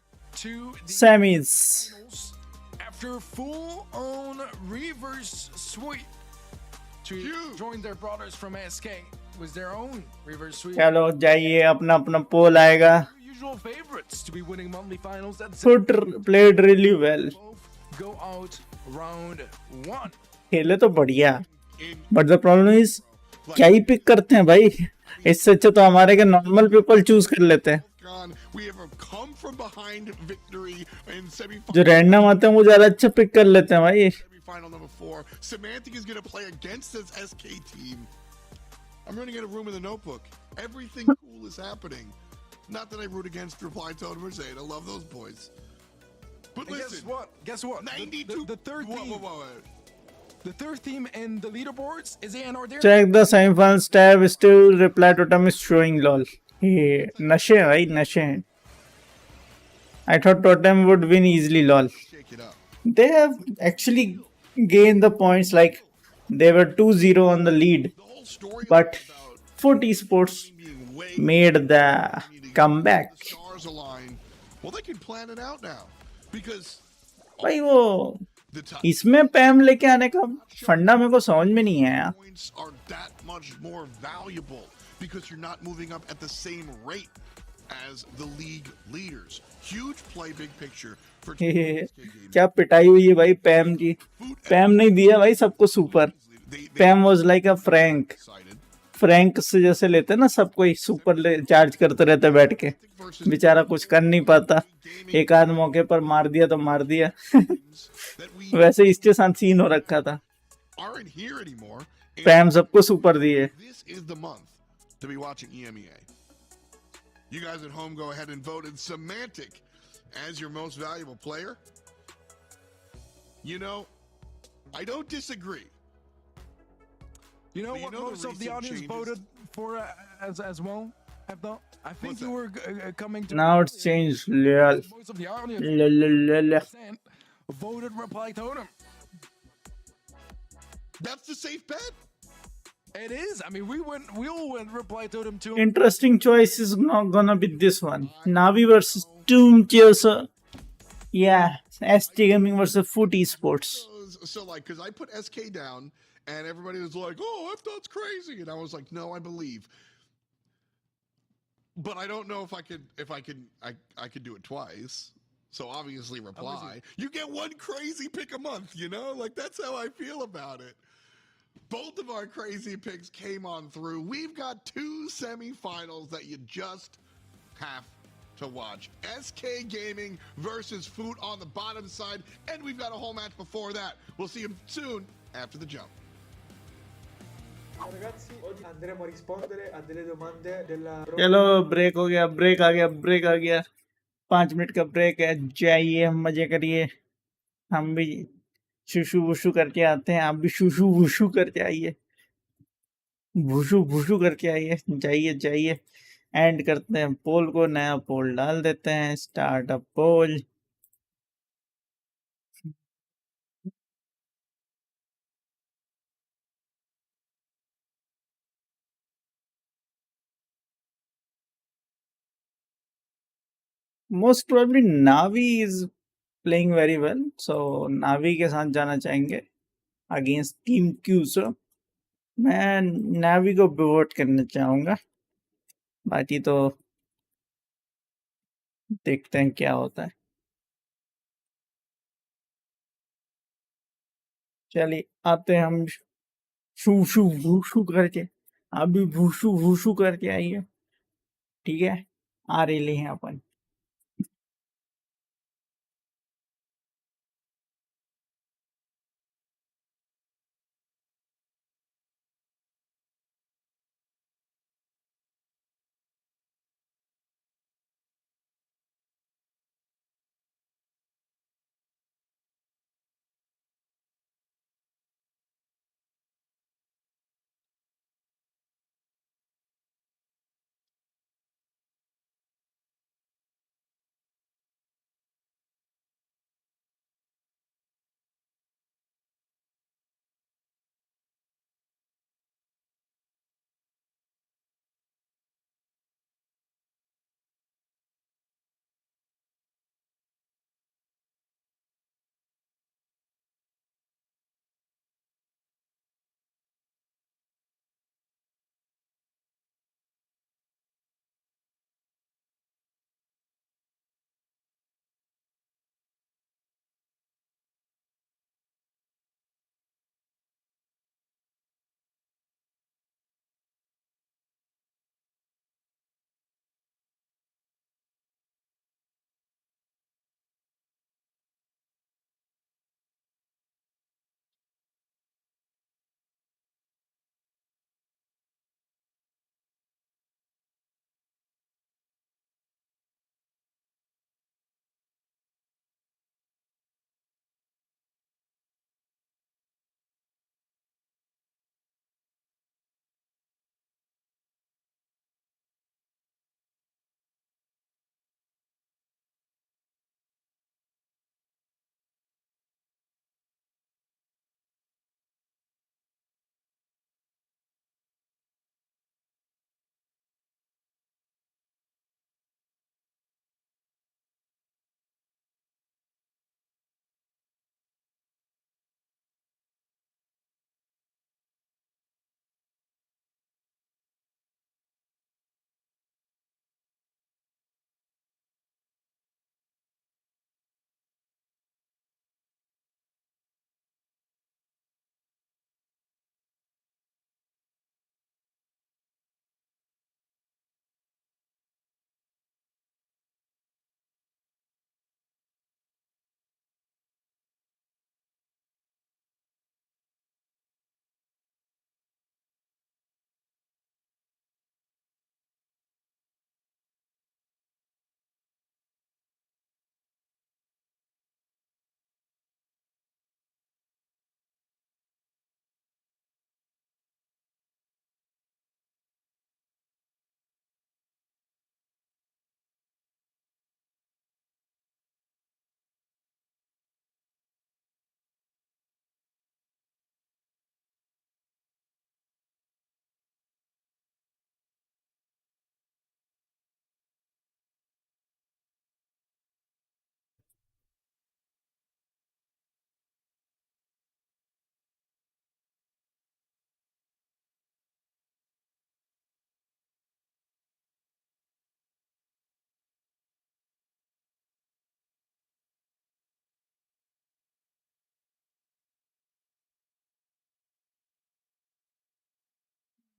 to the semis. finals after full-on reverse sweep to join their brothers from SK with their own reverse sweep. चलो जाइए, अपना अपना पोल आएगा. Usual favorites to be winning monthly finals. That's Foot played really well. both go out round 1. खेले तो बढ़िया. But the problem is क्या ही pick करते हैं भाई. इससे अच्छा तो हमारे के नॉर्मल पीपल चूज कर लेते हैं. We have come from behind victory in semifinal. जो रैंडम आते हैं वो ज्यादा अच्छा पिक कर लेते हैं भाई. Semifinal number 4. Semantic is going to play against this SK team. I'm running out of room in the notebook. Everything cool is happening. Not that I root against Reply Totem or Zane. I love those boys. But And listen. Guess what? 92. The third team. Whoa. The third team in the leaderboards is A&R there. Check the semifinals tab. Still reply totem is showing lol. ये नशे हैं भाई, नशे हैं. I thought Totem would win easily lol. Shake it up. They have actually gained the points, like they were 2-0 on the lead. The whole whole story but about Foot Esports being way made the we need to comeback. the stars align. Well, they can plan it out now because भाई वो the time इसमें पैम लेके आने का फंडा मेरे को समझ में नहीं है यार. points are that much more valuable because you're not moving up at the same rate as the league leaders. Huge play, big picture for क्या पिटाई हुई है भाई पैम की. पैम नहीं दिया भाई सबको super. पैम was like a Frank. Frank से जैसे लेते ना सबको ही सुपर चार्ज करते रहते बैठ के. बेचारा कुछ कर नहीं पाता. एक आध मौके पर मार दिया तो मार दिया. वैसे इसके साथ सीन हो रखा था. aren't here anymore. पैम सबको सुपर दिए. This is the month to be watching EMEA. You guys at home go ahead and vote in Semantic as your most valuable player. You know, I don't disagree. You know But you what know the most of the recent audience changes- voted for as well? I think What's you were coming to. Now it's changed. Lol. Most of the audience Lol. voted reply totem. That's the safe bet. It is. I mean, we all went reply totem too. Interesting choice is not gonna be this one. Navi versus Doom Cheers. Yeah, ST Gaming versus Foot Esports. So like, because I put SK down, and everybody was like, "Oh, that's crazy," and I was like, "No, I believe." But I don't know if I could do it twice. So obviously reply. You get one crazy pick a month, you know? Like that's how I feel about it. Both of our crazy picks came on through. We've got two semifinals that you just have to watch. SK Gaming versus Foot on the bottom side, and we've got a whole match before that. We'll see you soon after the jump. Ragazzi, oggi andremo a rispondere a delle domande della चलो break हो गया. Break आ गया. 5 minute का break है. जाइए मजे करिए. हम भी शुशु वुशु करके आते हैं. आप भी शुशु वुशु करके आइए. भूशु भूशु करके आइए. जाइए. एंड करते हैं पोल को. नया पोल डाल देते हैं. Start a poll. Most probably Navi is playing very well. So Navi के साथ जाना चाहेंगे अगेंस्ट टीम क्यूसर. मैं नावी को वोट करना चाहूंगा. बाकी तो देखते हैं क्या होता है. चलिए आते हैं हम. शू शू भूशू करके. आप भी भूशू भूशू करके आइए. ठीक है. आ रही हैं अपन.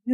It's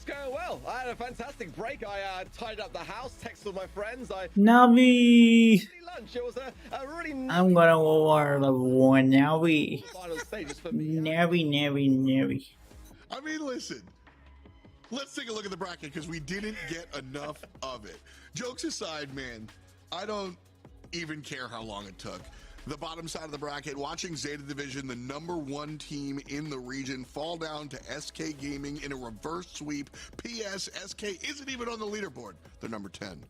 going well. I had a fantastic break. I tidied up the house, texted my friends. I Navi. lunch. It was a really I'm gonna go over the one Navi. final stages for me. Navi. I mean, listen. Let's take a look at the bracket because we didn't get enough of it. Jokes aside, man, I don't even care how long it took. The bottom side of the bracket, watching Zeta Division, the #1 team in the region, fall down to SK Gaming in a reverse sweep. PS, SK isn't even on the leaderboard. They're number 10.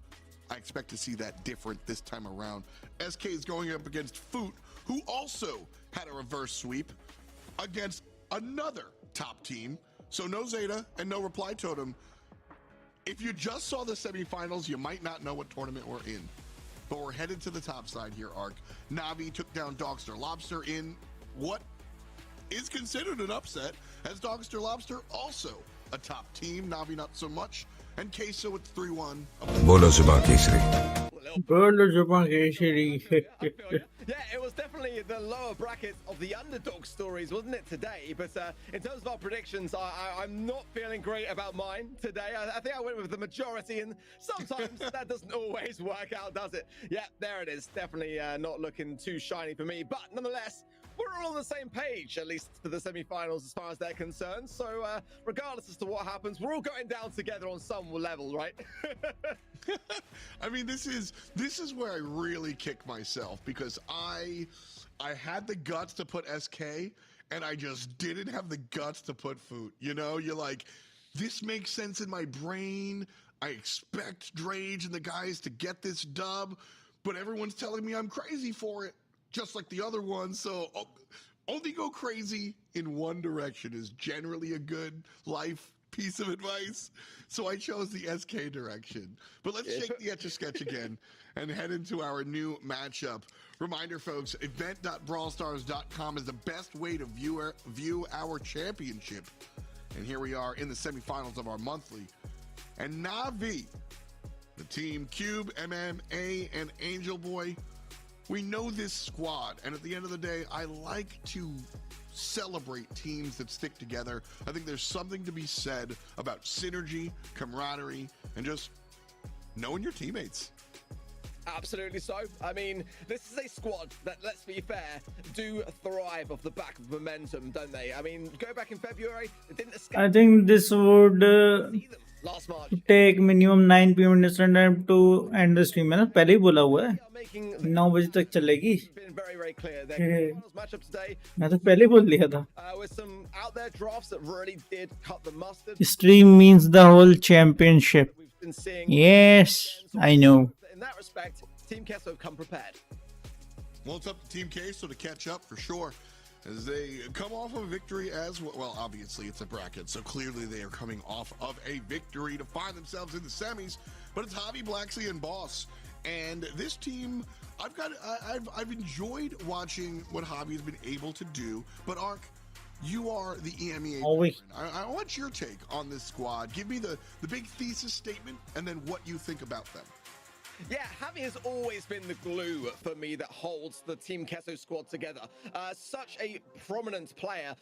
I expect to see that different this time around. SK is going up against Foot, who also had a reverse sweep against another top team. So no Zeta and no Reply Totem. If you just saw the semifinals, you might not know what tournament we're in. But we're headed to the top side here, Ark. Navi took down Dogster Lobster in what is considered an upset, as Dogster Lobster also a top team, Navi not so much, and Queso with 3-1. बोलो जुबान Kesari Burler Japan Keshiri. Yeah, it was definitely the lower bracket of the underdog stories, wasn't it, today? But in terms of our predictions, I'm not feeling great about mine today. I think I went with the majority, and sometimes that doesn't always work out, does it? Yeah, there it is. Definitely not looking too shiny for me. But nonetheless, we're all on the same page, at least for the semi-finals as far as they're concerned. So regardless as to what happens, we're all going down together on some level, right? I mean, this is where I really kick myself because I had the guts to put SK and I just didn't have the guts to put Foot. You know, you're like, this makes sense in my brain. I expect Drage and the guys to get this dub, but everyone's telling me I'm crazy for it, just like the other ones. So only go crazy in one direction is generally a good life piece of advice. So I chose the SK direction. But let's shake the Etch-a-Sketch again and head into our new matchup. Reminder, folks, event.brawlstars.com is the best way to view our championship. And here we are in the semifinals of our monthly. And Navi, the team Cube, MMA, and Angel Boy, we know this squad. And at the end of the day, I like to celebrate teams that stick together. I think there's something to be said about synergy, camaraderie, and just knowing your teammates. Absolutely so. I mean, this is a squad that, let's be fair, do thrive off the back of momentum, don't they? I mean, go back in February, it didn't escape. I think this would Last March. take minimum 9 PM Eastern time to end the stream. मैंने पहले ही बोला हुआ है 9 बजे तक चलेगी. Been very, very clear. Their matchup today मैं तो पहले ही बोल दिया था. with some out there drafts that really did cut the mustard. Stream means the whole championship. We've been seeing. Yes, I know. In that respect, Team Kesso have come prepared. Well, it's up to Team Queso to catch up for sure as they come off of a victory as well. Well, obviously it's a bracket, so clearly they are coming off of a victory to find themselves in the semis. But it's Javi, Blacksy, and Boss And this team, I've enjoyed watching what Javi's been able to do. But Ark, you are the EMEA. Always. I want your take on this squad. Give me the big thesis statement and then what you think about them. Yeah, Javi has always been the glue for me that holds the Team Kesso squad together. Such a prominent player,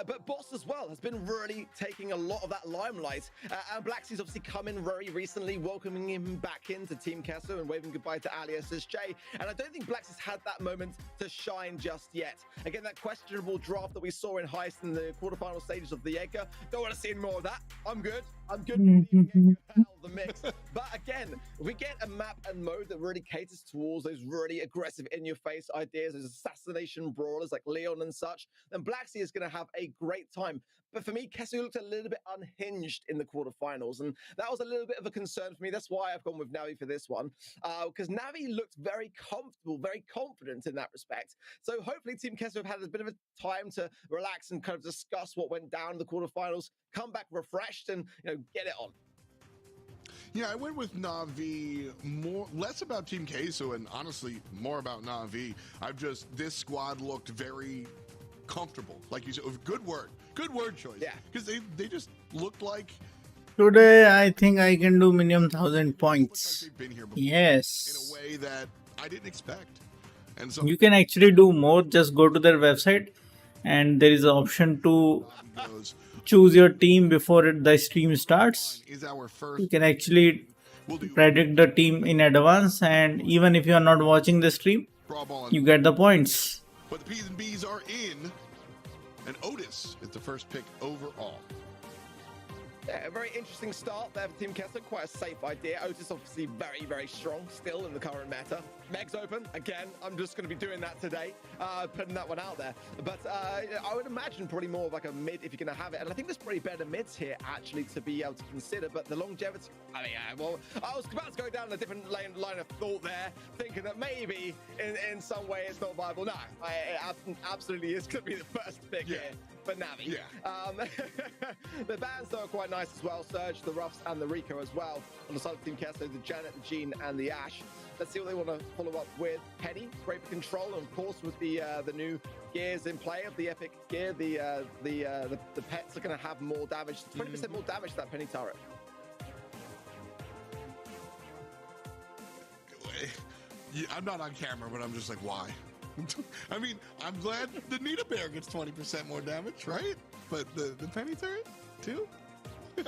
but Boss as well has been really taking a lot of that limelight. And Blacksy's obviously come in very recently, welcoming him back into Team Kesso and waving goodbye to Ali SSJ. And I don't think Blacksy's had that moment to shine just yet. Again, that questionable draft that we saw in Heist in the quarterfinal stages of the Edgar. Don't want to see any more of that. I'm good. I'm good with the Edgar, the mix. But again, we get a map and mode that really caters towards those really aggressive in-your-face ideas, those assassination brawlers like Leon and such, then Blacksy is going to have a great time. But for me, Kesso looked a little bit unhinged in the quarterfinals, and that was a little bit of a concern for me. That's why I've gone with Navi for this one, because Navi looked very comfortable, very confident in that respect. So hopefully Team Kesso have had a bit of a time to relax and kind of discuss what went down in the quarterfinals, come back refreshed, and get it on. Yeah, I went with Na'Vi, less about Team Queso and honestly more about Na'Vi. This squad looked very comfortable, like you said. Good word choice. Yeah, because they just looked like. Today, I think I can do minimum 1,000 points. Like they've been here before, Yes. in a way that I didn't expect. And so You can actually do more. Just go to their website, and there is an option to choose your team before the stream starts. is our first. You can actually predict the team in advance, and even if you are not watching the stream, Brawl ball you get the points. But the P's and B's are in, and Otis is the first pick overall. Yeah, a very interesting start there for Team Kesso. Quite a safe idea. Otis obviously very, very strong still in the current meta. Meg's open. Again, I'm just going to be doing that today, putting that one out there. But I would imagine probably more of like a mid if you're going to have it. And I think there's probably better mids here actually to be able to consider. But the longevity, I mean, well, I was about to go down a different line of thought there, thinking that maybe in some way it's not viable. No, it absolutely is going to be the first pick here for Navi. Yeah. The bands though are quite nice as well. Surge, the Ruffs, and the Rico as well. On the side of Team Kesso, the Janet, the Jean, and the Ash. Let's see what they want to follow up with. Penny, great for control, and of course with the new gears in play of the epic gear, the pets are going to have more damage, 20% more damage to that Penny turret. I'm not on camera, but I'm just like, why? I mean, I'm glad the Nita Bear gets 20% more damage, right? But the Penny turret, too? It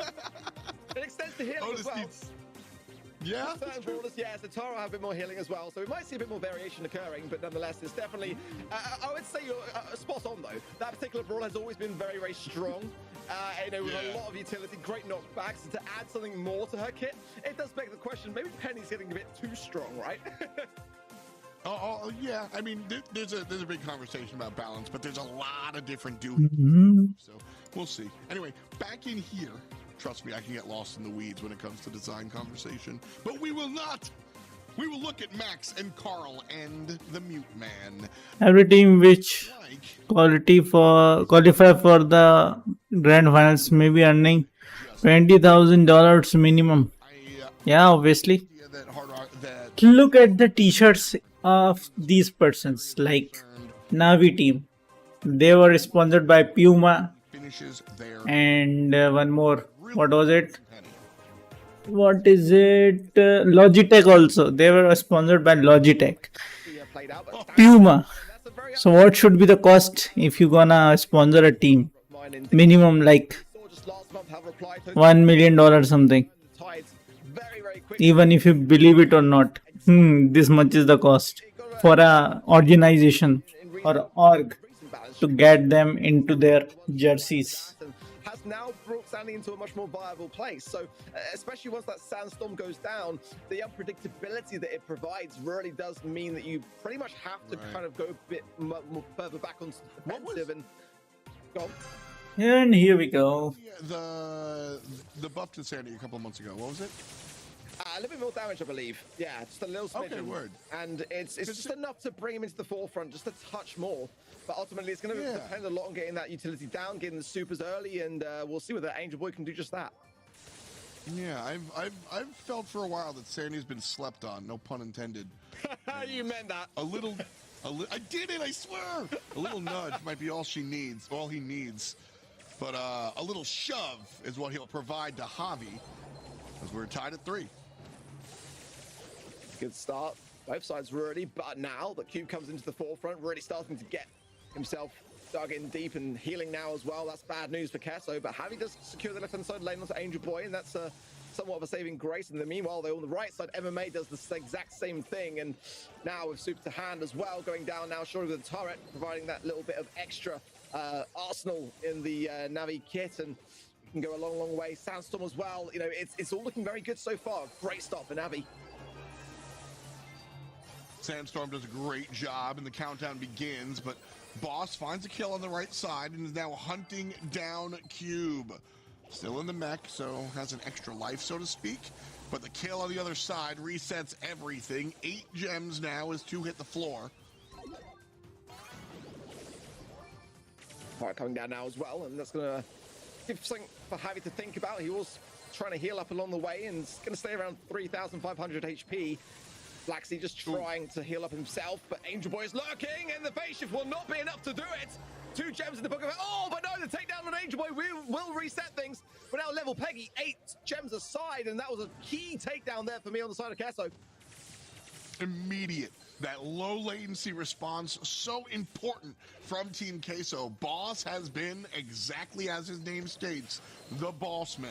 extends to healing as well. Yeah, Certain brawlers, yes, the Tara have a bit more healing as well, so we might see a bit more variation occurring, but nonetheless, it's definitely, I would say you're spot on though. That particular brawl has always been very, very strong. With a lot of utility, great knockbacks. And to add something more to her kit, it does beg the question, maybe Penny's getting a bit too strong, right? Yeah. I mean, there's a big conversation about balance, but there's a lot of different so we'll see. Anyway, back in here. Trust me, I can get lost in the weeds when it comes to design conversation, but we will not. We will look at Max and Carl and the Mute Man. Every team which qualify for the grand finals may be earning $20,000 minimum. Yeah, obviously. Look at the t-shirts of these persons, like Navi team. They were sponsored by Puma and one more. What was it? What is it? Logitech also. They were sponsored by Logitech. Puma. So what should be the cost if you gonna sponsor a team? Minimum like $1 million something. Even if you believe it or not. This much is the cost for a organization or org to get them into their jerseys. Has now brought Sandy into a much more viable place. So, especially once that sandstorm goes down, the unpredictability that it provides really does mean that you pretty much have to kind of go a bit more further back on defensive and go on. And here we go. The buff to Sandy a couple of months ago. What was it? A little bit more damage, I believe. Yeah, just a little smidgen. Okay, word. And it's just enough to bring him into the forefront, just a touch more. But ultimately, it's going to depend a lot on getting that utility down, getting the supers early, and we'll see whether Angel Boy can do just that. Yeah, I've felt for a while that Sandy's been slept on. No pun intended. You meant that. I did it, I swear. A little nudge might be all he needs. But a little shove is what he'll provide to Javi, as we're tied at 3. Good start. Both sides ready, but now the Cube comes into the forefront, really starting to get himself dug in deep and healing now as well. That's bad news for Kesso, but Javi does secure the left-hand side lane onto Angel Boy, and that's somewhat of a saving grace. In the meanwhile, though, on the right side, MMA does the exact same thing, and now with Super to hand as well, going down now, surely with the turret, providing that little bit of extra arsenal in the Navi kit, and can go a long, long way. Sandstorm as well. You know, it's all looking very good so far. Great start for Navi. Sandstorm does a great job, and the countdown begins, but Boss finds a kill on the right side and is now hunting down Cube. Still in the mech, so has an extra life, so to speak, but the kill on the other side resets everything. 8 gems now as 2 hit the floor. Alright, coming down now as well, and that's gonna give something for Javi to think about. He was trying to heal up along the way and is gonna stay around 3,500 HP. Blacksea just trying to heal up himself, but Angel Boy is lurking, and the phase shift will not be enough to do it. 2 gems in the book of it. Oh, but no, the takedown on Angel Boy will reset things. But now level Peggy, 8 gems aside, and that was a key takedown there for me on the side of Kesso. Immediate. That low latency response, so important from Team Queso. Boss has been, exactly as his name states, the boss man.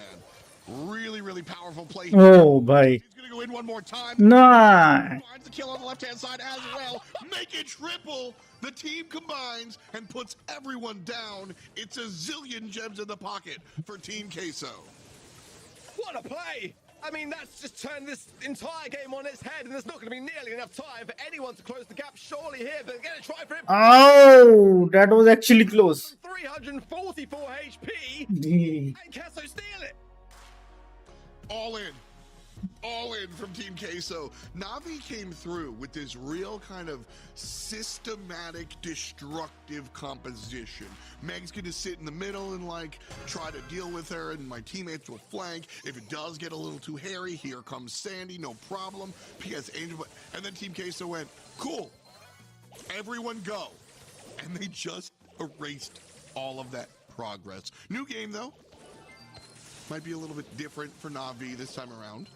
Really, really powerful play. Oh, bhai. He's gonna go in one more time. Nah. Finds the kill on the left-hand side as well. Make it triple. The team combines and puts everyone down. It's a zillion gems in the pocket for Team Queso. What a play! I mean, that's just turned this entire game on its head, and there's not going to be nearly enough time for anyone to close the gap, surely here, but they're going to try for it. Oh, that was actually close. 344 HP, and Kesso steal it. All in from Team Queso. Navi came through with this real kind of systematic, destructive composition. Meg's gonna sit in the middle and like try to deal with her, and my teammates will flank. If it does get a little too hairy, here comes Sandy, no problem. PS Angel, and then Team Queso went, cool, everyone go. And they just erased all of that progress. New game though. Might be a little bit different for Navi this time around.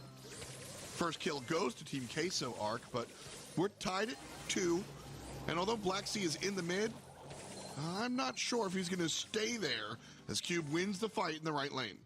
First kill goes to Team Queso Arc, but we're tied at 2. And although Blacksea is in the mid, I'm not sure if he's going to stay there as Cube wins the fight in the right lane.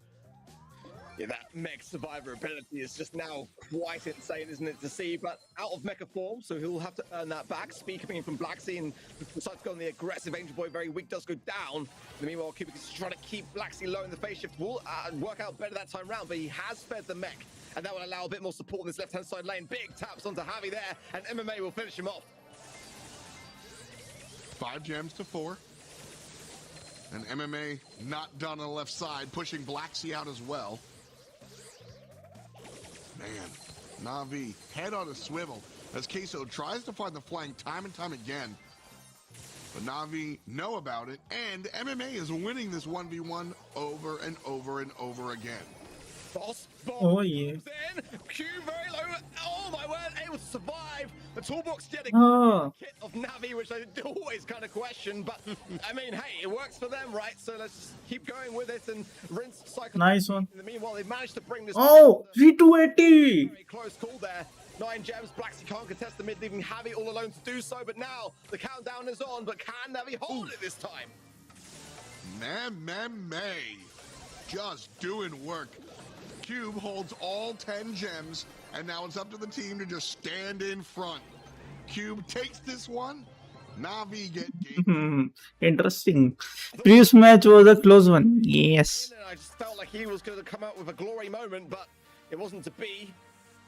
Yeah, that mech survivor ability is just now quite insane, isn't it, to see? But out of mecha form, so he'll have to earn that back. Speed coming in from Blacksea, and decides to go on the aggressive. Angel Boy, very weak, does go down. In the meanwhile, Cube is trying to keep Blacksea low in the phase shift. Will work out better that time round, but he has fed the mech, and that will allow a bit more support in this left-hand side lane. Big taps onto Javi there, and MMA will finish him off. 5 gems to 4. And MMA not done on the left side, pushing Blacksea out as well. Man, Navi, head on a swivel as Queso tries to find the flank time and time again. But Navi know about it, and MMA is winning this 1v1 over and over and over again. Boss, Oh, yeah. in. Q very low. Oh my word, able to survive. The toolbox getting Oh. kit of Navi, which I always kind of question, but I mean, hey, it works for them, right? So let's just keep going with it and rinse cycle. Nice one. In the meanwhile, they've managed to bring this. Oh, 3280. Very close call there. 9 gems. Blacksea can't contest the mid, leaving Javi all alone to do so. But now the countdown is on. But can Navi hold it this time? May. Just doing work. Cube holds all 10 gems, and now it's up to the team to just stand in front. Cube takes this one. Navi get game. Interesting. Previous match was a close one. Yes. I just felt like he was going to come out with a glory moment, but it wasn't to be.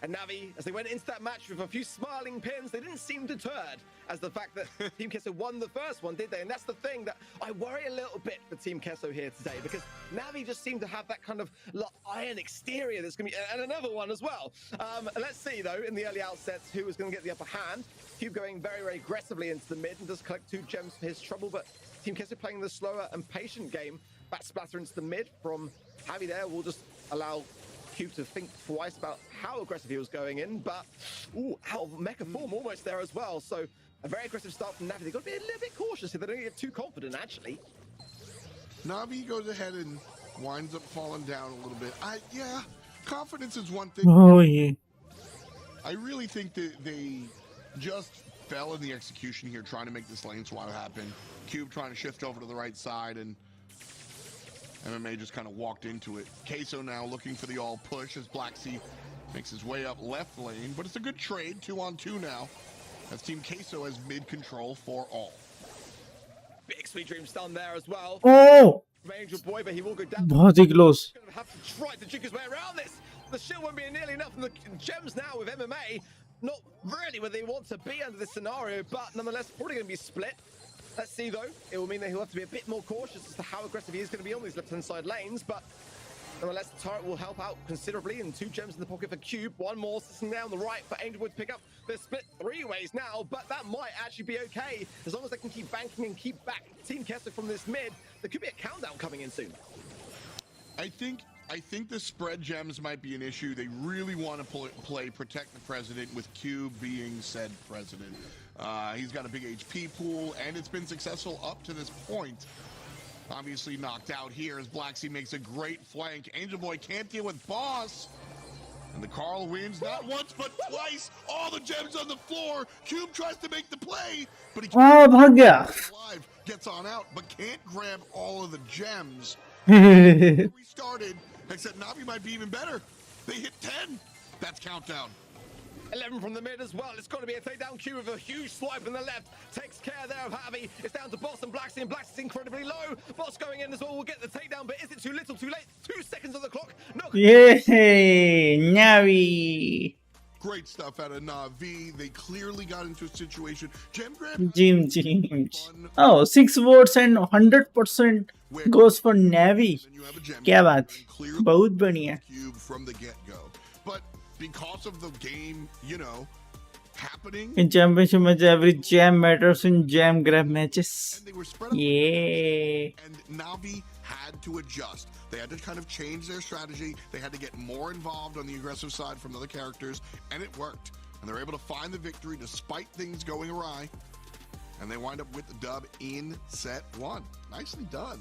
And Navi, as they went into that match with a few smiling pins, they didn't seem deterred as the fact that Team Queso won the first one, did they? And that's the thing that I worry a little bit for Team Queso here today, because Navi just seemed to have that kind of iron exterior that's going to be, and another one as well. Let's see, though, in the early outsets, who was going to get the upper hand. Cube going very, very aggressively into the mid and does collect 2 gems for his trouble, but Team Queso playing the slower and patient game. Bat splatter into the mid from Javi there will just allow Cube to think twice about how aggressive he was going in, but out of mecha form almost there as well. So a very aggressive start from Navi. They've got to be a little bit cautious here. They don't get too confident, actually. Navi goes ahead and winds up falling down a little bit. Yeah, confidence is one thing. Oh yeah. I really think that they just fell in the execution here, trying to make this lane swap happen. Cube trying to shift over to the right side, and MMA just kind of walked into it. Queso now looking for the all push as Black Sea makes his way up left lane, but it's a good trade, 2-on-2 now, as Team Queso has mid control for all. Big Sweet Dreams done there as well. Oh, From Angel Boy, but he will go down. बहुत ही close. Gonna have to try to juke his way around this. The shield won't be nearly enough, and the gems now with MMA, not really where they want to be under this scenario, but nonetheless, probably going to be split. Let's see though. It will mean that he'll have to be a bit more cautious as to how aggressive he is going to be on these left-hand side lanes, but nonetheless, the turret will help out considerably, and 2 gems in the pocket for Cube. 1 more sitting there on the right for Angel Boy to pick up. They're split 3 ways now, but that might actually be okay as long as they can keep banking and keep back Team Kessler from this mid. There could be a countdown coming in soon. I think the spread gems might be an issue. They really want to play Protect the President, with Cube being said president. He's got a big HP pool, and it's been successful up to this point. Obviously knocked out here as Black Sea makes a great flank. Angel Boy can't deal with Boss. And the Carl wins not once, but twice. All the gems on the floor. Cube tries to make the play, but he Ah, भाग गया. alive, gets on out, but can't grab all of the gems. Restarted, except Navi might be even better. They hit 10. That's countdown. 11 from the mid as well. It's got to be a takedown. Q with a huge swipe in the left. Takes care there of Javi. It's down to Boss and Blacksy, and Blacky's incredibly low. Boss going in as well. We'll get the takedown, but is it too little, too late? 2 seconds on the clock. No. Yay, Navi. Great stuff out of Navi. They clearly got into a situation. Gem grab. Jim. Oh, 6 votes and 100% goes for Navi. Then you have a gem क्या grab, बात. and clearly बहुत बढ़िया. Cube from the get-go. But because of the game, happening, In championship match, every jam matters in jam grab matches. and they were spread out. Yeah. And Navi had to adjust. They had to kind of change their strategy. They had to get more involved on the aggressive side from the other characters, and it worked. And they're able to find the victory despite things going awry. And they wind up with the dub in set 1. Nicely done.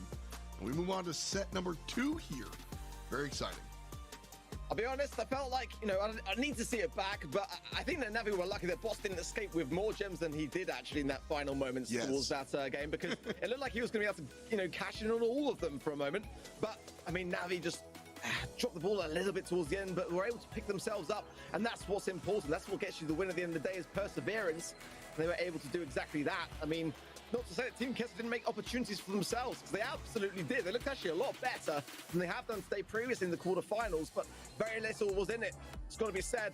And we move on to set number 2 here. Very exciting. I'll be honest, I felt like, I need to see it back, but I think that Navi were lucky that Boss didn't escape with more gems than he did actually in that final moments Yes. towards that game, because it looked like he was going to be able to, cash in on all of them for a moment. But, Navi just dropped the ball a little bit towards the end, but were able to pick themselves up, and that's what's important. That's what gets you the win at the end of the day is perseverance. They were able to do exactly that. Not to say that Team Kessler didn't make opportunities for themselves, because they absolutely did. They looked actually a lot better than they have done today previously in the quarterfinals, but very little was in it. It's got to be said.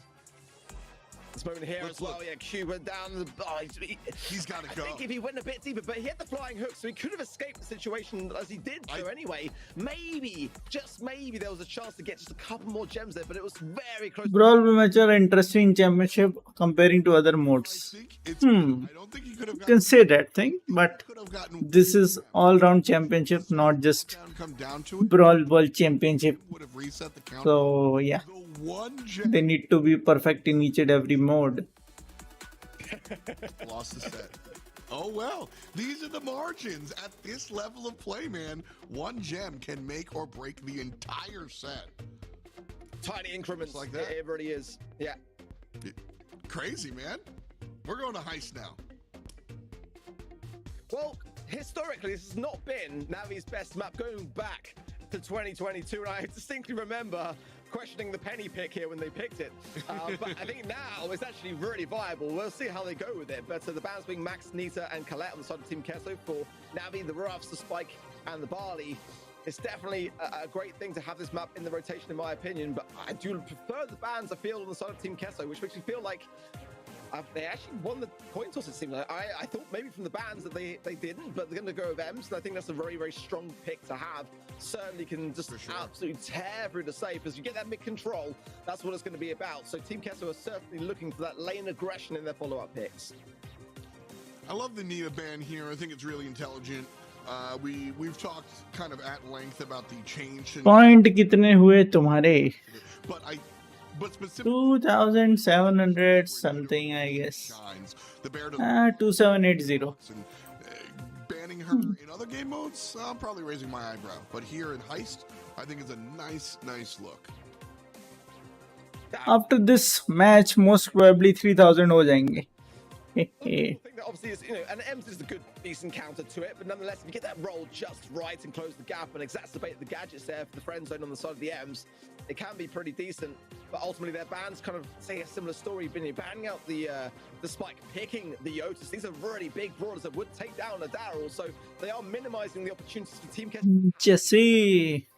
This moment here as well, yeah, Q went down. He's got to I go. think if he went a bit deeper, but he had the flying hook, so he could have escaped the situation as he did. So anyway, maybe, just maybe, there was a chance to get just a couple more gems there, but it was very close. Brawl match are interesting in championship comparing to other I modes. think it's. I don't think he could have You can say that thing, but could have gotten this is all-round championship, not just come down to it. Brawl Ball championship. Would have reset the count. So yeah, The one gem they need to be perfect in each and every mode. lost the set. Oh well, these are the margins at this level of play, man. One gem can make or break the entire set. Tiny increments Like that. It really is. Yeah. Crazy, man. We're going to heist now. Well, historically, this has not been Navi's best map going back to 2022, and I distinctly remember questioning the penny pick here when they picked it. But I think now it's actually really viable. We'll see how they go with it. But the bands being Max, Nita, and Colette on the side of Team Kesso for Navi, the Ruffs, the Spike, and the Barley. It's definitely a great thing to have this map in the rotation, in my opinion. But I do prefer the bands I feel on the side of Team Kesso, which makes me feel like they actually won the coin toss, it seemed like. I thought maybe from the bands that they didn't, but they're going to go with Ems, and I think that's a very, very strong pick to have. Certainly can just absolutely tear through the safe. As you get that mid-control, that's what it's going to be about. So Team Kesso are certainly looking for that lane aggression in their follow-up picks. I love the Nita ban here. I think it's really intelligent. We've talked kind of at length about the change in, point कितने हुए तुम्हारे? but specifically 2700 something I guess. shines. The bear doesn't 2780. and banning her in other game modes, I'm probably raising my eyebrow. But here in Heist, I think it's a nice look. After this match most probably 3000 हो जाएंगे. I think that obviously is, and M's is a good, decent counter to it, but nonetheless, if you get that roll just right and close the gap and exacerbate the gadgets there for the friend zone on the side of the M's, it can be pretty decent. But ultimately, their bans kind of say a similar story. Been banning out the Spike, picking the Yotus. These are really big brawlers that would take down a Daryl, so they are minimizing the opportunities for Team जैसी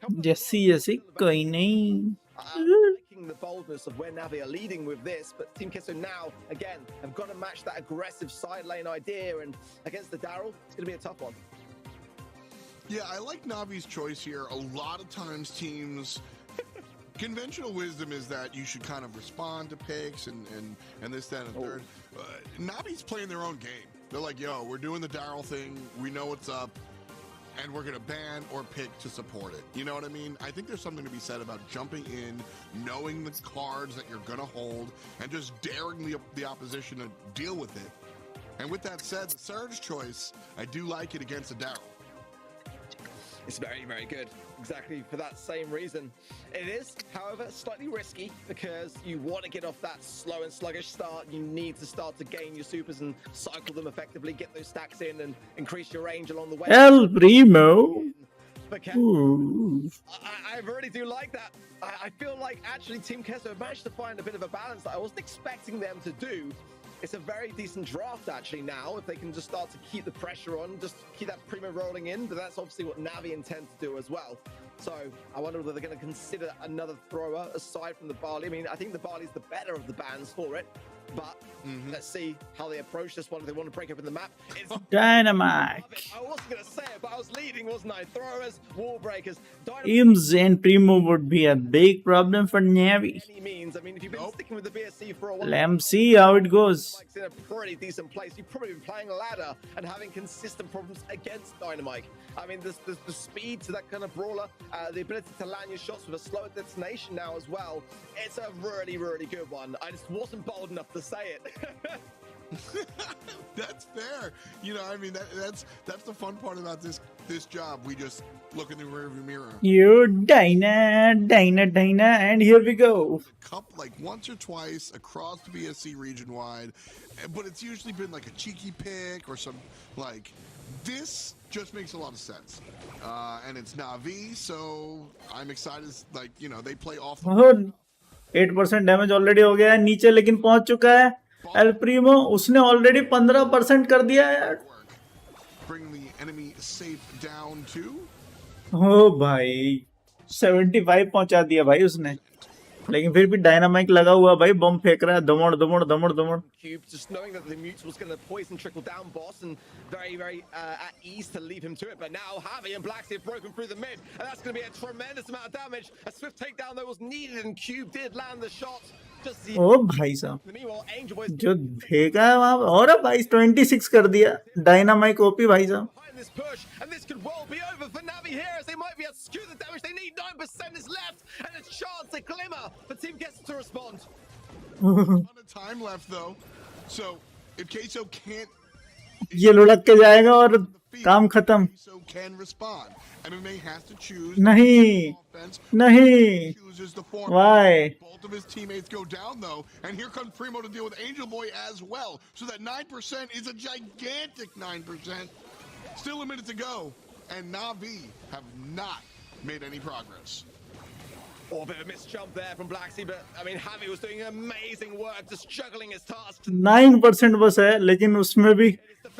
कोई नहीं. liking the boldness of where Navi are leading with this, but Team Kesso now, again, have got to match that aggressive side lane idea, and against the Daryl, it's going to be a tough one. Yeah, I like Navi's choice here. A lot of times teams... Conventional wisdom is that you should kind of respond to picks and this, that, and third. Navi's playing their own game. They're like, yo, we're doing the Daryl thing. We know what's up. And we're going to ban or pick to support it. You know what I mean? I think there's something to be said about jumping in, knowing the cards that you're going to hold, and just daring the opposition to deal with it. And with that said, the Surge choice, I do like it against a Daryl. It's very, very good. Exactly for that same reason. It is, however, slightly risky because you want to get off that slow and sluggish start. You need to start to gain your supers and cycle them effectively, get those stacks in and increase your range along the way. El Primo. I really do like that. I feel like actually Team Kesso managed to find a bit of a balance that I wasn't expecting them to do. It's a very decent draft actually now, if they can just start to keep the pressure on, just keep that Primo rolling in, but that's obviously what Navi intends to do as well. So I wonder whether they're going to consider another thrower aside from the Barley. I mean, I think the Barley's the better of the bans for it, but let's see how they approach this one. If they want to break open the map. It's Dynamite. I wasn't going to say it, but I was leading, wasn't I? Throwers, wall breakers. Imz and Primo would be a big problem for Navi. Any means. I mean, if you've been sticking with the BSC for a while, Let's see how it goes. Dynamite's in a pretty decent place. You've probably been playing ladder and having consistent problems against Dynamite. I mean, the speed to that kind of brawler, the ability to land your shots with a slower detonation now as well. It's a really, really good one. I just wasn't bold enough to say it. That's fair. You know, I mean, that's the fun part about this job. We just look in the rearview mirror. You Dyna, and here we go. Like once or twice across the BSC region wide, but it's usually been like a cheeky pick or some like this. Just makes a lot of sense, and it's Navi, so I'm excited. Like, you know, they play off. 8% damage already हो गया है नीचे, लेकिन पहुंच चुका है L Primo. उसने already 15% कर दिया है यार. Bring the enemy safe down too. ओ भाई 75 पहुंचा दिया भाई उसने, लेकिन फिर भी डायनामाइक लगा हुआ भाई, बम फेंक रहा है दमड़ दमड़ दमड़ दमड़. Cube, just knowing that the mute was going to poison trickle down boss and very, very at ease to leave him to it. But now Javi and Blacksy have broken through the mid, and that's going to be a tremendous amount of damage. A swift takedown though was needed, and Cube did land the shot. Just the ओ भाई साहब meanwhile, Angel Boys जो फेंका है वहां, और भाई 26 कर दिया डायनामाइक ओपी भाई साहब. behind this push, and this could well be over for Navi here as they might be able to skew the damage. They need 9% is left, and a chance, a glimmer for Team Gets to respond. Ton of time left though, so if Queso can't, ये लुढ़क के जाएगा और काम खत्म. Queso can respond. MMA has to choose. नहीं नहीं, Chooses the form. why? Both of his teammates go down though, and here comes Primo to deal with Angel Boy as well. So that 9% is a gigantic 9%. Still a minute to go, and Navi have not made any progress. Oh, a bit of a missed jump there from Blacksy, but I mean, Javi was doing amazing work, just juggling his tasks. 9% बस है, लेकिन उसमें भी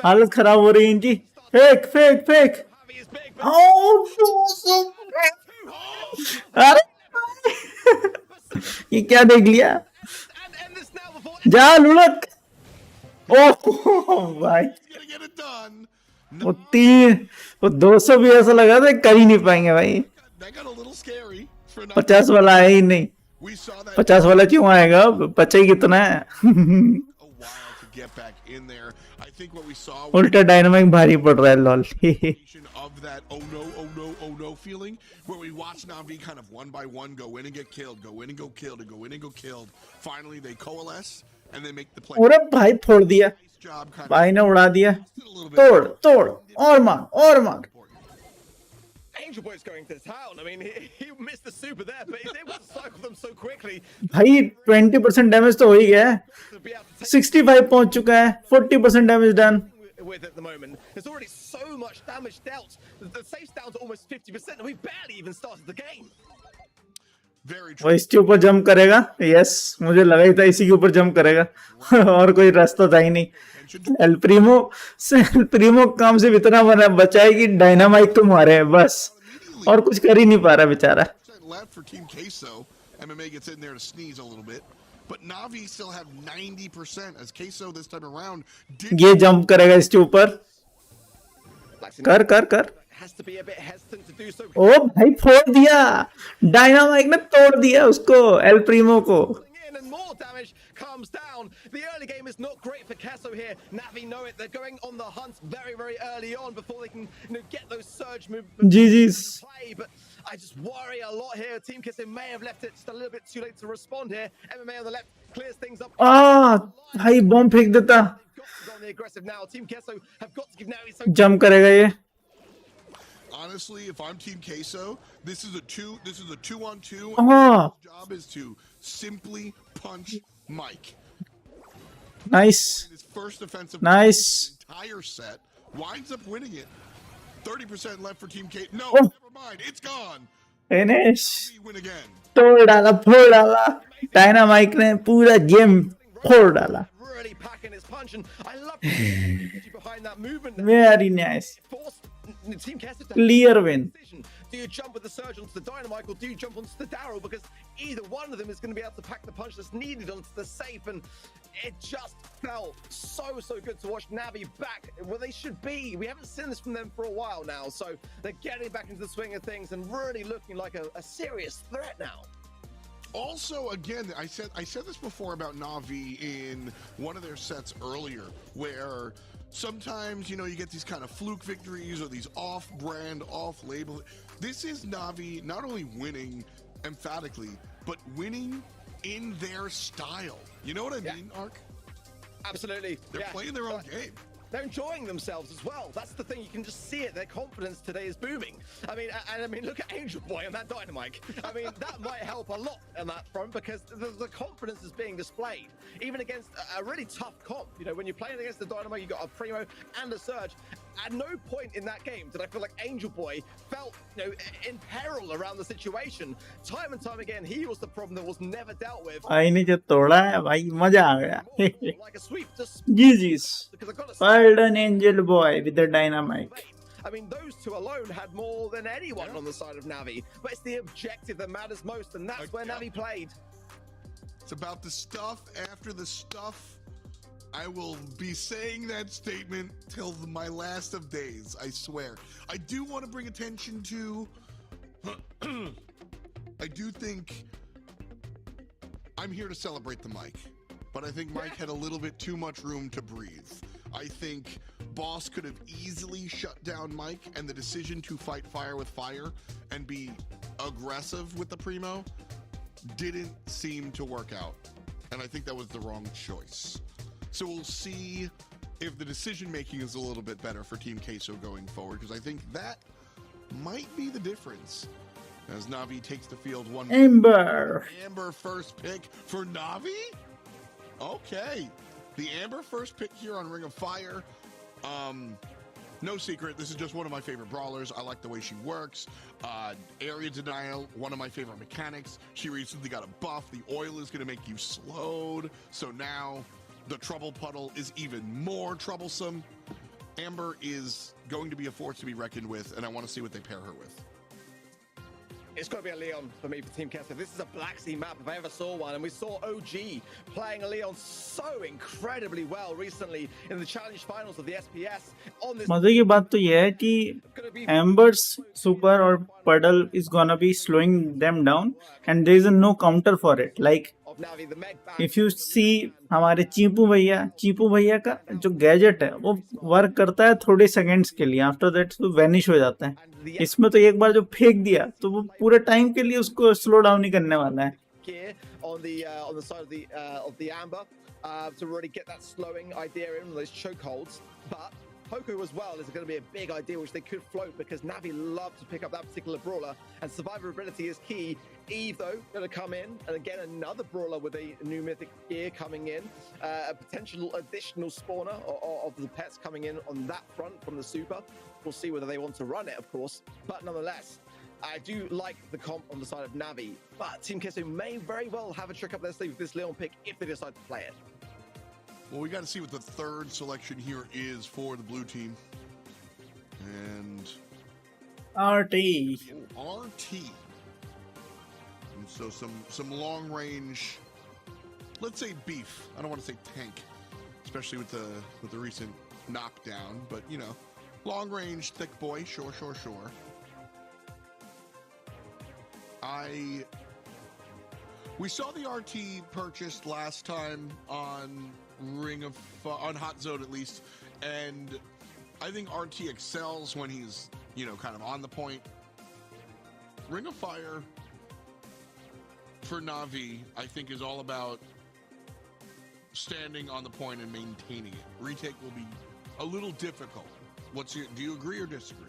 हालत खराब हो रही है इनकी. Fake fake fake. Javi is big, but अरे ये क्या देख लिया? and end this now before जा लुढ़क. ओह भाई Gonna get it done. वो 200 भी ऐसा लगा था कर ही नहीं पाएंगे भाई. That got a little scary for Navi. 50 वाला आया ही नहीं. We saw that 50 वाला क्यों आएगा? 50 ही कितना है? a while to get back in there. I think what we saw was उल्टा डायनामाइक भारी पड़ रहा है lol of that oh no, oh no, oh no feeling, where we watch Na'Vi kind of one by one go in and get killed, go in and go killed, and go in and go killed. Finally, they coalesce and they make the play. अरे भाई फोड़ दिया Nice job, kind भाई ने उड़ा दिया a little bit. तोड़ तोड़ और मार Angel Boy's going to town. I mean, he missed the super there, but he's able to cycle them so quickly भाई 20% डैमेज तो हो ही गया है to be able to take 65 पहुंच चुका है 40% damage done with at the moment. There's already so much damage dealt. The safe's down to almost 50%, and we barely even started the game. Very वो true. इसके ऊपर jump करेगा yes मुझे लगा ही था इसी के ऊपर जंप करेगा और कोई रास्ता था ही नहीं एल प्रीमो काम से इतना बना बचा है कि डायनामाइक तो मारे है बस और कुछ कर ही नहीं पा रहा बेचारा Left for Team Queso. MMA gets in there to sneeze a little bit. But Na'Vi still have 90% as Queso this time around did ये जंप करेगा इसके ऊपर कर Has to be a bit hesitant to do so. ओ भाई फोड़ दिया dynamic ने तोड़ दिया उसको एल प्रीमो को In and more damage comes down. The early game is not great for Queso here. Navi know it. They're going on the hunt very, very early on before they can get those surge movements GG's. play. But I just worry a lot here. Team Queso may have left it just a little bit too late to respond here. MMA on the left clears things up. भाई bomb फेंक देता They've got to go on the aggressive now. Team Queso have got to give Navi some. Jump करेगा ये honestly, if I'm Team Queso, this is a 2-on-2. Oh. His job is to simply punch Mike. Nice. His first offensive Nice. entire set winds up winning it. 30% left for Team K. No, Oh. never mind. It's gone. Finish. We win again. तोड़ डाला फोड़ डाला dynamic ने पूरा game फोड़ डाला Really packing his punch, and I love the strategy behind that movement. Very nice. Forced Team Queso to Clear win. decision. Do you jump with the surge onto the dynamite, or do you jump onto the Daryl? Because either one of them is going to be able to pack the punch that's needed onto the safe, and it just felt so good to watch Navi back where they should be. We haven't seen this from them for a while now, so they're getting back into the swing of things and really looking like a serious threat now. Also, again, I said this before about Navi in one of their sets earlier, where sometimes, you get these kind of fluke victories or these off-brand, off-label. This is Navi not only winning emphatically, but winning in their style. You know what I mean, Ark? Absolutely. They're playing their own game. They're enjoying themselves as well. That's the thing. You can just see it. Their confidence today is booming. I mean, look at Angel Boy and that Dynamite. I mean, that might help a lot on that front because the confidence is being displayed. Even against a really tough comp. When you're playing against the Dynamite, you've got a Primo and a Surge. At no point in that game did I feel like Angel Boy felt, in peril around the situation. Time and time again, he was the problem that was never dealt with. भाई ने जो तोड़ा है भाई मजा आ गया Like a sweep, just GG's. because I got to Well done Angel Boy with the dynamite. I mean, those two alone had more than anyone on the side of Navi. But it's the objective that matters most, and that's where Navi played. It's about the stuff after the stuff. I will be saying that statement till my last of days, I swear. I do want to bring attention to... I do think... I'm here to celebrate the mic, but I think Mike had a little bit too much room to breathe. I think Boss could have easily shut down Mike, and the decision to fight fire with fire and be aggressive with the Primo didn't seem to work out. And I think that was the wrong choice. So we'll see if the decision-making is a little bit better for Team Queso going forward, because I think that might be the difference. As Navi takes the field 1. Ember. Amber first pick for Navi? Okay. The Amber first pick here on Ring of Fire. No secret, this is just one of my favorite brawlers. I like the way she works. Area denial, one of my favorite mechanics. She recently got a buff. The oil is going to make you slowed. So now the trouble puddle is even more troublesome. Amber is going to be a force to be reckoned with, and I want to see what they pair her with. It's got to be a Leon for me for Team Queso. This is a Black Sea map if I ever saw one, and we saw OG playing a Leon so incredibly well recently in the challenge finals of the SPS. On this, मजे की बात तो ये है कि Amber's super or puddle is gonna be slowing them down, and there is no counter for it. Like Navi, the Meg bag. If you see हमारे चीपू भैया का जो गैजेट है वो वर्क करता है थोड़े सेकंड्स के लिए, आफ्टर दैट वो वैनिश हो जाता है. इसमें तो एक बार जो फेंक दिया तो वो पूरे टाइम के लिए उसको स्लो डाउन ही करने वाला है. Gear on the side of the amber to really get that slowing idea in those chokeholds. But Poku as well is going to be a big idea which they could float because Navi love to pick up that particular brawler and survivability is key. Eve though going to come in and again another brawler with a new mythic gear coming in, a potential additional spawner of the pets coming in on that front from the super. We'll see whether they want to run it, of course, but nonetheless. I do like the comp on the side of Navi, but Team Kesso may very well have a trick up their sleeve with this Leon pick if they decide to play it. Well, we got to see what the third selection here is for the blue team. And RT. RT. And so some long range, let's say beef. I don't want to say tank, especially with the recent knockdown, but you know, long range thick boy, sure. We saw the RT purchased last time on on Hot Zone at least, and I think RT excels when he's, you know, kind of on the point. Ring of Fire for Navi, I think, is all about standing on the point and maintaining it. Retake will be a little difficult. Do you agree or disagree?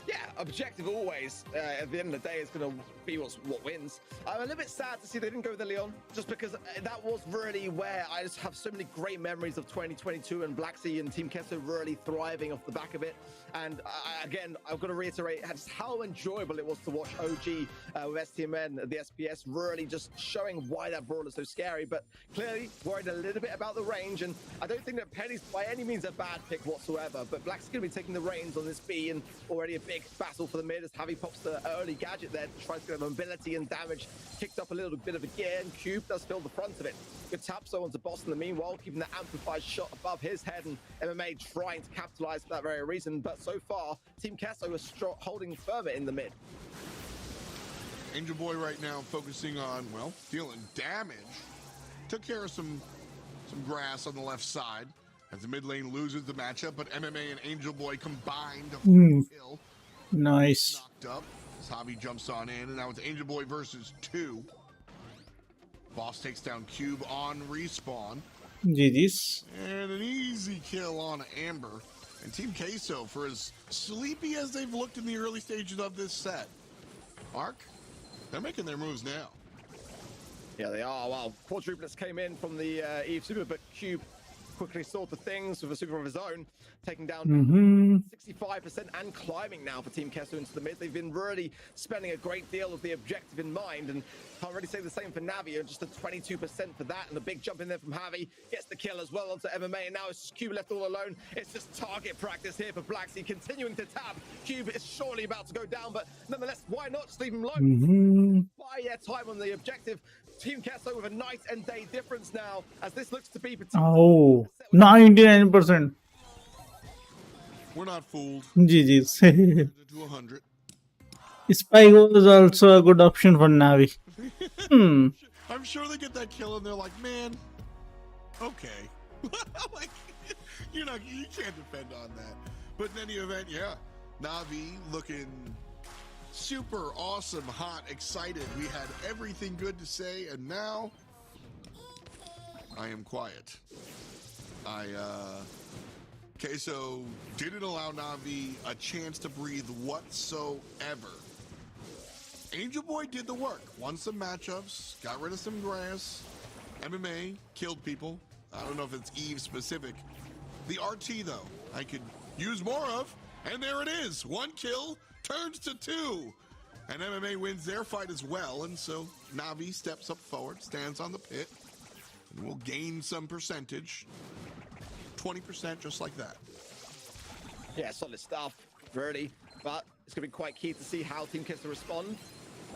Yeah, objective always. At the end of the day, it's going to be what wins. I'm a little bit sad to see they didn't go with the Leon, just because that was really where I just have so many great memories of 2022 and Black Sea and Team Kesso really thriving off the back of it. And again, I've got to reiterate just how enjoyable it was to watch OG with STMN, the SPS, really just showing why that brawl is so scary. But clearly worried a little bit about the range, and I don't think that Penny's by any means a bad pick whatsoever. But Black's going to be taking the reins on this B, and already a big battle for the mid as Javi pops the early gadget there to try to get mobility and damage kicked up a little bit of a gear, and Cube does fill the front of it. Good tap so onto Boss in the meanwhile, keeping that amplified shot above his head, and MMA trying to capitalize for that very reason. But so far, Team Kesso is holding firmer in the mid. Angel Boy right now focusing on, well, dealing damage. Took care of some grass on the left side as the mid lane loses the matchup, but MMA and Angel Boy combined to kill. Nice. Knocked up. Javi jumps on in, and now it's Angel Boy versus 2. Boss takes down Cube on respawn. GG's. And an easy kill on Amber. And Team Queso, for as sleepy as they've looked in the early stages of this set, Ark, they're making their moves now. Yeah, they are. Well, quadruplets came in from the Eve Super, but Cube quickly sorted things with a super of his own, taking down 65% and climbing now for Team Kesso into the mid. They've been really spending a great deal of the objective in mind, and can't really say the same for Navi, just a 22% for that, and a big jump in there from Javi, gets the kill as well onto MMA, and now it's just Cube left all alone. It's just target practice here for Black Sea, continuing to tab. Cube is surely about to go down, but nonetheless, why not just leave him alone? Buy their time on the objective. Team Kesso with a night and day difference now, as this looks to be Oh, 99%. We're not fooled. GG's. To 100. Spike was also a good option for Navi. I'm sure they get that kill and they're like, man, okay. Like, you can't depend on that. But in any event, yeah, Navi looking super awesome, hot, excited. We had everything good to say, and now I am quiet. Queso didn't allow Navi a chance to breathe whatsoever. Angel Boy did the work. Won some matchups, got rid of some grass. MMA killed people. I don't know if it's Eve specific. The RT, though, I could use more of, and there it is. 1 kill turns to 2. And MMA wins their fight as well, and so Navi steps up forward, stands on the pit, and will gain some percentage. 20% just like that. Yeah, solid stuff, really. But it's going to be quite key to see how Team Kesso respond.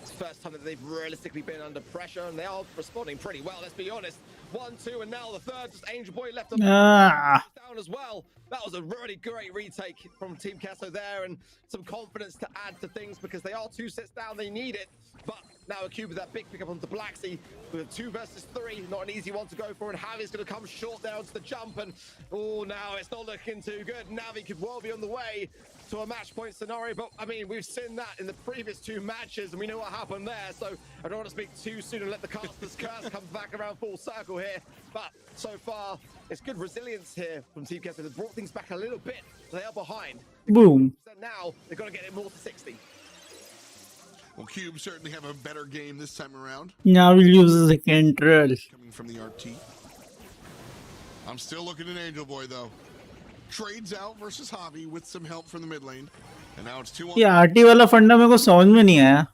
It's the first time that they've realistically been under pressure, and they are responding pretty well, let's be honest. 1, 2, and now the third, just Angel Boy left on down as well. That was a really great retake from Team Kesso there, and some confidence to add to things because they are 2 sets down, they need it. But Now a cube with that big pickup onto Blacksea with a 2 versus 3. Not an easy one to go for, and Javi's going to come short there onto the jump. And oh, now it's not looking too good. Navi could well be on the way to a match point scenario, but I mean, we've seen that in the previous 2 matches, and we know what happened there. So I don't want to speak too soon and let the caster's curse come back around full circle here. But so far, it's good resilience here from Team Queso. They've brought things back a little bit. They are behind. Boom. So now they've got to get it more to 60. Well, Cube certainly have a better game this time around. Now we'll use the second troll. Coming from the RT. I'm still looking at Angel Boy, though. Trades out versus Javi with some help from the mid lane. And now it's 2 on ये RT वाला फंडा मेरे को समझ में नहीं आया.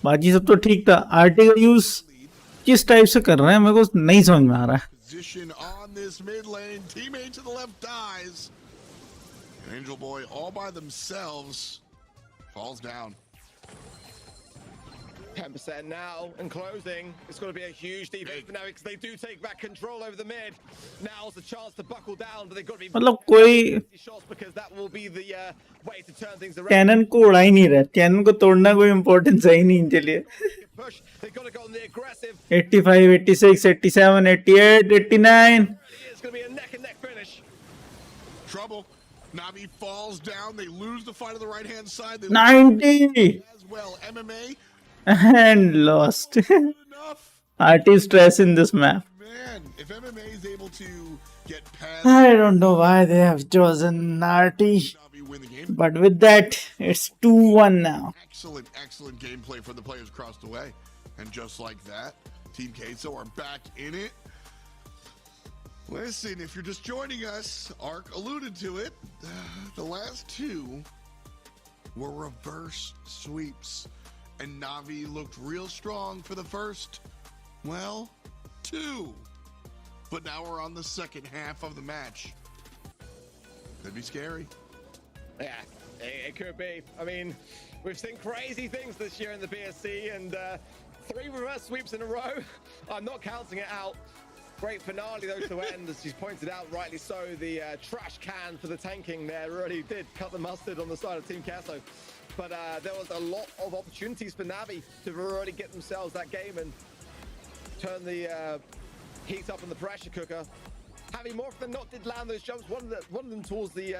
बाकी सब तो ठीक था. आरटी का यूज किस टाइप से कर रहे हैं मेरे को नहीं समझ में आ रहा है. position on this mid lane. Teammate to the left dies. And Angel Boy all by themselves falls down. 10% now and closing. It's going to be a huge defense for now because they do take back control over the mid. Now's the chance to buckle down, but they've got to be मतलब कोई shots because that will be the way to turn things around. Cannon को उड़ा ही नहीं रहा. Cannon को तोड़ना कोई importance है ही नहीं इनके लिए. Push. They've got to go on the aggressive. 85, 86, 87, 88, 89. It's going to be a neck and neck finish. Trouble. Navi falls down. They lose the fight on the right hand side. They 90 as well. MMA. and lost. Enough. Artist stress in this map. Man, if MMA is able to get past I don't know why they have chosen RT, Navi win the game. but with that, it's 2-1 now. Excellent, excellent gameplay for the players crossed away. And just like that, Team Queso are back in it. Listen, if you're just joining us, Ark alluded to it. The last 2 were reverse sweeps. And Navi looked real strong for the first, well, 2. But now we're on the second half of the match. Could be scary. Yeah, it could be. I mean, we've seen crazy things this year in the BSC, and 3 reverse sweeps in a row. I'm not counting it out. Great finale, though, to end, as she's pointed out, rightly so. The trash can for the tanking there really did cut the mustard on the side of Team Queso. But there was a lot of opportunities for Navi to really get themselves that game and turn the heat up in the pressure cooker. Javi more often than not did land those jumps. One of them towards the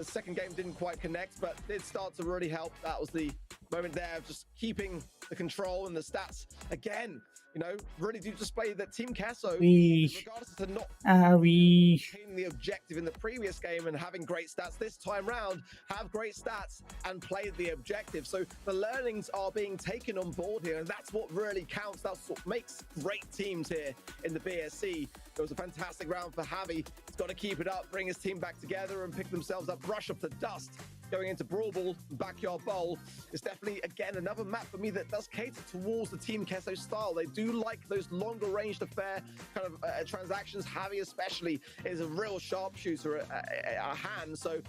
second game didn't quite connect, but did start to really help. That was the moment there of just keeping the control and the stats again. You know, really do display that Team Queso, regardless of not attaining the objective in the previous game and having great stats this time round, have great stats and play the objective. So the learnings are being taken on board here, and that's what really counts. That's what makes great teams here in the BSC. It was a fantastic round for Javi. He's got to keep it up, bring his team back together and pick themselves up, brush off the dust. Going into Brawl Ball, Backyard Bowl, is definitely, again, another map for me that does cater towards the Team Queso style. They do like those longer ranged affair kind of transactions. Javi especially is a real sharpshooter at hand, so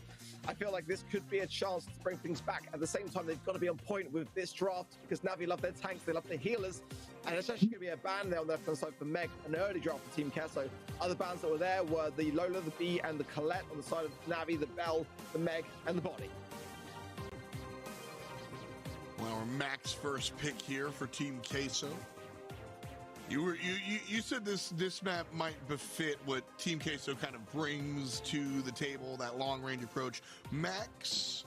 I feel like this could be a chance to bring things back. At the same time, they've got to be on point with this draft because Navi love their tanks, they love their healers, and it's actually going to be a ban there on the left-hand side for Meg, an early draft for Team Queso. Other bans that were there were the Lola, the Bee, and the Colette on the side of Navi, the Bell, the Meg, and the Body. Well, Mac's first pick here for Team Queso. You said this map might befit what Team Queso kind of brings to the table, that long range approach. Max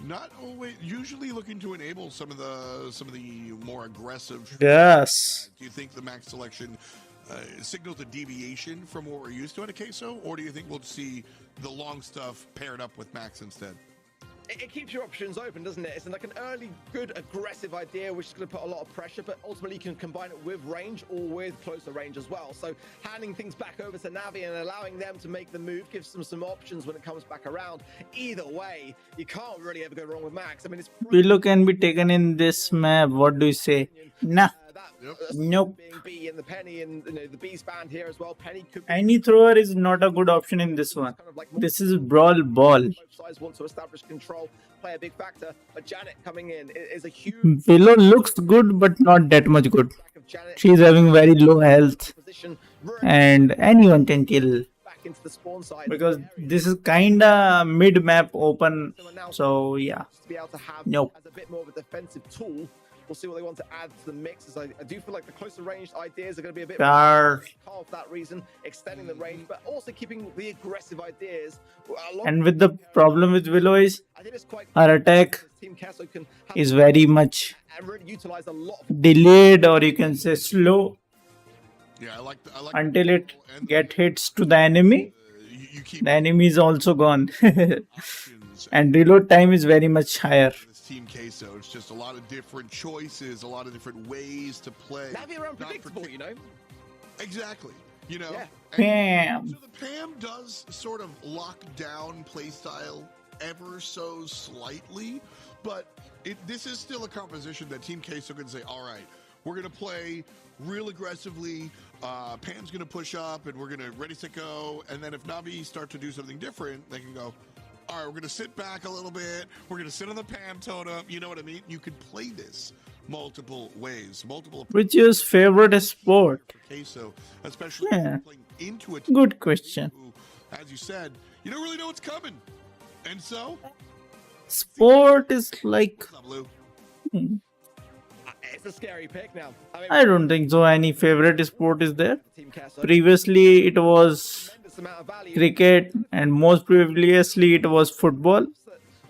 not always usually looking to enable some of the more aggressive. Yes. Do you think the Max selection signals a deviation from what we're used to at a Queso, or do you think we'll see the long stuff paired up with Max instead? It keeps your options open, doesn't it? It's like an early, good, aggressive idea, which is going to put a lot of pressure, but ultimately you can combine it with range or with closer range as well. So handing things back over to Navi and allowing them to make the move gives them some options when it comes back around. Either way, you can't really ever go wrong with Max. I mean, it's Willow can be taken in this map. What do you say? Nah. Nope. Being B and the Penny and the B's band here as well. Penny could be Any thrower is not a good option in this one. kind of like This is Brawl Ball. both sides want to establish control, play a big factor. But Janet coming in is a huge Willow looks good, but not that much good. back of Janet She's having very low health, position and anyone can kill back into the spawn side because this is kinda mid map open. So now So yeah, to be able to have Nope. as a bit more of a defensive tool We'll see what they want to add to the mix. As I do feel like the closer ranged ideas are going to be a bit Car. more for that reason, extending the range, but also keeping the aggressive ideas. And with the problem with Willow is I think it's quite her attack Team Kesso can have is very much and really utilize a lot of delayed, or you can say slow, Yeah, I like until it get hits to the enemy. you keep The enemy is also gone. options. And reload time is very much higher. This Team Queso, it's just a lot of different choices, a lot of different ways to play. Navi are Not unpredictable, partic- you know. Exactly. You know. Yeah. Bam. So the Pam does sort of lock down playstyle ever so slightly, but this is still a composition that Team Queso can say, all right, we're going to play real aggressively. Pam's going to push up, and we're going to ready to go. And then if Navi start to do something different, they can go, all right, we're going to sit back a little bit. We're going to sit on the Pam totem. You know what I mean? You could play this multiple ways, multiple Which is favorite sport? Queso, especially Yeah. playing into it. Good question. As you said, you don't really know what's coming. And so, Sport is like, what's up, Lou? It's a scary pick now. I don't think so any favorite sport is there. Team Kesso, Previously it was tremendous amount of value. cricket, and most previously it was football.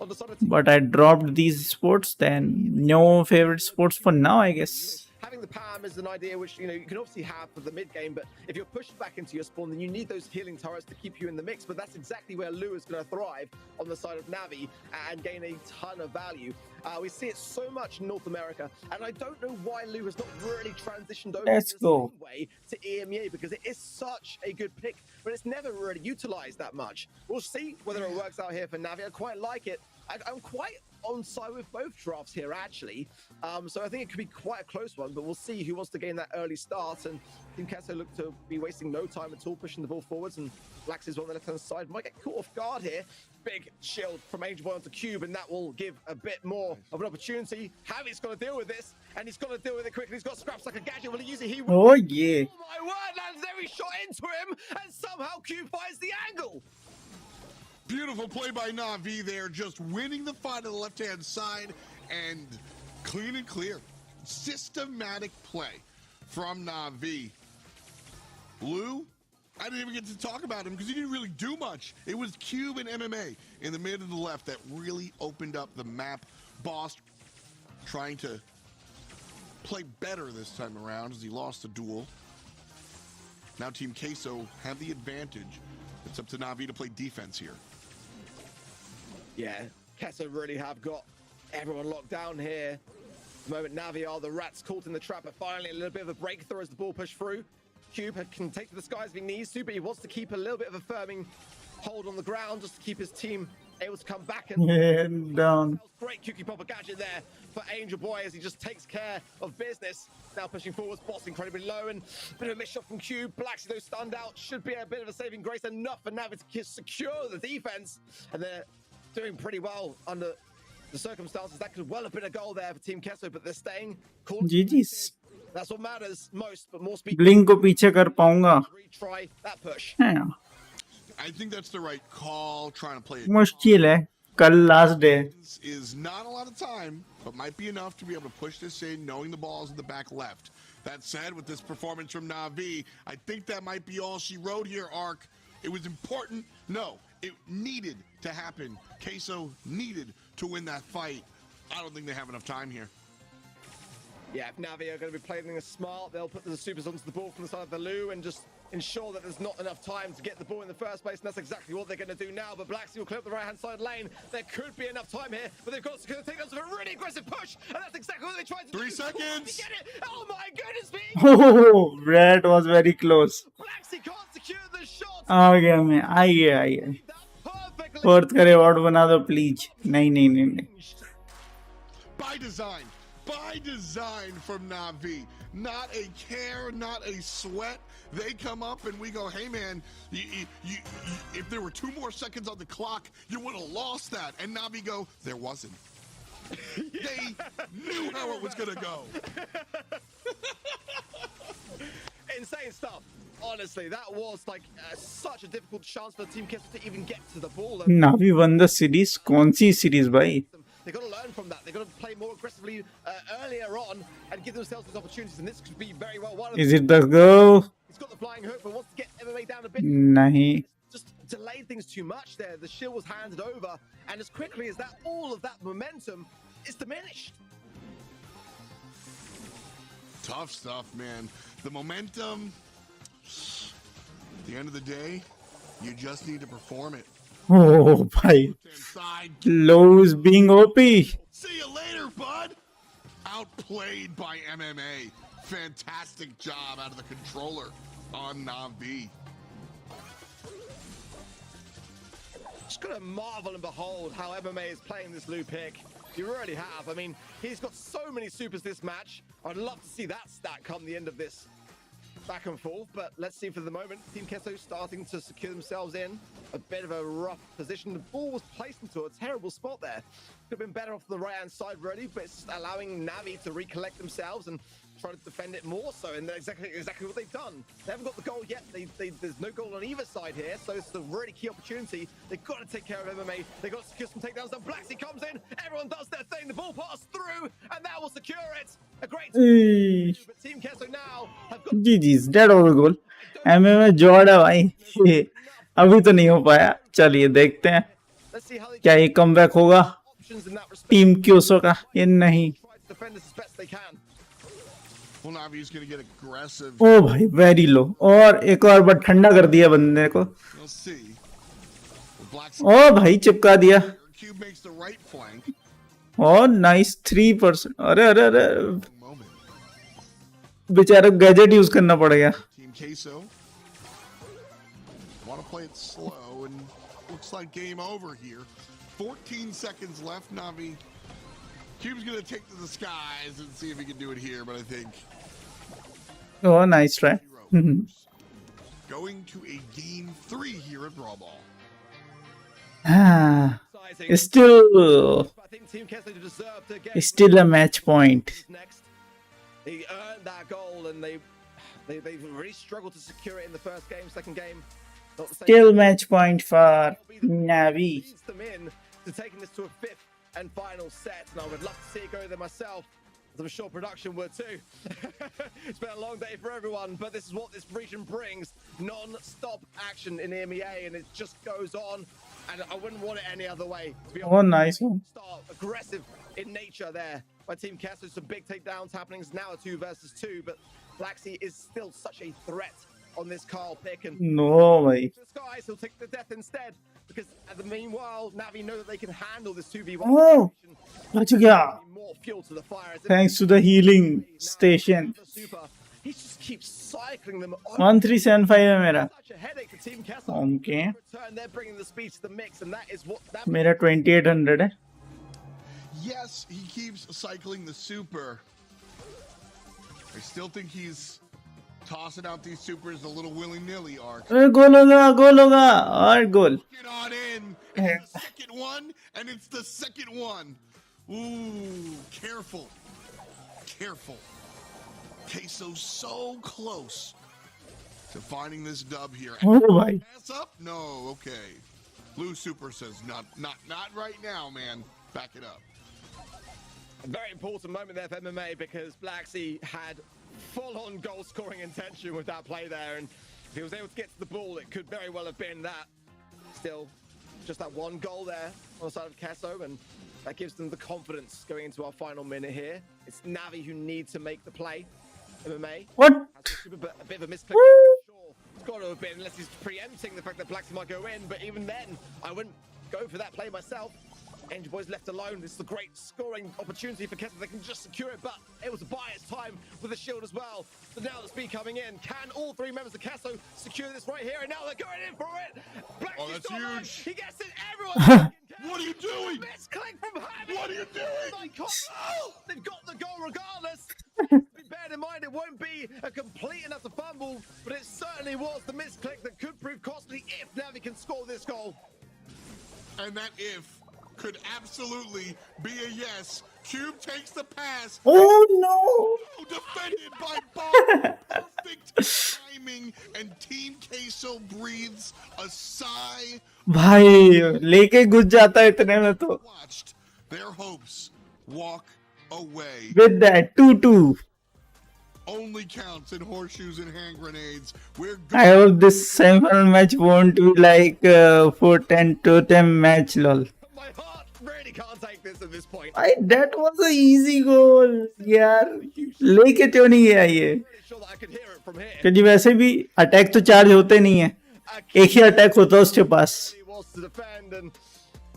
On the side of Team But I dropped these sports, then no favorite sports for now, I guess. having the Pam is an idea which, you can obviously have for the mid game, but if you're pushed back into your spawn, then you need those healing turrets to keep you in the mix. But that's exactly where Lou is going to thrive on the side of Navi and gain a ton of value. We see it so much in North America, and I don't know why Lou has not really transitioned over Let's in the go. same way to EMEA, because it is such a good pick, but it's never really utilized that much. We'll see whether it works out here for Navi. I quite like it. I'm quite on side with both drafts here, actually. So I think it could be quite a close one, but we'll see who wants to gain that early start. And Team Kesso look to be wasting no time at all, pushing the ball forwards. And Blax is on the left-hand side. Might get caught off guard here. Big shield from Angel Boy onto Cube, and that will give a bit more of an opportunity. Javi's got to deal with this, and he's got to deal with it quickly. He's got scraps like a gadget. Will he use it? He will. Oh yeah. Oh my word, lands every shot into him, and somehow Cube finds the angle. Beautiful play by Navi there, just winning the fight on the left-hand side, and clean and clear. Systematic play from Navi. Lou, I didn't even get to talk about him because he didn't really do much. It was Cube and MMA in the mid and the left that really opened up the map. Boss trying to play better this time around as he lost the duel. Now Team Queso have the advantage. It's up to Navi to play defense here. Yeah, Kesso really have got everyone locked down here. At the moment, Navi are the rats caught in the trap, but finally a little bit of a breakthrough as the ball pushed through. Cube can take to the skies if he needs to, but he wants to keep a little bit of a firming hold on the ground just to keep his team able to come back. And Yeah, down. great Cukie Popper gadget there for Angel Boy as he just takes care of business. Now pushing forwards, Boss incredibly low, and a bit of a missed shot from Cube. Blacksy, though, stunned out, should be a bit of a saving grace, enough for Navi to secure the defense. And they're doing pretty well under the circumstances. That could well have been a goal there for Team Kesso, but they're staying cool. GG's. That's what matters most, but more speed. Bling को पीछे कर पाऊंगा. Retry that push. हाँ, I think that's the right call, trying to play it. मुश्किल है. कल last day. Is not a lot of time, but might be enough to be able to push this in, knowing the ball's in the back left. That said, with this performance from Navi, I think that might be all she wrote here, Ark. It was important. No, it needed to happen. Queso needed to win that fight. I don't think they have enough time here. Yeah, if Navi are going to be playing this smart, they'll put the supers onto the ball from the side of the Lou and just ensure that there's not enough time to get the ball in the first place, and that's exactly what they're going to do now. But Blacksy will clear up the right-hand side lane. There could be enough time here, but they've got to take us with a really aggressive push, and that's exactly what they tried to do. 3 seconds. Get it! Oh my goodness me! Oh, that was very close. Blacksy can't secure the shot. आ गया मैं. आइए. Perfectly fourth का reward बना दो please. नहीं. By design from Navi. Not a care, not a sweat. They come up and we go, hey man, if there were 2 more seconds on the clock, you would have lost that. And Navi go, there wasn't. They knew how it was going to go. insane stuff. Honestly, that was like such a difficult chance for Team Kesso to even get to the ball. Navi won the series. कौन सी series भाई? They've got to learn from that. They've got to play more aggressively earlier on and give themselves these opportunities. And this could be very well one of Is them. it the go? He's got the flying hook, but wants to get MMA down a bit. नहीं. Just delayed things too much there. The shield was handed over, and as quickly as that, all of that momentum is diminished. Tough stuff, man. The momentum, at the end of the day, you just need to perform it. Oh, भाई. Side. Low is being OP. See you later, bud. Outplayed by MMA. Fantastic job out of the controller on Na'Vi. Just gonna marvel and behold how MMA is playing this Lu pick. You really have. I mean, he's got so many supers this match. I'd love to see that stat come the end of this back and forth, but let's see for the moment. Team Kesso starting to secure themselves in a bit of a rough position. The ball was placed into a terrible spot there. Could have been better off the right-hand side, really, but it's allowing Navi to recollect themselves and try to defend it more so, and that's exactly what they've done. They haven't got the goal yet. There's no goal on either side here, so it's a really key opportunity. They've got to take care of MMA. They've got to secure some takedowns. Then Blacksy comes in. Everyone does their thing. The ball passes through, and that will secure it. A great Hey. but Team Kesso now have got GG's. Dead over goal. MMA जोड़ है भाई. अभी तो नहीं हो पाया. चलिए देखते हैं let's see how they क्या ये कमबैक होगा options in that respect. Team Queso का. ये नहीं. Try to defend this as best they can. Well, Navi's going to get aggressive. ओ भाई वेरी लो. और एक और बार ठंडा कर दिया बंदे को. We'll see. Black ओ भाई चिपका दिया. Cube makes the right flank. और नाइस 3%. अरे अरे अरे Moment. बेचारा गैजेट यूज करना पड़ेगा. Team Queso want to play it slow, and looks like game over here. 14 seconds left. Navi. Cube's going to take to the skies and see if he can do it here, but I think Oh, nice try. Heroes going to a game 3 here at Brawl Ball. Ah, Sizing. it's still I think Team Kesso deserve to get it's still a match point. next. They earned that goal, and they've really struggled to secure it in the first game, second game. Not the same. Still match point for Navi. Leads them in to taking this to a fifth and final set, and I would love to see it go there myself, as I'm sure production would too. It's been a long day for everyone, but this is what this region brings: non-stop action in EMEA, and it just goes on. And I wouldn't want it any other way. To be Oh, honest. nice one. Start aggressive in nature there by Team Kesso. Some big takedowns happening. It's now a 2 versus 2, but Blacksy is still such a threat on this Carl pick, and No, bhai. the skies, he'll take the death instead, because at the meanwhile, Navi know that they can handle this 2v1 Oh, situation. बच गया. More fuel to the fire. As Thanks to the healing station. Super. He just keeps cycling them. 1375 है मेरा. Such a headache for Team Kesso. Okay. Return, they're bringing the speed to the mix, and that is what that मेरा 2800 है. Yes, he keeps cycling the super. I still think he's tossing out these supers a little willy-nilly, Ark. अरे गोल होगा और गोल. Get on in. It's the second one, and it's the second one. Ooh, careful. Careful. Queso's so close to finding this dub here. Oh भाई. Pass up? No, okay. Blue Super says not right now, man. Back it up. A very important moment there for MMA, because Blacksy had full-on goal-scoring intention with that play there, and if he was able to get to the ball, it could very well have been that. Still, just that one goal there on the side of Kesso, and that gives them the confidence going into our final minute here. It's Navi who need to make the play. MMA What? has a bit of a misclick. Sure, it's got to have been, unless he's preempting the fact that Blacksy might go in, but even then, I wouldn't go for that play myself. Angel Boy's left alone. This is a great scoring opportunity for Kesso. They can just secure it, but it was a biased time with the shield as well. So now the speed coming in. Can all three members of Kesso secure this right here? And now they're going in for it. Blacksy's Oh, that's still alive. huge. He gets it. Everyone. What are you doing? Misclick from Hammy. What are you doing? My God. They've got the goal regardless. Bear in mind, it won't be a complete enough to fumble, but it certainly was the misclick that could prove costly if Navi can score this goal. And that if could absolutely be a yes. Cube takes the pass. Oh no. Defended by Bob. Perfect timing, and Team Queso breathes a sigh. भाई लेके घुस जाता है इतने में तो. Watched their hopes walk away. With that 2-2. Only counts in horseshoes and hand grenades. We're I hope this semi-final match won't be like 4-10 to 10 match lol. My heart really can't take this at this point. That was a easy goal यार, लेके क्यों नहीं गया ये? Pretty sure that I could hear it from here. क्योंकि वैसे भी attack तो चार्ज होते नहीं है, एक ही अटैक होता है उसके पास, He wants to defend and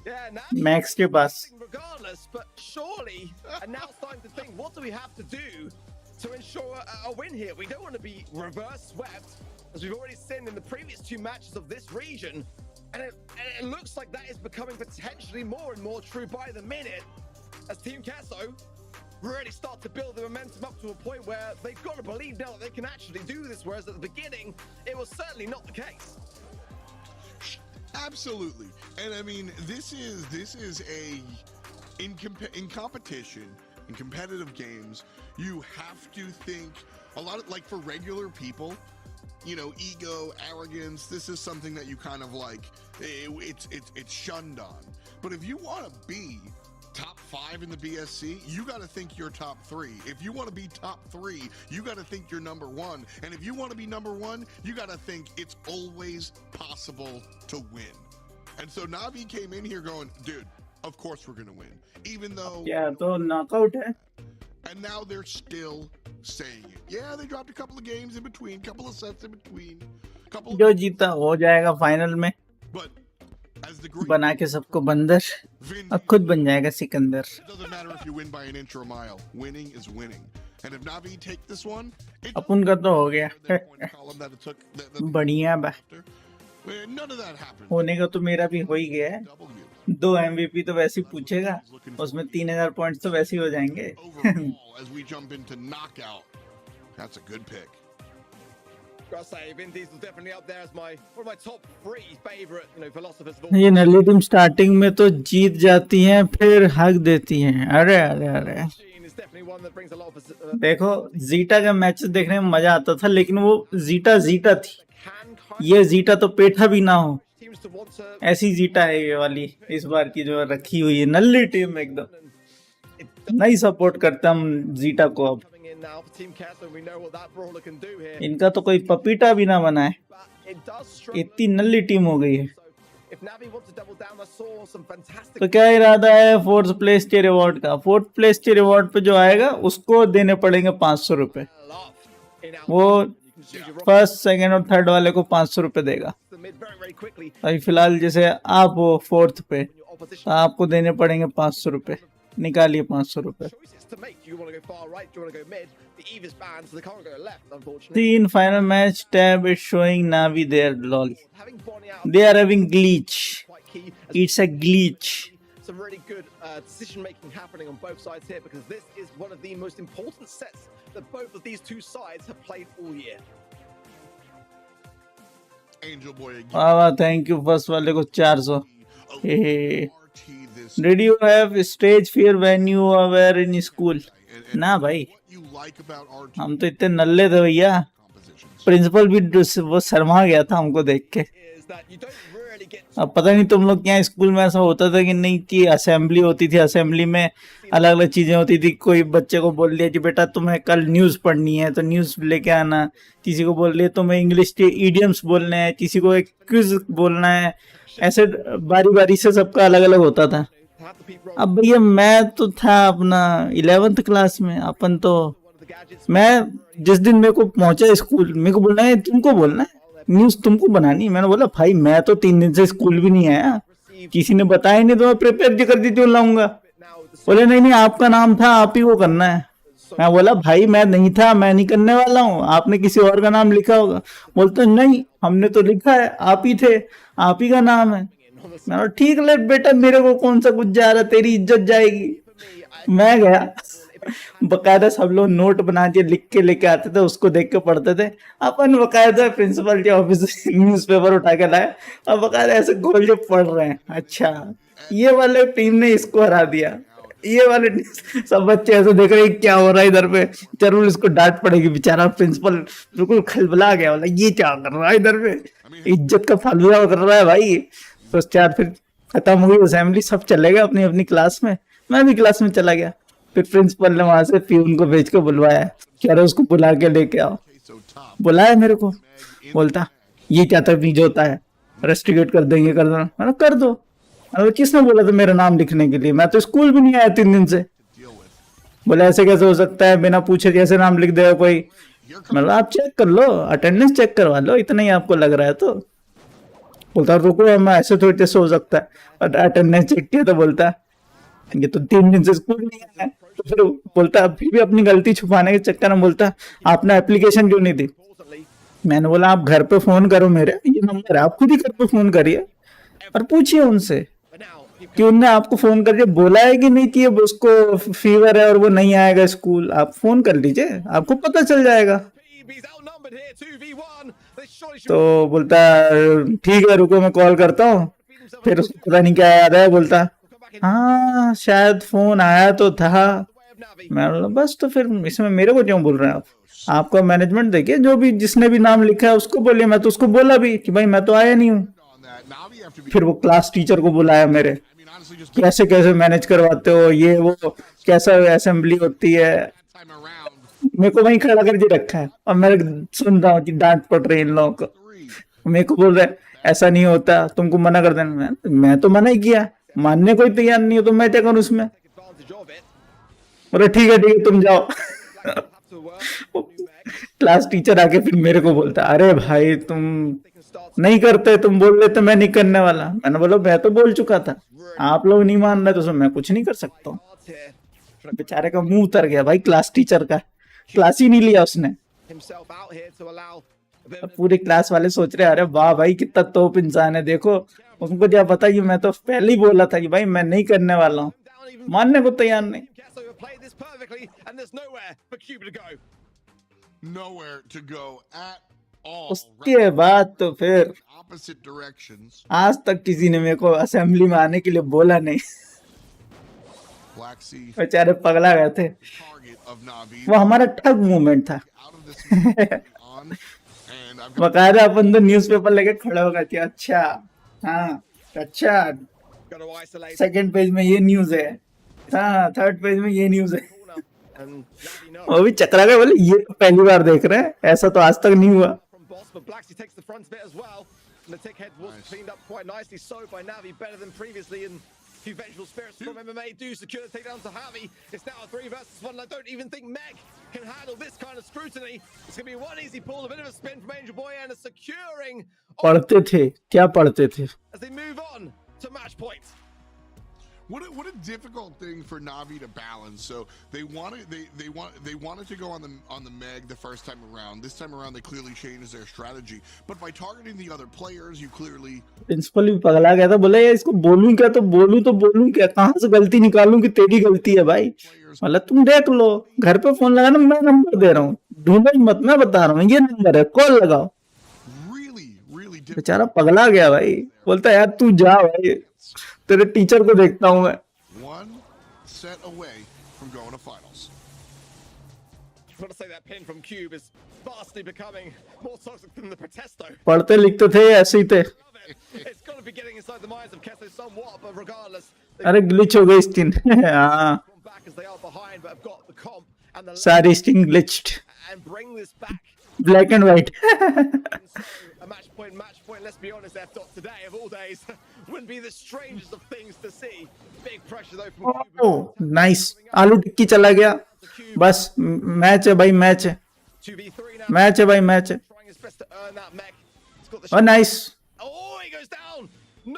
yeah, now max के पास. regardless, but surely, and now it's time to think, what do we have to do to ensure a win here? We don't want to be reverse swept, as we've already seen in the previous 2 matches of this region, and it looks like that is becoming potentially more and more true by the minute, as Team Casso really start to build the momentum up to a point where they've got to believe now that they can actually do this, whereas at the beginning, it was certainly not the case. Absolutely, and I mean this is a in competition, in competitive games, you have to think a lot of, like, for regular people, you know, ego, arrogance. This is something that you kind of like. It's shunned on. But if you want to be top 5 in the BSC, you got to think you're top 3. If you want to be top 3, you got to think you're number 1. And if you want to be number 1, you got to think it's always possible to win. And so Navi came in here going, dude, of course we're going to win. Even though... क्या तो knockout है? And now they're still saying it. Yeah, they dropped a couple of games in between, couple of sets in between. जो जीता हो जाएगा final में, But as the great बना के सबको बंदर, Vin अब खुद बन जाएगा Sikandar. it doesn't matter if you win by an inch or a mile. Winning is winning. And if Navi take this one, it अपन का तो हो गया. that point column that it took, बढ़िया बा. none of that happened. होने का तो मेरा भी हो ही गया है. W. 2 MVP तो वैसे ही पूछेगा, उसमें 3000 पॉइंट्स तो वैसे ही हो जाएंगे. Overall, as we jump into knockout, that's a good pick. Gotta say, Vin Diesel's definitely up there as one of my top 3 favorite, philosophers of all. ये नली टीम स्टार्टिंग में तो जीत जाती हैं, फिर हक देती हैं. अरे अरे अरे, Machine is definitely one that brings a lot of देखो जीटा का मैच देखने में मजा आता था, लेकिन वो जीटा जीटा थी. can ये जीटा तो पेठा भी ना हो, teams to want to. ऐसी जीटा है ये वाली इस बार की जो रखी हुई है. नल्ली टीम एकदम नहीं सपोर्ट करता हम जीटा को. अब Coming in now for Team Casso, we know what that brawler can do here. इनका तो कोई पपीटा भी ना बना है, But it does struggle. इतनी नल्ली टीम हो गई है. So if Navi wants to double down, I saw some fantastic. तो क्या इरादा है 4th प्लेस के रिवॉर्ड का? 4th प्लेस के रिवॉर्ड पे जो आएगा उसको देने पड़ेंगे 500 रुपए. Love in our वो you can choose your first, second और थर्ड वाले को 500 रुपए देगा. the mid very very quickly. अभी फिलहाल जैसे आप हो 4th पे, Your opposition तो आपको देने पड़ेंगे 500 रुपए. निकालिए 500 रुपए. choices to make. Do you want to go far right? Do you want to go mid? The Eve is banned, so they can't go left. Unfortunately, 3 final match tab is showing Navi there. Lol. having Bonnie out They are having glitch. quite key. It's a glitch. Some really good decision making happening on both sides here, because this is one of the most important sets that both of these 2 sides have played all year. Angel Boy again. वाह, thank you. First वाले को 400. हे RT this Did you have stage fear when you were in school? and ना भाई, what you like about RT हम तो इतने नल्ले थे भैया. compositions. प्रिंसिपल भी वो शर्मा गया था हमको देख के. Is that you don't really get अब पता नहीं तुम लोग क्या स्कूल में ऐसा होता था कि नहीं, कि असेंबली होती थी, असेंबली में अलग अलग चीजें होती थी. कोई बच्चे को बोल दिया कि बेटा तुम्हें कल न्यूज़ पढ़नी है तो न्यूज़ लेके आना. किसी को बोल दिया तुम्हें इंग्लिश के इडियम्स बोलने हैं, किसी को एक क्विज बोलना है. ऐसे बारी बारी से सबका अलग अलग होता था. have the peep roll. अब भैया मैं तो था अपना 11th क्लास में. अपन तो One of the gadgets. मैं जिस दिन मेरे को पहुंचा स्कूल, मेरे को बोलना है तुमको बोलना है, न्यूज़ तुमको बनानी. मैंने बोला भाई मैं तो 3 दिन से स्कूल भी नहीं आया, किसी ने बताया नहीं, तो मैं प्रिपेयर कर दी क्यों लाऊंगा. Now the बोले नहीं नहीं आपका नाम था, आप ही को करना है. मैं बोला भाई मैं नहीं था, मैं नहीं करने वाला हूँ, आपने किसी और का नाम लिखा होगा. बोलते नहीं हमने तो लिखा है, आप ही थे, आप ही का नाम है. मैं बोला ठीक है बेटा, मेरे को कौन सा कुछ जा रहा, तेरी इज्जत जाएगी. मैं गया, बकायदा सब लोग नोट बना के लिख के लेके आते थे, उसको देख के पढ़ते थे. अपन बकायदा प्रिंसिपल के ऑफिस से न्यूज़पेपर उठा के लाए और बकायदा ऐसे गोल जो पढ़ रहे हैं. अच्छा ये वाले टीम ने इसको हरा दिया, ये वाले सब बच्चे ऐसे देख रहे हैं क्या हो रहा है इधर पे. जरूर इसको डांट पड़ेगी. बेचारा प्रिंसिपल बिल्कुल खलबला गया, बोला ये क्या कर रहा है इधर पे, इज्जत का फालूदा कर रहा है भाई. तो चार फिर खत्म हुई असेंबली, सब चले गए अपनी अपनी क्लास में. मैं भी क्लास में चला गया। फिर प्रिंसिपल ने वहां से प्यून को भेज के बुलवाया, कह रहे उसको बुला के लेके आओ। So top बुलाया मेरे को, बोलता ये क्या तमीज होता है, रेस्टिकेट कर देंगे, कर दो। मैंने कर दो। अरे किसने बोला था मेरा नाम लिखने के लिए, मैं तो स्कूल भी नहीं आया 3 दिन से। deal with. बोला ऐसे कैसे हो सकता है, बिना पूछे कैसे नाम लिख देगा कोई। मैं बोला आप चेक कर लो, अटेंडेंस चेक करवा लो, इतना ही आपको लग रहा है तो। बोलता रुको, मैं ऐसे थोड़ी कैसे हो सकता है, और अटेंडेंस चेक किया तो बोलता ये तो 3 दिन से स्कूल नहीं आया है। तो फिर बोलता फिर भी अपनी गलती छुपाने के चक्कर में बोलता आपने एप्लीकेशन क्यों नहीं दी। मैंने बोला आप घर पे फोन करो, मेरे ये नंबर है, आप खुद ही घर पे फोन करिए और पूछिए उनसे कि उनने आपको फोन करके बोला है कि नहीं कि उसको फीवर है और वो नहीं आएगा स्कूल। आप फोन कर लीजिए, आपको पता चल जाएगा। तो बोलता ठीक है रुको मैं कॉल करता हूँ। फिर उसको पता नहीं क्या याद है, बोलता हाँ शायद फोन आया तो था। मैं बोला बस तो फिर इसमें मेरे को क्यों बोल रहे हैं आप, आपका मैनेजमेंट देखिए, जो भी जिसने भी नाम लिखा है उसको बोलिए। मैं तो उसको बोला भी कि भाई मैं तो आया नहीं हूँ। On that, Navi have to be. फिर वो क्लास टीचर को बुलाया मेरे, I mean, honestly, just कैसे कैसे मैनेज करवाते हो ये वो, कैसा असेंबली होती है। that time around. मेरे को वहीं खड़ा करके रखा है और मैं सुन रहा हूँ कि डांट पड़ रही है इन लोगों को। 3. मेरे को बोल रहे ऐसा नहीं होता, तुमको मना कर देना। मैं तो मना ही किया, मानने कोई तैयार नहीं हो तो मैं क्या करूँ उसमें। बोले ठीक है तुम जाओ। क्लास टीचर आके फिर मेरे को बोलता अरे भाई तुम नहीं करते, तुम बोल रहे थे मैं नहीं करने वाला। मैंने बोला मैं तो बोल चुका था, आप लोग नहीं मान रहे तो उसमें मैं कुछ नहीं कर सकता हूँ। बेचारे का मुंह उतर गया भाई क्लास टीचर का, क्लास ही नहीं लिया उसने। अब पूरे क्लास वाले सोच रहे अरे वाह भाई कितना तोप इंसान है, देखो उनको क्या पता कि मैं तो पहले ही बोला था कि भाई मैं नहीं करने वाला हूँ, मानने को तैयार नहीं। Nowhere to go at all. उसके बाद तो फिर Opposite directions. आज तक किसी ने मेरे को असेंबली में आने के लिए बोला नहीं। Black Sea, बेचारे पगला गए थे। target of Navi. वो हमारा ठग मूवमेंट था। Out of this on, and I've got बकायदा अपन तो न्यूज़पेपर लेके खड़े हो गए थे। अच्छा हाँ अच्छा, सेकंड पेज में ये न्यूज है, हाँ थर्ड पेज में ये न्यूज है। वो भी चकरा गए, बोले ये तो पहली बार देख रहे हैं, ऐसा तो आज तक नहीं हुआ। From Boss, but Blacksy takes the front bit as well. And the tick head was cleaned up quite nicely. So by Navi, better than previously. And a few vengeful spirits from MMA do secure the takedown to Javi. It's now a 3 versus 1. And I don't even think Meg can handle this kind of scrutiny. It's going to be one easy pull, a bit of a spin from Angel Boy, and a securing पढ़ते थे क्या पढ़ते थे। as they move on to match point. what a difficult thing for Navi to balance. So they wanted to go on the Meg the first time around. This time around they clearly changed their strategy. But by targeting the other players, you clearly principal भी पगला गया था, बोला यार इसको बोलूं क्या, तो बोलूं क्या, कहाँ से गलती निकालूं कि तेरी गलती है भाई। मतलब तुम देख लो, घर पे फोन लगाना, मैं नंबर दे रहा हूँ, ढूंढो ही मत, मैं बता रहा हूँ ये नंबर है, कॉल लगाओ। really difficult. बेचारा पगला गया भाई, बोलता यार तू जा भाई, तेरे टीचर को देखता हूँ मैं। One set away from going to finals. I've got to say that pin from Cube is vastly becoming more toxic than the Protesto. पढ़ते लिखते थे ऐसे ही थे। It's got to be getting inside the minds of Kesso somewhat, but regardless, अरे glitch हो गई skin. हाँ come back as they are behind, but have got the comp and the सारी skin glitched, and bring this back. Black and white. And so, a match point. Let's be honest, F dot today of all days wouldn't be the strangest of things to see. Big pressure though from Cube. Oh nice, आलू टिक्की चला गया। बस match है भाई, match है, 2v3 now. Match है भाई, match है। Trying his best to earn that mech. He's got the और nice, Oh, he goes down.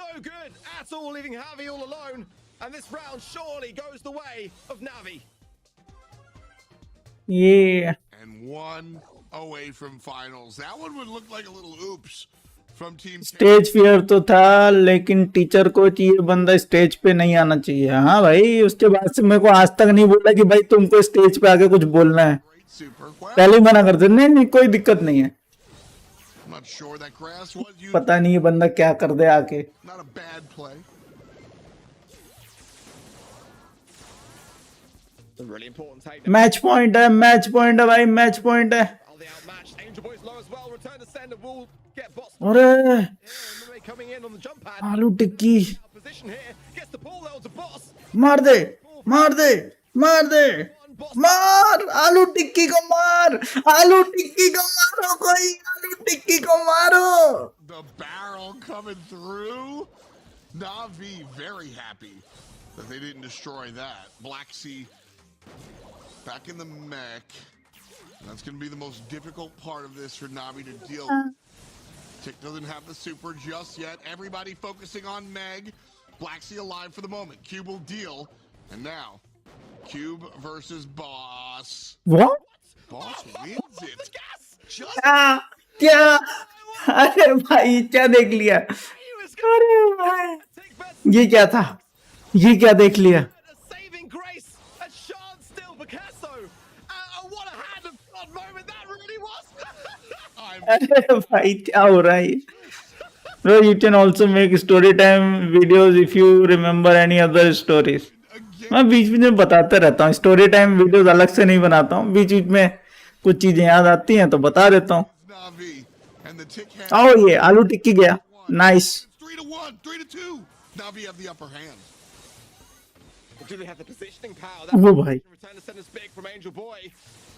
No good at all, leaving Javi all alone. And this round surely goes the way of Navi. ये And one away from finals. That one would look like a little oops from Team stage fear तो था, लेकिन teacher को कि ये बंदा stage पे नहीं आना चाहिए। हाँ भाई, उसके बाद से मेरे को आज तक नहीं बोला कि भाई तुमको स्टेज पे आके कुछ बोलना है, Super. Well, पहले ही मना कर दे, नहीं कोई दिक्कत नहीं है। I'm not sure that grass was used. पता नहीं ये बंदा क्या कर दे आके। Not a bad play. A really important take. Match point है, मैच पॉइंट है भाई, मैच पॉइंट है। Are they outmatched? Angel Boy's low as well. Return to sender will get bots. अरे MMA coming in on the jump pad. आलू टिक्की Position here. Gets the pull though to boss. मार दे। Pull मार दे, मार दे, मार आलू टिक्की को मार, आलू टिक्की को मारो, कोई आलू टिक्की को मारो। The barrel coming through. Navi very happy that they didn't destroy that. Black Sea back in the mech. That's going to be the most difficult part of this for Navi to deal with. Tick doesn't have the super just yet. Everybody focusing on Meg. Black Sea alive for the moment. Cube will deal. And now, Cube versus Boss. What? Boss wins it. क्या क्या? अरे भाई क्या देख लिया? अरे भाई ये क्या था? ये क्या देख लिया? Saving grace, a chance still, Picasso. What a hand of God moment that really was. अरे भाई क्या हो रहा है? Bro, you can also make story time videos if you remember any other stories. मैं बीच बीच में बताते रहता हूँ, स्टोरी टाइम वीडियोस अलग से नहीं बनाता हूँ, बीच बीच में कुछ चीजें याद आती हैं तो बता देता हूँ। Navi and the Tick hand. आओ ये आलू टिक्की गया, nice. 3-1, 3-2. Navi have the upper hand. Do they have the positioning power? वो भाई Return to center's big from Angel Boy,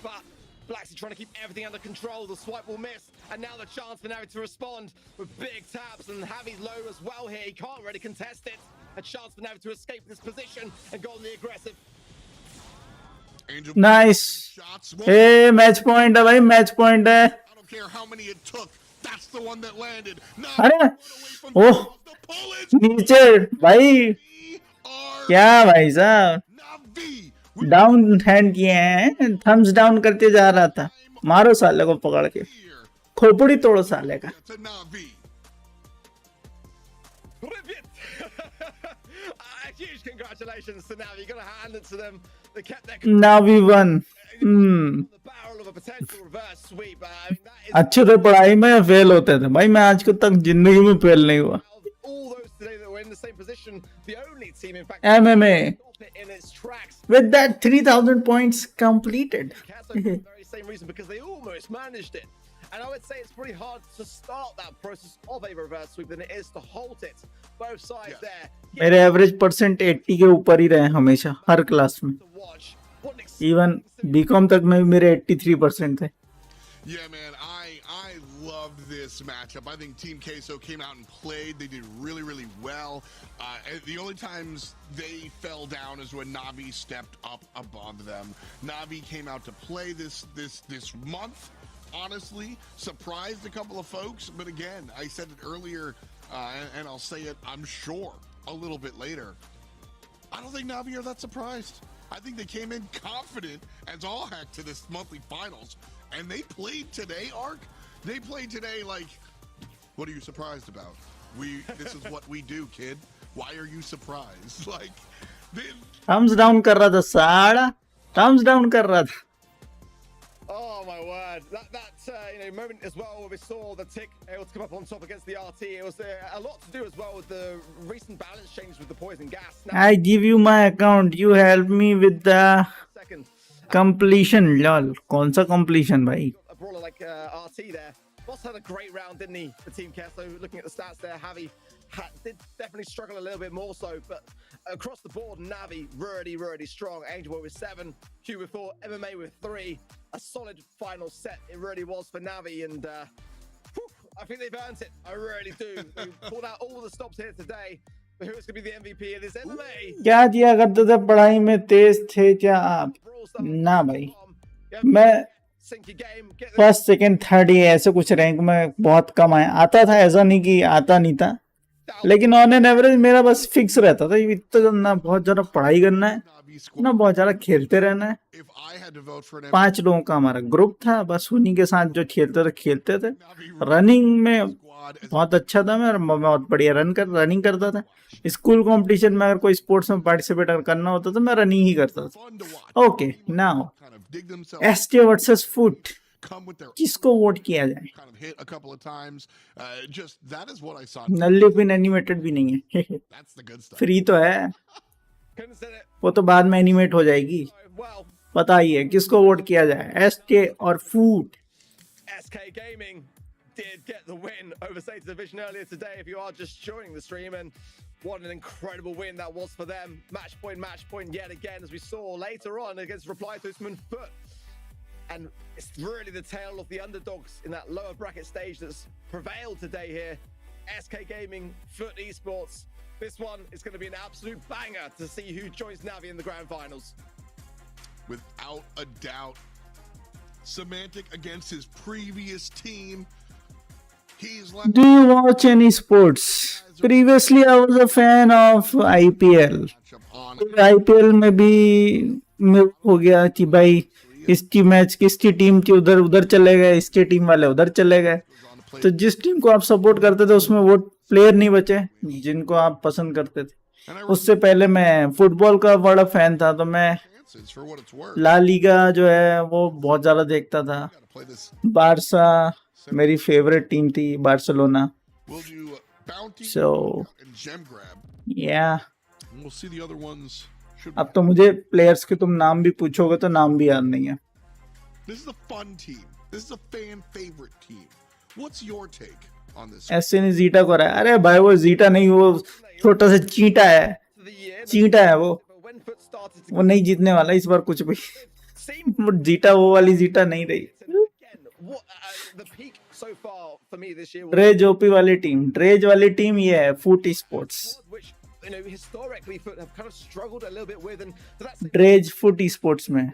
but Blacksy trying to keep everything under control. The swipe will miss, and now the chance for Navi to respond with big taps, and Javi's low as well here. He can't really contest it. A chance for Navi to escape this position and go on the aggressive. Angel nice. shots. A match point है भाई, match point है। I don't care how many it took. That's the one that landed. अरे Navi oh the pull-ins. नीचे भाई, We are क्या भाई साहब Navi. Down hand किए हैं, थम्स डाउन करते जा रहा था। मारो साले को पकड़ के, Here खोपड़ी तोड़ो साले का। to Navi. Huge congratulations to Navi. You got to hand it to them. They kept their Now we won. the barrel of a potential reverse sweep. I mean, that is अच्छे थे पढ़ाई में, fail होते थे भाई। मैं आज तक जिंदगी में फेल नहीं हुआ। all those today that were in the same position. The only team, in fact, MMA stop it in its tracks. with that 3,000 points completed. Caso for the very same reason, because they almost managed it. And I would say it's pretty hard to start that process of a reverse sweep than it is to halt it. Both sides there. मेरे average percent 80 के ऊपर ही रहे हमेशा, हर class में। To watch. What an even BCom तक में भी मेरे 83% थे। Yeah, man, I loved this matchup. I think Team Queso came out and played. They did really, really well. And the only times they fell down is when Navi stepped up above them. Navi came out to play this month. Honestly, surprised a couple of folks, but again, I said it earlier, and I'll say it, I'm sure, a little bit later. I don't think Navi are that surprised. I think they came in confident as all heck to this monthly finals, and they played today, Ark. They played today like, what are you surprised about? This is what we do, kid. Why are you surprised? Like, thumbs down कर रहा था साड़ा, thumbs down कर रहा था। Oh my word! That moment as well where we saw the Tick able to come up on top against the RT. It was a lot to do as well with the recent balance change with the poison gas. Now, I give you my account, you help me with the second, completion। Lol, कौन सा completion भाई? a brawler like RT there. Boss had a great round, didn't he? For Team Kesso, looking at the stats there, Javi did definitely struggle a little bit more so, but across the board, Navi really strong. Angel Boy with 7, Q with 4, MMA with 3. A solid final set it really was for Navi, and I think they've earned it. I really do. They pulled out all the stops here today. But who's going to be the MVP of this MMA? क्या दिया करते थे पढ़ाई में, तेज थे क्या आप? ना भाई, मैं Sync your game, get the first second third ये ऐसे कुछ रैंक में बहुत कम आया। आता था, ऐसा नहीं कि आता नहीं था, लेकिन ऑन एन एवरेज मेरा बस फिक्स रहता था। इतना ना बहुत ज्यादा पढ़ाई करना है, ना बहुत ज्यादा खेलते रहना है। if I had to vote for an 5 लोगों का हमारा ग्रुप था, बस उन्हीं के साथ जो खेलते थे। रनिंग में squad is बहुत अच्छा था, मैं बहुत बढ़िया रनिंग करता था। स्कूल कंपटीशन में अगर कोई स्पोर्ट्स में पार्टिसिपेट करना होता तो मैं रनिंग ही करता था। fun to watch. Okay, now Kind of dig themselves, ST versus foot, come with their किसको वोट किया जाए? kind of hit a couple of times. Just that is what I saw. नल्ली पिन एनिमेटेड भी नहीं है। That's the good stuff. Free तो है, couldn't set it वो तो बाद में एनिमेट हो जाएगी। well. बताइए किसको वोट किया जाए, एसटी और फूट? SK Gaming did get the win over State Division earlier today. If you are just joining the stream, and What an incredible win that was for them. Match point yet again, as we saw later on against Reply to Usman Foot. And it's really the tale of the underdogs in that lower bracket stage that's prevailed today here. SK Gaming, Foot Esports. This one is going to be an absolute banger to see who joins Navi in the grand finals. Without a doubt, Semantic against his previous team. He's like, Do you watch any sports? Previously, I was a fan of IPL. on IPL में भी मेरे को हो गया कि भाई इसकी match किसकी टीम थी, उधर उधर चले गए, इसके टीम वाले उधर चले गए. तो जिस टीम को आप सपोर्ट करते थे उसमें वो प्लेयर नहीं बचे जिनको आप पसंद करते थे. उससे पहले मैं फुटबॉल का बड़ा फैन था, तो मैं chances for what it's worth. La Liga जो है वो बहुत ज्यादा देखता था. Play this. बारसा मेरी फेवरेट टीम थी, Barcelona. We'll do bounty So and gem grab. yeah, And we'll see the other ones. Should अब तो मुझे प्लेयर्स के तुम नाम भी पूछोगे तो नाम भी याद नहीं है. This is a fun team. This is a fan favorite team. What's your take on this? ऐसे नहीं जीटा को रहा है. अरे भाई वो जीटा नहीं, वो छोटा सा चींटा है. चींटा है वो नहीं जीतने वाला इस बार कुछ भी. वो जीटा वो वाली जीटा नहीं रही. ड्रेज ओपी वाली टीम, ड्रेज वाली टीम ये है फूट स्पोर्ट्स. ड्रेज फूट स्पोर्ट्स में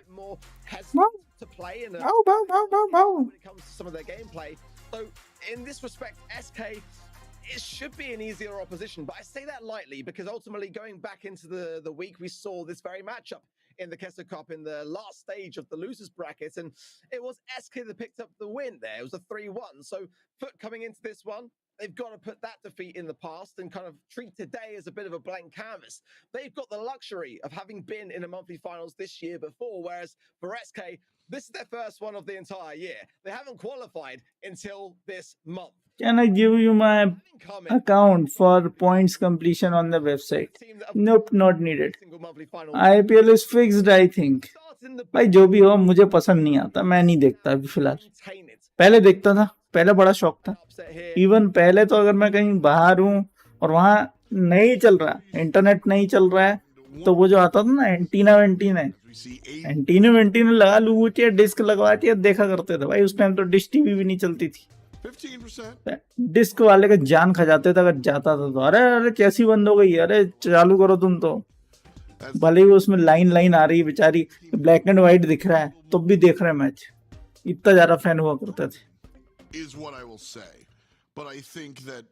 भाव भाव भाव भाव भाव. So in this respect, SK, it should be an easier opposition, but I say that lightly because ultimately going back into the week, we saw this very matchup in the Kessler Cup in the last stage of the losers bracket, and it was SK that picked up the win there. It was a 3-1. So Foot coming into this one, they've got to put that defeat in the past and kind of treat today as a bit of a blank canvas. They've got the luxury of having been in a monthly finals this year before, whereas for SK, this is their first one of the entire year. They haven't qualified until this month. Can I give you my account for points completion on the website? Nope, not needed. IPL is fixed, I think. भाई जो भी हो मुझे पसंद नहीं आता, मैं नहीं देखता अभी फिलहाल. पहले देखता था, पहले बड़ा शौक था. इवन पहले तो अगर मैं कहीं बाहर हूँ और वहाँ नहीं चल रहा, इंटरनेट नहीं चल रहा है, तो वो जो आता था ना एंटीना लगा लूटिया डिस्क लगवाती देखा करते थे. भाई उस टाइम तो डिश टीवी भी नहीं चलती थी. 15%. डिस्क वाले का जान खा जाते थे अगर जाता था तो. अरे अरे कैसी बंद हो गई, अरे चालू करो तुम तो. भले ही उसमें लाइन आ रही है बेचारी, ब्लैक एंड व्हाइट दिख रहा है तो भी देख रहे हैं मैच. इतना ज्यादा फैन हुआ करते थे. Is what I will say. But I think that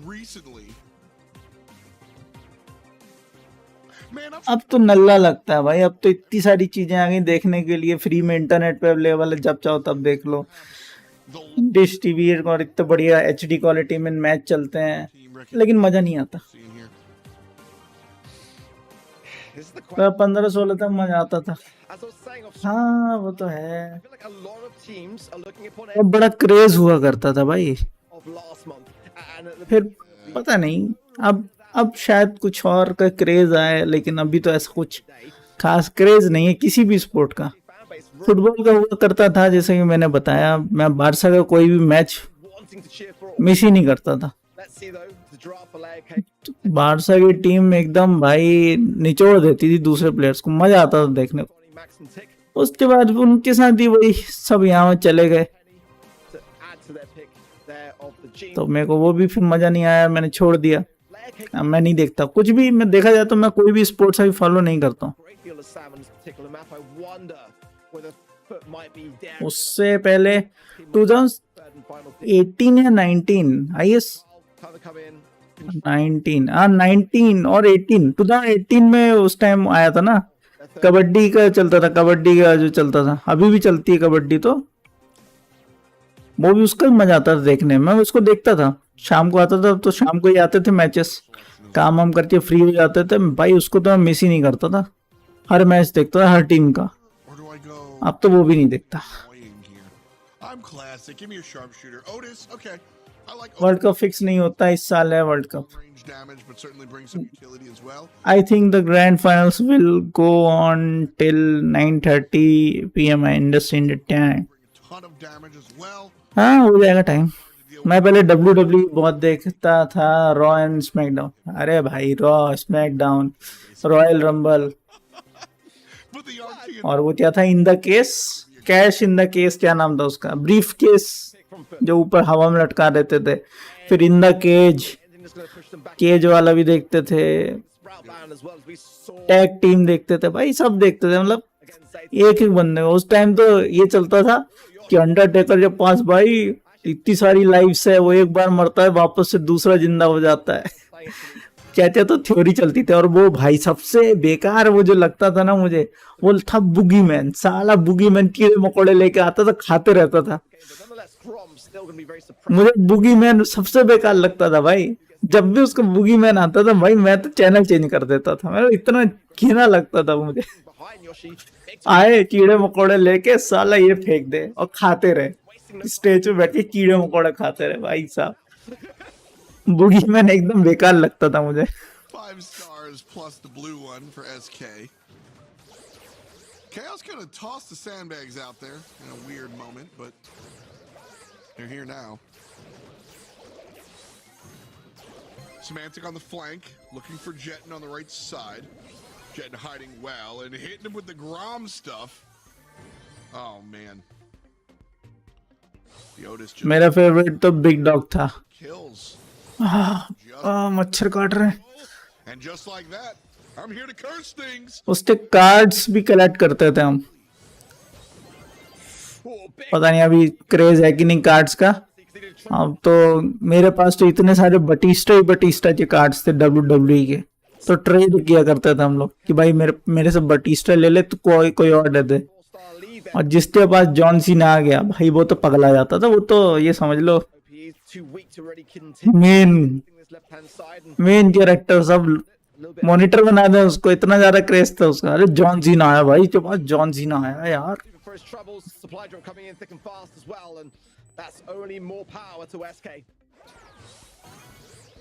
recently, man, अब तो नल्ला लगता है भाई. अब तो इतनी सारी चीजें आ गई देखने के लिए, फ्री में इंटरनेट पे अवेलेबल है, जब चाहो तब देख लो. डिश टीवी और इतने बढ़िया HD क्वालिटी में मैच चलते हैं, लेकिन मजा नहीं आता. 15-16 तक मजा आता था. हाँ वो तो है. और बड़ा क्रेज हुआ करता था भाई. फिर पता नहीं अब शायद कुछ और का क्रेज आए, लेकिन अभी तो ऐसा कुछ खास क्रेज नहीं है किसी भी स्पोर्ट का. फुटबॉल का हुआ करता था, जैसे कि मैंने बताया, मैं बारसा का कोई भी मैच मिस ही नहीं करता था. बारसा की टीम एकदम भाई निचोड़ देती थी दूसरे प्लेयर्स को, मजा आता था देखने को. उसके बाद उनके साथ ही वही सब यहाँ चले गए, तो मेरे को वो भी फिर मजा नहीं आया, मैंने छोड़ दिया. मैं नहीं देखता कुछ भी. मैं देखा जाए तो मैं कोई भी स्पोर्ट्स अभी फॉलो नहीं करता हूँ. उससे पहले 2018 या 19 IS 19 और 18 2018 में उस टाइम आया था ना, कबड्डी का चलता था. कबड्डी का जो चलता था, अभी भी चलती है कबड्डी, तो वो भी उसका मजा आता था देखने में. मैं उसको देखता था, शाम को आता था, तो शाम को ही आते थे मैचेस. काम वाम करके फ्री हो जाते थे भाई, उसको तो मैं मिस ही नहीं करता था. हर मैच देखता था हर टीम का. अब तो वो भी नहीं देखता. वर्ल्ड कप फिक्स नहीं होता, इस साल है world cup. I think the grand finals will go on till 9:30 PM Indus Indian time. हाँ हो जाएगा टाइम. मैं पहले WWE बहुत देखता था, रॉ एंड स्मैकडाउन। अरे भाई, raw, SmackDown, royal rumble, But the RT और वो क्या था, in the case, cash in the case, क्या नाम था उसका, ब्रीफ केस, जो ऊपर हवा में लटका देते थे। फिर इन द केज, केज वाला भी देखते थे, टैग टीम देखते थे भाई, सब देखते थे। मतलब एक एक बंदे को उस टाइम तो ये चलता था कि अंडरटेकर के पास भाई इतनी सारी लाइफ्स है, वो एक बार मरता है वापस से दूसरा जिंदा हो जाता है। कहते तो थ्योरी चलती थी। और वो भाई सबसे बेकार वो जो लगता था ना मुझे, वो था बुगी मैन। साला बुगी मैन कीड़े मकोड़े लेके आता था, खाते रहता था। मुझे बुगी मैन सबसे बेकार लगता था भाई। जब भी उसका बुगी मैन आता था भाई, मैं तो चैनल चेंज कर देता था। मेरा इतना घिना लगता था मुझे। आए कीड़े मकोड़े लेके, साला ये फेंक दे और खाते रहे, स्टेज पे बैठ के कीड़े मकोड़े खाते रहे भाई साहब। बुगी मैन एकदम बेकार लगता था मुझे। 5 stars plus the blue one for SK. Chaos gonna toss the sandbags out there in a weird moment, but they're here now. Semantic on the flank, looking for Jettin on the right side. Jettin hiding well and hitting him with the Grom stuff. Oh man. The Otis just मेरा favourite तो big dog था। kills. मच्छर काट रहे हैं। And just like that, I'm here to curse things. उसके cards भी collect करते थे हम। पता नहीं अभी क्रेज है कि नहीं कार्ड्स का। अब तो मेरे पास तो इतने सारे बटिस्टा के कार्ड्स थे WWE के, तो ट्रेड किया करते थे हम लोग कि भाई मेरे से बटिस्टा ले ले, तो कोई और दे दे। और जिसके पास जॉन सीना आ गया भाई, वो तो पगला जाता था। वो तो ये समझ लो मेन कैरेक्टर, सब मॉनिटर बना दे उसको, इतना ज्यादा क्रेज था उसका। अरे जॉन सीना आया भाई, के पास जॉन सीना आया यार।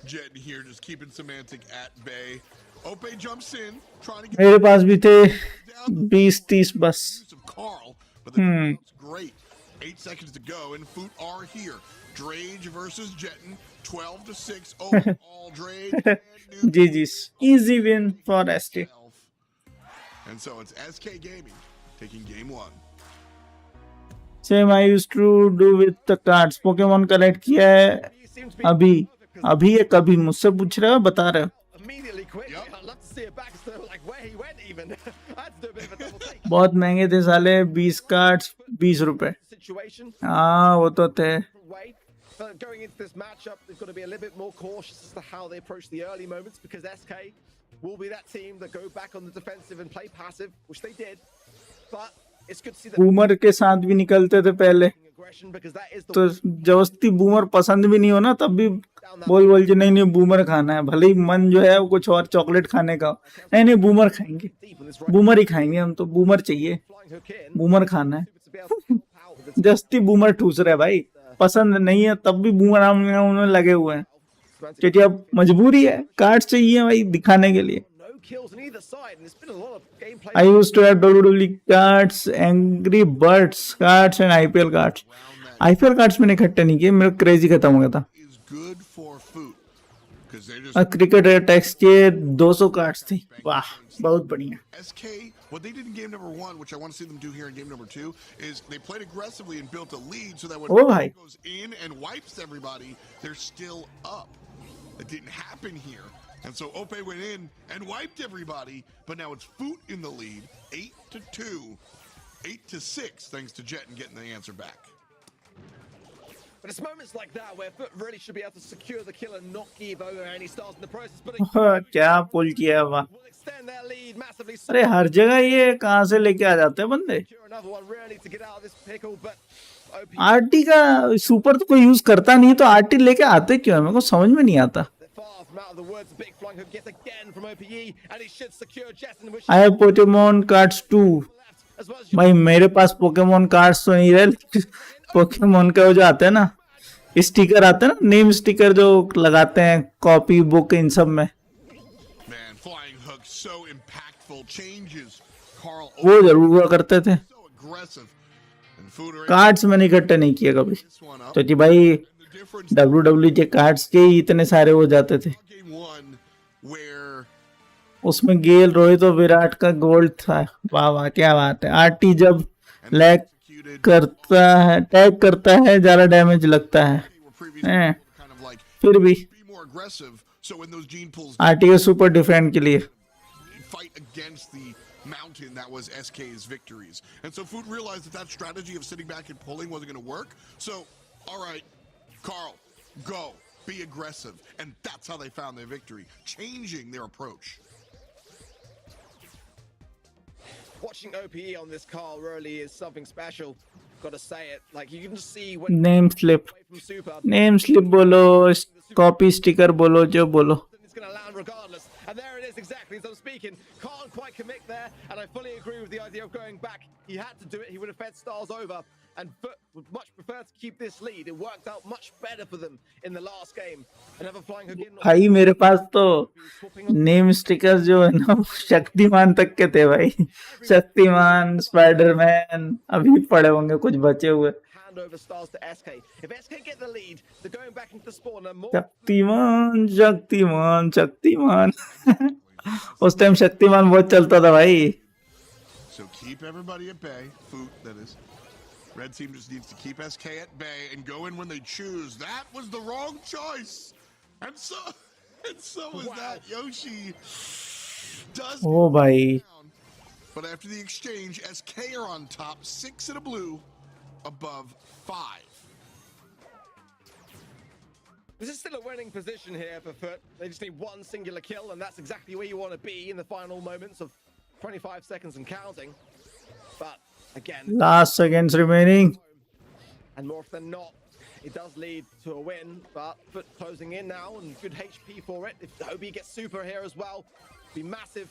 Jet here just keeping Semantic at bay. Ope jumps in, trying to get मेरे पास भी थे 20-30 बस। use of Carl, but the it's great. 8 seconds to go, and Foot are here. Drage versus Jettin, 12-6 overall. Drage and GG's, easy win for ST। and so it's SK Gaming taking game 1. Same I used to do with the cards। Pokemon collect किया है अभी या कभी? मुझसे पूछ रहे हो, बता रहे हो? Immediately quick. I'd love to see a backstory like where he went even. I had to do a bit of a double take. बहुत महंगे थे साले, 20 कार्ड्स 20 रुपए। Situation. हाँ वो तो थे। Way. But going into this matchup, they've got to be a little bit more cautious as to how they approach the early moments, because SK will be that team that go back on the defensive and play passive, which they did. But it's good to see that boomer के साथ भी निकलते थे पहले, aggression, because that is the तो जबरदस्ती boomer पसंद भी नहीं हो ना, तब भी बोल के नहीं बूमर खाना है। भले ही मन जो है वो कुछ और चॉकलेट खाने का, नहीं बूमर खाएंगे, deep in this बूमर ही खाएंगे हम तो, बूमर चाहिए, flying hook in. बूमर खाना है। To be able to help out with this जस्ती बूमर ठूस रहे भाई, पसंद नहीं है तब भी बूमर उन्हें लगे हुए हैं, Semantic. क्योंकि अब मजबूरी है, कार्ड चाहिए भाई दिखाने के लिए। No kills on either side, and there's been a lot of gameplay. I used to have WWE cards, Angry Birds cards and IPL cards। IPL cards मैंने इकट्ठे नहीं किए, मेरा क्रेज ही खत्म हो गया था। Is good for Foot because they're just cricket tax के 200 कार्ड्स थे, वाह बहुत बढ़िया। SK, what they did in game number 1, which I want to see them do here in game number 2, is they played aggressively and built a lead so that when Oh, bhai. goes in and wipes everybody, they're still up. That didn't happen here. And so Ope went in and wiped everybody, but now it's Foot in the lead, 8-2, 8-6, thanks to Jet and getting the answer back. But it's moments like that where Foot really should be able to secure the kill and not give over any stars in the process. But it क्या पुल किया वाह। will extend their lead massively. अरे हर जगह ये कहाँ से लेके आ जाते हैं बंदे। Secure another one really to get out of this pickle, but OP RT का सुपर तो कोई यूज करता नहीं, तो आरटी लेके आते क्यों है, मेरे को समझ में नहीं आता। they're far from out of the woods. Big flying hook yet again from OPE, and he should secure Jetson, which I have Pokemon cards 2। left as well as भाई मेरे पास पोकेमोन कार्ड्स तो नहीं रहे, पोकेमोन का वो जो आते हैं ना, स्टिकर आते हैं ना, नेम स्टिकर जो लगाते हैं कॉपी बुक इन सब में, Man, flying hook so impactful, changes Carl वो जरूर हुआ करते थे। so aggressive. And Foot are able cards मैंने इकट्ठे नहीं किए कभी, to this one up. क्योंकि भाई difference WWE के कार्ड्स के ही इतने सारे हो जाते थे। game one where उसमें गेल, रोहित और विराट का गोल्ड था। वाह वाह, क्या बात है। आरटी जब लैग executed करता है, टैग करता है, ज्यादा डैमेज लगता है। they were previously हैं, kind of like फिर भी be more aggressive. So when those gene pulls RT के सुपर डिफेंड के लिए fight against the mountain that was SK's victories. And so Food realized that that strategy of sitting back and pulling wasn't going to work. So, all right, Carl, go, be aggressive. And that's how they found their victory, changing their approach. Watching OPE on this car really is something special. Gotta say it. Like, you can just see when name slip, away from Super, name slip बोलो, copy sticker बोलो, जो बोलो। it's going to land regardless. And there it is exactly as I'm speaking. Can't quite commit there. And I fully agree with the idea of going back. He had to do it. He would have fed Stars over. And Foot would much prefer to keep this lead. It worked out much better for them in the last game. Another flying hook in. भाई मेरे पास तो name stickers जो है ना, शक्तिमान तक के थे भाई। शक्तिमान, स्पाइडरमैन, अभी पड़े होंगे कुछ बचे हुए। Hand over Stars to SK. If SK get the lead, they're going back into the spawner more. Shaktimaan, Shaktimaan, Shaktimaan. उस टाइम शक्तिमान बहुत चलता था भाई। So keep everybody at bay. Food, that is. Red team just needs to keep SK at bay and go in when they choose. That was the wrong choice. And so was that. Yoshi does ओ भाई, down. But after the exchange, SK are on top, 6 in a blue, above 5. This is still a winning position here for Foot. They just need one singular kill, and that's exactly where you want to be in the final moments of 25 seconds and counting. But again, last seconds remaining. and more often than not, it does lead to a win. But Foot closing in now, and good HP for it. If OB gets super here as well, be massive.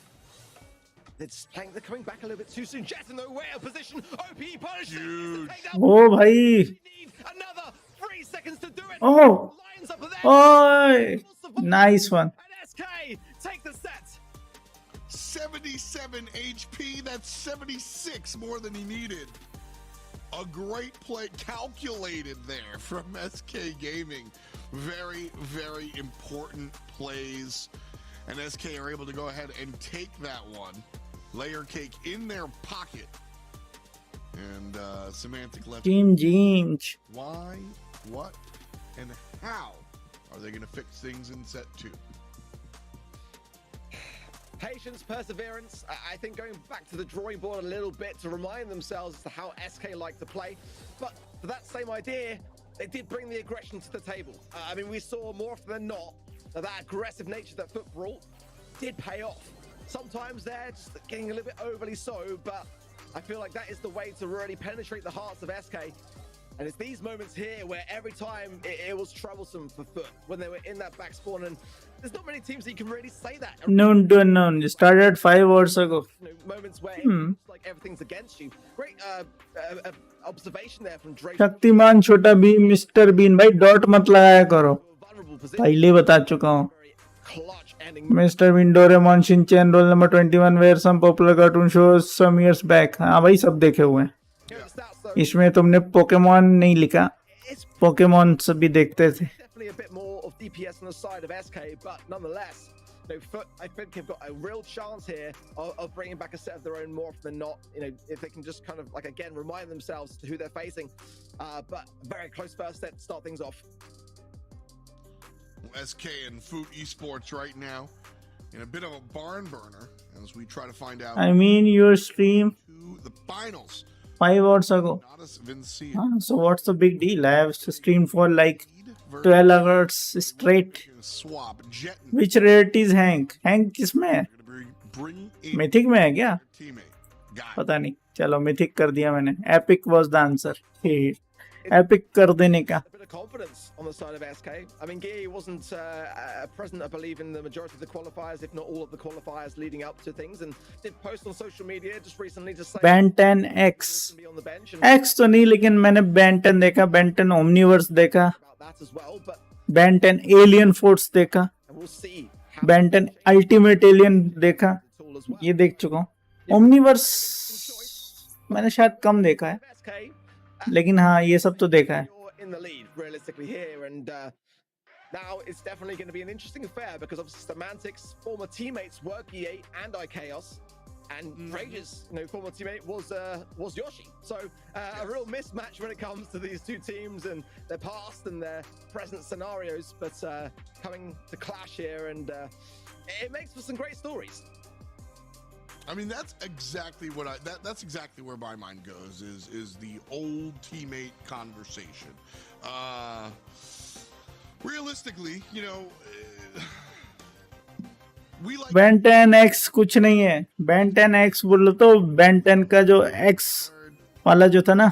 They're coming back a little bit too soon. Jet in the way of position. OP punishes. Huge. ओ भाई, Need another 3 seconds to do it. Oh. Lines up there. ओए, nice one. And SK take the set. 77 HP, that's 76 more than he needed. A great play, calculated there from SK Gaming. Very, very important plays. And SK are able to go ahead and take that one. Layer cake in their pocket. And Semantic left. Team जींच। Why, what, and how are they going to fix things in set 2? Patience, perseverance. I think going back to the drawing board a little bit to remind themselves as to how SK like to play. But for that same idea, they did bring the aggression to the table. I mean, we saw more often than not that aggressive nature that Foot brought did pay off. Sometimes they're just getting a little bit overly so, but I feel like that is the way to really penetrate the hearts of SK. And it's these moments here where every time it was troublesome for Foot when they were in that back spawn. And there's not many teams that you can really say that. Known to unknown. Started 5 hours ago. Moments where it looks like everything's against you. Great observation there from Drake. Shaktimaan, छोटा been, mister been. भाई dot मत लगाया करो, Vulnerable position. पहले बता चुका हूँ। Very clutch ending. Mister Bean, Doraemon, Shinchan, roll number 21, were some popular cartoon shows some years back. हाँ भाई, सब देखे हुए हैं। Here are the stats though. इसमें तुमने पोकेमोन नहीं लिखा, It's पोकेमोन सभी देखते थे। definitely a bit more of DPS on the side of SK, but nonetheless, Foot, I think have got a real chance here of bringing back a set of their own more often than not. You know, if they can just kind of like again remind themselves to who they're facing. But very close first set to start things off. SK and Food Esports right now in a bit of a barn burner as we try to find out I mean your stream to the finals. 5 hours ago. Nadas Vinci. So what's the big deal? I have streamed for like 12 hours straight. Swap Jet and Which rarity is Hank? Hank किसमें है? bring in mythic में है क्या? teammate. Got it. पता नहीं, चलो mythic कर दिया मैंने। Epic was the answer. Epic कर देने का। A bit of confidence on the side of SK. I mean, Geary wasn't present, I believe, in the majority of the qualifiers, if not all of the qualifiers leading up to things, and did post on social media just recently just saying Ben 10 X he can be on the bench and X तो नहीं, लेकिन मैंने Ben 10 देखा, Ben 10 Omniverse देखा, about that as well. But Ben 10 Alien Force देखा, we'll see how Ben 10 Ultimate Alien देखा, the tool as well. ये देख चुका हूँ। Omniverse मैंने शायद कम देखा है, SK, लेकिन हाँ ये सब तो देखा है। you're in in the lead realistically here, and now it's definitely going to be an interesting affair because obviously Semantic's former teammates were GA and iChaos, and Rage's former teammate was Yoshi. So a real mismatch when it comes to these two teams and their past and their present scenarios, but coming to clash here, and it makes for some great stories. I mean, that's exactly what that's exactly where my mind goes, is the old teammate conversation. Realistically, we like Ben 10X कुछ नहीं है. Ben 10X बोलो तो Ben 10 का जो X वाला जो था ना,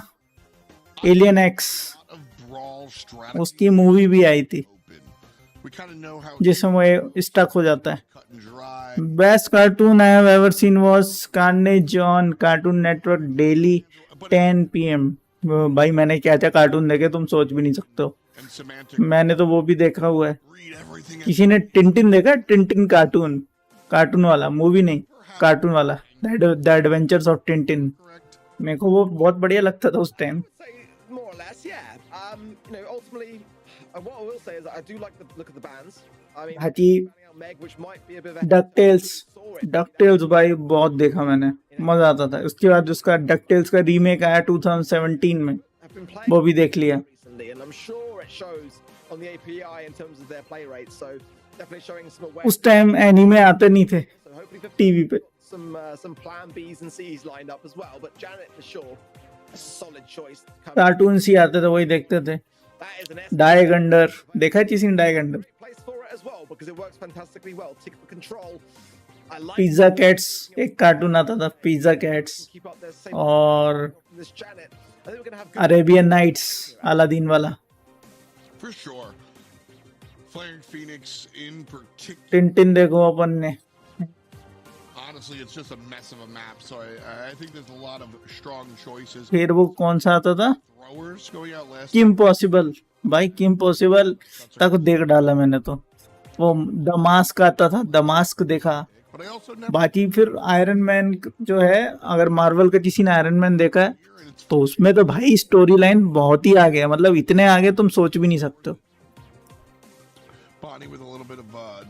Alien X, of Brawl strategy उसकी मूवी भी आई थी open. We kind of know how जिसमें वो स्टक हो जाता है. cut and dry. Best cartoon I have ever seen was Carnage on Cartoon Network daily 10 PM. भाई मैंने क्या क्या कार्टून देखे तुम सोच भी नहीं सकते हो. And Semantic मैंने तो वो भी देखा हुआ है. read everything. किसी ने टिंटिन देखा? टिंटिन कार्टून वाला, मूवी नहीं, कार्टून वाला, the adventures of Tintin. Correct. मेरे को वो बहुत बढ़िया लगता था उस time. Say more or less, yeah. Ultimately, what I will say is that I do like the look of the bands. I mean, बाकी banning out Meg, which might be a bit of a DuckTales भाई बहुत देखा मैंने, मजा आता था. उसके बाद उसका डकटेल्स का रीमेक आया 2017 में, I've been वो playing भी देख लिया. recently, and I'm sure it shows on the API in terms of their play rates. So definitely showing some उस awareness. टाइम एनीमे आते नहीं थे So hopefully for टीवी पे. some plan Bs and Cs lined up as well. But Janet for sure, a solid choice. Cartoon ही आते थे, वही देखते थे. That is an डायगंडर देखा है किसी ने? डायगंडर, great place for it as well because it works fantastically well. Tick for control. I like pizza cats, एक कार्टून आता था pizza cats, keep up their same और this Janet. I think we're gonna have good Arabian Nights, Aladdin वाला. For sure. Flaring Phoenix in particular. Tintin देखो अपन ने. Honestly, it's just a mess of a map. So I think there's a lot of strong choices. फिर वो कौन सा आता था? Throwers going out last. Kim Possible. भाई किम पॉसिबल तक देख डाला मैंने तो. वो दमास्क आता था, दमास्क देखा. But I also never बाकी फिर आयरन मैन जो है, अगर मार्वल का किसी ने आयरन मैन देखा है hear, and it's तो उसमें तो भाई स्टोरी लाइन बहुत ही आगे है. मतलब इतने आगे तुम सोच भी नहीं सकते हो. Bonnie with a little bit of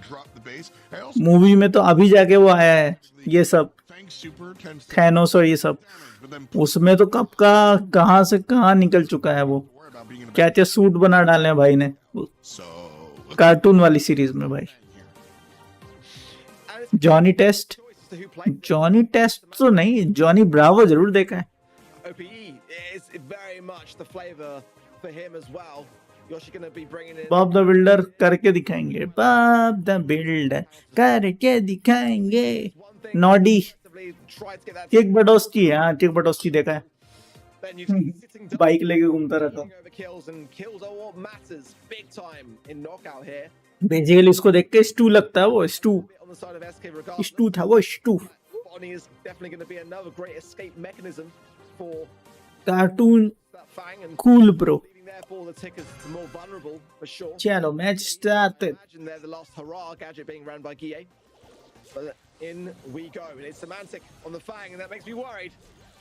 drop the base. I also movie में तो अभी जाके वो आया है ये सब, Fang Super tends to Thanos और ये सब. damage, but then उसमें तो कब का कहाँ से कहाँ निकल चुका है वो. worry about being in a क्या क्या सूट बना डाले हैं भाई ने So कार्टून वाली सीरीज में. भाई and it's Johnny Test, choice to who plays Johnny Test तो नहीं, जॉनी ब्रावो जरूर देखा है. OPE is very much the flavor for him as well. Yoshi gonna be bringing in Bob the Builder करके दिखाएंगे, Bob the Builder करके दिखाएंगे. one thing. Noddy, Effectively try to get that. Kick Buttowski, हाँ Kick Buttowski देखा है. Then you sitting down, bike लेके घूमता रहता. getting over kills, and kills are what matters big time in knockout here. Basically इसको देख के Stu लगता है. वो Stu Bit on the side of SK regardless. Stu था वो Stu. Bonnie is definitely going to be another great escape mechanism for cartoon that Fang, and cool bro. leaving therefore the tickers more vulnerable for sure. चलो match start. Imagine they're the last hurrah gadget being ran by Guille. But in we go, and it's Semantic on the Fang, and that makes me worried.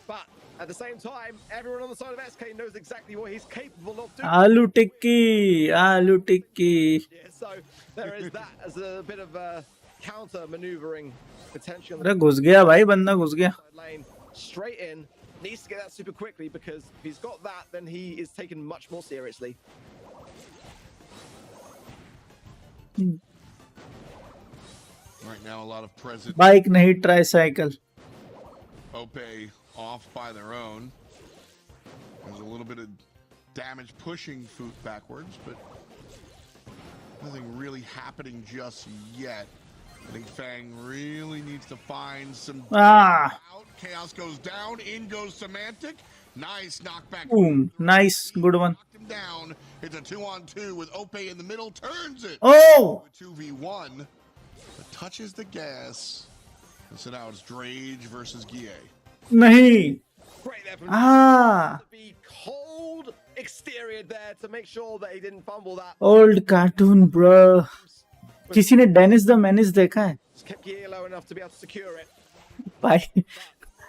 But at the same time, everyone on the side of SK knows exactly what he's capable of doing. आलू टिक्की, आलू टिक्की. Yeah, so there is that as a bit of a counter maneuvering potential on अरे the घुस गया भाई, बंदा घुस गया. side lane. Straight in, needs to get that super quickly because if he's got that, then he is taken much more seriously. right now a lot of present bike नहीं, tricycle. Ope off by their own. There's a little bit of damage pushing Foot backwards, but nothing really happening just yet. I think Fang really needs to find some Ah, out. Chaos goes down, in goes Semantic. Nice knockback. boom, nice, good one. Knocked him down. It's a 2-on-2 with Ope in the middle. Turns it. Oh, 2v1. But touches the gas. And so now it's Drage versus Guille. नहीं. Great there from Ah, to be cold exterior there to make sure that he didn't fumble that. Old cartoon bro. किसी ने Dennis the menace देखा है? Just kept Guille low enough to be able to secure it. भाई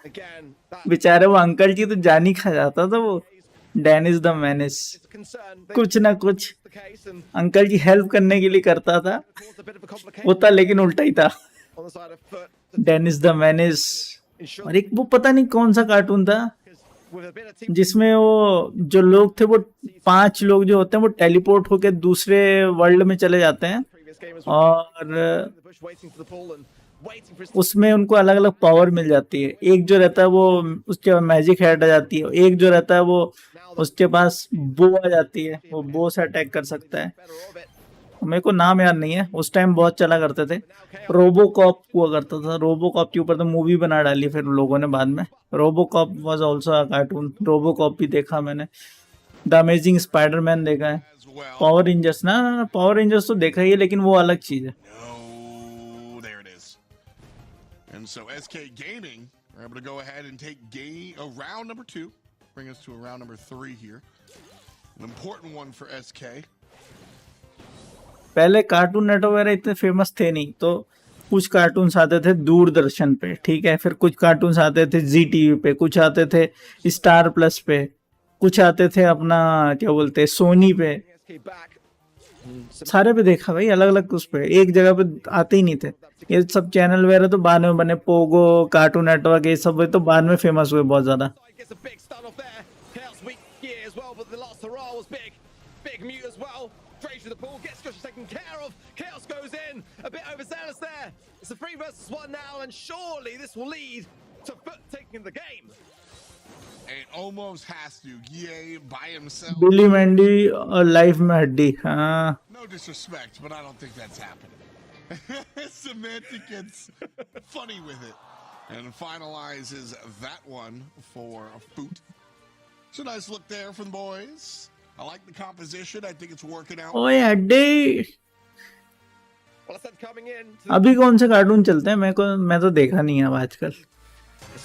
Again, that बेचारे वो uncle जी तो जान ही खा जाता था वो. Dennis the Menace It's a concern. They कुछ ना कुछ the case and uncle ji help करने के लिए करता था, caused a bit of a complication होता लेकिन उल्टा ही था। on the side of foot. Dennis the Menace. Ensure और एक वो पता नहीं कौन सा कार्टून था with a bit of team जिसमें वो जो लोग थे वो 5 लोग जो होते हैं वो टेलीपोर्ट होके दूसरे वर्ल्ड में चले जाते हैं previous game as well. और In the bush waiting for the ball and waiting for his उसमें उनको अलग अलग पावर मिल जाती है। एक जो रहता है वो उसके मैजिक हेड आ जाती है, एक जो रहता है वो उसके पास बो आ जाती है, वो बो से अटैक कर सकता है। better of it. मेरे को नाम याद नहीं है, उस टाइम बहुत चला करते थे। रोबोकॉप हुआ करता था, रोबोकॉप के ऊपर तो मूवी बना डाली फिर लोगों ने बाद में। RoboCop was also a cartoon, RoboCop भी देखा मैंने। द अमेजिंग स्पाइडरमैन देखा है। as well. पावर रेंजर्स ना, पावर रेंजर्स तो देखा ही है लेकिन वो अलग चीज है। No, there it is. And so SK Gaming are able to go ahead and take round number 2, bring us to a round number 3 here. An important one for SK. पहले cartoon network वगैरह इतने famous थे नहीं, तो कुछ cartoons आते थे दूरदर्शन पे, ठीक है, फिर कुछ कार्टून्स आते थे जी टीवी पे, कुछ आते थे स्टार प्लस पे, कुछ आते थे अपना क्या बोलते हैं सोनी पे। SK back. सारे पे देखा भाई, अलग अलग उस पे, एक जगह पे आते ही नहीं थे। ये सब चैनल वगैरह तो बाद में बने, पोगो, कार्टून नेटवर्क, ये सब तो बाद में फेमस हुए बहुत ज्यादा। Gets a big stun off there. Chaos weak gear as well, but the last hurrah was big. Big mute as well. Straight to the ball, gets Josh taken care of. Chaos goes in. A bit overzealous there. It's a 3 versus 1 now, and surely this will lead to Foot taking the game. It almost has to. Yay by himself. बिली मैंडी और life में हड्डी, हाँ। No disrespect, but I don't think that's happening. Samantha gets funny with it and finalizes that one for a boot. It's a nice look there from the boys. I like the composition. I think it's working out. ओए हड्डी। Well, I said coming in. To अभी कौन से cartoon चलते हैं? मैं तो देखा नहीं है अब आजकल।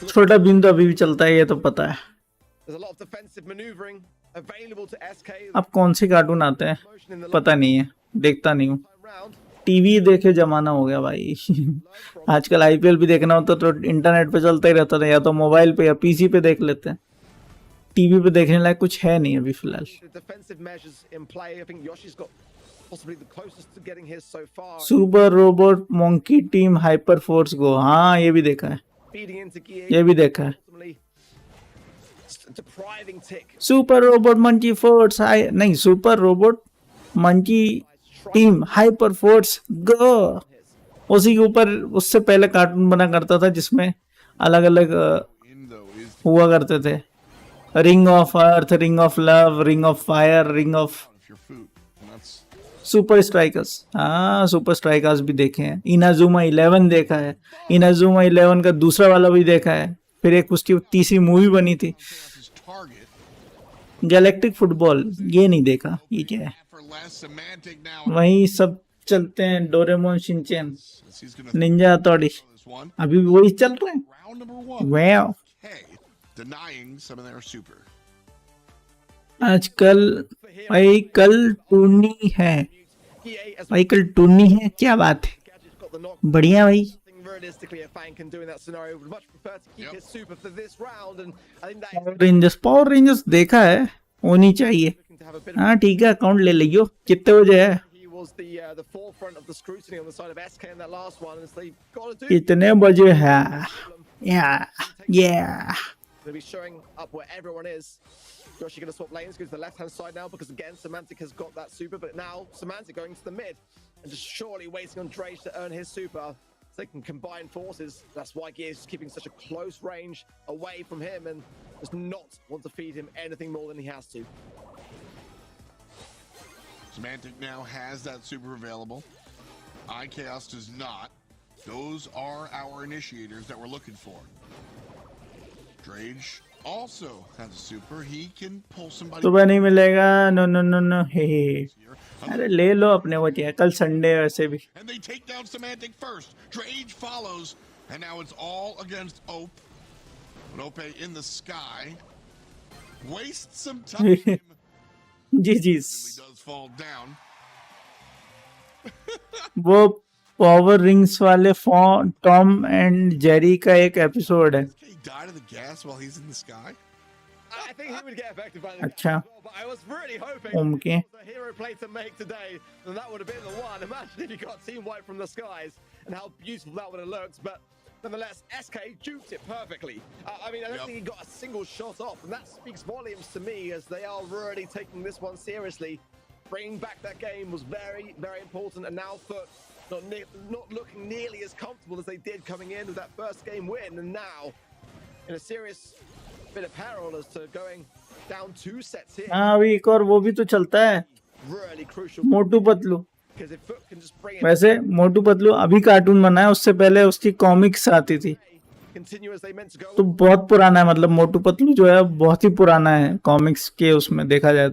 छोटा भीम तो अभी भी चलता है, ये तो पता है। There's a lot of defensive maneuvering available to SK. अब कौन से कार्टून आते हैं Motion in the पता नहीं है, देखता नहीं हूँ। round. टीवी देखे जमाना हो गया भाई। आजकल आईपीएल भी देखना होता तो इंटरनेट पे चलता ही रहता था, या तो मोबाइल पे या पीसी पे देख लेते हैं। टीवी पे देखने लायक कुछ है नहीं अभी फिलहाल। The defensive measures in play. I think Yoshi's got possibly the closest to getting his so far. Super Robot Monkey Team Hyperforce Go, हाँ ये भी देखा है, Feeding into gear. ये भी देखा है। Ultimately depriving Tick. Super Robot Monkey Force नहीं, Super Robot Monkey Team Hyperforce Go. उसी के ऊपर उससे पहले कार्टून बना करता था जिसमें अलग अलग Indo is हुआ करते थे। Ring of earth, ring of love, ring of fire, ring of if your food. And that's super strikers, हाँ सुपर स्ट्राइकर्स भी देखे हैं। इनाजुमा 11 देखा है, इनाजुमा 11 का दूसरा वाला भी देखा है, फिर एक उसकी तीसरी मूवी बनी थी his target. गैलेक्टिक फुटबॉल, ये नहीं देखा, ये क्या है। For less semantic now. वही सब चलते हैं, Doraemon, Shinchan, As he's gonna Ninja हथौड़ी, this one. अभी वही चल रहे हैं। Round number 1. वाह, Hey, denying some of their super. आजकल भाई कल टूर्नी है, EA as भाई कल टूर्नी है, क्या बात है, Gadget's got the knock. बढ़िया भाई। Nothing realistically a fan can do in that scenario. Would much prefer to keep Yep. his super for this round, and I think that is power rangers देखा है, होनी चाहिए। looking to have a bit of. हाँ ठीक है, account ले लियो। कितने बजे है? He was the forefront of the scrutiny on the side of SK in that last one, and they got to do. कितने बजे है? या Going to be showing up where everyone is. Yoshi going to swap lanes, go to the left-hand side now because again Semantic has got that super, but now Semantic going to the mid and just surely waiting on Drage to earn his super so they can combine forces. That's why Gears is keeping such a close range away from him and does not want to feed him anything more than he has to. Semantic now has that super available. iChaos does not. Those are our initiators that we're looking for. Drage also has a super. He can pull somebody सुबह नहीं मिलेगा, no no no no, hey here. अरे ले लो अपने को, क्या कल Sunday है वैसे भी। And they take down Semantic first. Drage follows. And now it's all against Ope. But Ope in the sky. Wastes some time. जी जी, He does fall down. वो पावर रिंग्स वाले टॉम एंड जेरी का एक episode है। Can he die to the gas while he's in the sky? I think he would get affected by the अच्छा but I was really hoping ओमके the hero play to make today, then that would have been the one. Imagine if you got team wipe from the skies and how beautiful that would have looked. But nonetheless, SK duped it perfectly. I mean, I don't think he got a single shot off, and that speaks volumes to me as they are really taking this one seriously. Bringing back that game was very, very important, and now Foot not looking nearly as comfortable as they did coming in with that first game win, and now in a serious bit of peril as to going down 2 sets here. हाँ अभी एक और वो भी तो चलता है Really crucial Motu Patlu because if Foot can just bring it वैसे मोटू पतलू अभी कार्टून बना है उससे पहले उसकी कॉमिक्स आती थी continue as they meant to go. तो बहुत पुराना है मतलब मोटू पतलू जो है बहुत ही पुराना है कॉमिक्स के उसमें देखा जाए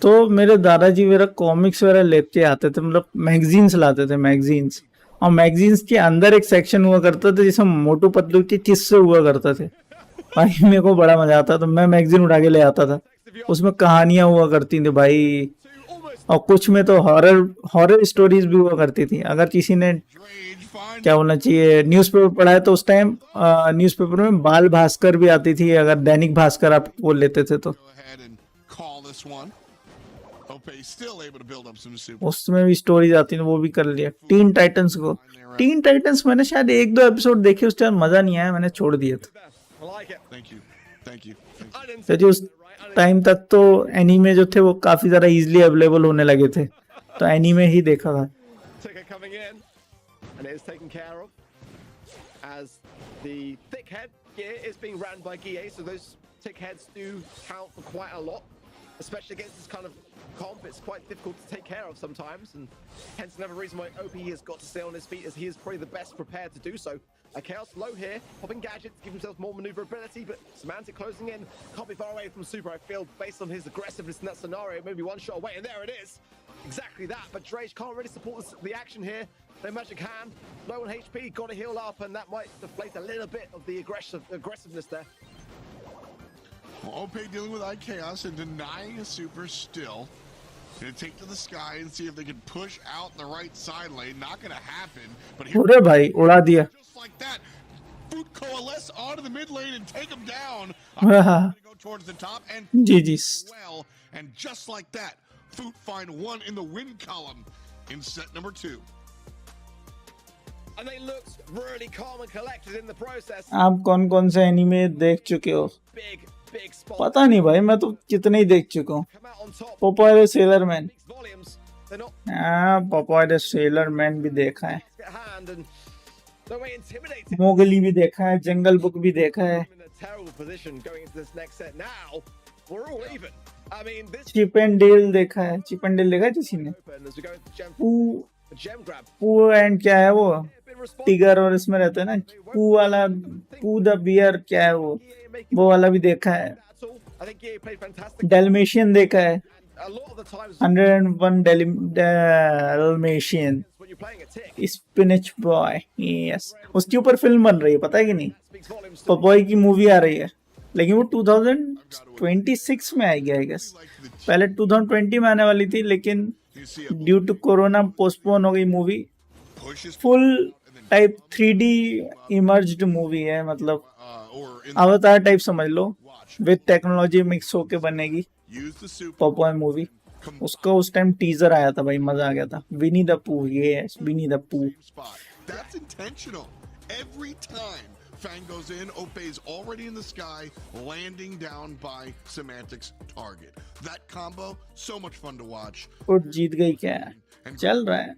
तो मेरे दादाजी मेरा कॉमिक्स वगैरह लेते आते थे मतलब मैगजीन्स लाते थे मैगजीन्स और मैगजीन्स के अंदर एक सेक्शन हुआ करता था जिसमें मोटू पतलू के किस्से हुआ करते थे भाई मेरे को बड़ा मजा आता तो मैं मैगजीन उठा के ले आता था उसमें कहानियां हुआ करती थी भाई और कुछ में तो हॉरर स्टोरीज भी हुआ करती थी अगर किसी ने क्या बोलना चाहिए न्यूज़पेपर पढ़ा है तो उस टाइम न्यूज़पेपर में बाल भास्कर भी आती थी अगर दैनिक भास्कर आप बोल लेते थे तो उसमें भी स्टोरीज आती है वो भी कर लिया टीन टाइटंस मैंने शायद 1-2 एपिसोड देखे उस टाइम मजा नहीं आया मैंने छोड़ दिया था तो उस टाइम तक तो एनीमे जो थे वो काफी ज्यादा इजीली अवेलेबल होने लगे थे तो एनीमे ही देखा था And it is taken care of as the thick head gear is being ran by Guille, so those thick heads do count for quite a lot, especially against this kind of comp. It's quite difficult to take care of sometimes, and hence another reason why OP has got to stay on his feet, as he is probably the best prepared to do so. Chaos low here, popping gadgets, give himself more maneuverability, but Semantic closing in, can't be far away from Super, I feel, based on his aggressiveness in that scenario, maybe one shot away, and there it is. Exactly that, but Drage can't really support the action here. No magic hand, low on HP, got to heal up, and that might deflate a little bit of the aggressiveness there. Well, OP dealing with Chaos and denying a super still. Gonna take to the sky and see if they can push out in the right side lane. Not gonna happen, but अरे भाई उड़ा दिया just like that, Foot coalesce onto the mid lane and take him down. हाँ Go towards the top and ji ji well, and just like that, Foot find 1 in the win column in set number 2. And they looked really calm and collected in the process. आप कौन कौन से anime देख चुके हो Big spot. पता नहीं भाई मैं तो कितने ही देख चुका हूँ Come out on top. Popeye the sailor man Speaks volumes. They're not हाँ पोपॉय द सेलर मैन भी देखा है at hand and no way intimidated. Mowgli भी देखा है जंगल बुक भी देखा है In a terrible position going into this next set. Now we're all even. I mean, this Chip and Dale देखा है चिप एंड डेल देखा है किसी ने open as we go into gem grab. पू एंड क्या है वो Been responsible. टिगर और इसमें रहता है ना पू वाला पू द बियर क्या है वो वाला भी देखा है That's all. I think EA played fantastic. डेलमेशियन देखा है A lot of the times 101 डेलमेशियन when you're playing a tick, spinach boy yes उसके ऊपर फिल्म बन रही है पता है कि नहीं speaks volumes to पपॉय की मूवी आ रही है लेकिन वो 2026 में आएगी आई गेस पहले 2020 में आने वाली थी लेकिन You see due to corona postpone हो गई movie pushes full type 3D emerged movie है मतलब or in अवतार टाइप समझ लो विद टेक्नोलॉजी मिक्स होके बनेगी use the super Popeye movie उसका उस टाइम टीजर आया था भाई मजा आ गया था विनी द पू यस विनी द पू spot. That's intentional. Every time Fang goes in, Ope's already in the sky, landing down by Semantic's target. That combo, so much fun to watch. और जीत गई क्या है चल रहा है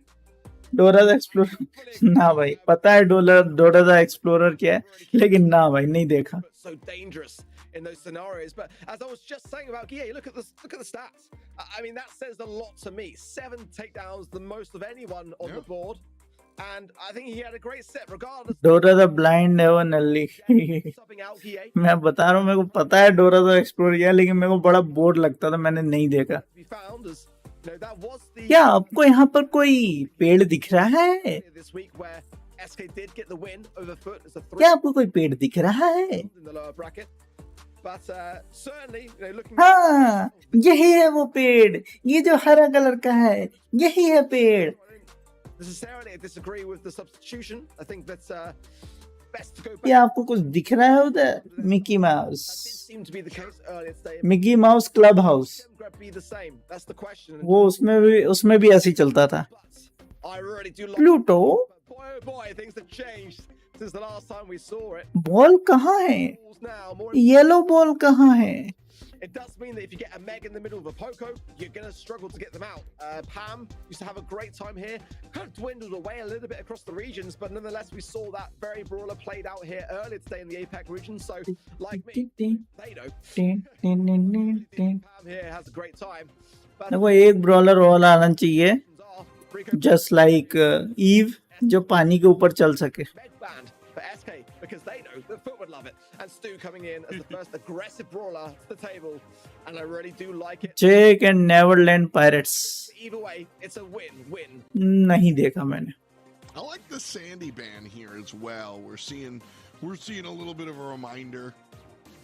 डोरा द एक्सप्लोरर ना भाई पता है डोरा द एक्सप्लोरर क्या है लेकिन ना भाई नहीं देखा so dangerous in those scenarios. But as I was just saying about Guille, look at the stats. I mean, that says a lot to me. 7 takedowns, the most of anyone on the board. And I think he had a great set, regardless. Dora the blind never नल्ली Subbing out Guille. मैं बता रहा हूँ मेरे को पता है Dora the explorer क्या है लेकिन मेरे को बड़ा बोर लगता था मैंने नहीं देखा We found as that was the क्या आपको यहाँ पर कोई पेड़ दिख रहा है this week where SK did get the win over Foot as a 3 क्या आपको कोई पेड़ दिख रहा है in the lower bracket. But certainly, looking हाँ यही है वो पेड़ ये जो हरा कलर का है यही है पेड़ necessarily I disagree with the substitution. I think that best to go ये back. आपको कुछ दिख रहा है उधर? Mickey That mouse, did seem to be the case earlier today. Mickey mouse club house, Grab be the same. That's the question. वो उसमें भी ऐसे ही चलता था. But I really do like Pluto, but boy oh boy, things have changed since the last time we saw it. Ball कहाँ है? Balls now, more yellow ball कहाँ है? it does mean that if you get a Meg in the middle of a Poco, you're going to struggle to get them out. Pam used to have a great time here, kind of dwindled away a little bit across the regions, but nonetheless, we saw that very brawler played out here earlier today in the APAC region. So, like me, they know. Pam here has a great time. But देखो एक brawler और आना चाहिए, are Rico just like Eve, जो पानी के ऊपर चल सके. Med band for SK because they know that Foot would love it. And Stu coming in as the first aggressive brawler to the table. And I really do like it. Jake and Neverland Pirates Either way, it's a win-win. नहीं देखा मैंने. I like the Sandy ban here as well. We're seeing a little bit of a reminder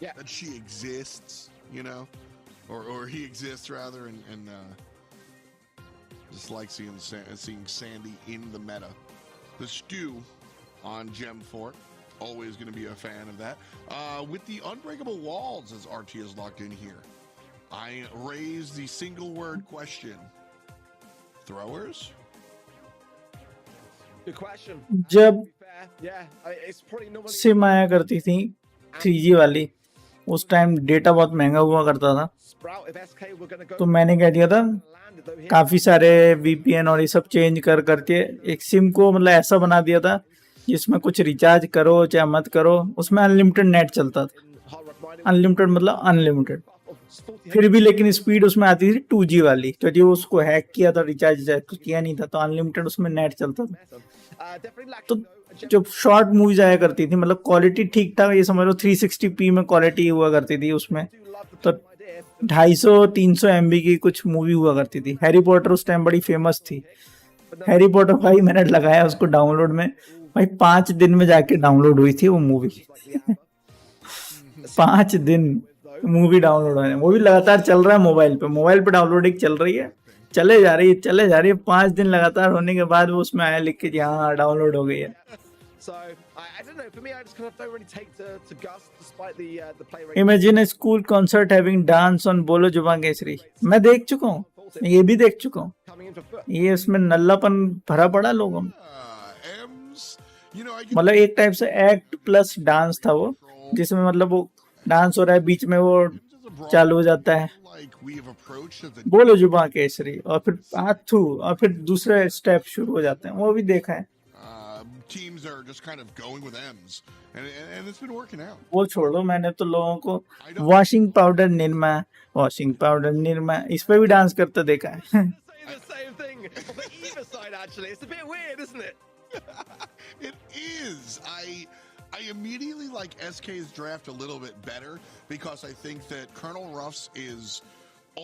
Yeah. that she exists, you know, or he exists rather, and just like seeing Sandy in the meta. The Stew on Gem Fort, always going to be a fan of that. With the unbreakable walls, as RT is locked in here, I raise the single word question: throwers. Good question. जब Fair. Yeah, it's probably normally SIM आया करती थी 3G वाली, उस time data बहुत महंगा हुआ करता था, Sprout if SK were going to go तो मैंने क्या किया था, landed though here. काफी सारे VPN और ये सब चेंज करके एक सिम को मतलब ऐसा बना दिया था जिसमें कुछ रिचार्ज करो चाहे मत करो, उसमें अनलिमिटेड नेट चलता था. In Hard Rock Mining, unlimited मतलब अनलिमिटेड, of 40 फिर भी लेकिन स्पीड उसमें आती थी 2G वाली, तो जो उसको हैक किया था, रिचार्ज किया नहीं था, तो अनलिमिटेड उसमें नेट चलता था. meta. Definitely lacking तो though. A gem जब शॉर्ट मूवीज आया करती थी, मतलब क्वालिटी ठीक ठाक, ये समझ लो 360p में क्वालिटी हुआ करती थी उसमें, do love the तो idea. 250-300 MB की कुछ मूवी हुआ करती थी. हैरी पॉटर उस टाइम बड़ी फेमस थी. हैरी पॉटर भाई मैंने लगाया उसको डाउनलोड में, भाई 5 दिन में जाके डाउनलोड हुई थी वो मूवी. 5 दिन मूवी डाउनलोड होने, वो भी लगातार चल रहा है मोबाइल पे डाउनलोडिंग चल रही है, चले जा रही है. 5 दिन लगातार होने के बाद वो उसमें आया लिख के जी हाँ डाउनलोड हो गई है. So I don't know. For me, I just kind of don't really take to Gus despite the play rate. Imagine school concert having dance on बोलो जुबां केसरी. मैं देख चुका हूँ, ये भी देख चुका हूँ. Coming in for Foot. ये इसमें नल्लापन भरा पड़ा लोगों में. M's, you know, I get मतलब एक टाइप से एक्ट प्लस डांस था वो, जिसमें मतलब वो डांस हो रहा है, बीच में वो चालू हो जाता है like we have approached as a बोलो जुबां केसरी, और फिर हाथू, और फिर दूसरे स्टेप शुरू हो जाते हैं, वो भी देखा है. teams are just kind of going with M's, and it's been working out. वो छोड़ दो, मैंने तो लोगों को वॉशिंग पाउडर निरमा इस पे भी डांस करते देखा है. Say the same thing on the Eva side. Actually, it's a bit weird, isn't it? It is. I immediately like SK's draft a little bit better because I think that Colonel Ruffs is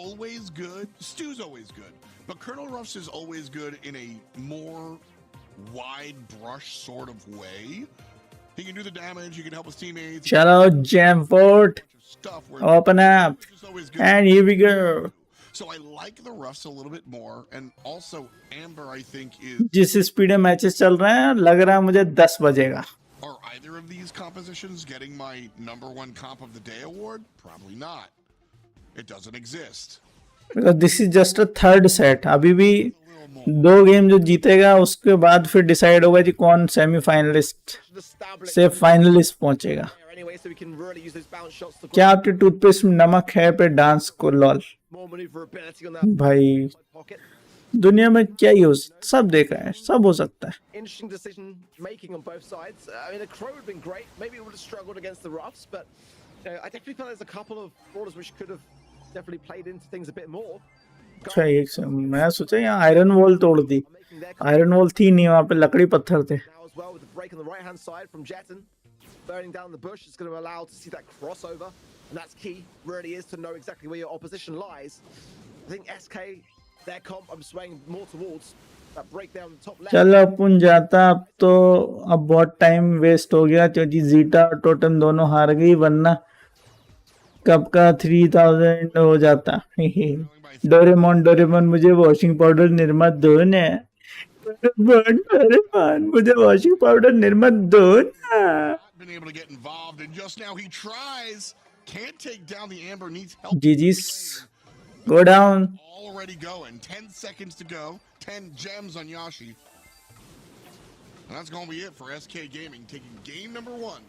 always good. Stu's always good, but Colonel Ruffs is always good in a more wide brush sort of way. He can do the damage. He can help his teammates. चलो jam fort Stuff where open up Ruffs is always good. And here we go. So I like the Ruffs a little bit more, and also Amber I think is. जिस speed में matches चल रहे हैं, लग रहा है मुझे 10 बजेगा. Are either of these compositions getting my #1 comp of the day award? Probably not. It doesn't exist. Because this is just a third set. अभी भी 2 गेम जो जीतेगा उसके बाद फिर डिसाइड होगा कि कौन सेमीफाइनलिस्ट Established से फाइनलिस्ट पहुंचेगा. there anyway, so we can really use those bounce shots to क्या आपके टूथपेस्ट में नमक है पे डांस को lol. more maneuverability on that भाई pocket. दुनिया में क्या ही हो, सब देखा है, सब हो सकता है. Interesting decision making on both sides. I mean, the Crow would have been great. Maybe it would have struggled against the Ruffs, but I definitely feel there's a couple of brawlers which could have definitely played into things a bit more. अच्छा एक से मैं सोचा यहाँ iron wall तोड़ दी. Making their iron wall थी नहीं, वहाँ पे लकड़ी पत्थर थे. now as well with the break on the right hand side from Jetton. Burning down the bush is going to allow to see that crossover, and that's key. Really is to know exactly where your opposition lies. I think SK, their comp, I'm swaying more towards that breakdown on the top left. चलो अपन जाता. अब तो अब बहुत time waste हो गया क्योंकि zeta और टोटम दोनों हार गई, वरना कब का 3000 हो जाता. डोरेमोन मुझे वॉशिंग पाउडर निर्मा दो ने, अरे मान मुझे वॉशिंग पाउडर निर्मा दो ना. Not been able to get involved, and just now he tries. Can't take down the Amber, needs help. GG's. Go down. Already going. 10 seconds to go. 10 gems on Yashi. And that's going to be it for SK Gaming, taking game number 1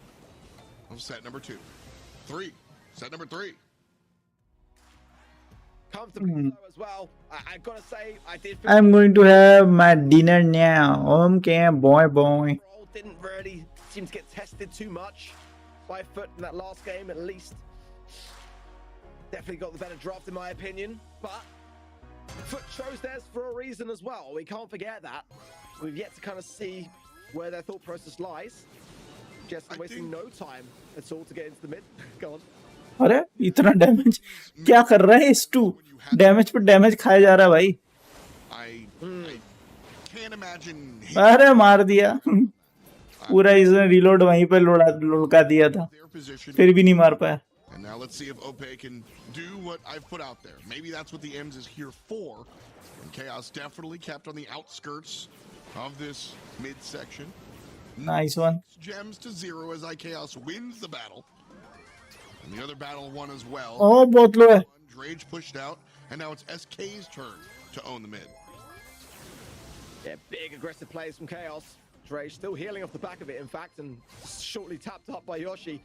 of set number 2. 3. Set number 3. Comfortably so as well. I gotta say, I did. I'm going to have my dinner now. Okay, boy. Brawl didn't really seem to get tested too much by Foot in that last game, at least. Definitely got the better draft in my opinion, but Foot chose theirs for a reason as well. We can't forget that. We've yet to kind of see where their thought process lies. Just wasting no time at all to get into the mid. Go on. अरे इतना damage क्या कर रहा है S2? Damage पर damage खाया जा रहा है भाई. I can't imagine. अरे मार दिया. पूरा इसने रीलोड वहीं पे लुढ़का दिया था, फिर भी नहीं मार पाया. And now let's see if Ope can do what I've put out there. Maybe that's what the M's is here for. And Chaos definitely kept on the outskirts of this midsection. Nice one. Gems to 0 as iChaos wins the battle. And the other battle won as well. Oh, बहुत लो है. Drage pushed out, and now it's SK's turn to own the mid. Yeah, big aggressive plays from Chaos. Drage still healing off the back of it, in fact, and shortly tapped up by Yoshi.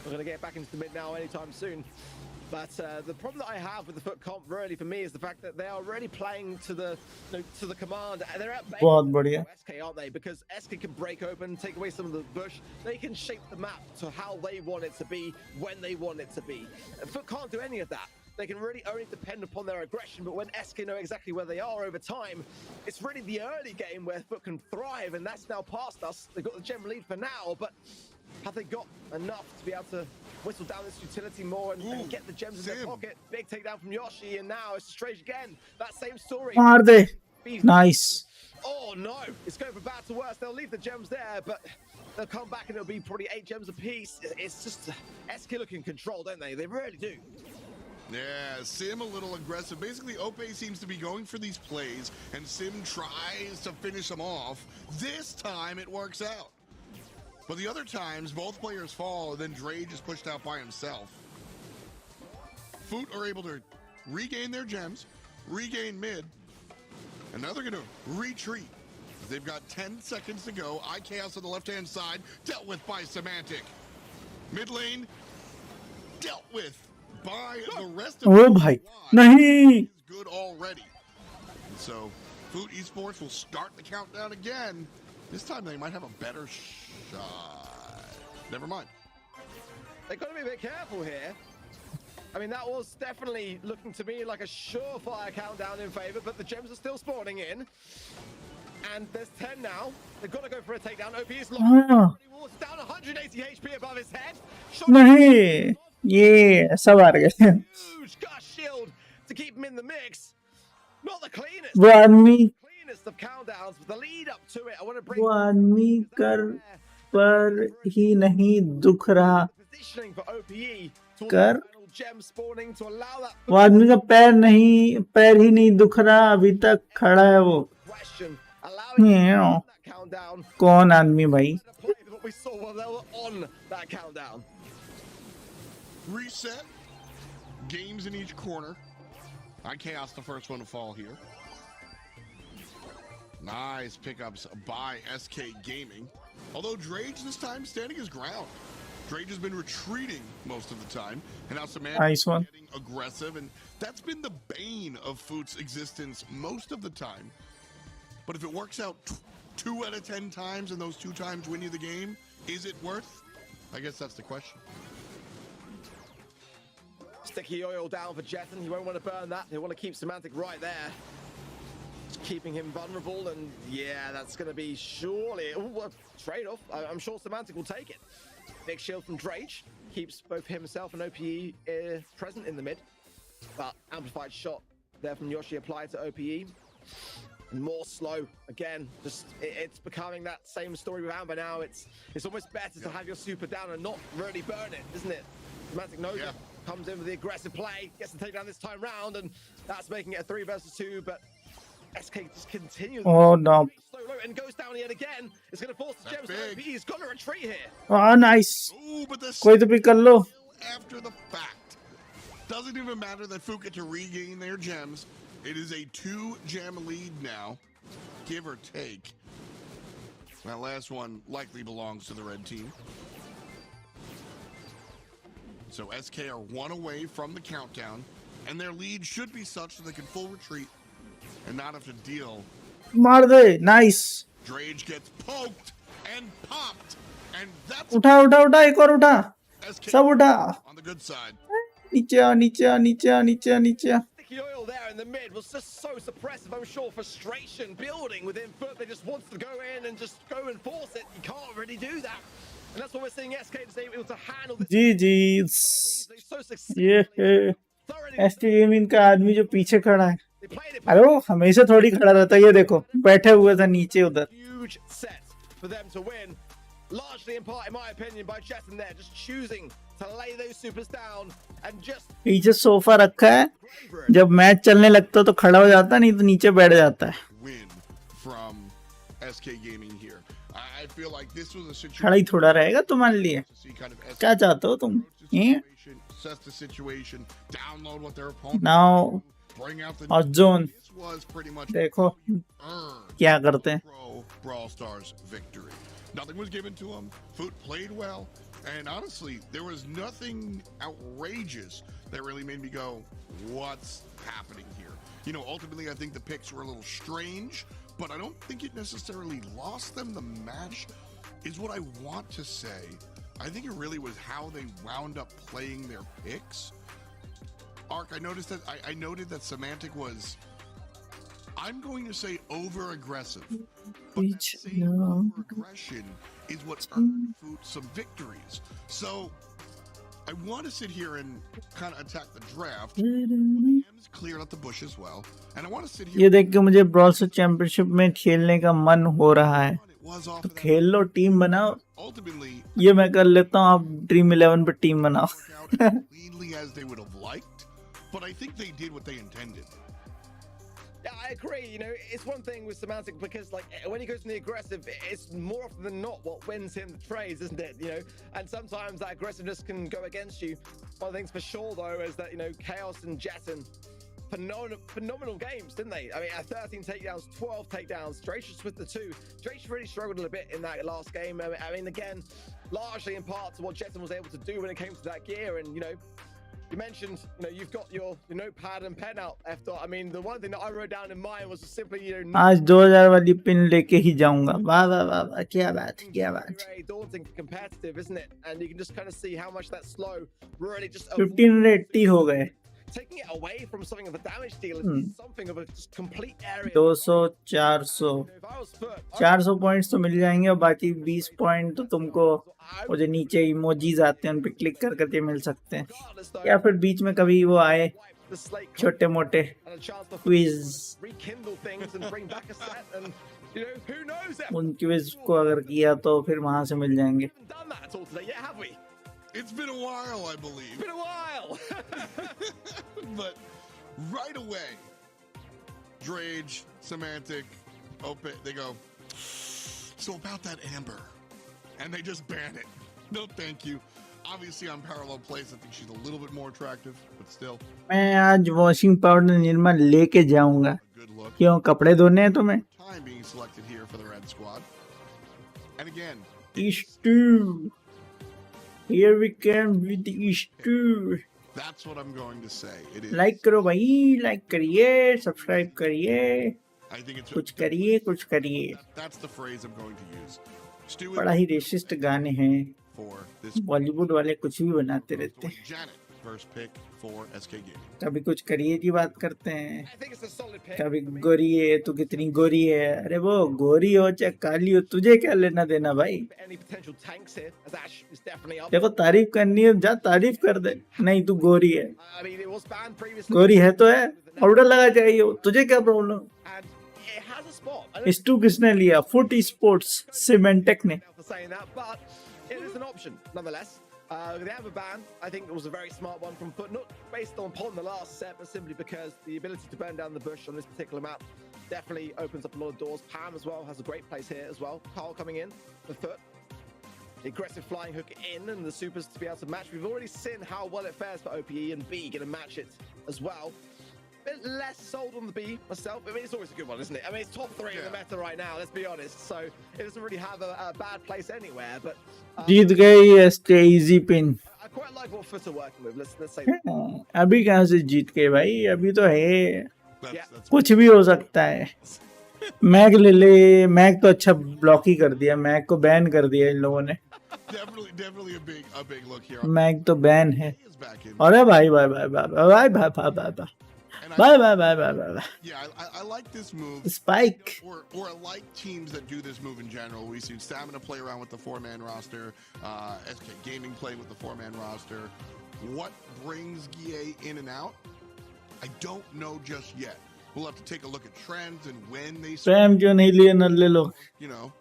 We're going to get back into the mid now anytime soon. But the problem that I have with the Foot comp really for me is the fact that they are already playing to the command. They're at bay बहुत बढ़िया. SK, aren't they? Because SK can break open, take away some of the bush. They can shape the map to how they want it to be, when they want it to be. Foot can't do any of that. They can really only depend upon their aggression, but when SK know exactly where they are over time, it's really the early game where Foot can thrive, and that's now past us. They've got the gem lead for now, but have they got enough to be able to whistle down this utility more and get the gems in their pocket? Big takedown from Yoshi, and now it's Strange again. That same story. मार दे. Nice. Oh no, it's going from bad to worse. They'll leave the gems there, but they'll come back and it'll be probably 8 gems apiece. It's just SK looking control, don't they? They really do. Yeah, Sim a little aggressive. Basically, Ope seems to be going for these plays, and Sim tries to finish them off. This time, it works out. But the other times, both players fall, and then Drage is pushed out by himself. Foot are able to regain their gems, regain mid, and now they're going to retreat. They've got 10 seconds to go. iChaos on the left-hand side, dealt with by Semantic. Mid lane, dealt with by the rest of ओ भाई नहीं. is good already. And so Food Esports will start the countdown again. This time they might have a better shot. Never mind. They've got to be a bit careful here. I mean, that was definitely looking to me like a surefire countdown in favor, but the gems are still spawning in. And there's 10 now. They've got to go for a takedown. OP is locked. It's down 180 HP above his head. नहीं, ये सब आ गए. Huge gush shield to keep him in the mix. Not the cleanest. वो आदमी Cleanest of countdowns, but the lead up to it. I want to bring वो आदमी कर पर ही नहीं दुख रहा. positioning for OPE to कर gem spawning to allow that वो आदमी का पैर ही नहीं दुख रहा. अभी तक खड़ा है वो. question, allowing that countdown. कौन आदमी भाई? What we saw while they were on that countdown. Reset. Games in each corner. iChaos the first one to fall here. Nice pickups by SK Gaming. Although Drage this time standing his ground. Drage has been retreating most of the time. And now Samantha Nice one. getting aggressive. And that's been the bane of Foot's existence most of the time. But if it works out 2 out of 10 times and those 2 times win you the game, is it worth? I guess that's the question. Sticky oil down for Jetson. He won't want to burn that. They want to keep Semantic right there. Just keeping him vulnerable. And yeah, that's going to be surely a trade-off. I'm sure Semantic will take it. Big shield from Drage. Keeps both himself and OPE present in the mid. But amplified shot there from Yoshi applied to OPE. And more slow again. Just it's becoming that same story with Amber now. It's almost better to have your super down and not really burn it, isn't it? Semantic knows it. Comes in with the aggressive play, gets the takedown this time round, and that's making it a 3 versus 2. But SK just continues. Oh no. So low and goes down yet again. It's going to force the gems. big. He's got to retreat here. Oh nice. Ooh, but the कोई तो pick कर लो. after the fact. Doesn't even matter that Fu get to regain their gems. It is a 2-gem lead now, give or take. That last one likely belongs to the red team. So SK are 1 away from the countdown, and their lead should be such that they can full retreat and not have to deal. मार दे. Nice. Drage gets poked and popped, and that's उठा उठा उठा एक और उठा. SK सब उठा. on the good side. नीचे आ नीचे आ नीचे आ नीचे आ नीचे आ. Sticky oil there in the mid was just so suppressive. I'm sure frustration building within Foot. They just wants to go in and just go and force it. You can't really do that. And that's what we're seeing SK just able to handle this. GG's. They're so successful. ये Thoroughly. ST gaming का आदमी जो पीछे खड़ा है. They played it. अरे वो हमेशा थोड़ी खड़ा रहता है. ये देखो बैठे हुए था नीचे उधर. Huge set for them to win. Largely in part, in my opinion, by Jetson there, just choosing to lay those supers down and just पीछे सोफा रखा है. braver. जब मैच चलने लगता तो खड़ा हो जाता, नहीं तो नीचे बैठ जाता है. Win from SK Gaming here. I feel like this was a खड़ा ही situation थोड़ा रहेगा तुम्हारे लिए. to see kind of SK क्या चाहते हो तुम? हैं? situation, assess the situation, download what their opponent Now bring out the और zone This was pretty much देखो earned क्या करते हैं. pro Brawl Stars victory. Nothing was given to him. Foot played well, and honestly, there was nothing outrageous that really made me go, "What's happening here?" You know, ultimately, I think the picks were a little strange, but I don't think it necessarily lost them the match. Is what I want to say. I think it really was how they wound up playing their picks. Ark, I noticed that I noted that Semantic was, I'm going to say over aggressive. But that same over aggression is what earned Food some victories. So I want to sit here and kind of attack the draft. M's cleared out the bush as well. And I want to sit here. ये देख के मुझे brawl star championship में खेलने का मन हो रहा है. It was off तो of that. खेल लो, टीम बनाओ. Ultimately, ये मैं कर लेता हूँ, आप ड्रीम 11 पे टीम बनाओ. work out as cleanly as they would have liked, but I think they did what they intended. Yeah, I agree. You know, it's one thing with Semantic because, like, when he goes from the aggressive, it's more often than not what wins him the trades, isn't it? You know, and sometimes that aggressiveness can go against you. One of the things for sure, though, is that, you know, Chaos and Jetson, phenomenal games, didn't they? I mean, 13 takedowns, 12 takedowns. Dracious with the 2. Dracious really struggled a bit in that last game. I mean, again, largely in part to what Jetson was able to do when it came to that gear. And, you know, you mentioned, you know, you've got your notepad and pen out, F. I mean, the one thing that I wrote down in mine was simply, you know, आज 2000 वाली pin लेके ही जाऊंगा. वाह वाह वाह वाह, क्या बात क्या बात. very daunting competitive, isn't it? And you can just kind of see how much that slow really just 1580 हो गए. taking it away from something of a damage deal is something of a just complete area. 200 400 If I was Foot, 400 points तो मिल जाएंगे और बाकी 20 point तो तुमको वो जो नीचे इमोजीज आते हैं उन पे क्लिक कर करके मिल सकते हैं, regardless though, या फिर बीच में कभी वो आए wipe the slate छोटे मोटे and a chance to quiz. rekindle things and bring back a set and you know who knows it. उन क्विज को अगर किया तो फिर वहां से मिल जाएंगे. Haven't done that at all today yet, have we? It's been a while, I believe. It's been a while. But right away, Drage, Semantic, Open, they go, so about that Amber. And they just ban it. No, thank you. Obviously, on parallel plays, I think she's a little bit more attractive, but still, मैं आज washing powder Nirma लेके जाऊंगा. a good look. क्यों, कपड़े धोने हैं तुम्हें? Time being selected here for the red squad. And again, Issue. Here we come with the issue. that's what I'm going to say. It is. Like करो भाई, like करिए, सब्सक्राइब करिए, I think it's कुछ करिए कुछ करिए. that's the phrase I'm going to use. Stu बड़ा ही resist गाने हैं. for this बॉलीवुड वाले कुछ भी बनाते रहते हैं. Janet first pick for SK Gaming. कभी कुछ करिए की बात करते हैं, I think it's a solid pick. कभी गोरी है, तू कितनी गोरी है. अरे वो गोरी हो चाहे काली हो, तुझे क्या लेना देना भाई. Any potential tanks here, as Ash is definitely up. देखो तारीफ करनी है, जा तारीफ कर दे. नहीं तू गोरी है, I mean, it was banned previously. गोरी है तो है, ऑर्डर लगा चाहिए, तुझे क्या problem. And it has a spot. I don't Stu किसने लिया? फुट स्पोर्ट्स सिमेंटेक ने. know for saying that, but it is an option nonetheless. They have a ban. I think it was a very smart one from Foot, not based upon the last set, but simply because the ability to burn down the bush on this particular map definitely opens up a lot of doors. Pam as well has a great place here as well. Carl coming in, the foot. The aggressive flying hook in and the supers to be able to match. We've already seen how well it fares for OPE, and B going to match it as well. Bit less sold on the B myself. I mean, it's always a good one, isn't it? I mean, it's top 3 in the meta right now, let's be honest. So it doesn't really have a bad place anywhere. But जीत गई SK easy pin. I quite like what Foot are working with. Let's say that. अभी कहाँ से जीत गए भाई, अभी तो है, That's कुछ भी हो सकता है. मैग ले ले, मैग तो अच्छा ब्लॉक ही कर दिया, मैग को बैन कर दिया इन लोगों ने. definitely a big look here. Meg तो बैन है. Is back in. अरे भाई भाई भाई भाई भाई भाई भाई भाई भाई And भाई भाई भाई भाई भाई. yeah, I like this move. Spike. Or I like teams that do this move in general. We've seen Stamina play around with the 4-man roster, SK Gaming play with the 4-man roster. What brings GA in and out? I don't know just yet. We'll have to take a look at trends and when they spam जो नहीं लिए नल्ले लोग. you know,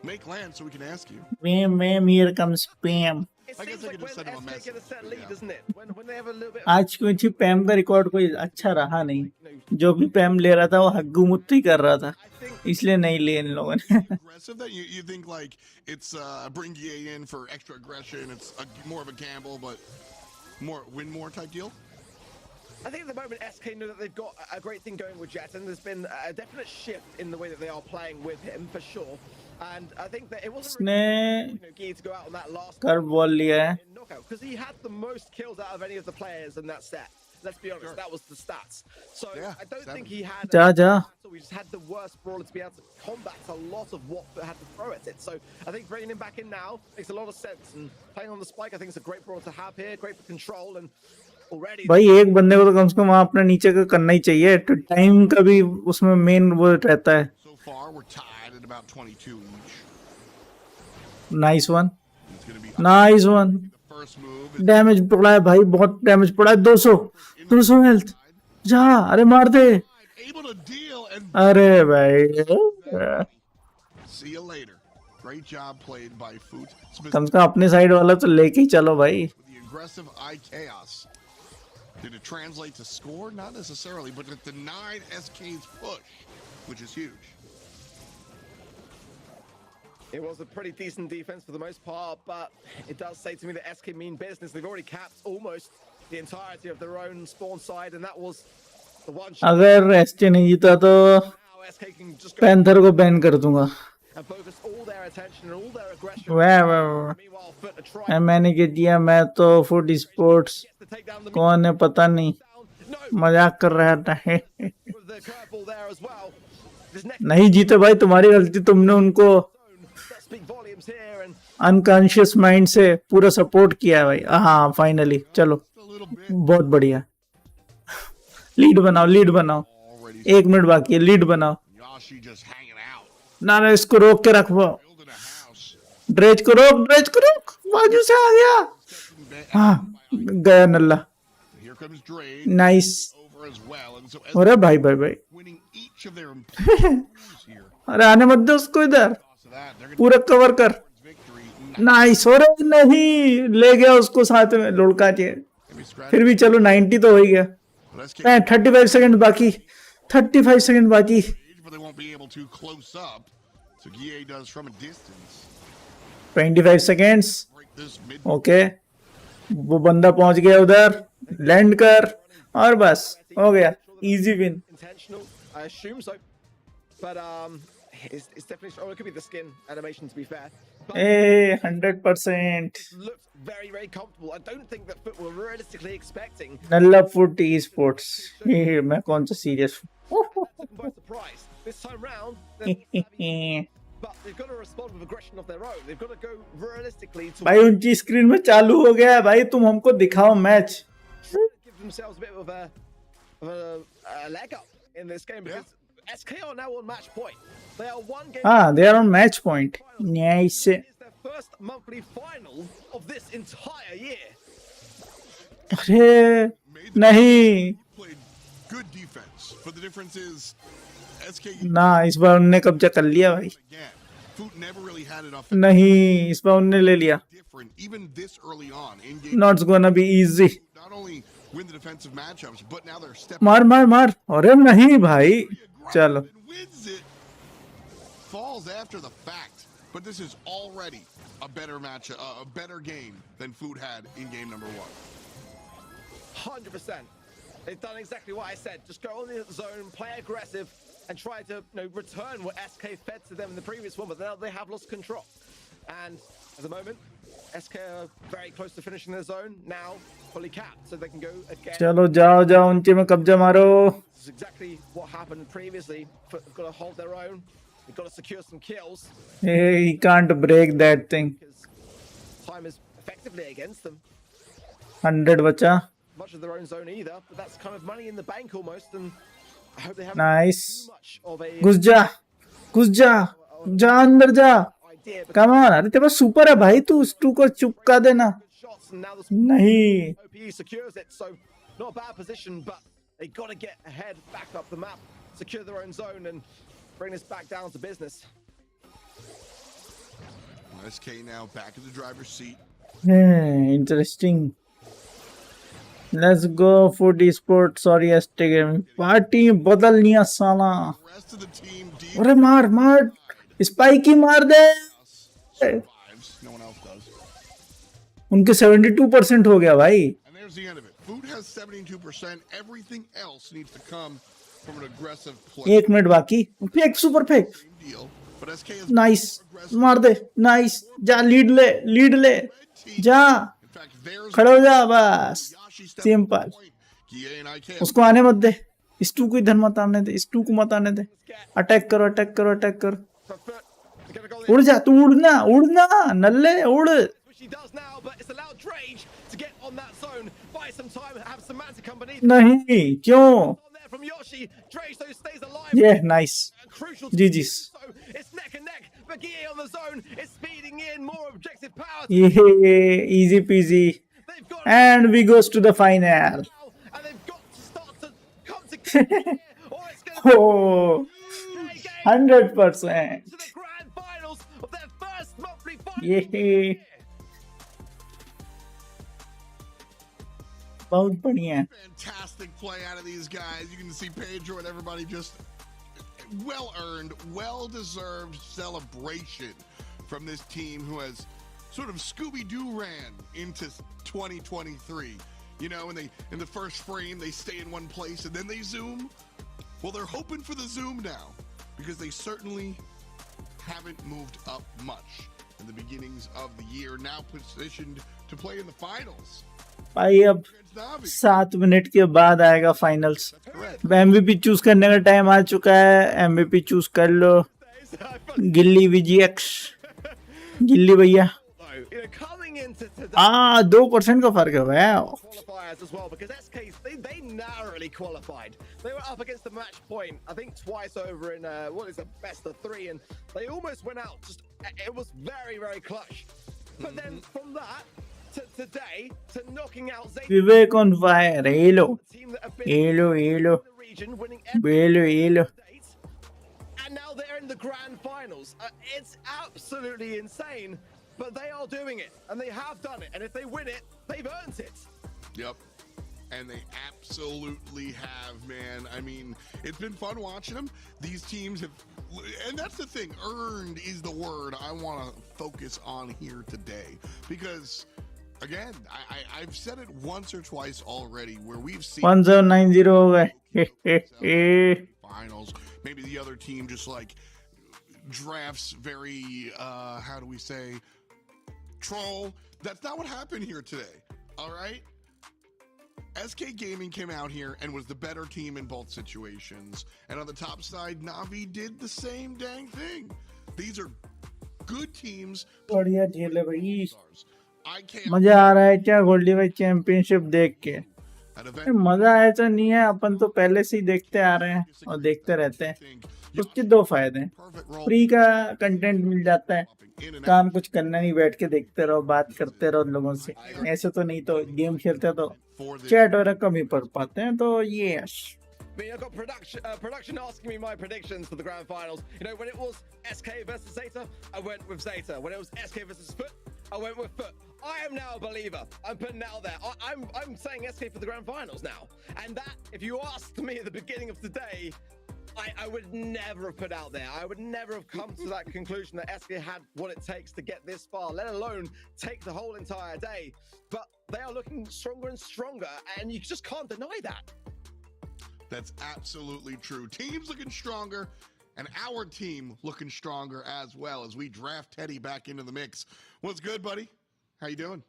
make land so we can ask you. Ma'am here comes spam. It I guess seems I like could just when send him a SK get a message, set lead, yeah. doesn't it? When they have a little bit. आज कुछ पैम का record कोई अच्छा रहा नहीं. जो भी पैम ले रहा था वो हग्गू मुत्ती कर रहा था, इसलिए नहीं लिए इन लोगों ने. Aggressive that you think like it's bring GA in for extra aggression. It's more of a gamble, but win more type deal. I think at the moment SK know that they've got a great thing going with Jet, and there's been a definite shift in the way that they are playing with him for sure. And I think that it wasn't उसने really geared to go out on that last curve ball लिया है. in knockout because he had the most kills out of any of the players in that set. Let's be honest, that was the stats. So Yeah, I don't 7. think he had. जा. So we just had the worst brawler to be able to combat a lot of what had to throw at it. So I think bringing him back in now makes a lot of sense. And playing on the spike, I think it's a great brawler to have here, great for control and already. भाई एक बंदे को तो कम से कम वहाँ अपने नीचे का करना ही चाहिए. तो टाइम का भी उसमें मेन वो रहता है. So far, we're tied at about 22 each. Nice one, It's going to be nice one. the first move. Damage पड़ा है भाई, बहुत डैमेज पड़ा है. 200 हेल्थ. जा, अरे मार दे. Able to deal and अरे भाई see you later. Great job played by Foot. कम से कम अपने साइड वाला तो लेके ही चलो भाई. With the aggressive eye chaos. Did it translate to score? Not necessarily, but it denied SK's push, which is huge. It was a pretty decent defense for the most part, but it does say to me that SK mean business. They've already capped almost the entirety of their own spawn side, and that was the one shot. अगर ST नहीं जीता तो Now SK can just go panther को ban कर दूंगा. and focus all their attention and all their aggression. वाह Meanwhile, Foot are trying मैंने के दिया. मैं तो foot sports to take down the कौन है पता नहीं, No, मजाक कर रहा था. with the curveball there as well. This next नहीं जीते भाई, तुम्हारी गलती. तुमने उनको zone that speak volumes here, and unconscious mind से पूरा सपोर्ट किया है भाई. हाँ फाइनली चलो, A little bit बहुत बढ़िया. लीड बनाओ, लीड बनाओ. already. 1 मिनट बाकी है, लीड बनाओ. Yashi just hanging out. ना ना इसको रोक के रखो. Building a house. ड्रेज को रोक, ड्रेज को रोक. बाजू से आ गया. Stepping back. हाँ गया नल्ला. Here comes Drake nice. over as well. And so अरे भाई भाई भाई, winning each of their important moves here. अरे आने मत दे उसको इधर. So that they're going पूरा कवर कर. to victory. नाइस. अरे नहीं, ले गया उसको साथ में लुढ़का के. Maybe scratch. फिर भी चलो 90 तो हो ही गया. But SK 35 सेकंड बाकी, 35 सेकंड बाकी. but they won't be able to close up. So GA does from a distance. 25 seconds. Break this mid. Okay, वो बंदा पहुंच गया उधर. लैंड कर और बस हो गया. Easy win. intentional, I assume so. But it's definitely. Oh, it could be the skin animation to be fair. But A 100%. looked very, very comfortable. I don't think that Foot were realistically expecting. नल्ला foot esports. मैं कौन सा serious. Took them by surprise. This time round, but they've got to respond with aggression of their own. They've got to go realistically to भाई उनकी screen में चालू हो गया है भाई. तुम हमको दिखाओ match. give themselves a bit of a leg up in this game because SK are now on match point. They are one game. हाँ, they are on match point. Nice. It's their first monthly final of this entire year. अरे नहीं Played good defense. But the difference is SK ना, इस बार उनने कब्जा कर लिया भाई. again. Food never really had enough नहीं, इस बार उनने ले लिया. different, even this early on in game. Not gonna be easy. Not only win the defensive matchups, but now they're stepping मार मार मार. अरे नहीं भाई. चलो. and wins it. Falls after the fact, but this is already a better match, a better game than Food had in game number 1. 100%. They've done exactly what I said. Just go on the zone, play aggressive, and try to return what SK fed to them in the previous one, but now they have lost control. And at the moment, SK are very close to finishing their zone, now fully capped, so they can go again. चलो जाओ जाओ ऊंचे में कब्जा मारो. This is exactly what happened previously. They've got to hold their own. They've got to secure some kills. Hey, he can't break that thing. Because time is effectively against them. 100 बचा. Much of their own zone either, but that's kind of money in the bank almost, and I hope they haven't Nice. too much of a घुस जा. घुस जा. जा अंदर जा. idea. But come on. अरे तेरे पास सुपर है भाई, तू स्टू को चुपका देना. shots, and now the नहीं. OPE secures it, so not a bad position, but they got to get ahead, back up the map, secure their own zone, and bring this back down to business. SK now back in the driver's seat. Interesting. Let's go for the sport. Sorry, ST game. Party बदल लिया साला. The rest of the team deep अरे मार मार. Spike ही मार दे. survives. No one else does. उनके 72% हो गया भाई. And there's the end of it. Food has 72%. Everything else needs to come from an aggressive play. 1 minute बाकी. Fake super fake. Same deal. But SK is nice. aggressive. मार दे. Nice. जा lead ले. Lead ले. जा. In fact, there's खड़े हो जा बस. Yashi step Simple. point. Kie and IK. उसको आने मत दे. स्टू को इधर मत आने दे. स्टू को मत आने दे. अटैक करो अटैक करो अटैक करो. So they're going to go उड़ जा. तू उड़ना उड़ना. नल्ले उड़. which he does now, but it's allowed Drage to get on that zone, buy some time, have some Manta company. नहीं क्यों. On there from Yoshi, Drage though stays alive. ये nice. Crucial. GG's. So it's neck and neck. Bagie on the zone is speeding in, more objective power. ये easy peasy. They've got And we goes to the final. now, and they've got to start to come together here, or it's going to Oh, be a game 100%. to the grand finals of their first monthly final. ये बहुत बढ़िया. Fantastic play out of these guys. You can see Pedro and everybody just well earned, well deserved celebration from this team who has sort of Scooby-Doo ran into 2023. You know, when they in the first frame they stay in one place and then they zoom. Well, they're hoping for the zoom now because they certainly haven't moved up much in the beginnings of the year. Now positioned to play in the finals भाई अब against Navi. 7 minute के बाद आएगा finals. MVP choose करने का time आ चुका है. MVP choose कर लो. गिल्ली VGX. गिल्ली भैया. Coming into today. 2% का फर्क है. वाह. Qualifiers as well, because SKs they narrowly qualified. They were up against the match point, I think twice over in what is a best of 3, and they almost went out. Just it was very very clutch. But then from that to today to knocking out Zay, Vivek on fire. Hello team that have been hello hello in the region, winning every hello hello. date, and now they're in the grand finals. It's absolutely insane, but they are doing it, and they have done it. And if they win it, they've earned it. Yep. And they absolutely have, man. I mean, it's been fun watching them. These teams have, and that's the thing, earned is the word I want to focus on here today. Because, again, I've said it once or twice already where we've seen 1090 हो गए. finals. Maybe the other team just like drafts very, how do we say, troll. That's not what happened here today. All right. SK Gaming came out here and was the better team in both situations. And on the top side, Navi did the same dang thing. These are good teams. बढ़िया खेल है भाई. I can't. मजा आ रहा है क्या गोल्डी भाई championship देख के. An event मजा ऐसा नहीं है. अपन तो पहले से ही देखते आ रहे हैं और देखते रहते हैं. think, उसके 2 फायदे हैं. perfect role. फ्री का कंटेंट मिल जाता है. In and out. काम कुछ करना नहीं, बैठ के देखते रहो, बात करते रहो लोगों से. ऐसे तो नहीं, तो गेम खेलते तो For this चैट वगैरह कम ही पढ़ पाते हैं. तो ये I mean, I've got production asking me my predictions for the grand finals. You know, when it was SK versus Zeta, I went with Zeta. When it was SK versus Foot, I went with Foot. I am now a believer. I'm putting it out there. I'm saying SK for the grand finals now. And that, if you asked me at the beginning of today, I would never have put out there. I would never have come to that conclusion that SK had what it takes to get this far, let alone take the whole entire day. But they are looking stronger and stronger, and you just can't deny that. That's absolutely true. Team's looking stronger, and our team looking stronger as well as we draft Teddy back into the mix. What's good, buddy? How you doing?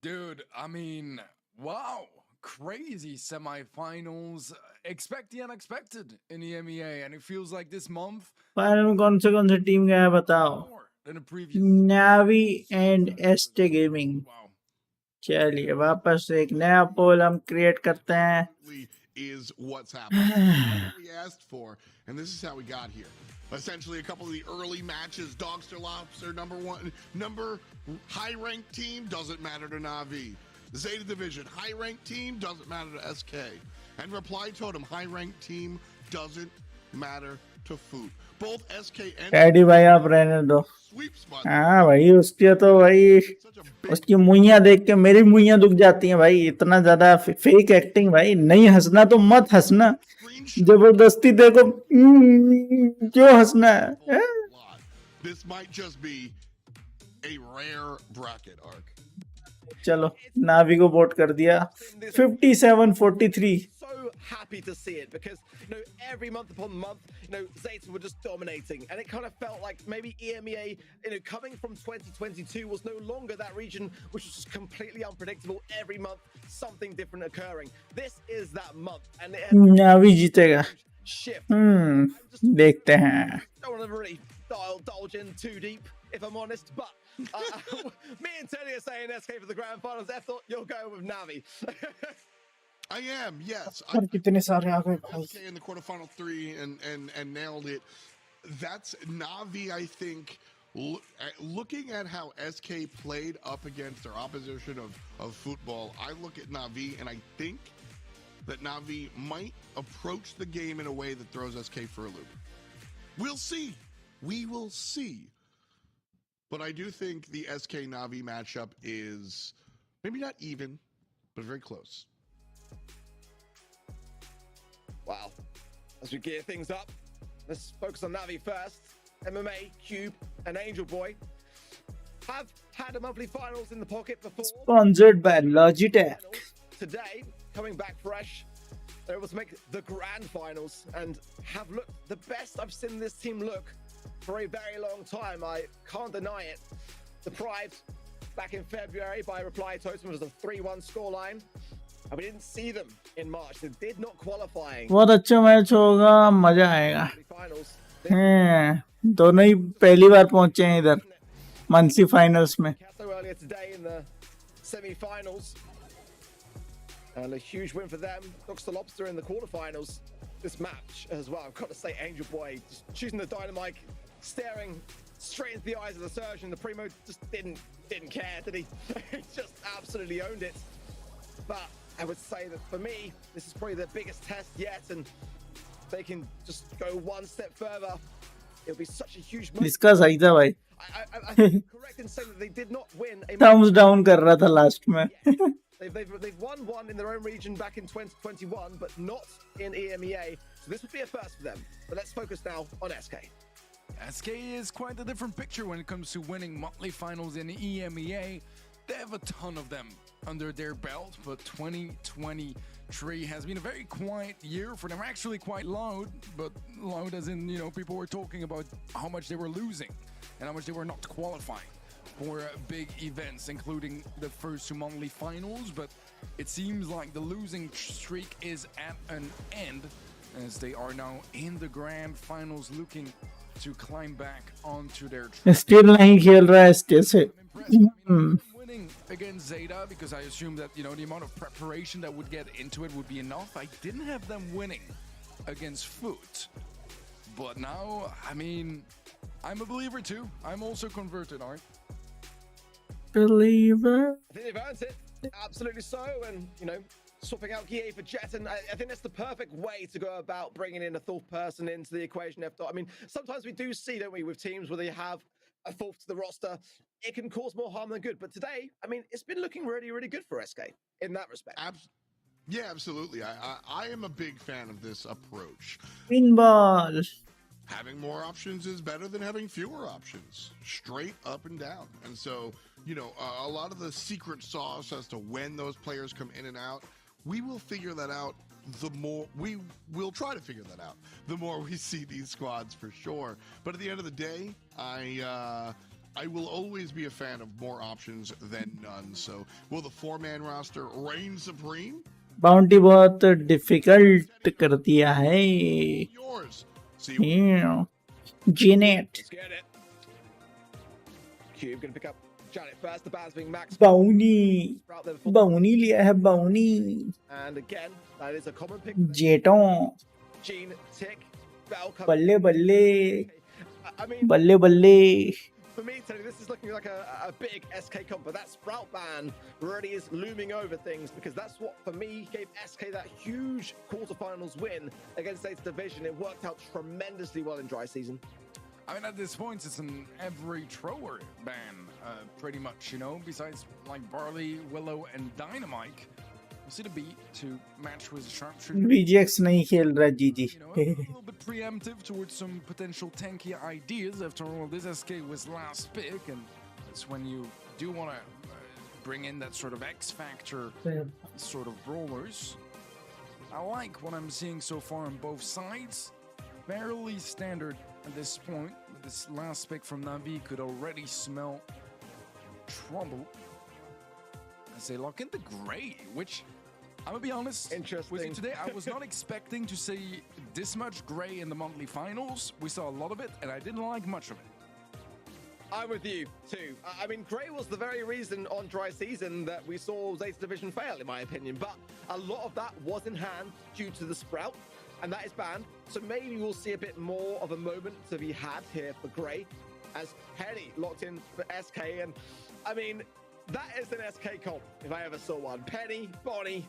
Dude, I mean, wow. Crazy semifinals. Expect the unexpected in the EMEA, and it feels like this month final में कौन सी team गया है बताओ? more than the previous. Navi and एसटे gaming. Wow. चलिए वापस एक नया पोल हम क्रिएट करते हैं. Is what's happening. We asked for, and this is how we got here. Essentially, a couple of the early matches, Dogster Lobster, number high-ranked team, doesn't matter to Na'Vi. Zeta Division, high-ranked team, doesn't matter to SK. And Reply Totem, high-ranked team, doesn't matter to Food. Both SK and daddy भाई आप रहने दो. sweep spot. हाँ भाई उसकी तो भाई Such a big उसकी मुइयां देख के मेरी मुइयां दुख जाती हैं भाई. इतना ज्यादा फेक एक्टिंग भाई. नहीं हंसना तो मत हंसना. screenshot. जबरदस्ती देखो. क्यों हंसना है? Lot. This might just be a rare bracket arc. चलो नावी को वोट कर दिया. 57-43. So happy to see it because, you know, every month upon month, you know, Zeta were just dominating, and it kind of felt like maybe EMEA, you know, coming from 2022 was no longer that region which was just completely unpredictable. Every month, something different occurring. This is that month, and it has नावी जीतेगा. shift. देखते हैं. Don't want to really divulge in too deep, if I'm honest, but me and Teddy are saying SK for the grand finals. I thought you're going with Navi. I am, yes. और कितने सारे आ गए भाई. SK in the quarterfinal 3 and nailed it. That's Na'Vi, I think. Looking at how SK played up against their opposition of football, I look at Na'Vi and I think that Na'Vi might approach the game in a way that throws SK for a loop. We'll see. We will see. But I do think the SK Na'Vi matchup is maybe not even, but very close. Wow. As we gear things up, let's focus on Navi first. MMA, Cube, and Angel Boy have had a monthly finals in the pocket before. Sponsored by Logitech. Today, coming back fresh, they're able to make the grand finals and have looked the best I've seen this team look for a very long time. I can't deny it. Deprived back in February by Reply Totem was a 3-1 scoreline. And we didn't see them in March. They did not qualifying. बहुत अच्छा match होगा. मजा आएगा. Finals. दोनों ही पहली बार पहुंचे हैं इधर मंथली फाइनल्स में. Cato earlier today in the semi-finals. And a huge win for them. Dogster Lobster in the quarterfinals. This match as well. I've got to say, Angel Boy just choosing the dynamite, staring straight into the eyes of the surgeon. The Primo just didn't care, did he? He just absolutely owned it. But I would say that for me, this is probably the biggest test yet, and they can just go one step further. It'll be such a huge moment. इसका सही था भाई. I'm correct in saying that they did not win a thumbs down कर रहा था last में. They've won one in their own region back in 2021, but not in EMEA. So this would be a first for them. But let's focus now on SK. SK is quite a different picture when it comes to winning monthly finals in the EMEA. They have a ton of them under their belt, but 2023 has been a very quiet year for them. Actually quite loud, but loud as in, you know, people were talking about how much they were losing and how much they were not qualifying for big events, including the first two monthly finals. But it seems like the losing streak is at an end, as they are now in the grand finals looking to climb back onto their still नहीं खेल रहा है stay से. winning against Zeta, because I assume that, you know, the amount of preparation that would get into it would be enough. I didn't have them winning against Foot, but now, I mean, I'm a believer too. I'm also converted, Art. Believer. I think they've earned it. Absolutely so. And, you know, Swapping out Guille for Jet, and I think that's the perfect way to go about bringing in a fourth person into the equation. I mean, sometimes we do see, don't we, with teams where they have a fourth to the roster, it can cause more harm than good. But today, I mean, it's been looking really, really good for SK in that respect. Yeah, absolutely. I am a big fan of this approach. Pinball. Having more options is better than having fewer options, straight up and down. And so, you know, a lot of the secret sauce as to when those players come in and out, we will figure that out the more we will try to figure that out the more we see these squads, for sure. But at the end of the day, I will always be a fan of more options than none. So will the 4-man roster reign supreme? Bounty बहुत difficult कर दिया है. Yours. See, Janet. Let's get it. Cube gonna pick up Janet first. The band's being maxed. Bounty. Out there before. Bounty लिया है Bounty. And again, that is a common pick. Jeton. Gene, Tick, Bell coming. बल्ले बल्ले. I mean, बल्ले बल्ले. for me, Tony, this is looking like a big SK comp, but that Sprout ban really is looming over things, because that's what, for me, gave SK that huge quarterfinals win against States Division. It worked out tremendously well in dry season. I mean, at this point, it's an every thrower ban, pretty much, you know, besides like Barley, Willow, and Dynamite. You see the beat to match with Sharpshooter. BGX नहीं खेल रहा GG. You know, a little bit preemptive towards some potential tanky ideas. After all, this SK was last pick, and it's when you do want to bring in that sort of X factor sort of brawlers. I like what I'm seeing so far on both sides. Fairly standard at this point. This last pick from Navi could already smell trouble as they lock in the gray, which I'm gonna be honest with you today, I was not expecting to see this much gray in the monthly finals. We saw a lot of it, and I didn't like much of it. I'm with you too. I mean, Grey was the very reason on dry season that we saw Zayt's division fail, in my opinion. But a lot of that was in hand due to the Sprout, and that is banned. So maybe we'll see a bit more of a moment to be had here for Grey, as Penny locked in for SK. And I mean, that is an SK comp if I ever saw one. Penny, Bonnie,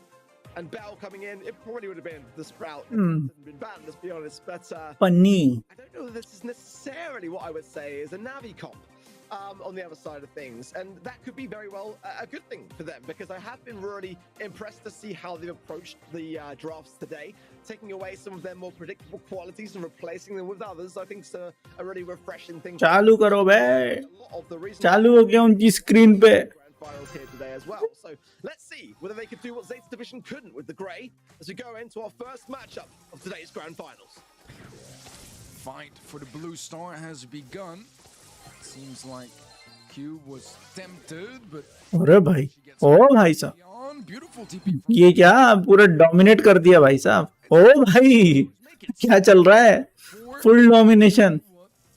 and Bell coming in. It probably would have been the Sprout. It hadn't been banned, let's be honest. But Funny. I don't know if this is necessarily what I would say is a Navi comp on the other side of things. And that could be very well a good thing for them, because I have been really impressed to see how they've approached the drafts today, taking away some of their more predictable qualities and replacing them with others. I think it's a really refreshing thing. चालू करो बे. A lot of the reason चालू हो गया उनकी screen पे. finals here today as well. So let's see whether they could do what Zayt's division couldn't with the Grey as we go into our first matchup of today's grand finals. Fight for the blue star has begun. Seems like Cube was tempted, but अरे भाई, ओ भाई साहब, on beautiful TP. ये क्या पूरा dominate कर दिया भाई साहब. ओ भाई, क्या चल रहा है? Full domination.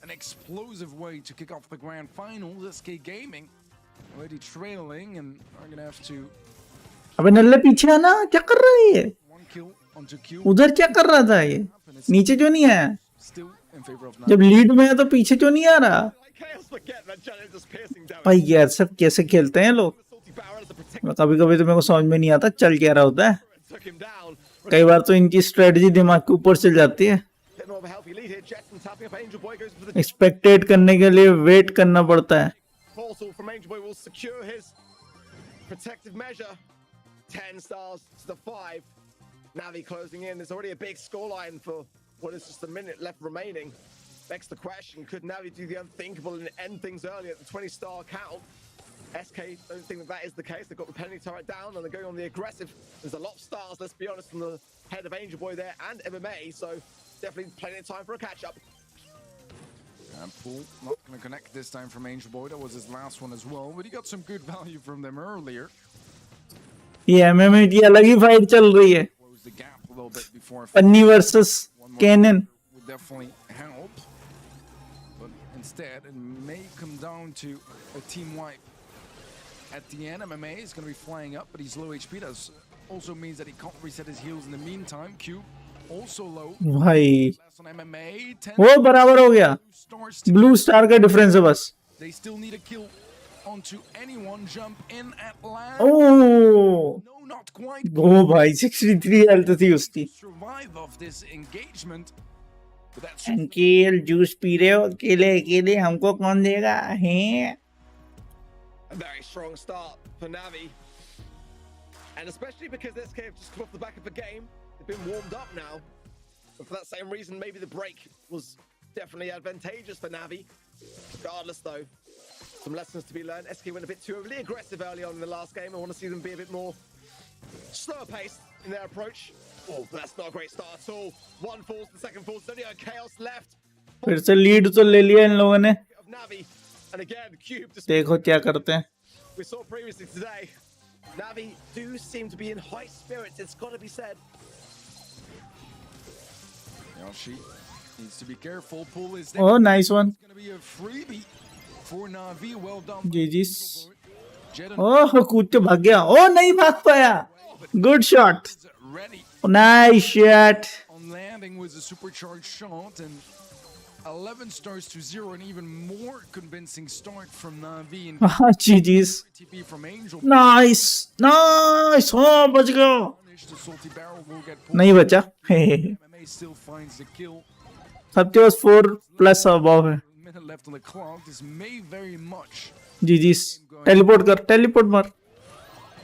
An explosive way to kick off the grand finals. SK Gaming already trailing, and are gonna have to अबे नल्ले पीछे आना, क्या कर रहा है ये? one kill onto Cube. उधर क्या कर रहा था ये? नीचे क्यों नहीं आया? Still in favor of जब लीड में है तो पीछे क्यों नहीं आ रहा? भाई यार सब कैसे खेलते हैं लोग? कभी कभी तो मेरे को समझ में नहीं आता चल क्या रहा होता है. कई बार तो इनकी स्ट्रेटजी दिमाग के ऊपर चल जाती है. एक्सपेक्टेड करने के लिए वेट करना पड़ता है. Portal from Angel Boy will secure his protective measure. 10 stars to the 5. Navi closing in. There's already a big scoreline for what is just a minute left remaining. Begs the question, could Navi do the unthinkable and end things early at the 20-star count? SK don't think that is the case. They've got the penalty turret down and they're going on the aggressive. There's a lot of stars, let's be honest, from the head of Angel Boy there and MMA, so definitely plenty of time for a catch-up. And Pool not going to connect this time from Angel Boy. That was his last one as well, but he got some good value from them earlier. ये MMA की अलग ही fight चल रही है. Close the gap a little bit before Penny versus cannon. would definitely help, but instead it may come down to a team wipe. At the end, MMA is going to be flying up, but he's low HP. That also means that he can't reset his heals in the meantime. Cube also low. भाई Last on MMA, 10 वो बराबर हो गया. stars. Blue star का difference है बस. They still need a kill onto anyone. Jump in at last. Oh No, not quite ओ भाई 63 health थी उसकी। survive of this engagement. But that's uncle juice पी रहे हो अकेले अकेले, हमको कौन देगा हैं? A very strong start for Navi. And especially because SK have just come off the back of the game, they've been warmed up now. And for that same reason, maybe the break was definitely advantageous for Navi. Regardless, though, some lessons to be learned. SK went a bit too overly aggressive early on in the last game. I want to see them be a bit more slower paced in their approach. Oh, that's not a great start at all. One falls, the second falls. There's only a chaos left. फिर से lead तो ले लिया इन लोगों ने। Of Navi. And again, Cube just देखो क्या करते हैं। we saw previously today. Navi do seem to be in high spirits, it's got to be said. She needs to be careful. Pull is Oh, nice one. It's going to be a freebie for Navi. Well done. जीजीस। Jet ओह कूद के भाग गया। ओ नहीं भाग पाया। Good shot. is ready nice shot. on landing with a supercharged shot, and 11 stars to 0, and even more convincing start from Navi and हाँ GGs. TP from Angel. Nice nice. ओ बच गया। Punish, the salty barrel will get नहीं बचा। MMA still finds the kill. सबके पास 4+ above है। Minute left on the clock. This may very much GGs. Teleport कर, teleport मार।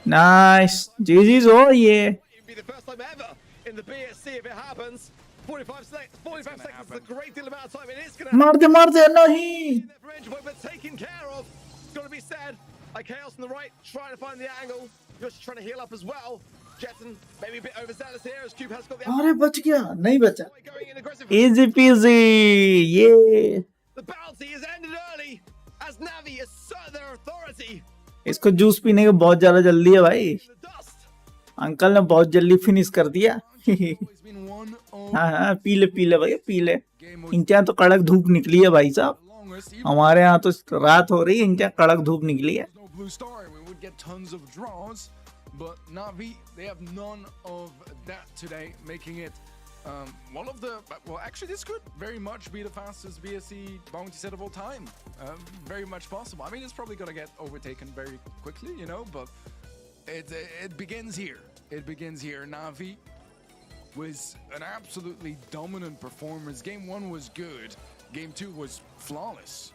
Nice GGs. ओ ये It'd be the first time ever in the BSC if it happens. 45 seconds is a great deal amount of time. It is going to मार दे नहीं। happen for Angel, but taken care of. It's got to be said. Like Chaos on the right, trying to find the angle. Just trying to heal up as well. Jetson, maybe a bit overzealous here as Cube has got the अरे बच गया, नहीं बचा। going in aggressive. Easy PG. ये The bounty is ended early as Navi assert their authority इसको juice पीने के बहुत ज्यादा जल्दी है भाई। in the dust. अंकल ने बहुत जल्दी फिनिश कर दिया। always been one of हाँ हाँ पीले पीले भाई पीले। game इनके यहाँ तो कड़क धूप निकली है भाई साहब। longest. Even हमारे यहाँ तो रात हो रही है, इनके यहाँ कड़क धूप निकली है। no blue star, we would get tons of draws, but Navi, they have none of that today, making it one of the, well, actually this could very much be the fastest BSC bounty set of all time. Very much possible. I mean, it's probably gonna get overtaken very quickly, you know, but it begins here. It begins here. Navi was an absolutely dominant performance. Game 1 was good. Game 2 was flawless.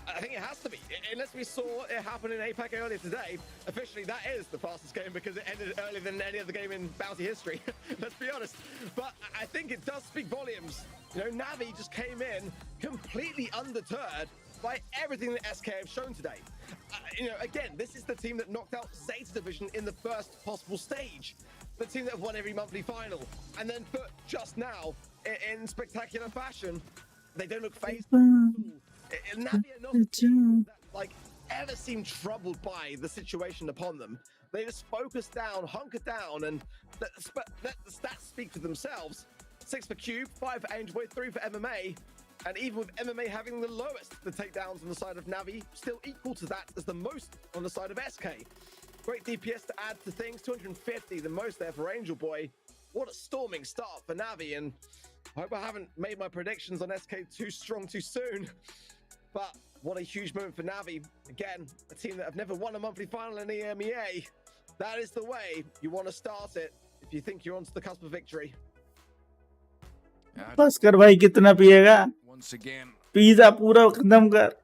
I think it has to be. Unless we saw it happen in APAC earlier today, officially that is the fastest game because it ended earlier than any other game in Bounty history. Let's be honest. But I think it does speak volumes. You know, Navi just came in completely undeterred by everything that SK have shown today. You know, again, this is the team that knocked out Zeta Division in the first possible stage. The team that have won every monthly final. And then put just now in spectacular fashion. They don't look phased at all. Navi are not a team that like ever seem troubled by the situation upon them. They just focus down, hunker down, and let the stats speak for themselves. 6 for Cube, 5 for Angel Boy, 3 for MMA, and even with MMA having the lowest, the takedowns on the side of Navi still equal to that as the most on the side of SK. Great DPS to add to things, 250, the most there for Angel Boy. What a storming start for Navi, and I hope I haven't made my predictions on SK too strong too soon. But what a huge moment for Navi. Again, a team that have never won a monthly final in the EMEA. That is the way you want to start it if you think you're onto the cusp of victory. बस कर भाई, कितना पिएगा? Once again, pizza पूरा खत्म कर।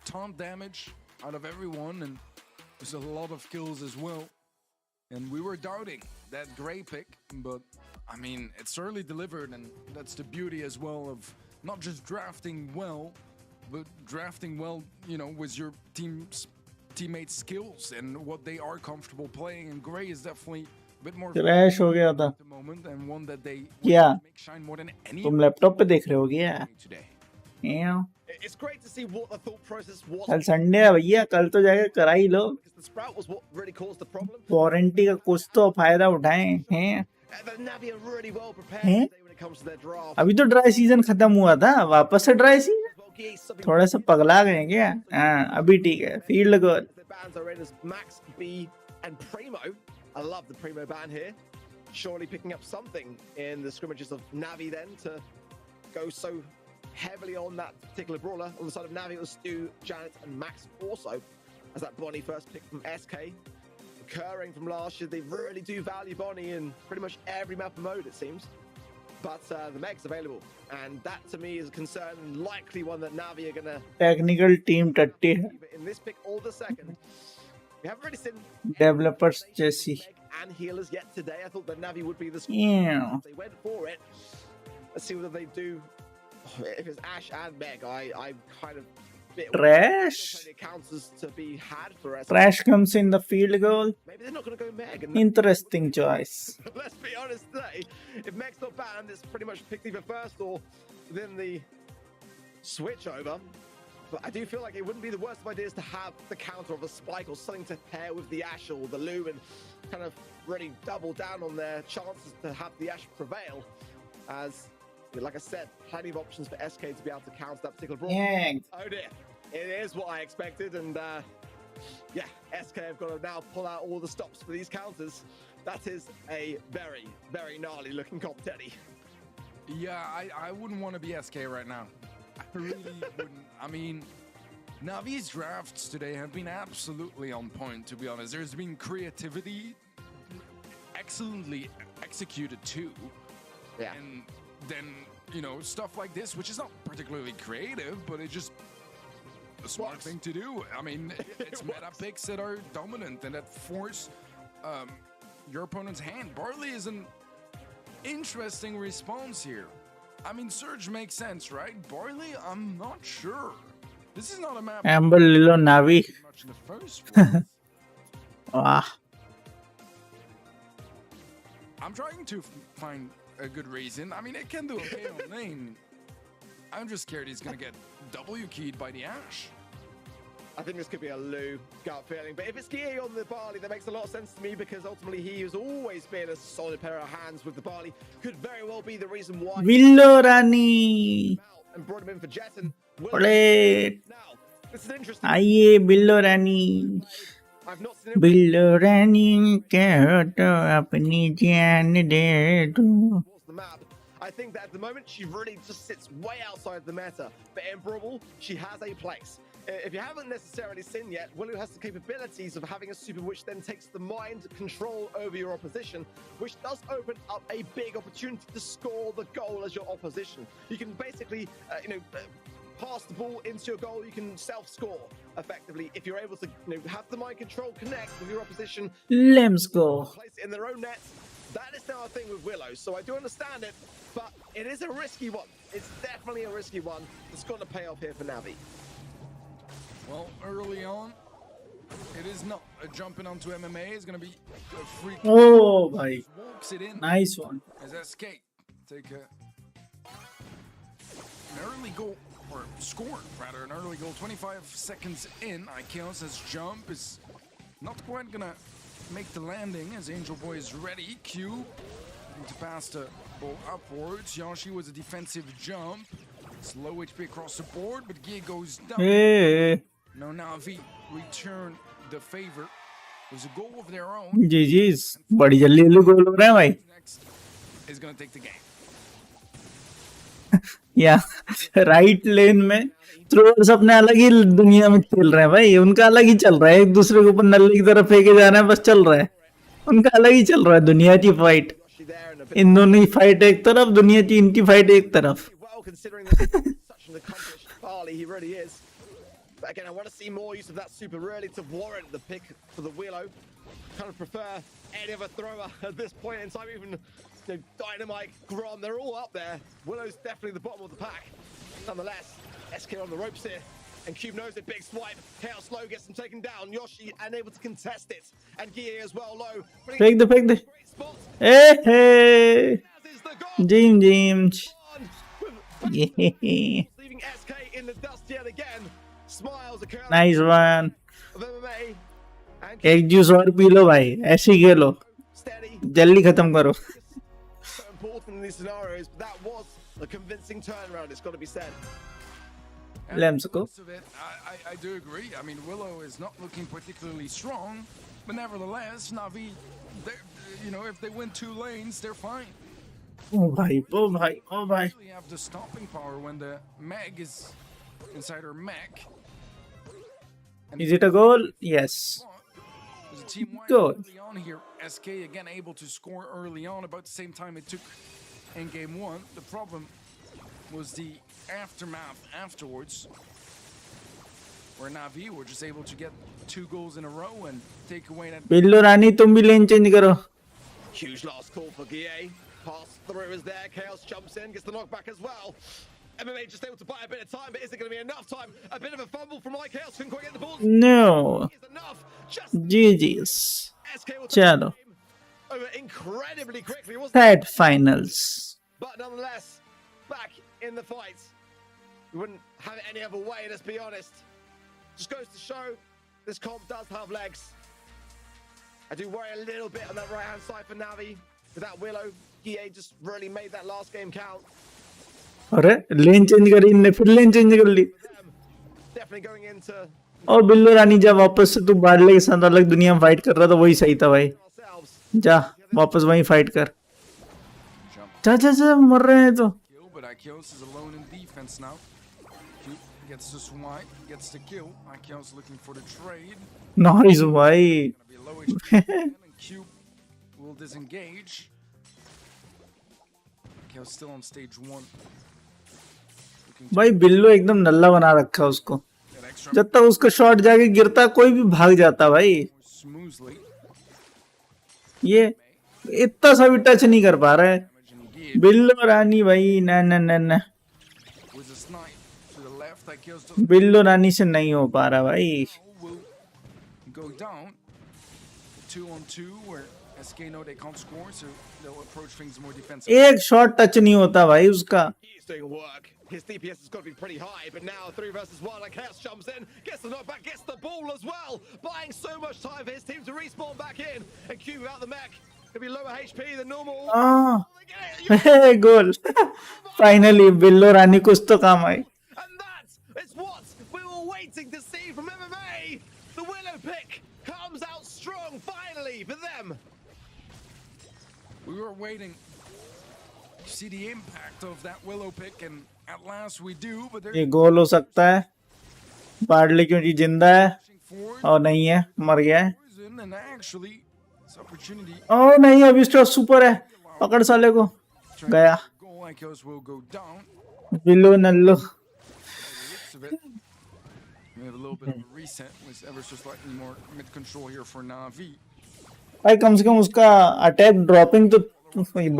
ton damage out of everyone, and there's a lot of kills as well. And we were doubting that gray pick, but I mean, it's certainly delivered, and that's the beauty as well of not just drafting well, but drafting well, you know, with your teammates' skills and what they are comfortable playing. And gray is definitely a bit more crash हो गया था। at the moment, and one that they क्या? make shine more than any तुम laptop पे देख रहे हो क्या? today. यां। It's great to see what the thought process was. कल संडे है भैया, कल तो जाके करा ही लो। Because the sprout was what really caused the problem. Warranty का कुछ तो फायदा उठाएं हैं। The Navi are really well prepared Huh? today when it comes to their draft. अभी तो ड्राई सीजन खत्म हुआ था, वापस से ड्राई सीजन। Volky, something थोड़ा सा पगला गए क्या? हाँ अभी ठीक है। Field goal. their bands are in as Max, B, and Primo. I love the Primo band here. Surely picking up something in the scrimmages of Navi then to go so heavily on that particular brawler. On the side of Navi, it was Stu, Janet, and Max also, as that Bonnie first pick from SK. recurring from last year. They really do value Bonnie in pretty much every map and mode, it seems. But the Meg's available, and that to me is a concern, and likely one that Navi are gonna technical team टट्टी है in this pick all the second. We haven't really seen developers जैसी Meg and healers yet today. I thought that Navi would be the Yeah. They went for it. Let's see whether they do. If it's Ash and Meg, I kind of Trash. Still plenty of counters to be had for us. Trash comes in the field goal. Maybe they're not going to go Meg. And Interesting choice. let's be honest today. If Meg's not banned, it's pretty much picked either first or then the switch over. But I do feel like it wouldn't be the worst of ideas to have the counter of a spike or something to pair with the Ash or the Lou and kind of really double down on their chances to have the Ash prevail. As, like I said, plenty of options for SK to be able to counter that particular brawl. Yeah. Oh dear, it is what I expected, and yeah, SK have got to now pull out all the stops for these counters. That is a very, very gnarly looking comp, Teddy. Yeah, I wouldn't want to be SK right now. I really wouldn't. I mean, Navi's drafts today have been absolutely on point, to be honest. There's been creativity, excellently executed too. Yeah. And then, you know, stuff like this, which is not particularly creative, but it's just a smart Works. thing to do. I mean, it's meta picks that are dominant and that force your opponent's hand. Barley is an interesting response here. I mean, Surge makes sense, right? Barley, I'm not sure. This is not a map Amber Lilo Navi. much in the first place. Ah. I'm trying to find a good reason. I mean, it can do okay on lane. I'm just scared he's gonna get W keyed by the Ash. I think this could be a Lou gut feeling, but if it's Gear on the Barley, that makes a lot of sense to me because ultimately he has always been a solid pair of hands with the Barley. Could very well be the reason why Willow Rani. and brought him in for Jet and Will. Wait. Now, this is interesting. आइए बिल्लो रानी I've not seen it. बिल्लो रानी कहो तो अपनी जान दे दो Towards the map. I think that at the moment she really just sits way outside the meta, but in Brawl she has a place. If you haven't necessarily seen yet, Willow has the capabilities of having a super which then takes the mind control over your opposition, which does open up a big opportunity to score the goal as your opposition. You can basically, pass the ball into your goal. You can self-score effectively if you're able to, have the mind control connect with your opposition, Let's go. place it in their own net. That is now a thing with Willow, so I do understand it, but it is a risky one. It's definitely a risky one. It's got to pay off here for Navi. Well, early on, it is not a jumping onto MMA. It's gonna be a free kick. Oh भाई Walks it in nice one. as escape. Take an early goal, or score rather, an early goal. 25 seconds in. Ikeos' jump is not quite gonna make the landing as Angel Boy is ready. Q looking to pass the ball upwards. Yashi was a defensive jump. It's low HP across the board, but Gia goes down. Hey. No, Navi return the favor. It was a goal of their own. जीजीस बड़ी जल्दी जल्दी गोल हो रहे हैं भाई Next is gonna take the game. या right लेन में throwers अपने अलग ही दुनिया में खेल रहे हैं भाई उनका अलग ही चल रहा है एक दूसरे के ऊपर नल्ले की तरफ फेंके जा रहे हैं बस चल रहा है उनका अलग ही चल रहा है दुनिया की fight She there and a bit इन दोनों की फाइट एक तरफ दुनिया की इनकी फाइट एक तरफ well considering this is such an accomplished Barley, he really is. But again, I want to see more use of that super really to warrant the pick for the Willow. Kind of prefer any other thrower at this point in time, even Dynamite, Grom, they're all up there. Willow's definitely the bottom of the pack. Nonetheless, SK on the ropes here. And Cube knows it, big swipe. Chaos Low gets him taken down. Yoshi unable to contest it. And Gie as well, Low. फेंक दे Great spot. Eh hey As is the goal. जिम जिम On. ये Leaving SK in the dust yet again. Smiles occur nice one of MMA. And एक juice और P low भाई ऐसे ही खेलो steady. जल्दी खत्म करो So important in these scenarios, but that was a convincing turnaround, it's got to be said. And Let's go. most of it, I do agree. I mean, Willow is not looking particularly strong, but nevertheless, Navi, if they win 2 lanes, they're fine. ओ भाई ओ भाई ओ भाई They have the stopping power when the Meg is inside her mech. And is it a goal yes There's a team wide Good. early on here. SK again able to score early on, about the same time it took in game one. The problem was the aftermath afterwards, where Navi were just able to get 2 goals in a row and take away that. बिल्लो रानी तुम भी lane change करो. Huge last call for Guille. Pass through is there. Chaos jumps in, gets the knockback as well. MMA just able to buy a bit of time, but is it going to be enough time? A bit of a fumble from like Chaos, couldn't quite get the ball. No. Is enough. Just GG's. SK will take चलो. the game over incredibly quickly, wasn't it? Sad finals. But nonetheless, back in the fight. We wouldn't have it any other way, let's be honest. Just goes to show this comp does have legs. I do worry a little bit on that right-hand side for Navi. With that Willow, EA just really made that last game count. अरे lane change करी इनने, फिर lane change कर ली. Them definitely going into और बिल्लो रानी जब वापस से तू बाडले के साथ अलग दुनिया में फाइट कर रहा था, वही सही था भाई. ourselves. जा वापस वहीं फाइट कर. जा जा जा, मर रहे हैं तो. Kill, but Akios is alone in defense now. Cube gets the swipe, gets the kill. Akios looking for the trade. Nice भाई. Gonna be a low HP and Cube will disengage. Akios still on stage 1. भाई बिल्लो एकदम नल्ला बना रखा है उसको. Get extra जब तक उसका शॉट जाके गिरता कोई भी भाग जाता भाई. smoothly. ये इतना सा भी टच नहीं कर पा रहा है. Imagine Gear बिल्लो रानी भाई, न न न न. with a snipe to the left. Akios doesn't बिल्लो रानी से नहीं हो पा रहा भाई. will go down. 2-on-2 where SK know they can't score, so they'll approach things more defensive. एक शॉट टच नहीं होता भाई उसका. He's doing work. His DPS has got to be pretty high, but now 3 versus 1, and Chaos jumps in, gets the knockback, gets the ball as well, buying so much time for his team to respawn back in, and Cube without the mech, gonna be lower HP than normal. हाँ. They get it, goal. Finally बिल्लो रानी कुछ तो काम आई. and that is what we were waiting to see from MMA. The Willow pick comes out strong finally for them. We were waiting to see the impact of that Willow pick, and at last we do, but they're ये गोल हो सकता है. बाडले क्यों जी जिंदा है pushing forward. और नहीं है, मर गया है. Poison, and actually, this opportunity और नहीं, अभी स्टॉप सुपर है. पकड़ साले को. trying गया. to go like us will go down. बिल्लो नल्लो. By the looks of it, we have a little bit of a reset with ever so slightly more mid control here for Navi. भाई कम से कम उसका attack dropping तो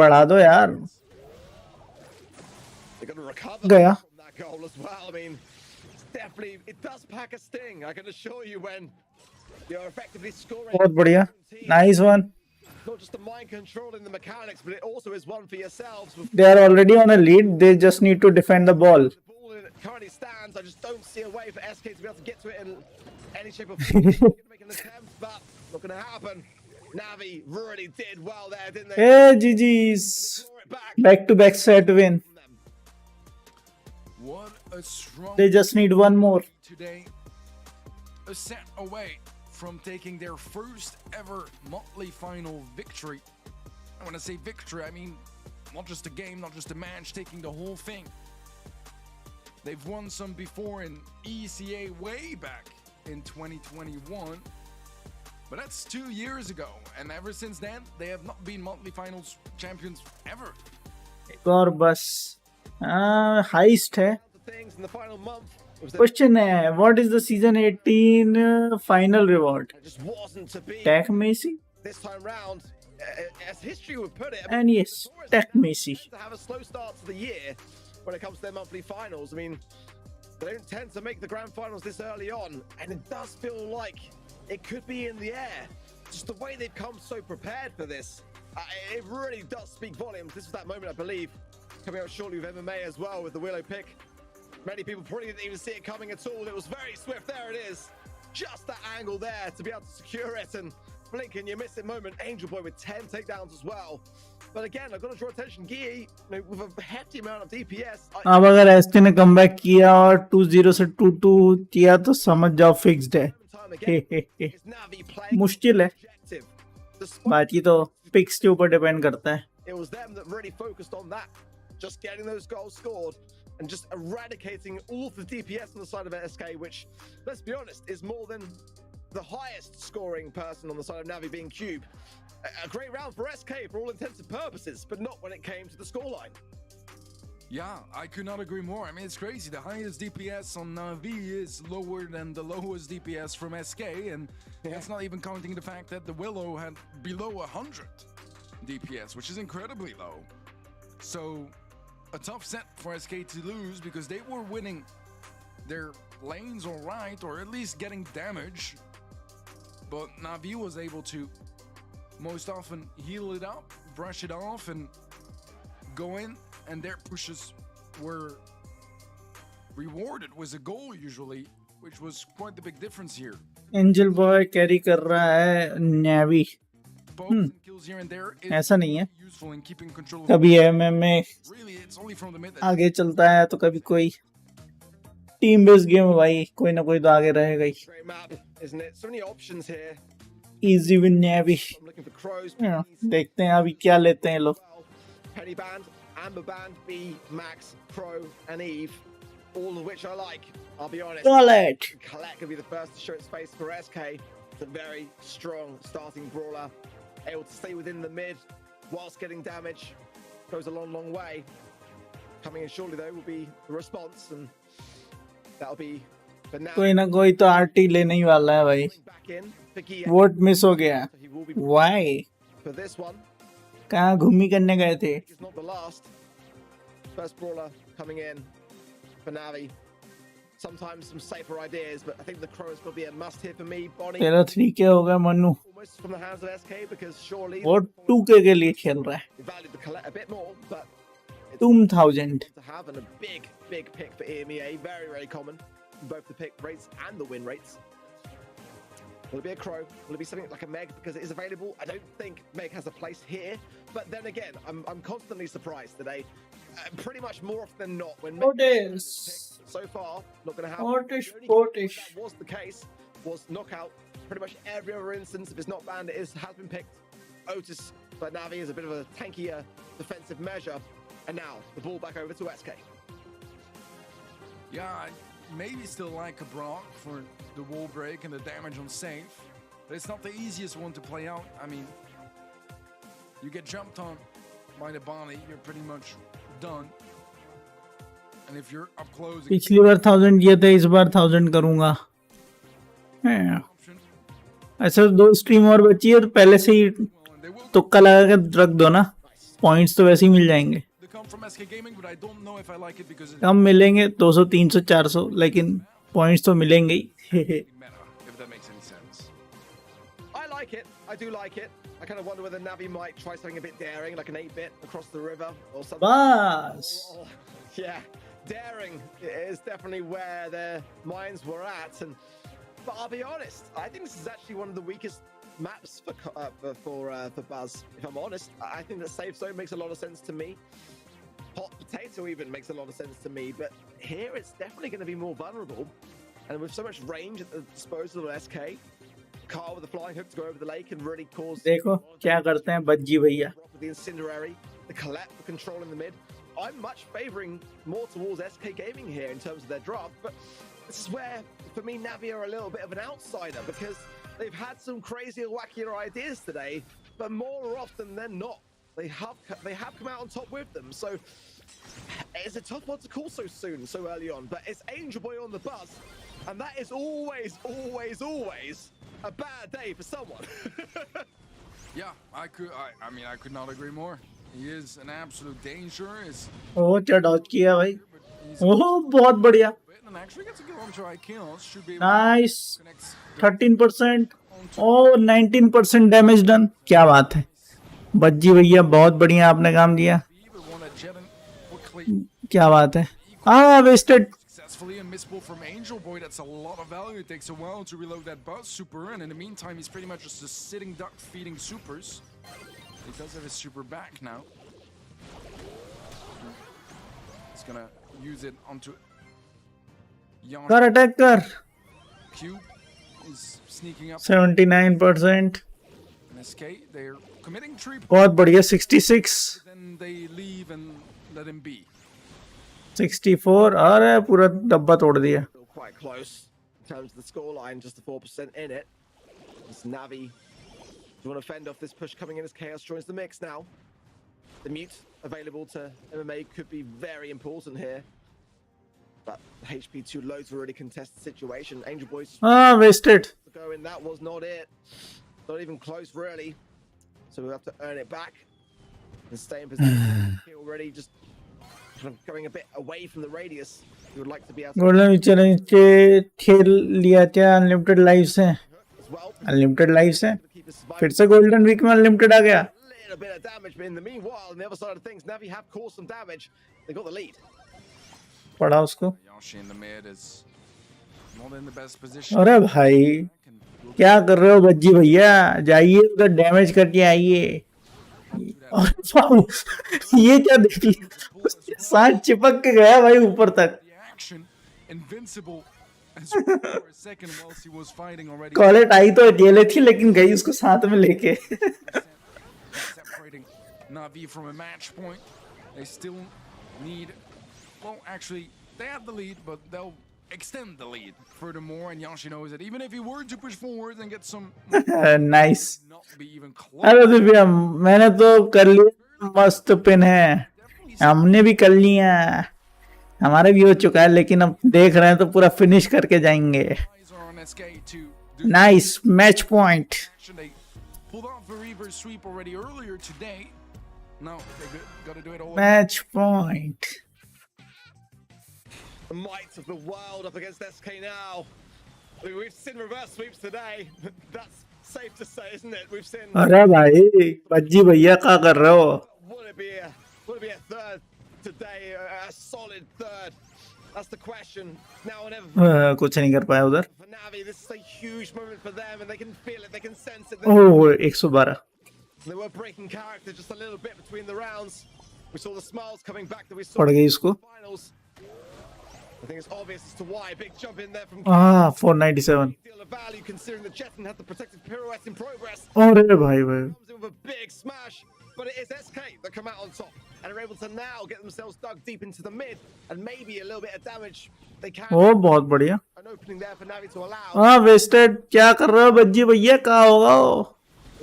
बढ़ा दो यार. They're going to recover गया. from that goal as well. I mean, it's definitely, it does pack a sting. I can assure you when you're effectively scoring. बहुत बढ़िया. Nice one. Not just the mind controlling the mechanics, but it also is one for yourselves. With They are already on a lead. They just need to defend the ball. the ball in it currently stands, I just don't see a way for SK to be able to get to it in any shape or form. They're going to make an attempt, but not going to happen. Navi really did well there, didn't they? Hey, GG's. Score it back Back-to-back set win. from them. What a strong They just need one more. today. A set away from taking their first ever monthly final victory. And when I say victory, I mean not just a game, not just a match, taking the whole thing. They've won some before in ECA way back in 2021. But that's 2 years ago, and ever since then, they have not been monthly finals champions ever. एक और बस. Heist है. The things in the final month was that question है, what is the season 18 final reward? it just wasn't to be tack messy this time round. As history would put it, and yes, tack messy. to have a slow start to the year when it comes to their monthly finals. I mean, they don't tend to make the grand finals this early on, and it does feel like it could be in the air. Just the way they've come so prepared for this, it really does speak volumes. This was that moment, I believe, coming out shortly with MMA as well with the Willow pick. Many people probably didn't even see it coming at all. It was very swift. There it is. Just that angle there to be able to secure it, and blink and you miss it moment. Angel Boy with 10 takedowns as well. But again, I've got to draw attention. Gee, with a hefty amount of DPS. अब अगर ST ने comeback किया और 2-0 से 2-2 किया तो समझ जाओ फिक्स्ड है. Time again, is Navi playing मुश्किल है. objective. Despite बाकी तो पिक्स के ऊपर डिपेंड करता है. it was them that really focused on that. Just getting those goals scored and just eradicating all of the DPS on the side of SK, which, let's be honest, is more than the highest scoring person on the side of Navi being Cube. A great round for SK for all intents and purposes, but not when it came to the scoreline. Yeah, I could not agree more. I mean, it's crazy. The highest DPS on Navi is lower than the lowest DPS from SK, and that's not even counting the fact that the Willow had below 100 DPS, which is incredibly low. So, a tough set for SK to lose because they were winning their lanes all right, or at least getting damage. But Navi was able to most often heal it up, brush it off, and go in, and their pushes were rewarded with a goal usually, which was quite the big difference here. Angel boy carry कर रहा है navy. Both and kills here and there is ऐसा नहीं है. useful in keeping control of कभी MM में really it's only from the mid that आगे चलता है तो कभी कोई टीम बेस्ड गेम है भाई, कोई ना कोई तो आगे रहेगा ही. Great map, isn't it? So many options here. Easy win navy. I'm looking for crows. देखते हैं अभी क्या लेते हैं लोग. Penny Band, Amber Band, B, Max, Crow, and Eve. All of which I like, I'll be honest. Colette. Colette could be the first to show its face for SK. It's a very strong starting brawler. Able to stay within the mid whilst getting damage. Goes a long, long way. Coming in shortly, though, will be the response. And that'll be for now. कोई ना कोई तो RT लेने ही वाला है भाई. Back in. Vicky, vote miss हो गया. he will be Why? for this one. कहाँ घूमी करने गए थे? It's not the last. First brawler coming in for Navi. Sometimes some safer ideas, but I think the Crow is going to be a must here for me. Bonnie, तेरा 3K हो गया Manu. almost from the hands of SK because surely वो 2K के लिए खेल रहा है. they valued the Colette a bit more, but it's 2000. to have and a big, big pick for EMEA. Very, very common. Both the pick rates and the win rates. Will it be a Crow? Will it be something like a Meg because it is available? I don't think Meg has a place here, but then again, I'm constantly surprised today. Pretty much more often than not, when Meg Otis. so far, not going to happen. Otis, The only Otis. time that was the case was knockout. Pretty much every other instance, if it's not banned, has been picked. Otis, but Navi is a bit of a tankier defensive measure. And now the ball back over to SK. yeah, I maybe still like a Brawl for the wall break and the damage on safe, but it's not the easiest one to play out. I mean, you get jumped on by the Bonnie, you're pretty much done. And if you're up close, पिछली बार 1000 किए थे, इस बार 1000 करूंगा. हाँ. option, ऐसा 2 stream और बची है तो पहले से ही they will तुक्का लगा के रख दो ना. पॉइंट्स तो वैसे ही मिल जाएंगे. come from SK Gaming, but I don't know if I like it because it कम मिलेंगे 200 300 400, लेकिन पॉइंट्स तो मिलेंगे ही. meta, if that makes any sense. I like it. I do like it. I kind of wonder whether Navi might try something a bit daring, like an 8-bit across the river or something. बस. Oh, yeah, daring is definitely where their minds were at. But I'll be honest, I think this is actually one of the weakest maps for Buzz. If I'm honest, I think that safe zone makes a lot of sense to me. Hot potato even makes a lot of sense to me. But here it's definitely going to be more vulnerable, and with so much range at the disposal of SK, Carl with the flying hook to go over the lake and really cause. देखो क्या करते हैं बज्जी भैया. With the incendiary, the Colette for control in the mid. I'm much favouring more towards SK Gaming here in terms of their draft, but this is where, for me, Navi are a little bit of an outsider because they've had some crazier, wackier ideas today, but more often than not, they have come out on top with them. So it's a tough one to call so soon, so early on. But it's Angel Boy on the bus, and that is always, always, always a bad day for someone. Yeah, I could not agree more. He is an absolute danger. Is ओह क्या Dodge किया भाई. he's ओह बहुत बढ़िया. and actually gets a good on try kills. Should be nice. connects 13%. Oh 19% damage done. क्या बात है बज्जी भैया, बहुत बढ़िया आपने काम दिया. but one at Jet quickly क्या बात है. हाँ wasted. successfully and missable from Angel Boy. That's a lot of value. It takes a while to reload that buzz super, and in the meantime, he's pretty much just a sitting duck feeding supers. He does have his super back now. He's gonna use it onto Yon. कर attack कर. Cube is sneaking up 79%. and SK. They're committing 3 points, बहुत बढ़िया. 66. then they leave and let him be. 64. अरे पूरा डब्बा तोड़ दिया. Still quite close in terms of the scoreline, just the 4% in it. It's Navi. You want to fend off this push coming in as Chaos joins the mix now. The mute available to MMA could be very important here. But HP too low to really contest the situation. Angel Boys wasted. go in. That was not it. Not even close, really. So we'll have to earn it back and stay in position. Already just kind of going a bit away from the radius. We would like to be able to golden challenge के खेल लिया क्या unlimited lives हैं as well. Unlimited lives हैं Keep us surviving. फिर से golden week में unlimited आ गया Little bit of damage, but in the meanwhile, on the other side of things, Navi have caused some damage. They got the lead. पड़ा उसको Yashi in the mid is not in the best position. अरे भाई क्या कर रहे हो बज्जी भैया जाइए उधर डैमेज करके आइए और वाओ, ये क्या देख लिया सांड चिपक के गया भाई ऊपर तक The action invincible as for a second whilst he was fighting already. Colette आई तो अकेले थी लेकिन गई उसको साथ में लेके Separating Navi from a match point. They still need, well, actually, they have the lead, but they'll extend the lead furthermore. And Yashi knows that even if he were to push forward and get some, nice not be even अरे close. Divya मैंने तो कर लिया मस्त pin है हमने भी कर लिया हमारे भी हो चुका है लेकिन अब देख रहे हैं तो पूरा फिनिश करके जाएंगे Eyes are on SK to do nice match point action. They pulled off a reverse sweep already earlier today. No, they got to do it all. Match point The might of the world up against SK now. I mean, we've seen reverse sweeps today. That's safe to say, isn't it? We've seen. अरे भाई बज्जी भैया क्या कर रहे हो Would it be a third today? A solid third. That's the question. Now or never. कुछ नहीं कर पाया उधर For Navi, this is a huge moment for them, and they can feel it. They can sense it. Oh 112 They were breaking character just a little bit between the rounds. We saw the smiles coming back that we saw पड़ गई इसको in the finals. I think it's obvious as to why. Big jump in there from 497 deal of value considering the Jetson had the protected pirouette in progress. अरे भाई भाई Comes in with a big smash, but it is SK that come out on top and are able to now get themselves dug deep into the mid and maybe a little bit of damage. They can ओ बहुत बढ़िया an opening there for Navi to allow. हाँ wasted क्या कर रहे हो बज्जी भैया कहाँ होगा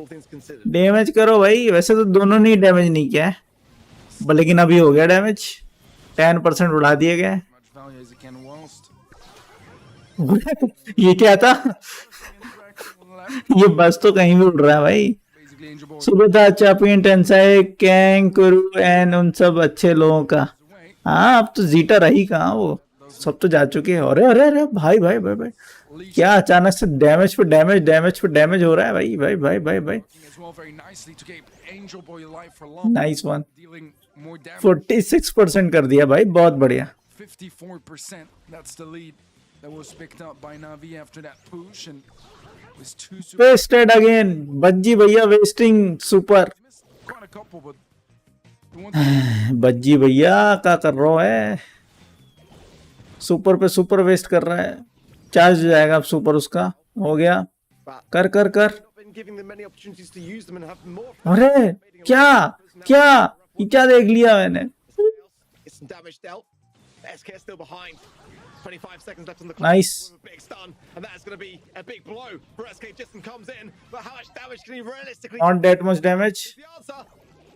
All things considered. डैमेज करो भाई वैसे तो दोनों ने डैमेज नहीं किया है लेकिन अभी हो गया डैमेज 10% उड़ा दिए गए Much value as it can whilst ये क्या था interaction on the left. ये बस तो कहीं भी उड़ रहा है भाई Basically, Angel Boy सुबह था चैपियन टेंसाई कैंग कुरु एंड उन सब अच्छे लोगों का away. हाँ अब तो जीटा रही कहाँ वो सब तो जा चुके हैं अरे अरे अरे भाई भाई भाई भाई क्या अचानक से डैमेज पे डैमेज डैमेज पे डैमेज हो रहा है भाई भाई भाई भाई भाई As well, very nicely to keep Angel Boy alive for long. Nice one Dealing more damage. 46% कर दिया भाई बहुत बढ़िया 54%. That's the lead that was picked up by Navi after that push, and it was two super. Wasted again Bajji भैया wasting super Missed quite a couple, but the one बज्जी भैया क्या कर रहा है सुपर पे सुपर वेस्ट कर रहा है चार्ज हो जाएगा अब सुपर उसका हो गया कर कर कर Not been giving them many opportunities to use them and have more. अरे क्या क्या ये क्या देख लिया मैंने It's some damage dealt. SK is still behind. 25 seconds left on the clock. Nice. With a big stun, and that is going to be a big blow for SK. Justin comes in, but how much damage can he realistically not that much damage do? The answer.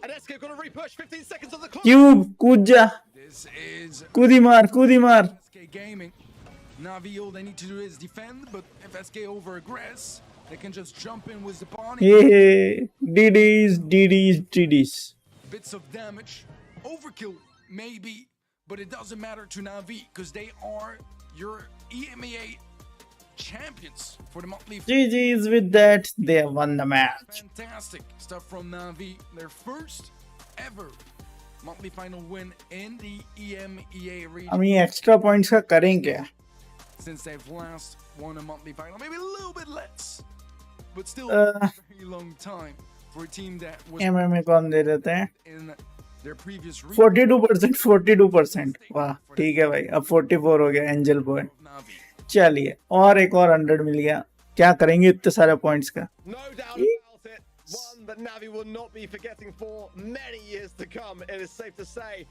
And SK going to repush. 15 seconds on the clock. Cube कूद जा this is कूदी मार SK Gaming. Navi, all they need to do is defend, but if SK over aggress, they can just jump in with the Bonnie. ये DDs Bits of damage. Overkill, maybe, but it doesn't matter to Navi because they are your EMEA champions for the monthly. GG's with that they have won the match Fantastic stuff from Navi. Their first ever monthly final win in the EMEA region हम ये extra points का करें क्या since they've last won a monthly final. Maybe a little bit less, but still Uh, a very long time for a team that was MMA कौन दे देते हैं in their previous region 42% वाह ठीक है भाई अब 44 हो गया एंजल बॉय of Navi. चलिए और एक और 100 मिल गया क्या करेंगे इतने सारे पॉइंट्स का No doubt about it. One that Navi will not be forgetting for many years to come. It is safe to say.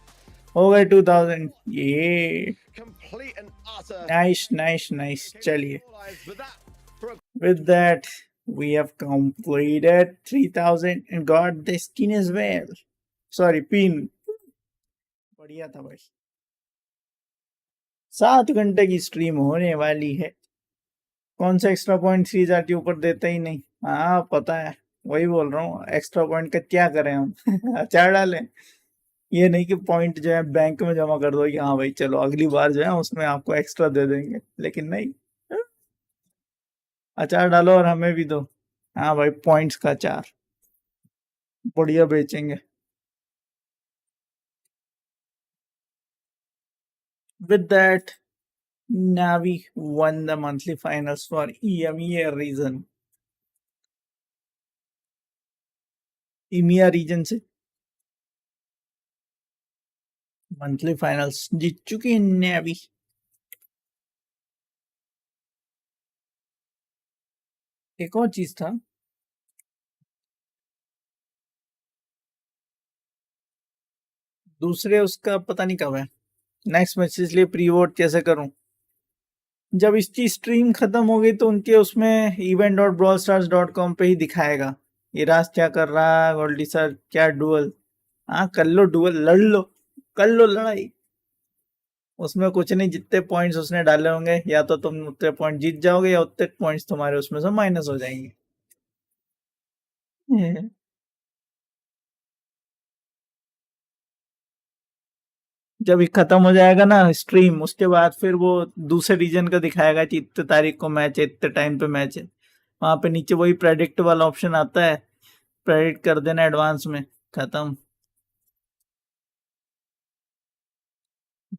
हो गए 2000 ये Complete and utter. Nice case चलिए of all eyes, but that for a with that We have completed 3000 and got the skin as well. Sorry, pin. बढ़िया था भाई. 7 घंटे की stream होने वाली है. कौन सा एक्स्ट्रा पॉइंट सीरीज आरटी ऊपर देता ही नहीं. हाँ पता है, वही बोल रहा हूँ. एक्स्ट्रा पॉइंट का क्या करें हम. अचार डालें. ये नहीं कि पॉइंट जो है बैंक में जमा कर दो कि हाँ भाई चलो अगली बार जो है उसमें आपको एक्स्ट्रा दे देंगे, लेकिन नहीं. अचार डालो और हमें भी दो. हाँ भाई, पॉइंट्स का अचार बढ़िया बेचेंगे. With that, Navi won the monthly finals for EMEA region. EMEA region से मंथली फाइनल्स जीत चुके हैं नेवी. एक और चीज था, दूसरे उसका पता नहीं कब है नेक्स्ट मैच, इसलिए प्री वोट कैसे करूं. जब इसकी स्ट्रीम खत्म हो गई तो उनके उसमें event.brawlstars.com पे ही दिखाएगा ये राज क्या कर रहा है, गोल्डी सर क्या डुअल. हाँ कर लो डुअल, लड़ लो, कर लो लड़ाई. उसमें कुछ नहीं, जितने पॉइंट्स उसने डाले होंगे या तो तुम उतने पॉइंट जीत जाओगे या उतने पॉइंट्स तुम्हारे उसमें से माइनस हो जाएंगे. जब ये खत्म हो जाएगा ना स्ट्रीम, उसके बाद फिर वो दूसरे रीजन का दिखाएगा कि इतने तारीख को मैच है, इतने टाइम पे मैच है. वहां पे नीचे वही प्रेडिक्ट वाला ऑप्शन आता है, प्रेडिक्ट कर देना एडवांस में. खत्म.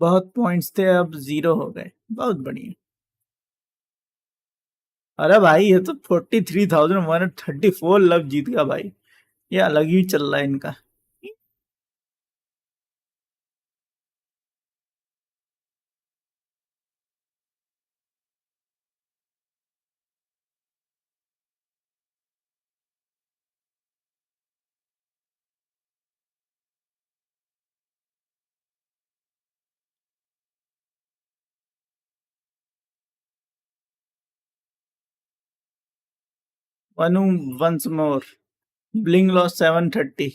बहुत पॉइंट्स थे, अब 0 हो गए. बहुत बढ़िया. अरे भाई ये तो 43,134 लव जीत गया भाई. ये अलग ही चल रहा है इनका. Manu once more, bling loss 730.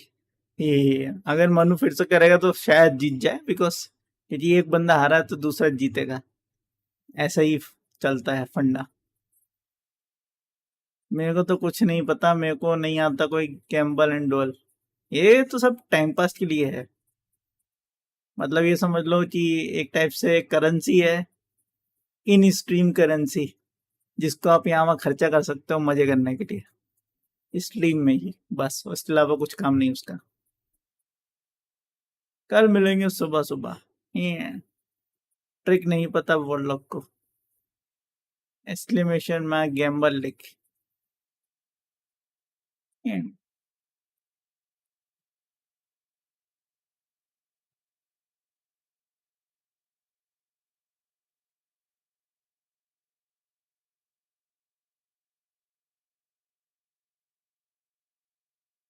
ये अगर मनु फिर से करेगा तो शायद जीत जाए, बिकॉज यदि एक बंदा हारा तो दूसरा जीतेगा. ऐसा ही चलता है फंडा. मेरे को तो कुछ नहीं पता, मेरे को नहीं आता कोई गैम्बल एंड डुअल. ये तो सब टाइम पास के लिए है. मतलब ये समझ लो कि एक टाइप से करेंसी है, इन स्ट्रीम करेंसी, जिसको आप यहाँ वहाँ खर्चा कर सकते हो मजे करने के लिए स्ट्रीम में ही, बस. उसके अलावा कुछ काम नहीं उसका. कल मिलेंगे सुबह सुबह. ये ट्रिक नहीं पता वो लोग को. एक्सक्लेमेशन में गैम्बल लिख. ये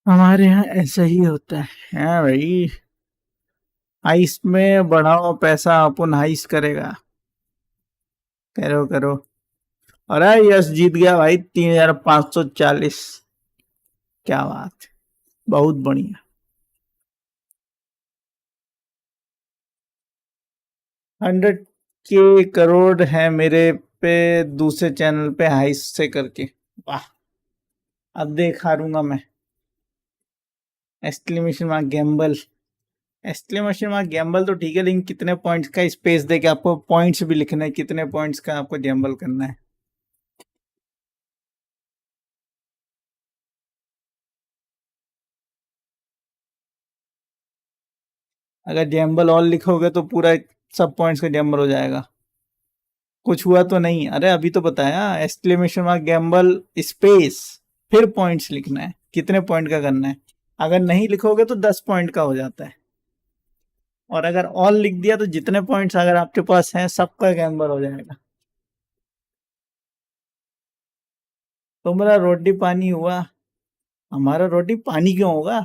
हमारे यहाँ ऐसा ही होता है. हाँ भाई, आइस में बढ़ाओ पैसा, अपन हाइस करेगा. करो करो. अरे यस जीत गया भाई 3,540. क्या बात, बहुत बढ़िया. 100 के करोड़ है मेरे पे दूसरे चैनल पे हाइस से करके. वाह, अब देख हारूंगा मैं. Exclamation mark Gamble. Exclamation mark Gamble तो ठीक है, लेकिन कितने पॉइंट्स का स्पेस दे के आपको पॉइंट्स भी लिखना है, कितने पॉइंट्स का आपको गैम्बल करना है. अगर गैम्बल ऑल लिखोगे तो पूरा सब पॉइंट्स का गैम्बल हो जाएगा. कुछ हुआ तो नहीं. अरे अभी तो बताया, एक्सक्लेमेशन मार्क गैम्बल स्पेस फिर पॉइंट्स लिखना है, कितने पॉइंट का करना है. अगर नहीं लिखोगे तो 10 पॉइंट का हो जाता है, और अगर ऑल लिख दिया तो जितने पॉइंट्स अगर आपके पास हैं सबका गैम्बल हो जाएगा. तुम्हारा रोटी पानी हुआ, हमारा रोटी पानी क्यों होगा.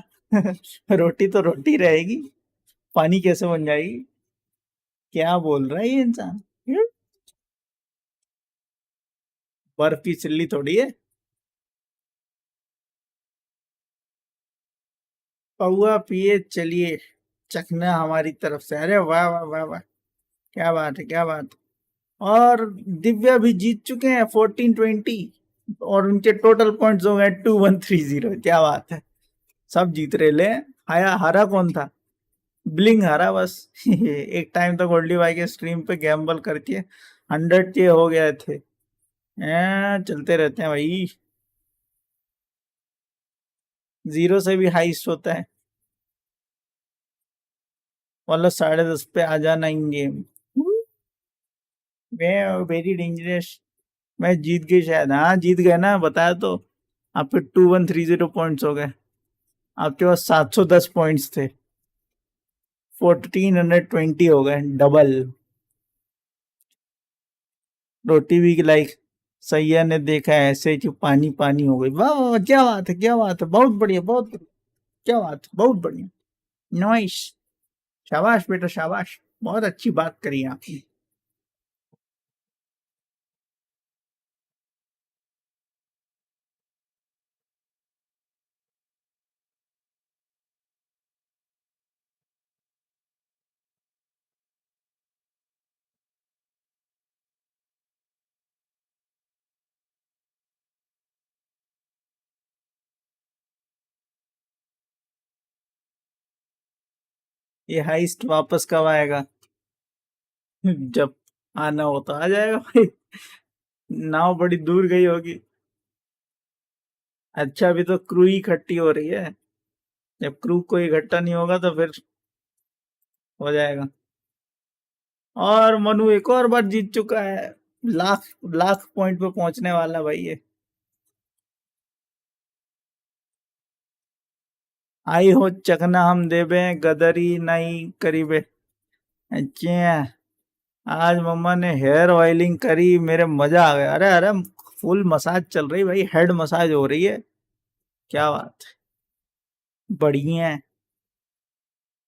रोटी तो रोटी रहेगी, पानी कैसे बन जाएगी. क्या बोल रहा है ये इंसान. बर्फ की चिल्ली थोड़ी है. पौआ पिए चलिए, चखना हमारी तरफ से। अरे वाह वाह वाह वाह, क्या बात है, क्या बात है। और दिव्या भी जीत चुके हैं 1420, और उनके टोटल पॉइंट्स हो गए 2130। क्या बात है, सब जीत रहे ले। हाया हारा कौन था? ब्लिंग हारा बस। एक टाइम तो गोल्डी भाई के स्ट्रीम पे गैम्बल करके 100 के हो गए थे। चलते रहते हैं भाई, जीरो से भी हाइस्ट होता है। वाला 10:30 पे आ जाना इन गेम। Very dangerous. मैं जीत गई शायद, हाँ जीत गए ना, बताया तो। आपके 2130 पॉइंट्स हो गए, आपके पास 710 पॉइंट्स थे, 1420 हो गए, डबल। रोटी भी लाइक सैया ने देखा है ऐसे कि पानी पानी हो गई। वाह वाह वाह, क्या बात है, क्या बात है, बहुत बढ़िया, बहुत बढ़िया, क्या बात है, बहुत बढ़िया, नाइस। शाबाश बेटा शाबाश, बहुत अच्छी बात करी आपने। ये हाइस्ट वापस कब आएगा? जब आना हो तो आ जाएगा भाई। नाव बड़ी दूर गई होगी। अच्छा, अभी तो क्रू ही इकट्ठी हो रही है, जब क्रू कोई इकट्ठा नहीं होगा तो फिर हो जाएगा। और मनु एक और बार जीत चुका है, लाख लाख पॉइंट पे पहुंचने वाला भाई ये। आई हो चकना हम देबे, गदरी नहीं करीबे। अच्छा, आज मम्मा ने हेयर ऑयलिंग करी, मेरे मजा आ गया। अरे अरे, फुल मसाज चल रही भाई, हेड मसाज हो रही है। क्या बात है, बढ़िया है।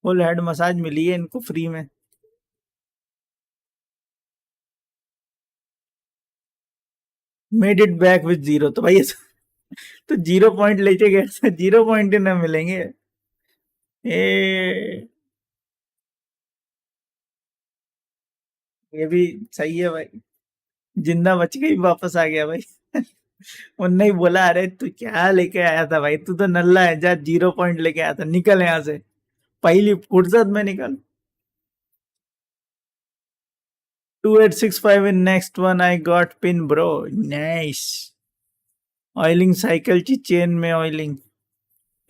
फुल हेड मसाज मिली है इनको फ्री में। Made it back with zero, तो भाई तो 0 पॉइंट लेके गए, 0 पॉइंट ही ना मिलेंगे। ए, ये भी सही है भाई, जिंदा बच के ही वापस आ गया भाई। उनने ही बोला, अरे तू क्या लेके आया था भाई, तू तो नल्ला है, जा 0 पॉइंट लेके आया था, निकल यहाँ से, पहली फुर्सत में निकल। 2865 in next one, I got pin bro, nice. Oiling cycle की चेन में ऑयलिंग,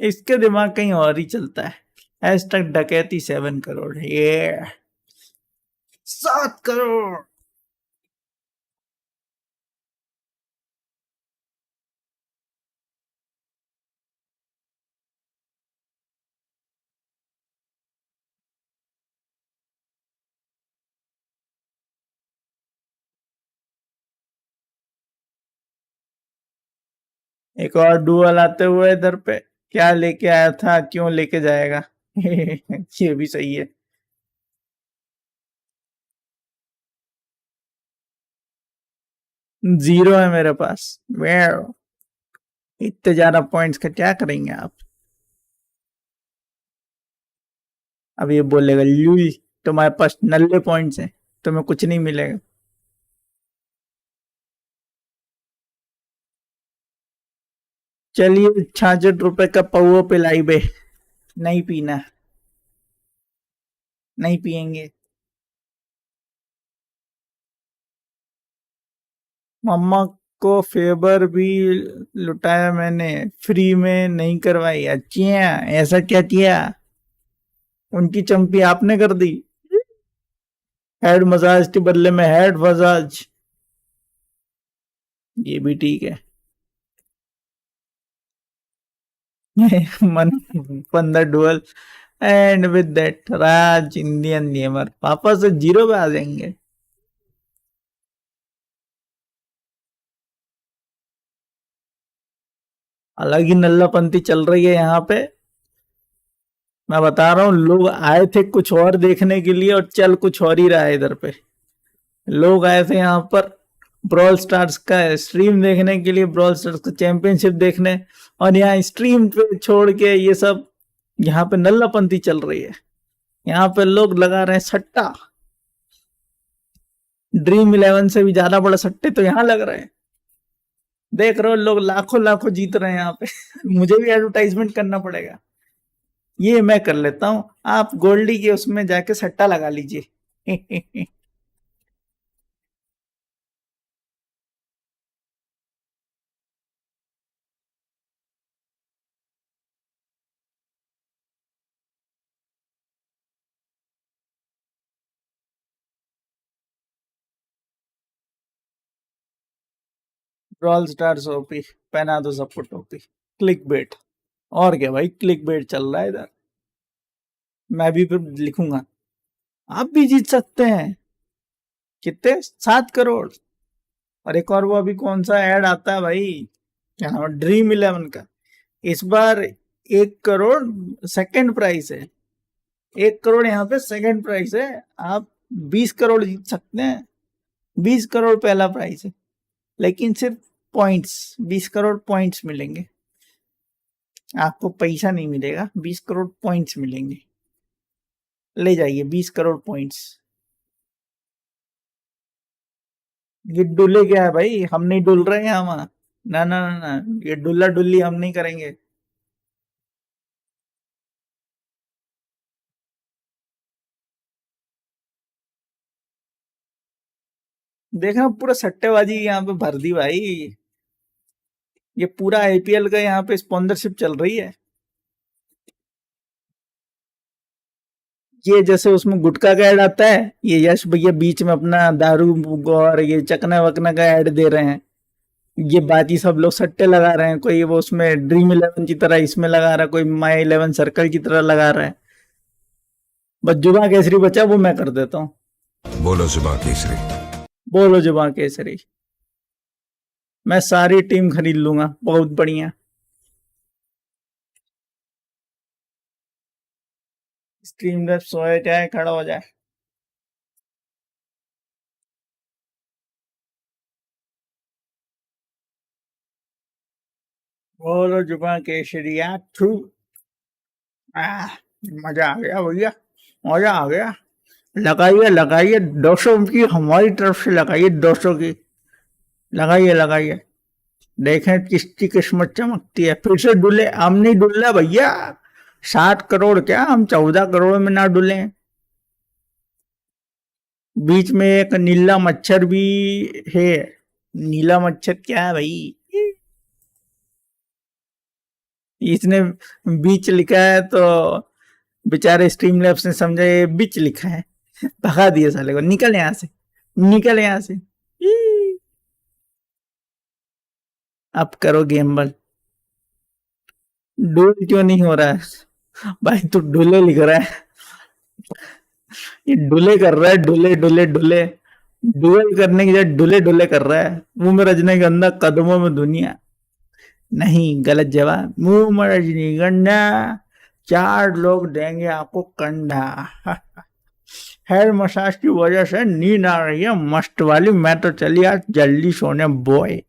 इसके दिमाग कहीं और ही चलता है। हैश टैग डकैती 7 करोड़, ये 7 करोड़। एक और डुअल आते हुए इधर पे, क्या लेके आया था, क्यों लेके जाएगा। ये भी सही है। जीरो है मेरे पास। वाह, इतने ज्यादा पॉइंट्स का क्या करेंगे आप? अब ये बोलेगा लुई, तुम्हारे पास नल्ले पॉइंट्स हैं, तुम्हें कुछ नहीं मिलेगा। चलिए 66 रुपए का पौवा पिलाई बे। नहीं पीना, नहीं पियेंगे। मम्मा को फेवर भी लुटाया मैंने, फ्री में नहीं करवाई। अच्छा, ऐसा क्या किया? उनकी चंपी आपने कर दी, हेड मसाज के बदले में हेड मसाज। ये भी ठीक है। मन 15 dual, and with that Raj Indian gamer वापस से जीरो पे आ जाएंगे। अलग ही नल्लापंती चल रही है यहाँ पे। मैं बता रहा हूँ, लोग आए थे कुछ और देखने के लिए और चल कुछ और ही रहा है इधर पे। लोग आए थे यहाँ पर ब्रॉल स्टार्स का स्ट्रीम देखने के लिए, ब्रॉल स्टार्स का चैंपियनशिप देखने, और यहाँ स्ट्रीम पे छोड़ के ये सब यहाँ पे नल्लापंती चल रही है। यहाँ पे लोग लगा रहे हैं सट्टा। ड्रीम 11 से भी ज्यादा बड़ा सट्टे तो यहाँ लग रहे हैं। देख रहे हो लोग लाखों लाखों जीत रहे हैं यहाँ पे। मुझे भी एडवर्टाइजमेंट करना पड़ेगा। ये मैं कर लेता हूँ, आप गोल्डी के उसमें जाके सट्टा लगा लीजिए। ब्रॉल स्टार्स ओपी, पहना दो सबको टोपी। क्लिक बेट, और क्या भाई, क्लिक बेट चल रहा है इधर। मैं भी फिर लिखूंगा, आप भी जीत सकते हैं। कितने? 7 करोड़। और एक और वो अभी कौन सा ऐड आता है भाई, क्या नाम है, ड्रीम 11 का। इस बार 1 करोड़ सेकंड प्राइस है। 1 करोड़ यहाँ पे सेकंड प्राइस है। आप 20 करोड़ जीत सकते हैं। 20 करोड़ पहला प्राइस है, लेकिन सिर्फ पॉइंट्स, 20 करोड़ पॉइंट्स मिलेंगे आपको, पैसा नहीं मिलेगा। 20 करोड़ पॉइंट्स मिलेंगे। ले जाइए 20 करोड़ पॉइंट्स। ये डुले क्या है भाई, हम नहीं डुल रहे हैं हम। ना ना ना ना, ये डुल्ला डुल्ली हम नहीं करेंगे। देखना पूरा सट्टेबाजी यहाँ पे भर दी भाई। ये पूरा आईपीएल का यहाँ पे स्पॉन्सरशिप चल रही है। ये जैसे उसमें गुटखा का ऐड आता है, ये यश भैया बीच में अपना दारू और ये चकना वकना का ऐड दे रहे हैं। ये बाकी सब लोग सट्टे लगा रहे हैं। कोई वो उसमें ड्रीम 11 की तरह इसमें लगा रहा है, कोई माई 11 सर्कल की तरह लगा रहा है। बस जुबा केसरी बचा, वो मैं कर देता हूँ। बोलो जुबां केसरी। बोलो जुबा केसरी। मैं सारी टीम खरीद लूंगा, बहुत बढ़िया। स्ट्रीम जब सोए जाए खड़ा हो जाए। बोलो जुबा केसरी थ्रू। मजा आ गया भैया, मजा आ गया। लगाइए लगाइए, 200 की हमारी तरफ से लगाइए, 200 की लगाइए लगाइए। देखें किसकी किस्मत चमकती है। फिर से डुले, हम नहीं डुलना भैया। 7 करोड़ क्या, हम 14 करोड़ में ना डुले। बीच में एक नीला मच्छर भी है। नीला मच्छर क्या है भाई, इसने बीच लिखा है तो बेचारे स्ट्रीम लैब्स ने समझा ये बीच लिखा है। भगा दिए साले को, निकल यहां से, निकल यहां से। अब करो गेम बल। डुल क्यों नहीं हो रहा है भाई, तू डुले लिख रहा है। ये डुले कर रहा है, डुले डुले डुले। डुएल करने की जगह डुले डुले कर रहा है। मुंह में रजनीगंधा कदमों में दुनिया। नहीं, गलत जवाब। मुंह में रजनीगंधा, 4 लोग देंगे आपको कंधा। हेयर मसाज की वजह से नींद आ रही है मस्त वाली। मैं तो चली आज जल्दी सोने। Boy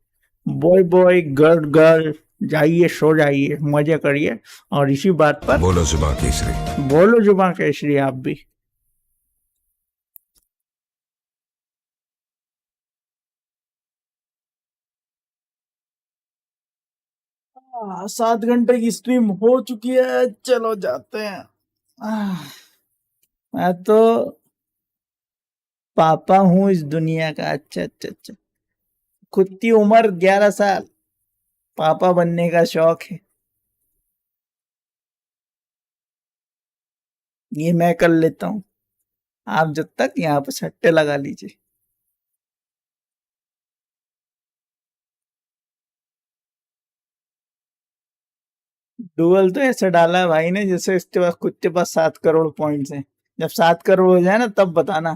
boy boy, girl girl, जाइए सो जाइए, मजे करिए। और इसी बात पर बोलो जुबां केसरी। बोलो जुबां केसरी आप भी। 7 घंटे की स्ट्रीम हो चुकी है, चलो जाते हैं। मैं तो पापा हूँ इस दुनिया का। अच्छा अच्छा अच्छा। खुद की उम्र 11 साल, पापा बनने का शौक है। ये मैं कर लेता हूँ, आप जब तक यहाँ पे सट्टे लगा लीजिए। डुअल तो ऐसे डाला है भाई ने जैसे इसके पास, खुद के पास 7 करोड़ पॉइंट्स हैं। जब 7 करोड़ हो जाए ना तब बताना,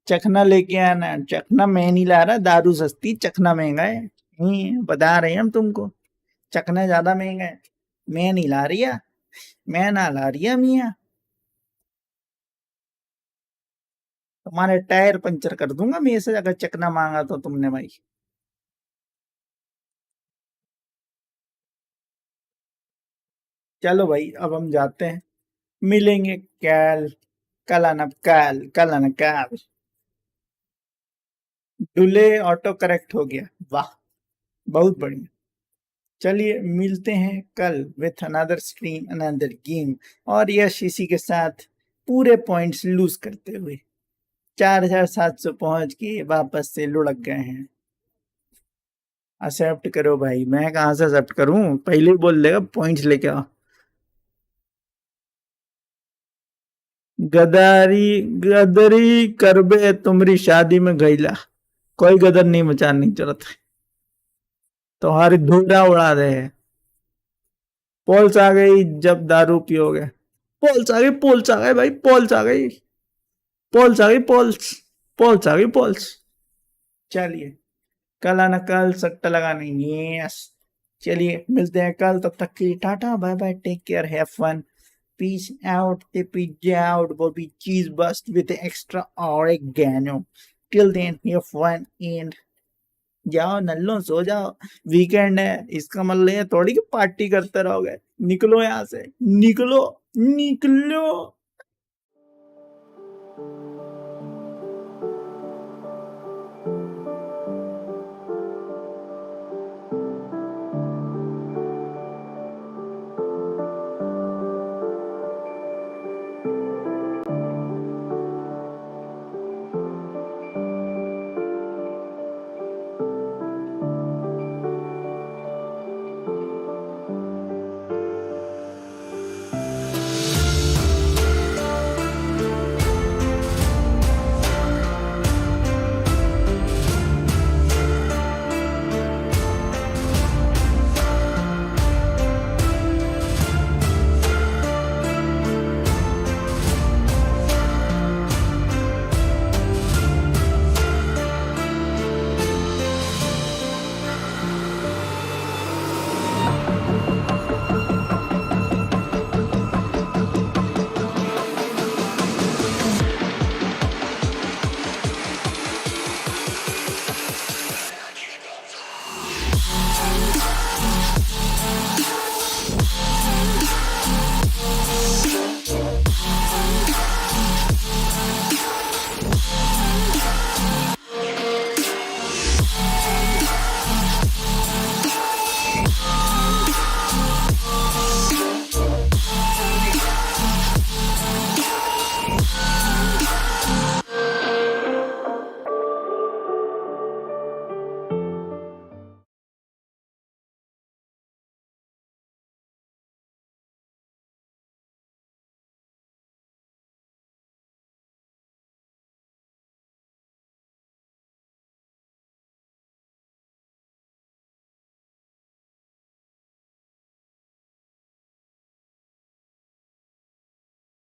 चखना लेके आना। चखना मैं नहीं ला रहा, दारू सस्ती, चखना महंगा है। बता रहे हैं हम तुमको, चखना ज्यादा महंगा है। मैं नहीं ला रही है, मैं ना ला रही है मियाँ। तुम्हारे टायर पंचर कर दूंगा मैं से, अगर चकना मांगा तो तुमने भाई। चलो भाई अब हम जाते हैं, मिलेंगे कल। कल आना कल। डुले ऑटो करेक्ट हो गया, वाह बहुत बढ़िया। चलिए मिलते हैं कल with another stream another game, और यश इसी के साथ पूरे पॉइंट्स लूज करते हुए 4700 पहुंच के वापस से लुढ़क गए हैं। एक्सेप्ट करो भाई, मैं कहाँ से एक्सेप्ट करूं, पहले ही बोल देगा पॉइंट्स लेके आओ। गदारी गदरी करबे तुम्हारी शादी में गईला, कोई गदर नहीं मचानी जरूरत है, तुम्हारी धूरा उड़ा दे। पोल्स आ गई जब दारू पियोगे, पोल्स आ गई, पोल्स आ गए भाई, पोल्स आ गई, पोल्स आ गई, पोल्स पोल्स आ गई, पोल्स। चलिए कल आना, कल सट्टा लगाने, यस। चलिए मिलते हैं कल, तब तक के लिए tata bye bye, take care, have fun, peace out, pizza out, वो भी cheese burst with extra oregano. Till then have fun and जाओ नल्लो सो जाओ, वीकेंड है, इसका मतलब ये थोड़ी कि पार्टी करते रहोगे। निकलो यहाँ से, निकलो निकलो।